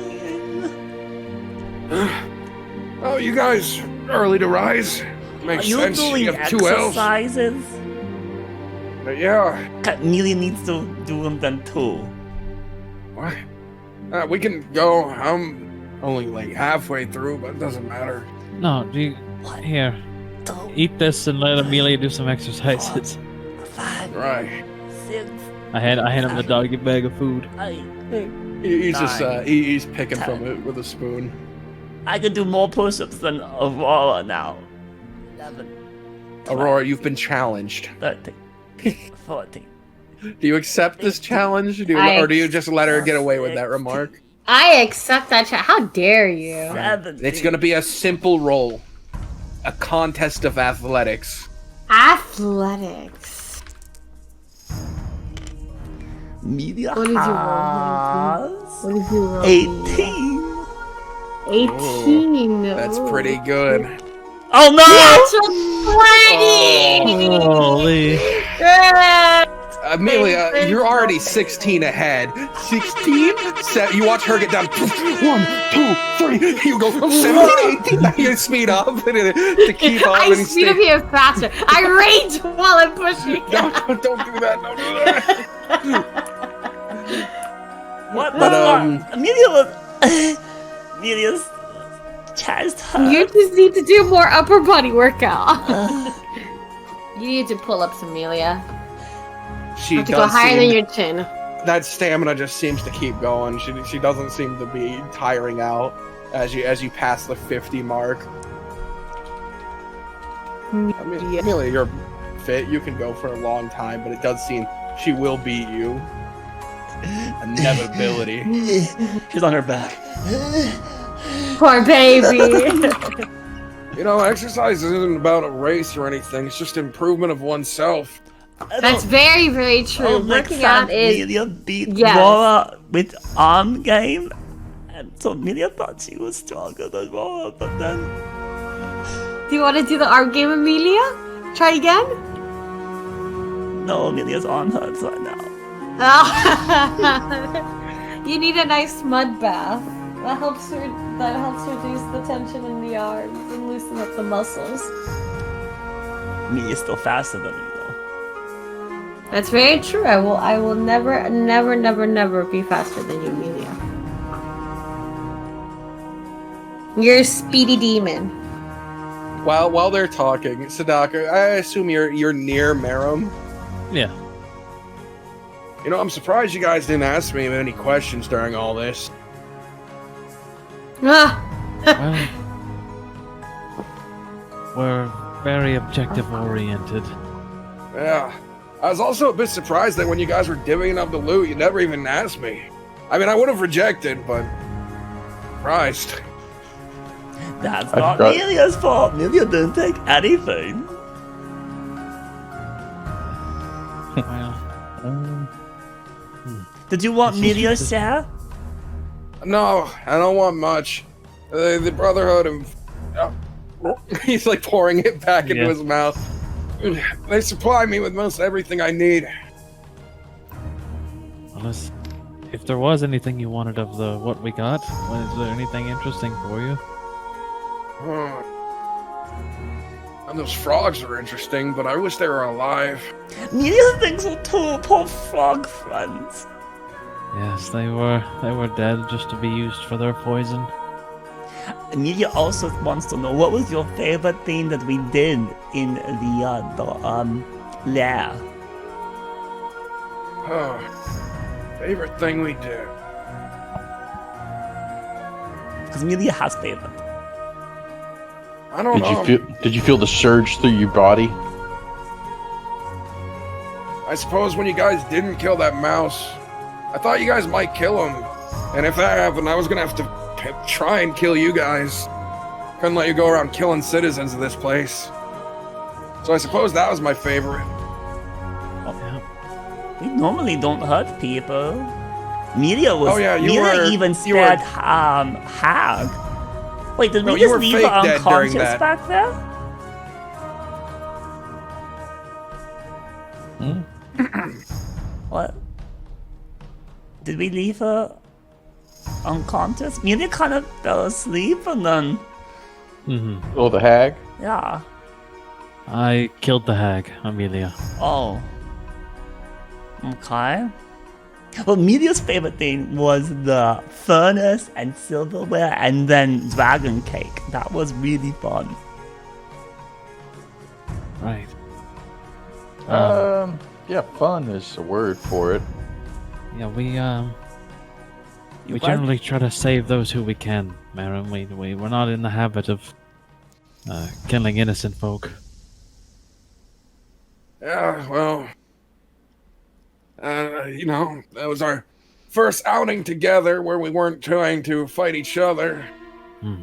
Oh, you guys early to rise. Are Makes you sense. doing You have 2 elves. exercises? Yeah. Amelia needs to do them then too. What? We can go. I'm only like halfway through, but it doesn't matter. No, here. Don't. Eat this and let Amelia do some exercises. 5, Right. 6, I hand him the doggy bag of food. 8. He's just Nine, he's picking 10. from it with a spoon. I can do more push-ups than Aurora now. 11, Aurora, you've been challenged. 13, 14. Do you accept this challenge? Or do you just let her get away with that remark? I accept that. How dare you? 17. It's gonna be a simple roll. A contest of athletics. Athletics. Media What did you roll? has What did you roll? 18. 18. That's pretty good. Oh no! Natural 20! Holy. Yeah. Amelia, you're already 16 ahead. 16? You watch her get down. 1, 2, 3. You go 17, 18. You speed up to keep up. I speed up here faster. I rage while I'm pushing. No, don't do that. Don't do that. What the But, fuck? Amelia was... Amelia's chest hurt. You just need to do more upper body workout. You need to pull up, Amelia. She You have to go does higher seem, than your chin. that stamina just seems to keep going. She doesn't seem to be tiring out as you pass the 50 mark. I mean, Yeah. Amelia, you're fit. You can go for a long time, but it does seem she will beat you. Inevitability. She's on her back. Poor baby. You know, exercise isn't about a race or anything. It's just improvement of oneself. That's very, very true. Working out is. Amelia beat Yes. Laura with arm game. And so Amelia thought she was stronger than Laura, but then... Do you want to do the arm game, Amelia? Try again? No, Amelia's arm hurts right now. Oh. You need a nice mud bath. That helps reduce the tension in the arms and loosen up the muscles. Amelia's still faster than you, though. That's very true. I will never, never, never, never be faster than you, Amelia. You're a speedy demon. While they're talking, Sadaka, I assume you're near Merum. Yeah. You know, I'm surprised you guys didn't ask me any questions during all this. Ah. Well, we're very objective oriented. Yeah. I was also a bit surprised that when you guys were divvying up the loot, you never even asked me. I mean, I would have rejected, but... Christ. That's I not forgot- Amelia's fault. Amelia didn't take anything. Well, Did you want Amelia's share? No, I don't want much. The Brotherhood and... he's like pouring it back into Yeah. his mouth. They supply me with most everything I need. unless if there was anything you wanted of the what we got, was there anything interesting for you? And those frogs are interesting, but I wish they were alive. Amelia thinks so too. Poor frog friends. Yes, they were dead just to be used for their poison. Amelia also wants to know what was your favorite thing that we did in the lair. Oh, favorite thing we did. Because Amelia has favorite. I don't know. Did you feel the surge through your body? I suppose when you guys didn't kill that mouse, I thought you guys might kill him. And if that happened, I was gonna have to try and kill you guys. Couldn't let you go around killing citizens of this place. So I suppose that was my favorite. We normally don't hurt people. Amelia was. Oh, yeah, you Amelia were- even you were- spared Hag. Wait, did No, we you just were leave her fake dead during unconscious that. back there? What? Did we leave her unconscious. Amelia kind of fell asleep and then, Oh, the hag? yeah. I killed the hag, Amelia. Oh. Okay. Well, Amelia's favorite thing was the furnace and silverware and then dragon cake. That was really fun. Right. Yeah, fun is a word for it. Yeah, we You generally try to save those who we can, Marin. We're not in the habit of killing innocent folk. Yeah, well, that was our first outing together where we weren't trying to fight each other.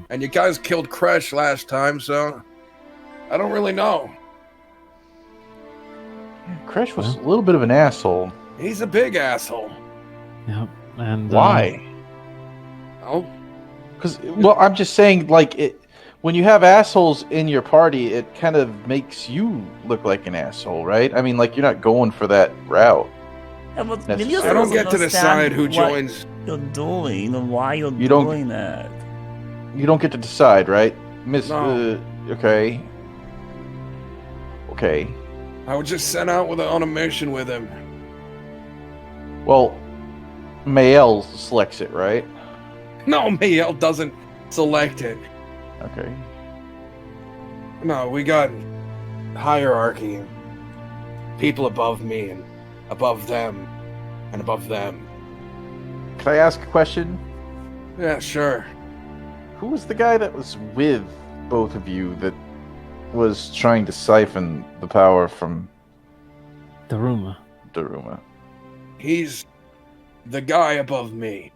And you guys killed Kresh last time, so I don't really know. Kresh was a little bit of an asshole. He's a big asshole. Yep. And Why? Oh, Because, well, I'm just saying, like, when you have assholes in your party, it kind of makes you look like an asshole, right? I mean, like, you're not going for that route. Yeah, but Necessary. Amelia I don't doesn't get to decide who understand what joins. you're doing and why you're You don't- doing that. You don't get to decide, right? Miss, No. Okay. Okay. I was just sent out on a mission with him. Well, Mael selects it, right? No, Mael doesn't select it. Okay. No, we got hierarchy. People above me and above them and above them. Can I ask a question? Yeah, sure. Who was the guy that was with both of you that was trying to siphon the power from Daruma. Daruma? He's the guy above me.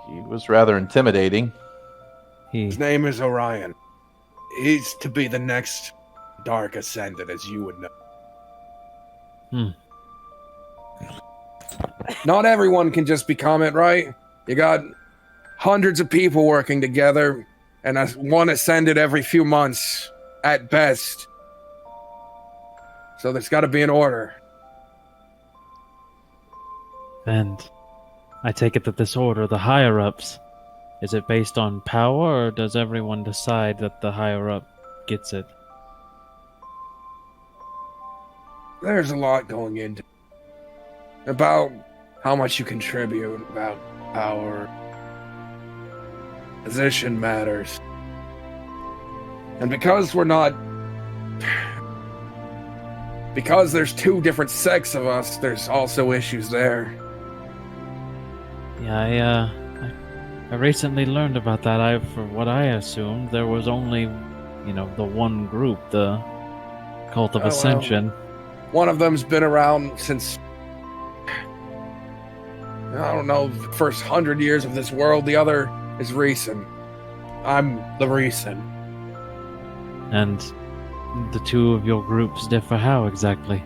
He was rather intimidating. His name is Orion. He's to be the next Dark Ascendant, as you would know. Not everyone can just become it, right? You got hundreds of people working together, and one ascended every few months, at best. So there's got to be an order. And I take it that this order, the higher-ups, is it based on power, or does everyone decide that the higher-up gets it? There's a lot going into it. About how much you contribute, about power. Position matters. And because we're not... Because there's two different sects of us, there's also issues there. Yeah, I recently learned about that. For what I assumed, there was only, the one group, the Cult of Oh, well. Ascension. One of them's been around since... I don't know, the first 100 years of this world. The other is recent. I'm the recent. And the two of your groups differ how exactly?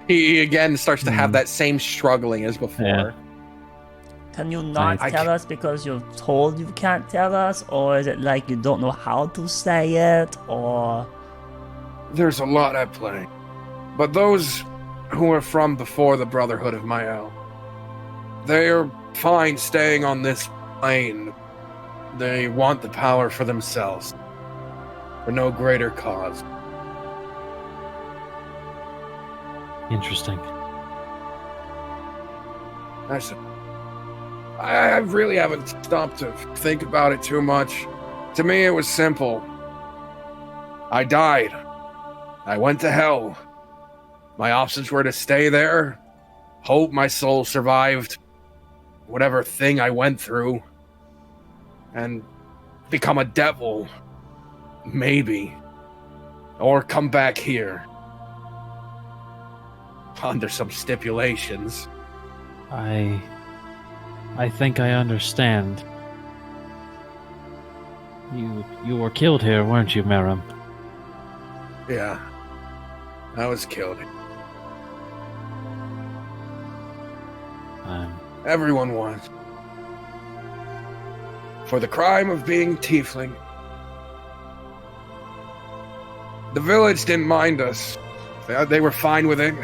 He again starts to have that same struggling as before. Yeah. Can you not I tell us because you're told you can't tell us? Or is it like you don't know how to say it? Or... There's a lot at play. But those who are from before the Brotherhood of Mael, they're fine staying on this plane. They want the power for themselves, for no greater cause. Interesting. I really haven't stopped to think about it too much. To me, it was simple. I died. I went to hell. My options were to stay there, hope my soul survived whatever thing I went through, and become a devil. Maybe. Or come back here. Under some stipulations. I think I understand. You were killed here, weren't you, Meram? Yeah. I was killed. Everyone was. For the crime of being tiefling. The village didn't mind us. They were fine with it.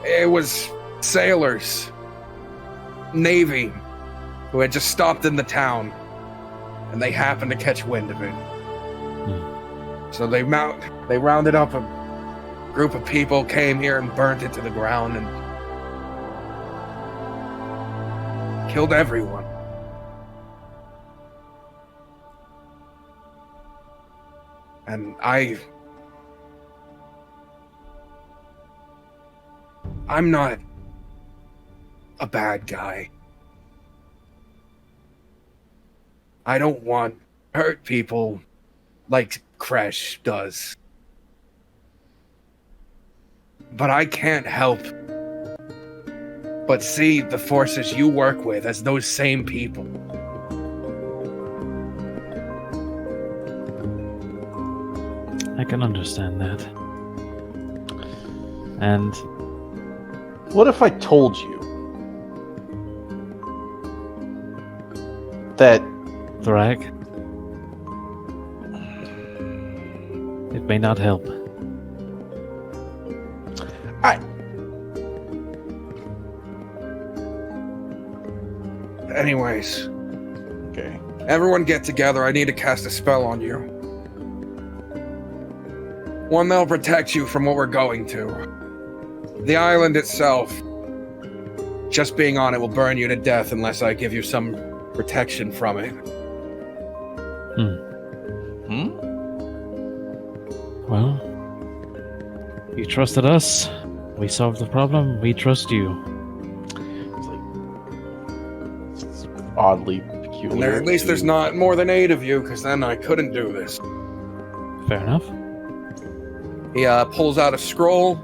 It was sailors, Navy, who had just stopped in the town, and they happened to catch wind of it. So they rounded up a group of people, came here and burnt it to the ground and killed everyone. And I'm not a bad guy. I don't want to hurt people like Crash does. But I can't help but see the forces you work with as those same people. I can understand that. And What if I told you that Thrag, it may not help. Anyways, okay? everyone get together. I need to cast a spell on you. One that'll protect you from what we're going to. The island itself, just being on it will burn you to death unless I give you some protection from it. Well, you trusted us. We solved the problem. We trust you. It's oddly And peculiar. at least there's not more than 8 of you, because then I couldn't do this. Fair enough. He pulls out a scroll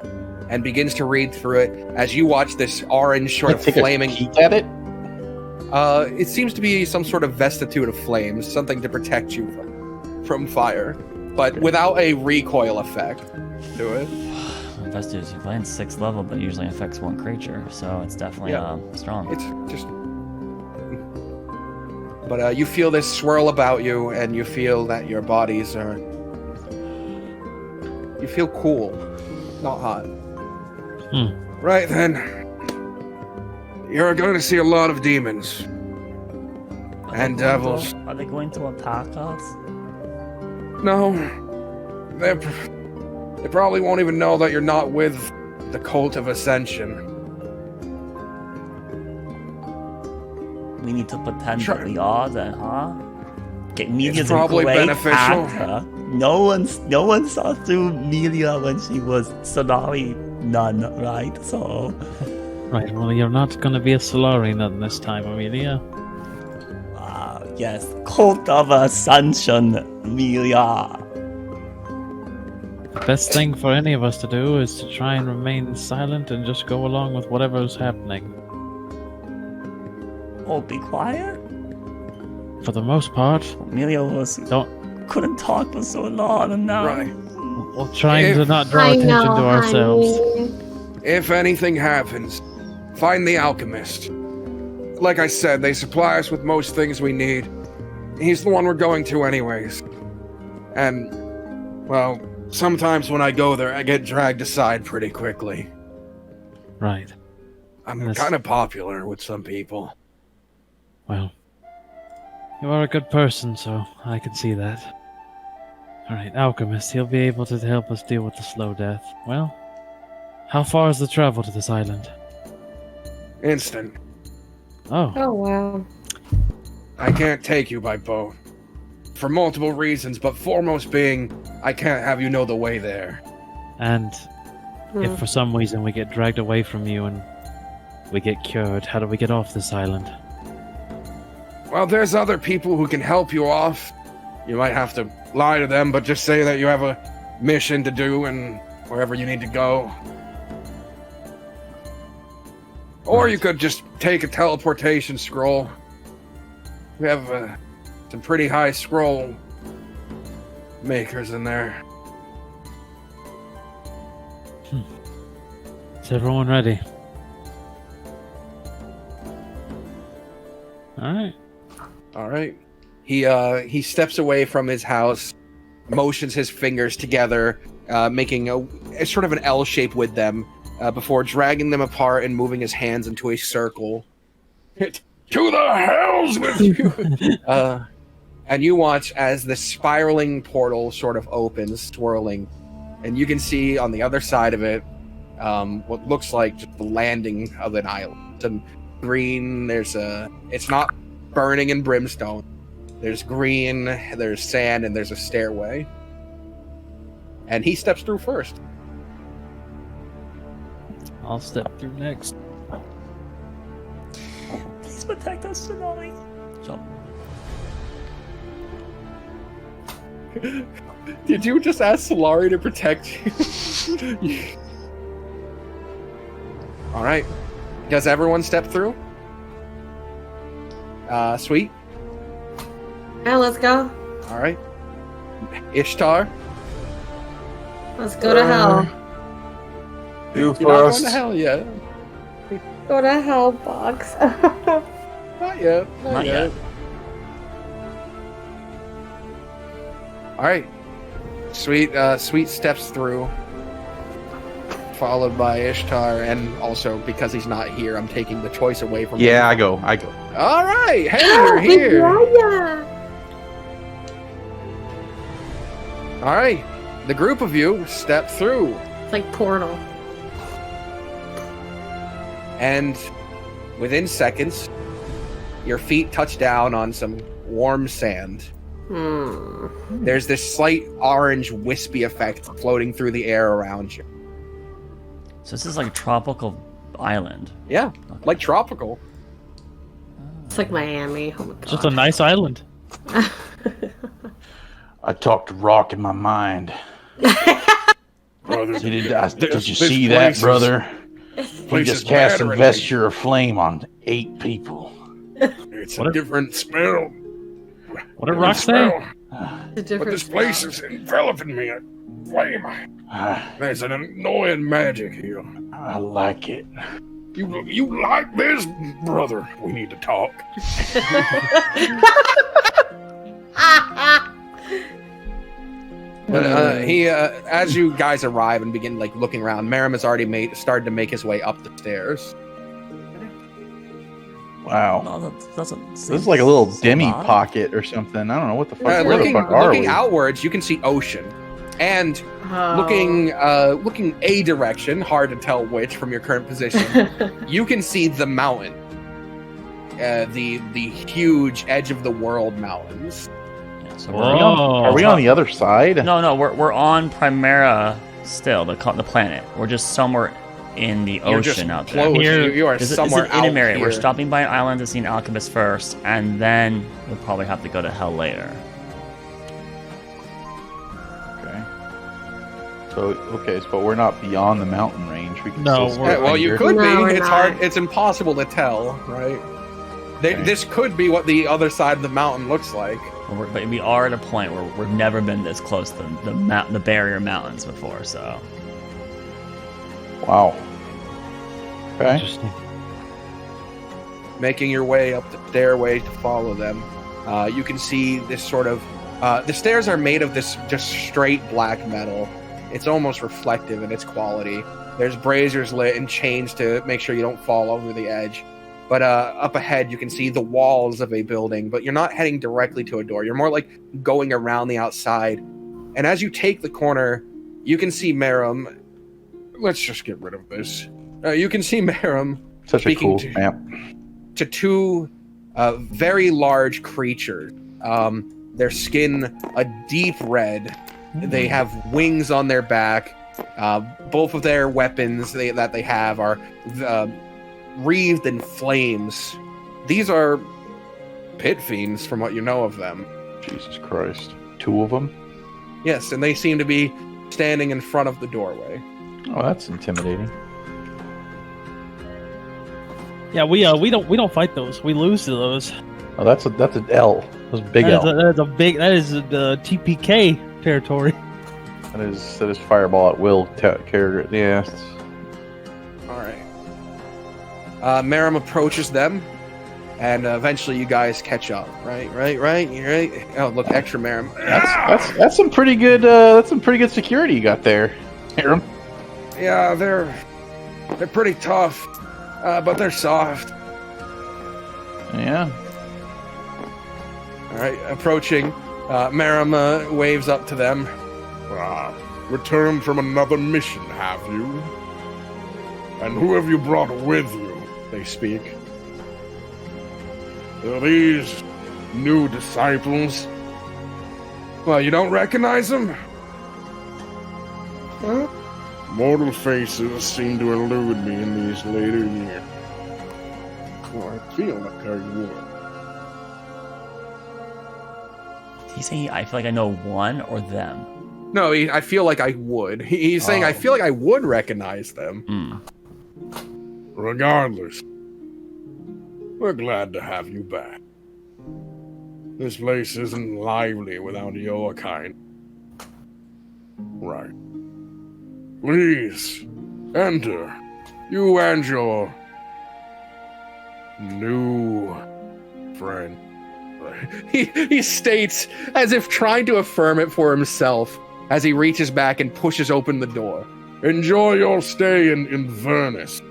and begins to read through it as you watch this orange sort of Take flaming. a peek at it. It seems to be some sort of vestitude of flames, something to protect you from fire, but without a recoil effect to it. Vestige, you're playing 6th level, but it usually affects one creature, so it's definitely strong. It's just. But you feel this swirl about you, and you feel that your bodies are. You feel cool, not hot. Right then. You're going to see a lot of demons. And devils. Are they going to attack us? No. They probably won't even know that you're not with the Cult of Ascension. We need to pretend that we are then, huh? Okay, Melia's It's probably a great beneficial. actor. No one saw through Melia when she was Solari nun, right? So Right, well, you're not going to be a Solari nun this time, Amelia. yes, Cult of Ascension, Melia. The best thing for any of us to do is to try and remain silent and just go along with whatever's happening. Oh, be quiet. For the most part, Melia couldn't talk for so long, and now we're trying to not draw I attention know, to ourselves. honey. If anything happens, find the alchemist. Like I said, they supply us with most things we need. He's the one we're going to anyways. And, well, sometimes when I go there, I get dragged aside pretty quickly. Right. I'm kind of popular with some people. Well, you are a good person, so I can see that. Alright, Alchemist, he'll be able to help us deal with the slow death. Well, how far is the travel to this island? Instant. Oh, Oh, wow. I can't take you by boat. For multiple reasons, but foremost being, I can't have you know the way there. and if for some reason we get dragged away from you and we get cured, how do we get off this island? Well, there's other people who can help you off. You might have to lie to them, but just say that you have a mission to do and wherever you need to go. Or you could just take a teleportation scroll. We have some pretty high scroll makers in there. Is everyone ready? Alright. All right. He steps away from his house, motions his fingers together, making a sort of an L shape with them before dragging them apart and moving his hands into a circle. To the hells with you! And you watch as the spiraling portal sort of opens, swirling, and you can see on the other side of it what looks like just the landing of an island. And green, it's not burning in brimstone. There's green, there's sand, and there's a stairway. And he steps through first. I'll step through next. Please protect us, Tsunami. Jump. Did you just ask Solari to protect you? All right. Does everyone step through? Sweet. Yeah, let's go. All right. Ishtar. Let's go to hell. You You're not first. going to hell yet. Go to hell, box. Not yet. Not yet. All right. Sweet steps through, followed by Ishtar, and also because he's not here, I'm taking the choice away from him. Yeah, I go. All right. Hey, you're here. Yeah. All right. The group of you step through, It's like Portal. and within seconds, your feet touch down on some warm sand. There's this slight orange wispy effect floating through the air around you. So this is like a tropical island. Yeah, like tropical. It's like Miami. Oh my god. Just a nice island. I talked to Rock in my mind. Brother, Did you this see place that, is- brother? He place just is cast a battering vesture of flame on 8 people. It's What a a- different spell. What did Rock say? The But difference. this place is enveloping me in flame. There's an annoying magic here. I like it. You like this, brother? We need to talk. But he, as you guys arrive and begin like looking around, Merrim has already started to make his way up the stairs. Wow. No, that doesn't. This is like a little demi pocket or something. I don't know what the fuck. Where the Looking fuck are we? outwards, you can see ocean, and looking a direction, hard to tell which from your current position. You can see the mountain, the huge edge of the world mountains. Yeah, so Are we on the other side? No, we're on Primera still, the planet. We're just somewhere in the You're just ocean out there. close. Here- You are This is somewhere an out area. here. We're stopping by an island to see an alchemist first, and then we'll probably have to go to hell later. Okay. So we're not beyond the mountain range. We can No, still we're- stay Well, you here. could No, be. we're It's not. hard. It's impossible to tell, right? Okay. This could be what the other side of the mountain looks like. But we are at a point where we've never been this close to the barrier mountains before. So Wow. Okay. Interesting. Making your way up the stairway to follow them, you can see this sort of. The stairs are made of this just straight black metal. It's almost reflective in its quality. There's braziers lit and chains to make sure you don't fall over the edge. But up ahead, you can see the walls of a building, but you're not heading directly to a door. You're more like going around the outside. And as you take the corner, you can see Merrim. Let's just get rid of this. You can see Merrim Such a speaking cool to- map. to two very large creatures. Their skin a deep red. They have wings on their back. Both of their weapons that they have are wreathed in flames. These are pit fiends, from what you know of them. Jesus Christ. 2 of them? Yes, and they seem to be standing in front of the doorway. Oh, that's intimidating. Yeah, we don't fight those. We lose to those. Oh, that's an L. That's a big L. That is the TPK territory. That is fireball at will character. Yeah. All right. Merrim approaches them, and eventually you guys catch up. Right. Oh, look, extra Marum. That's some pretty good. That's some pretty good security you got there, Aaron. Yeah, they're pretty tough, but they're soft. Yeah. All right, approaching. Marum waves up to them. Returned from another mission, have you? And who have you brought with you? They speak. Are these new disciples? Well, you don't recognize them? Huh? Mortal faces seem to elude me in these later years. Well, I feel like I would. Did he say I feel like I know one or them? No, I feel like I would. He's saying I feel like I would recognize them. Regardless, we're glad to have you back. This place isn't lively without your kind. Right. Please, enter. You and your new friend. He states as if trying to affirm it for himself as he reaches back and pushes open the door. Enjoy your stay in Inverness.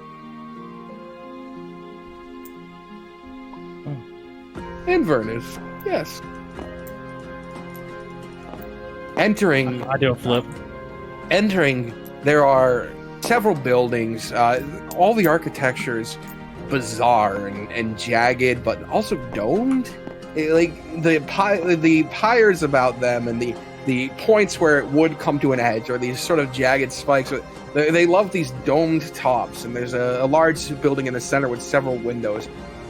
Inverness, yes. Entering, I do a flip. Entering, there are several buildings. All the architecture is bizarre and jagged, but also domed. The pyres about them and the points where it would come to an edge, or these sort of jagged spikes. They love these domed tops, and there's a large building in the center with several windows.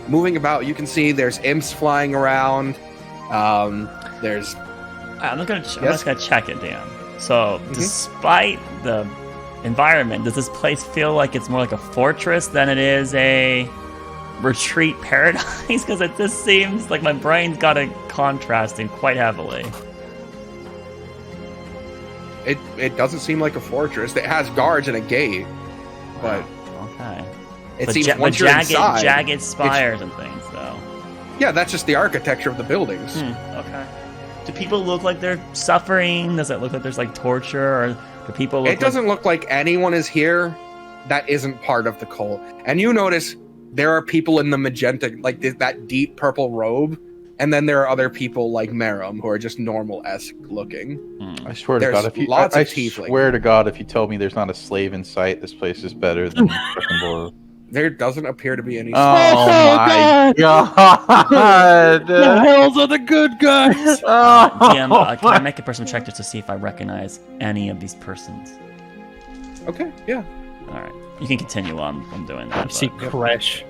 Moving about, you can see there's imps flying around. There's. I'm just gonna check it, Dan. So, despite the environment, does this place feel like it's more like a fortress than it is a retreat paradise? Because it just seems like my brain's got it contrasting quite heavily. It doesn't seem like a fortress. It has guards and a gate, but okay. It seems once you're jagged, inside, jagged spires and things, though. Yeah, that's just the architecture of the buildings. Okay. Do people look like they're suffering? Does it look like there's like torture, or do people look? It doesn't look like anyone is here that isn't part of the cult. And you notice there are people in the magenta, like that deep purple robe, and then there are other people like Marum who are just normal-esque looking. I swear to God, if you swear to God, if you tell me there's not a slave in sight, this place is better than Gryffindor. There doesn't appear to be any. Oh my God! The hells are the good guys. DM, can I make a person check just to see if I recognize any of these persons? Okay. Yeah. All right. You can continue on from doing that. See Crash.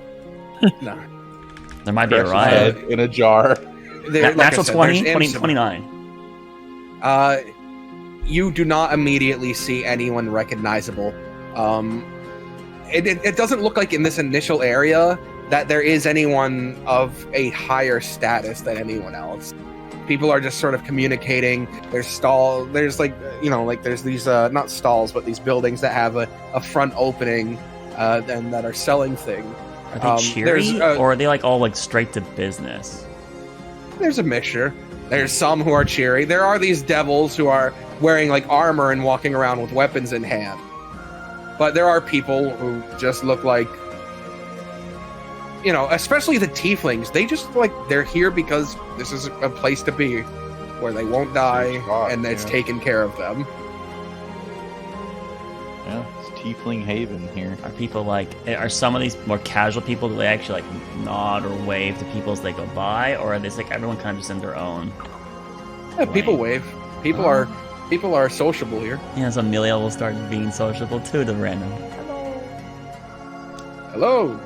No. There might be a riot in a jar. Natural 20, 29. You do not immediately see anyone recognizable. It doesn't look like in this initial area that there is anyone of a higher status than anyone else. People are just sort of communicating. There's there's these not stalls, but these buildings that have a front opening and that are selling things. Are they cheery, or are they like all like straight to business? There's a mixture. There's some who are cheery. There are these devils who are wearing like armor and walking around with weapons in hand. But there are people who just look like, especially the tieflings. They just look like they're here because this is a place to be, where they won't die, and it's taken care of them. Yeah, it's Tiefling Haven here. Are some of these more casual people? Do they actually like nod or wave to people as they go by, or are they like everyone kind of just in their own? Yeah, people wave. People are sociable here. Yeah, so Amelia will start being sociable too to random. Hello.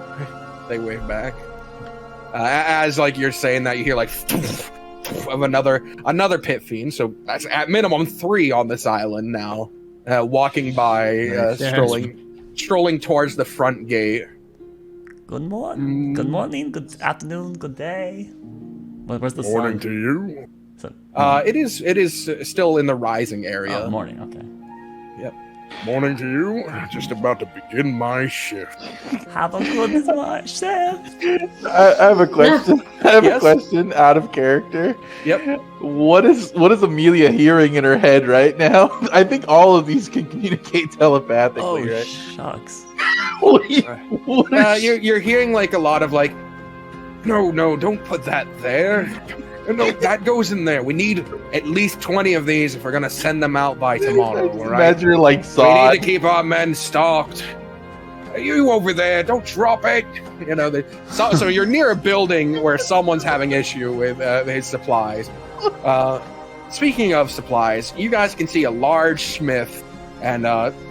They wave back. As like you're saying that, you hear like of another pit fiend. So that's at minimum 3 on this island now, walking by, strolling towards the front gate. Good morning. Good morning. Good afternoon. Good day. Where's the morning sun? to you? It is still in the rising area. Oh, morning. Okay. Yep. Morning to you. Just about to begin my shift. Have a good watch, Sam. I have a question. I have a Yes? question out of character. Yep. What is Amelia hearing in her head right now? I think all of these can communicate telepathically, Oh, right? shucks. What is You're hearing like a lot of like, no, don't put that there. No, that goes in there. We need at least 20 of these if we're gonna send them out by tomorrow. All right. Imagine her, like We Zod. need to keep our men stocked. You over there, don't drop it. You know, so you're near a building where someone's having issue with his supplies. Speaking of supplies, you guys can see a large smith, and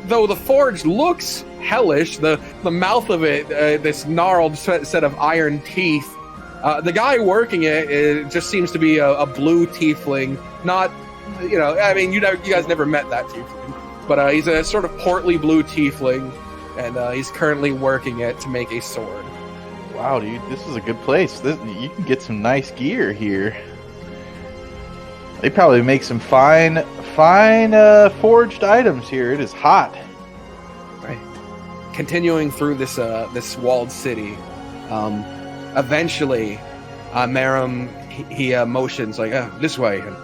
though the forge looks hellish, the mouth of it, this gnarled set of iron teeth, the guy working it just seems to be a blue tiefling. Not, I mean, you guys never met that tiefling, but he's a sort of portly blue tiefling, and he's currently working it to make a sword. Wow, dude, this is a good place. You can get some nice gear here. They probably make some fine forged items here. It is hot. Right. Continuing through this walled city, eventually, Merum he motions like this way, and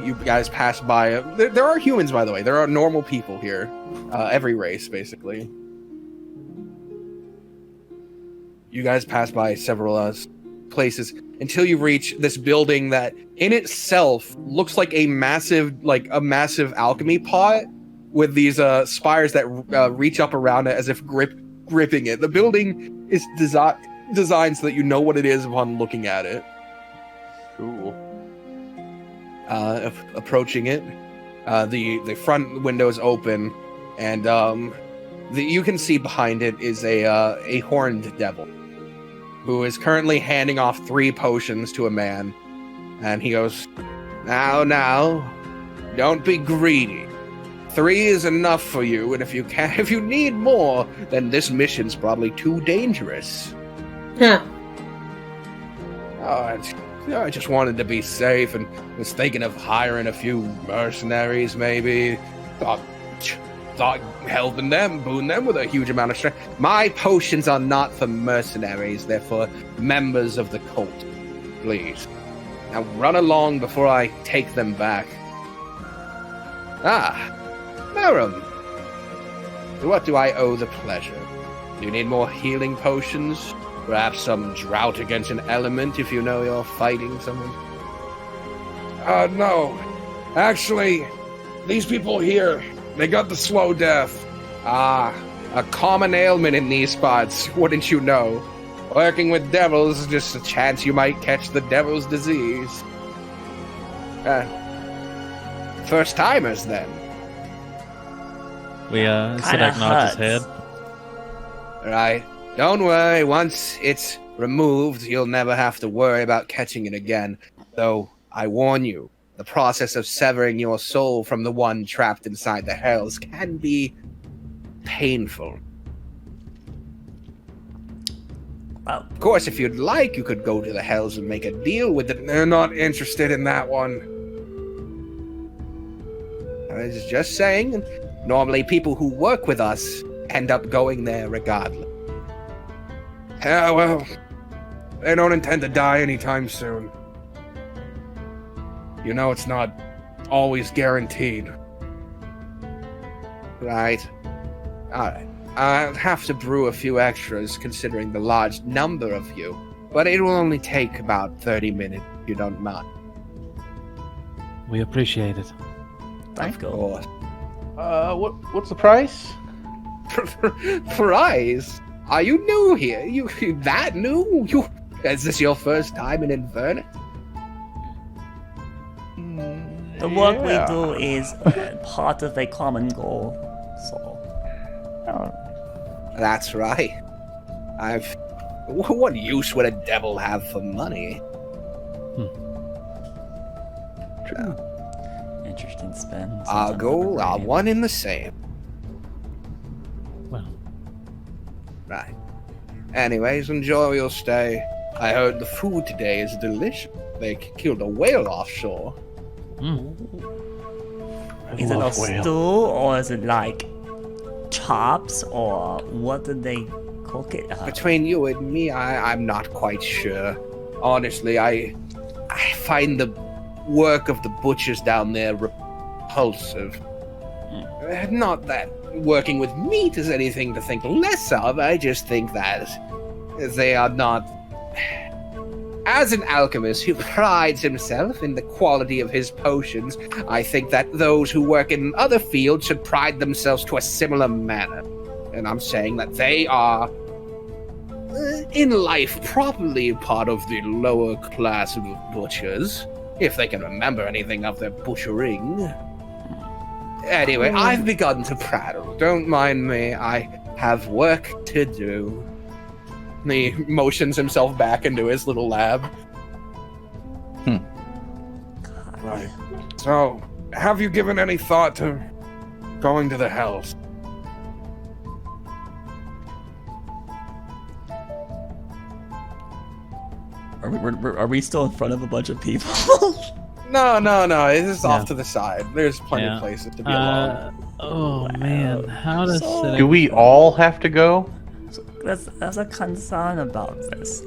you guys pass by. There are humans, by the way. There are normal people here, every race basically. You guys pass by several places until you reach this building that in itself looks like a massive alchemy pot with these spires that reach up around it as if gripping it. The building is designed so that you know what it is upon looking at it. Cool. Approaching it, the front window is open, and you can see behind it is a horned devil who is currently handing off 3 potions to a man, and he goes, now, don't be greedy. 3 is enough for you, and if you need more, then this mission's probably too dangerous. Huh. I just wanted to be safe and was thinking of hiring a few mercenaries, maybe. Thought helping them, boon them with a huge amount of strength. My potions are not for mercenaries, they're for members of the cult. Please. Now run along before I take them back. Merum. To what do I owe the pleasure? Do you need more healing potions? Perhaps some drought against an element if you know you're fighting someone? No. Actually, these people here, they got the slow death. A common ailment in these spots, wouldn't you know? Working with devils is just a chance you might catch the devil's disease. First timers, then. Sidak nods his head. Right. Don't worry, once it's removed, you'll never have to worry about catching it again. Though, I warn you, the process of severing your soul from the one trapped inside the hells can be painful. Well, Of course, if you'd like, you could go to the hells and make a deal with it. They're not interested in that one. I was just saying, normally people who work with us end up going there regardless. Yeah, well, they don't intend to die anytime soon. You know, it's not always guaranteed. Right. Alright. I'll have to brew a few extras considering the large number of you, but it will only take about 30 minutes if you don't mind. We appreciate it. Thank Of you. course. What's the price? Prize? Are you new here? You that new? Is this your first time in Inverness? The work Yeah. we do is part of a common goal, so. That's right. What use would a devil have for money? Interesting spin. Our goal are one and the same. Well, Right. Anyways, enjoy your stay. I heard the food today is delicious. They killed a whale offshore. Is it a love whale. stew or is it like chops or what did they cook it? Between you and me, I'm not quite sure. Honestly, I find the work of the butchers down there repulsive. Not that working with meat is anything to think less of, I just think that they are not... As an alchemist who prides himself in the quality of his potions, I think that those who work in other fields should pride themselves to a similar manner. And I'm saying that they are, in life, probably part of the lower class of butchers, if they can remember anything of their butchering. Anyway, I've begun to prattle. Don't mind me, I have work to do. He motions himself back into his little lab. Right. So, have you given any thought to going to the Hells? Are we still in front of a bunch of people? No, this is off to the side. There's plenty of places to be alone. Oh man, how does So- Do we all have to go? So there's a concern about this.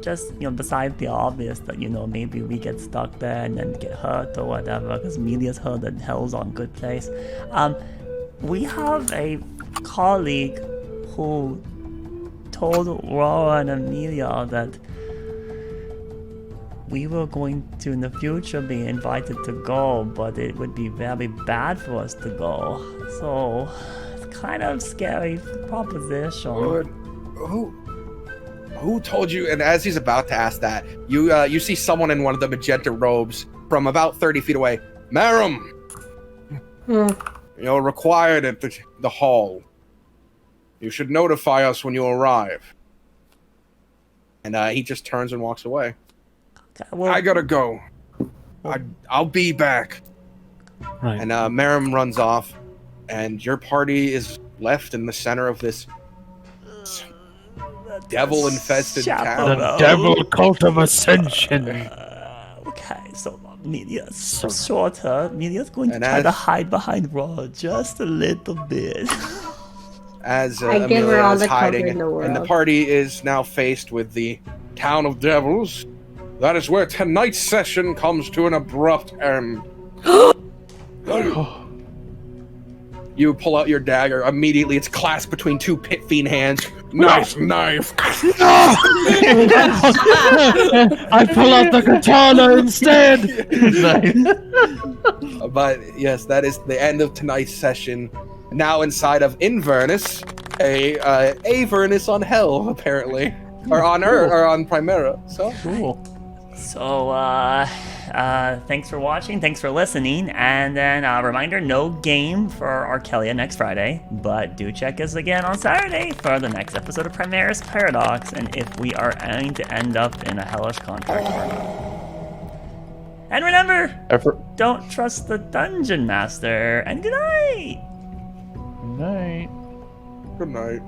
Just, besides the obvious that, maybe we get stuck there and then get hurt or whatever, because Amelia's heard that hell's on good place. We have a colleague who told Aurora and Amelia that we were going to, in the future, be invited to go, but it would be very bad for us to go. So, it's kind of scary proposition. Who told you? And as he's about to ask that, you see someone in one of the magenta robes from about 30 feet away. Marum! You're required at the hall. You should notify us when you arrive. And he just turns and walks away. Okay, well, I gotta go. I'll be back. Right. And Marum runs off, and your party is left in the center of this devil-infested town. The devil cult of ascension. Okay, so Amelia's shorter. Amelia's going to And try to as- hide behind Raw just a little bit. As I give her Amelia all is the cover hiding, in the and the world. party is now faced with the Town of Devils. That is where tonight's session comes to an abrupt end. You pull out your dagger. Immediately, it's clasped between two pit fiend hands. Nice knife. I pull out the katana instead. But yes, that is the end of tonight's session. Now inside of Inverness, a Avernus on Hell, apparently, or on Earth, or on Primera. So Cool. So, thanks for watching, thanks for listening, and then reminder, no game for Arkelya next Friday, but do check us again on Saturday for the next episode of Primerus Paradox, and if we are going to end up in a hellish contract or not. And remember, don't trust the Dungeon Master, and good night! Night. Good night.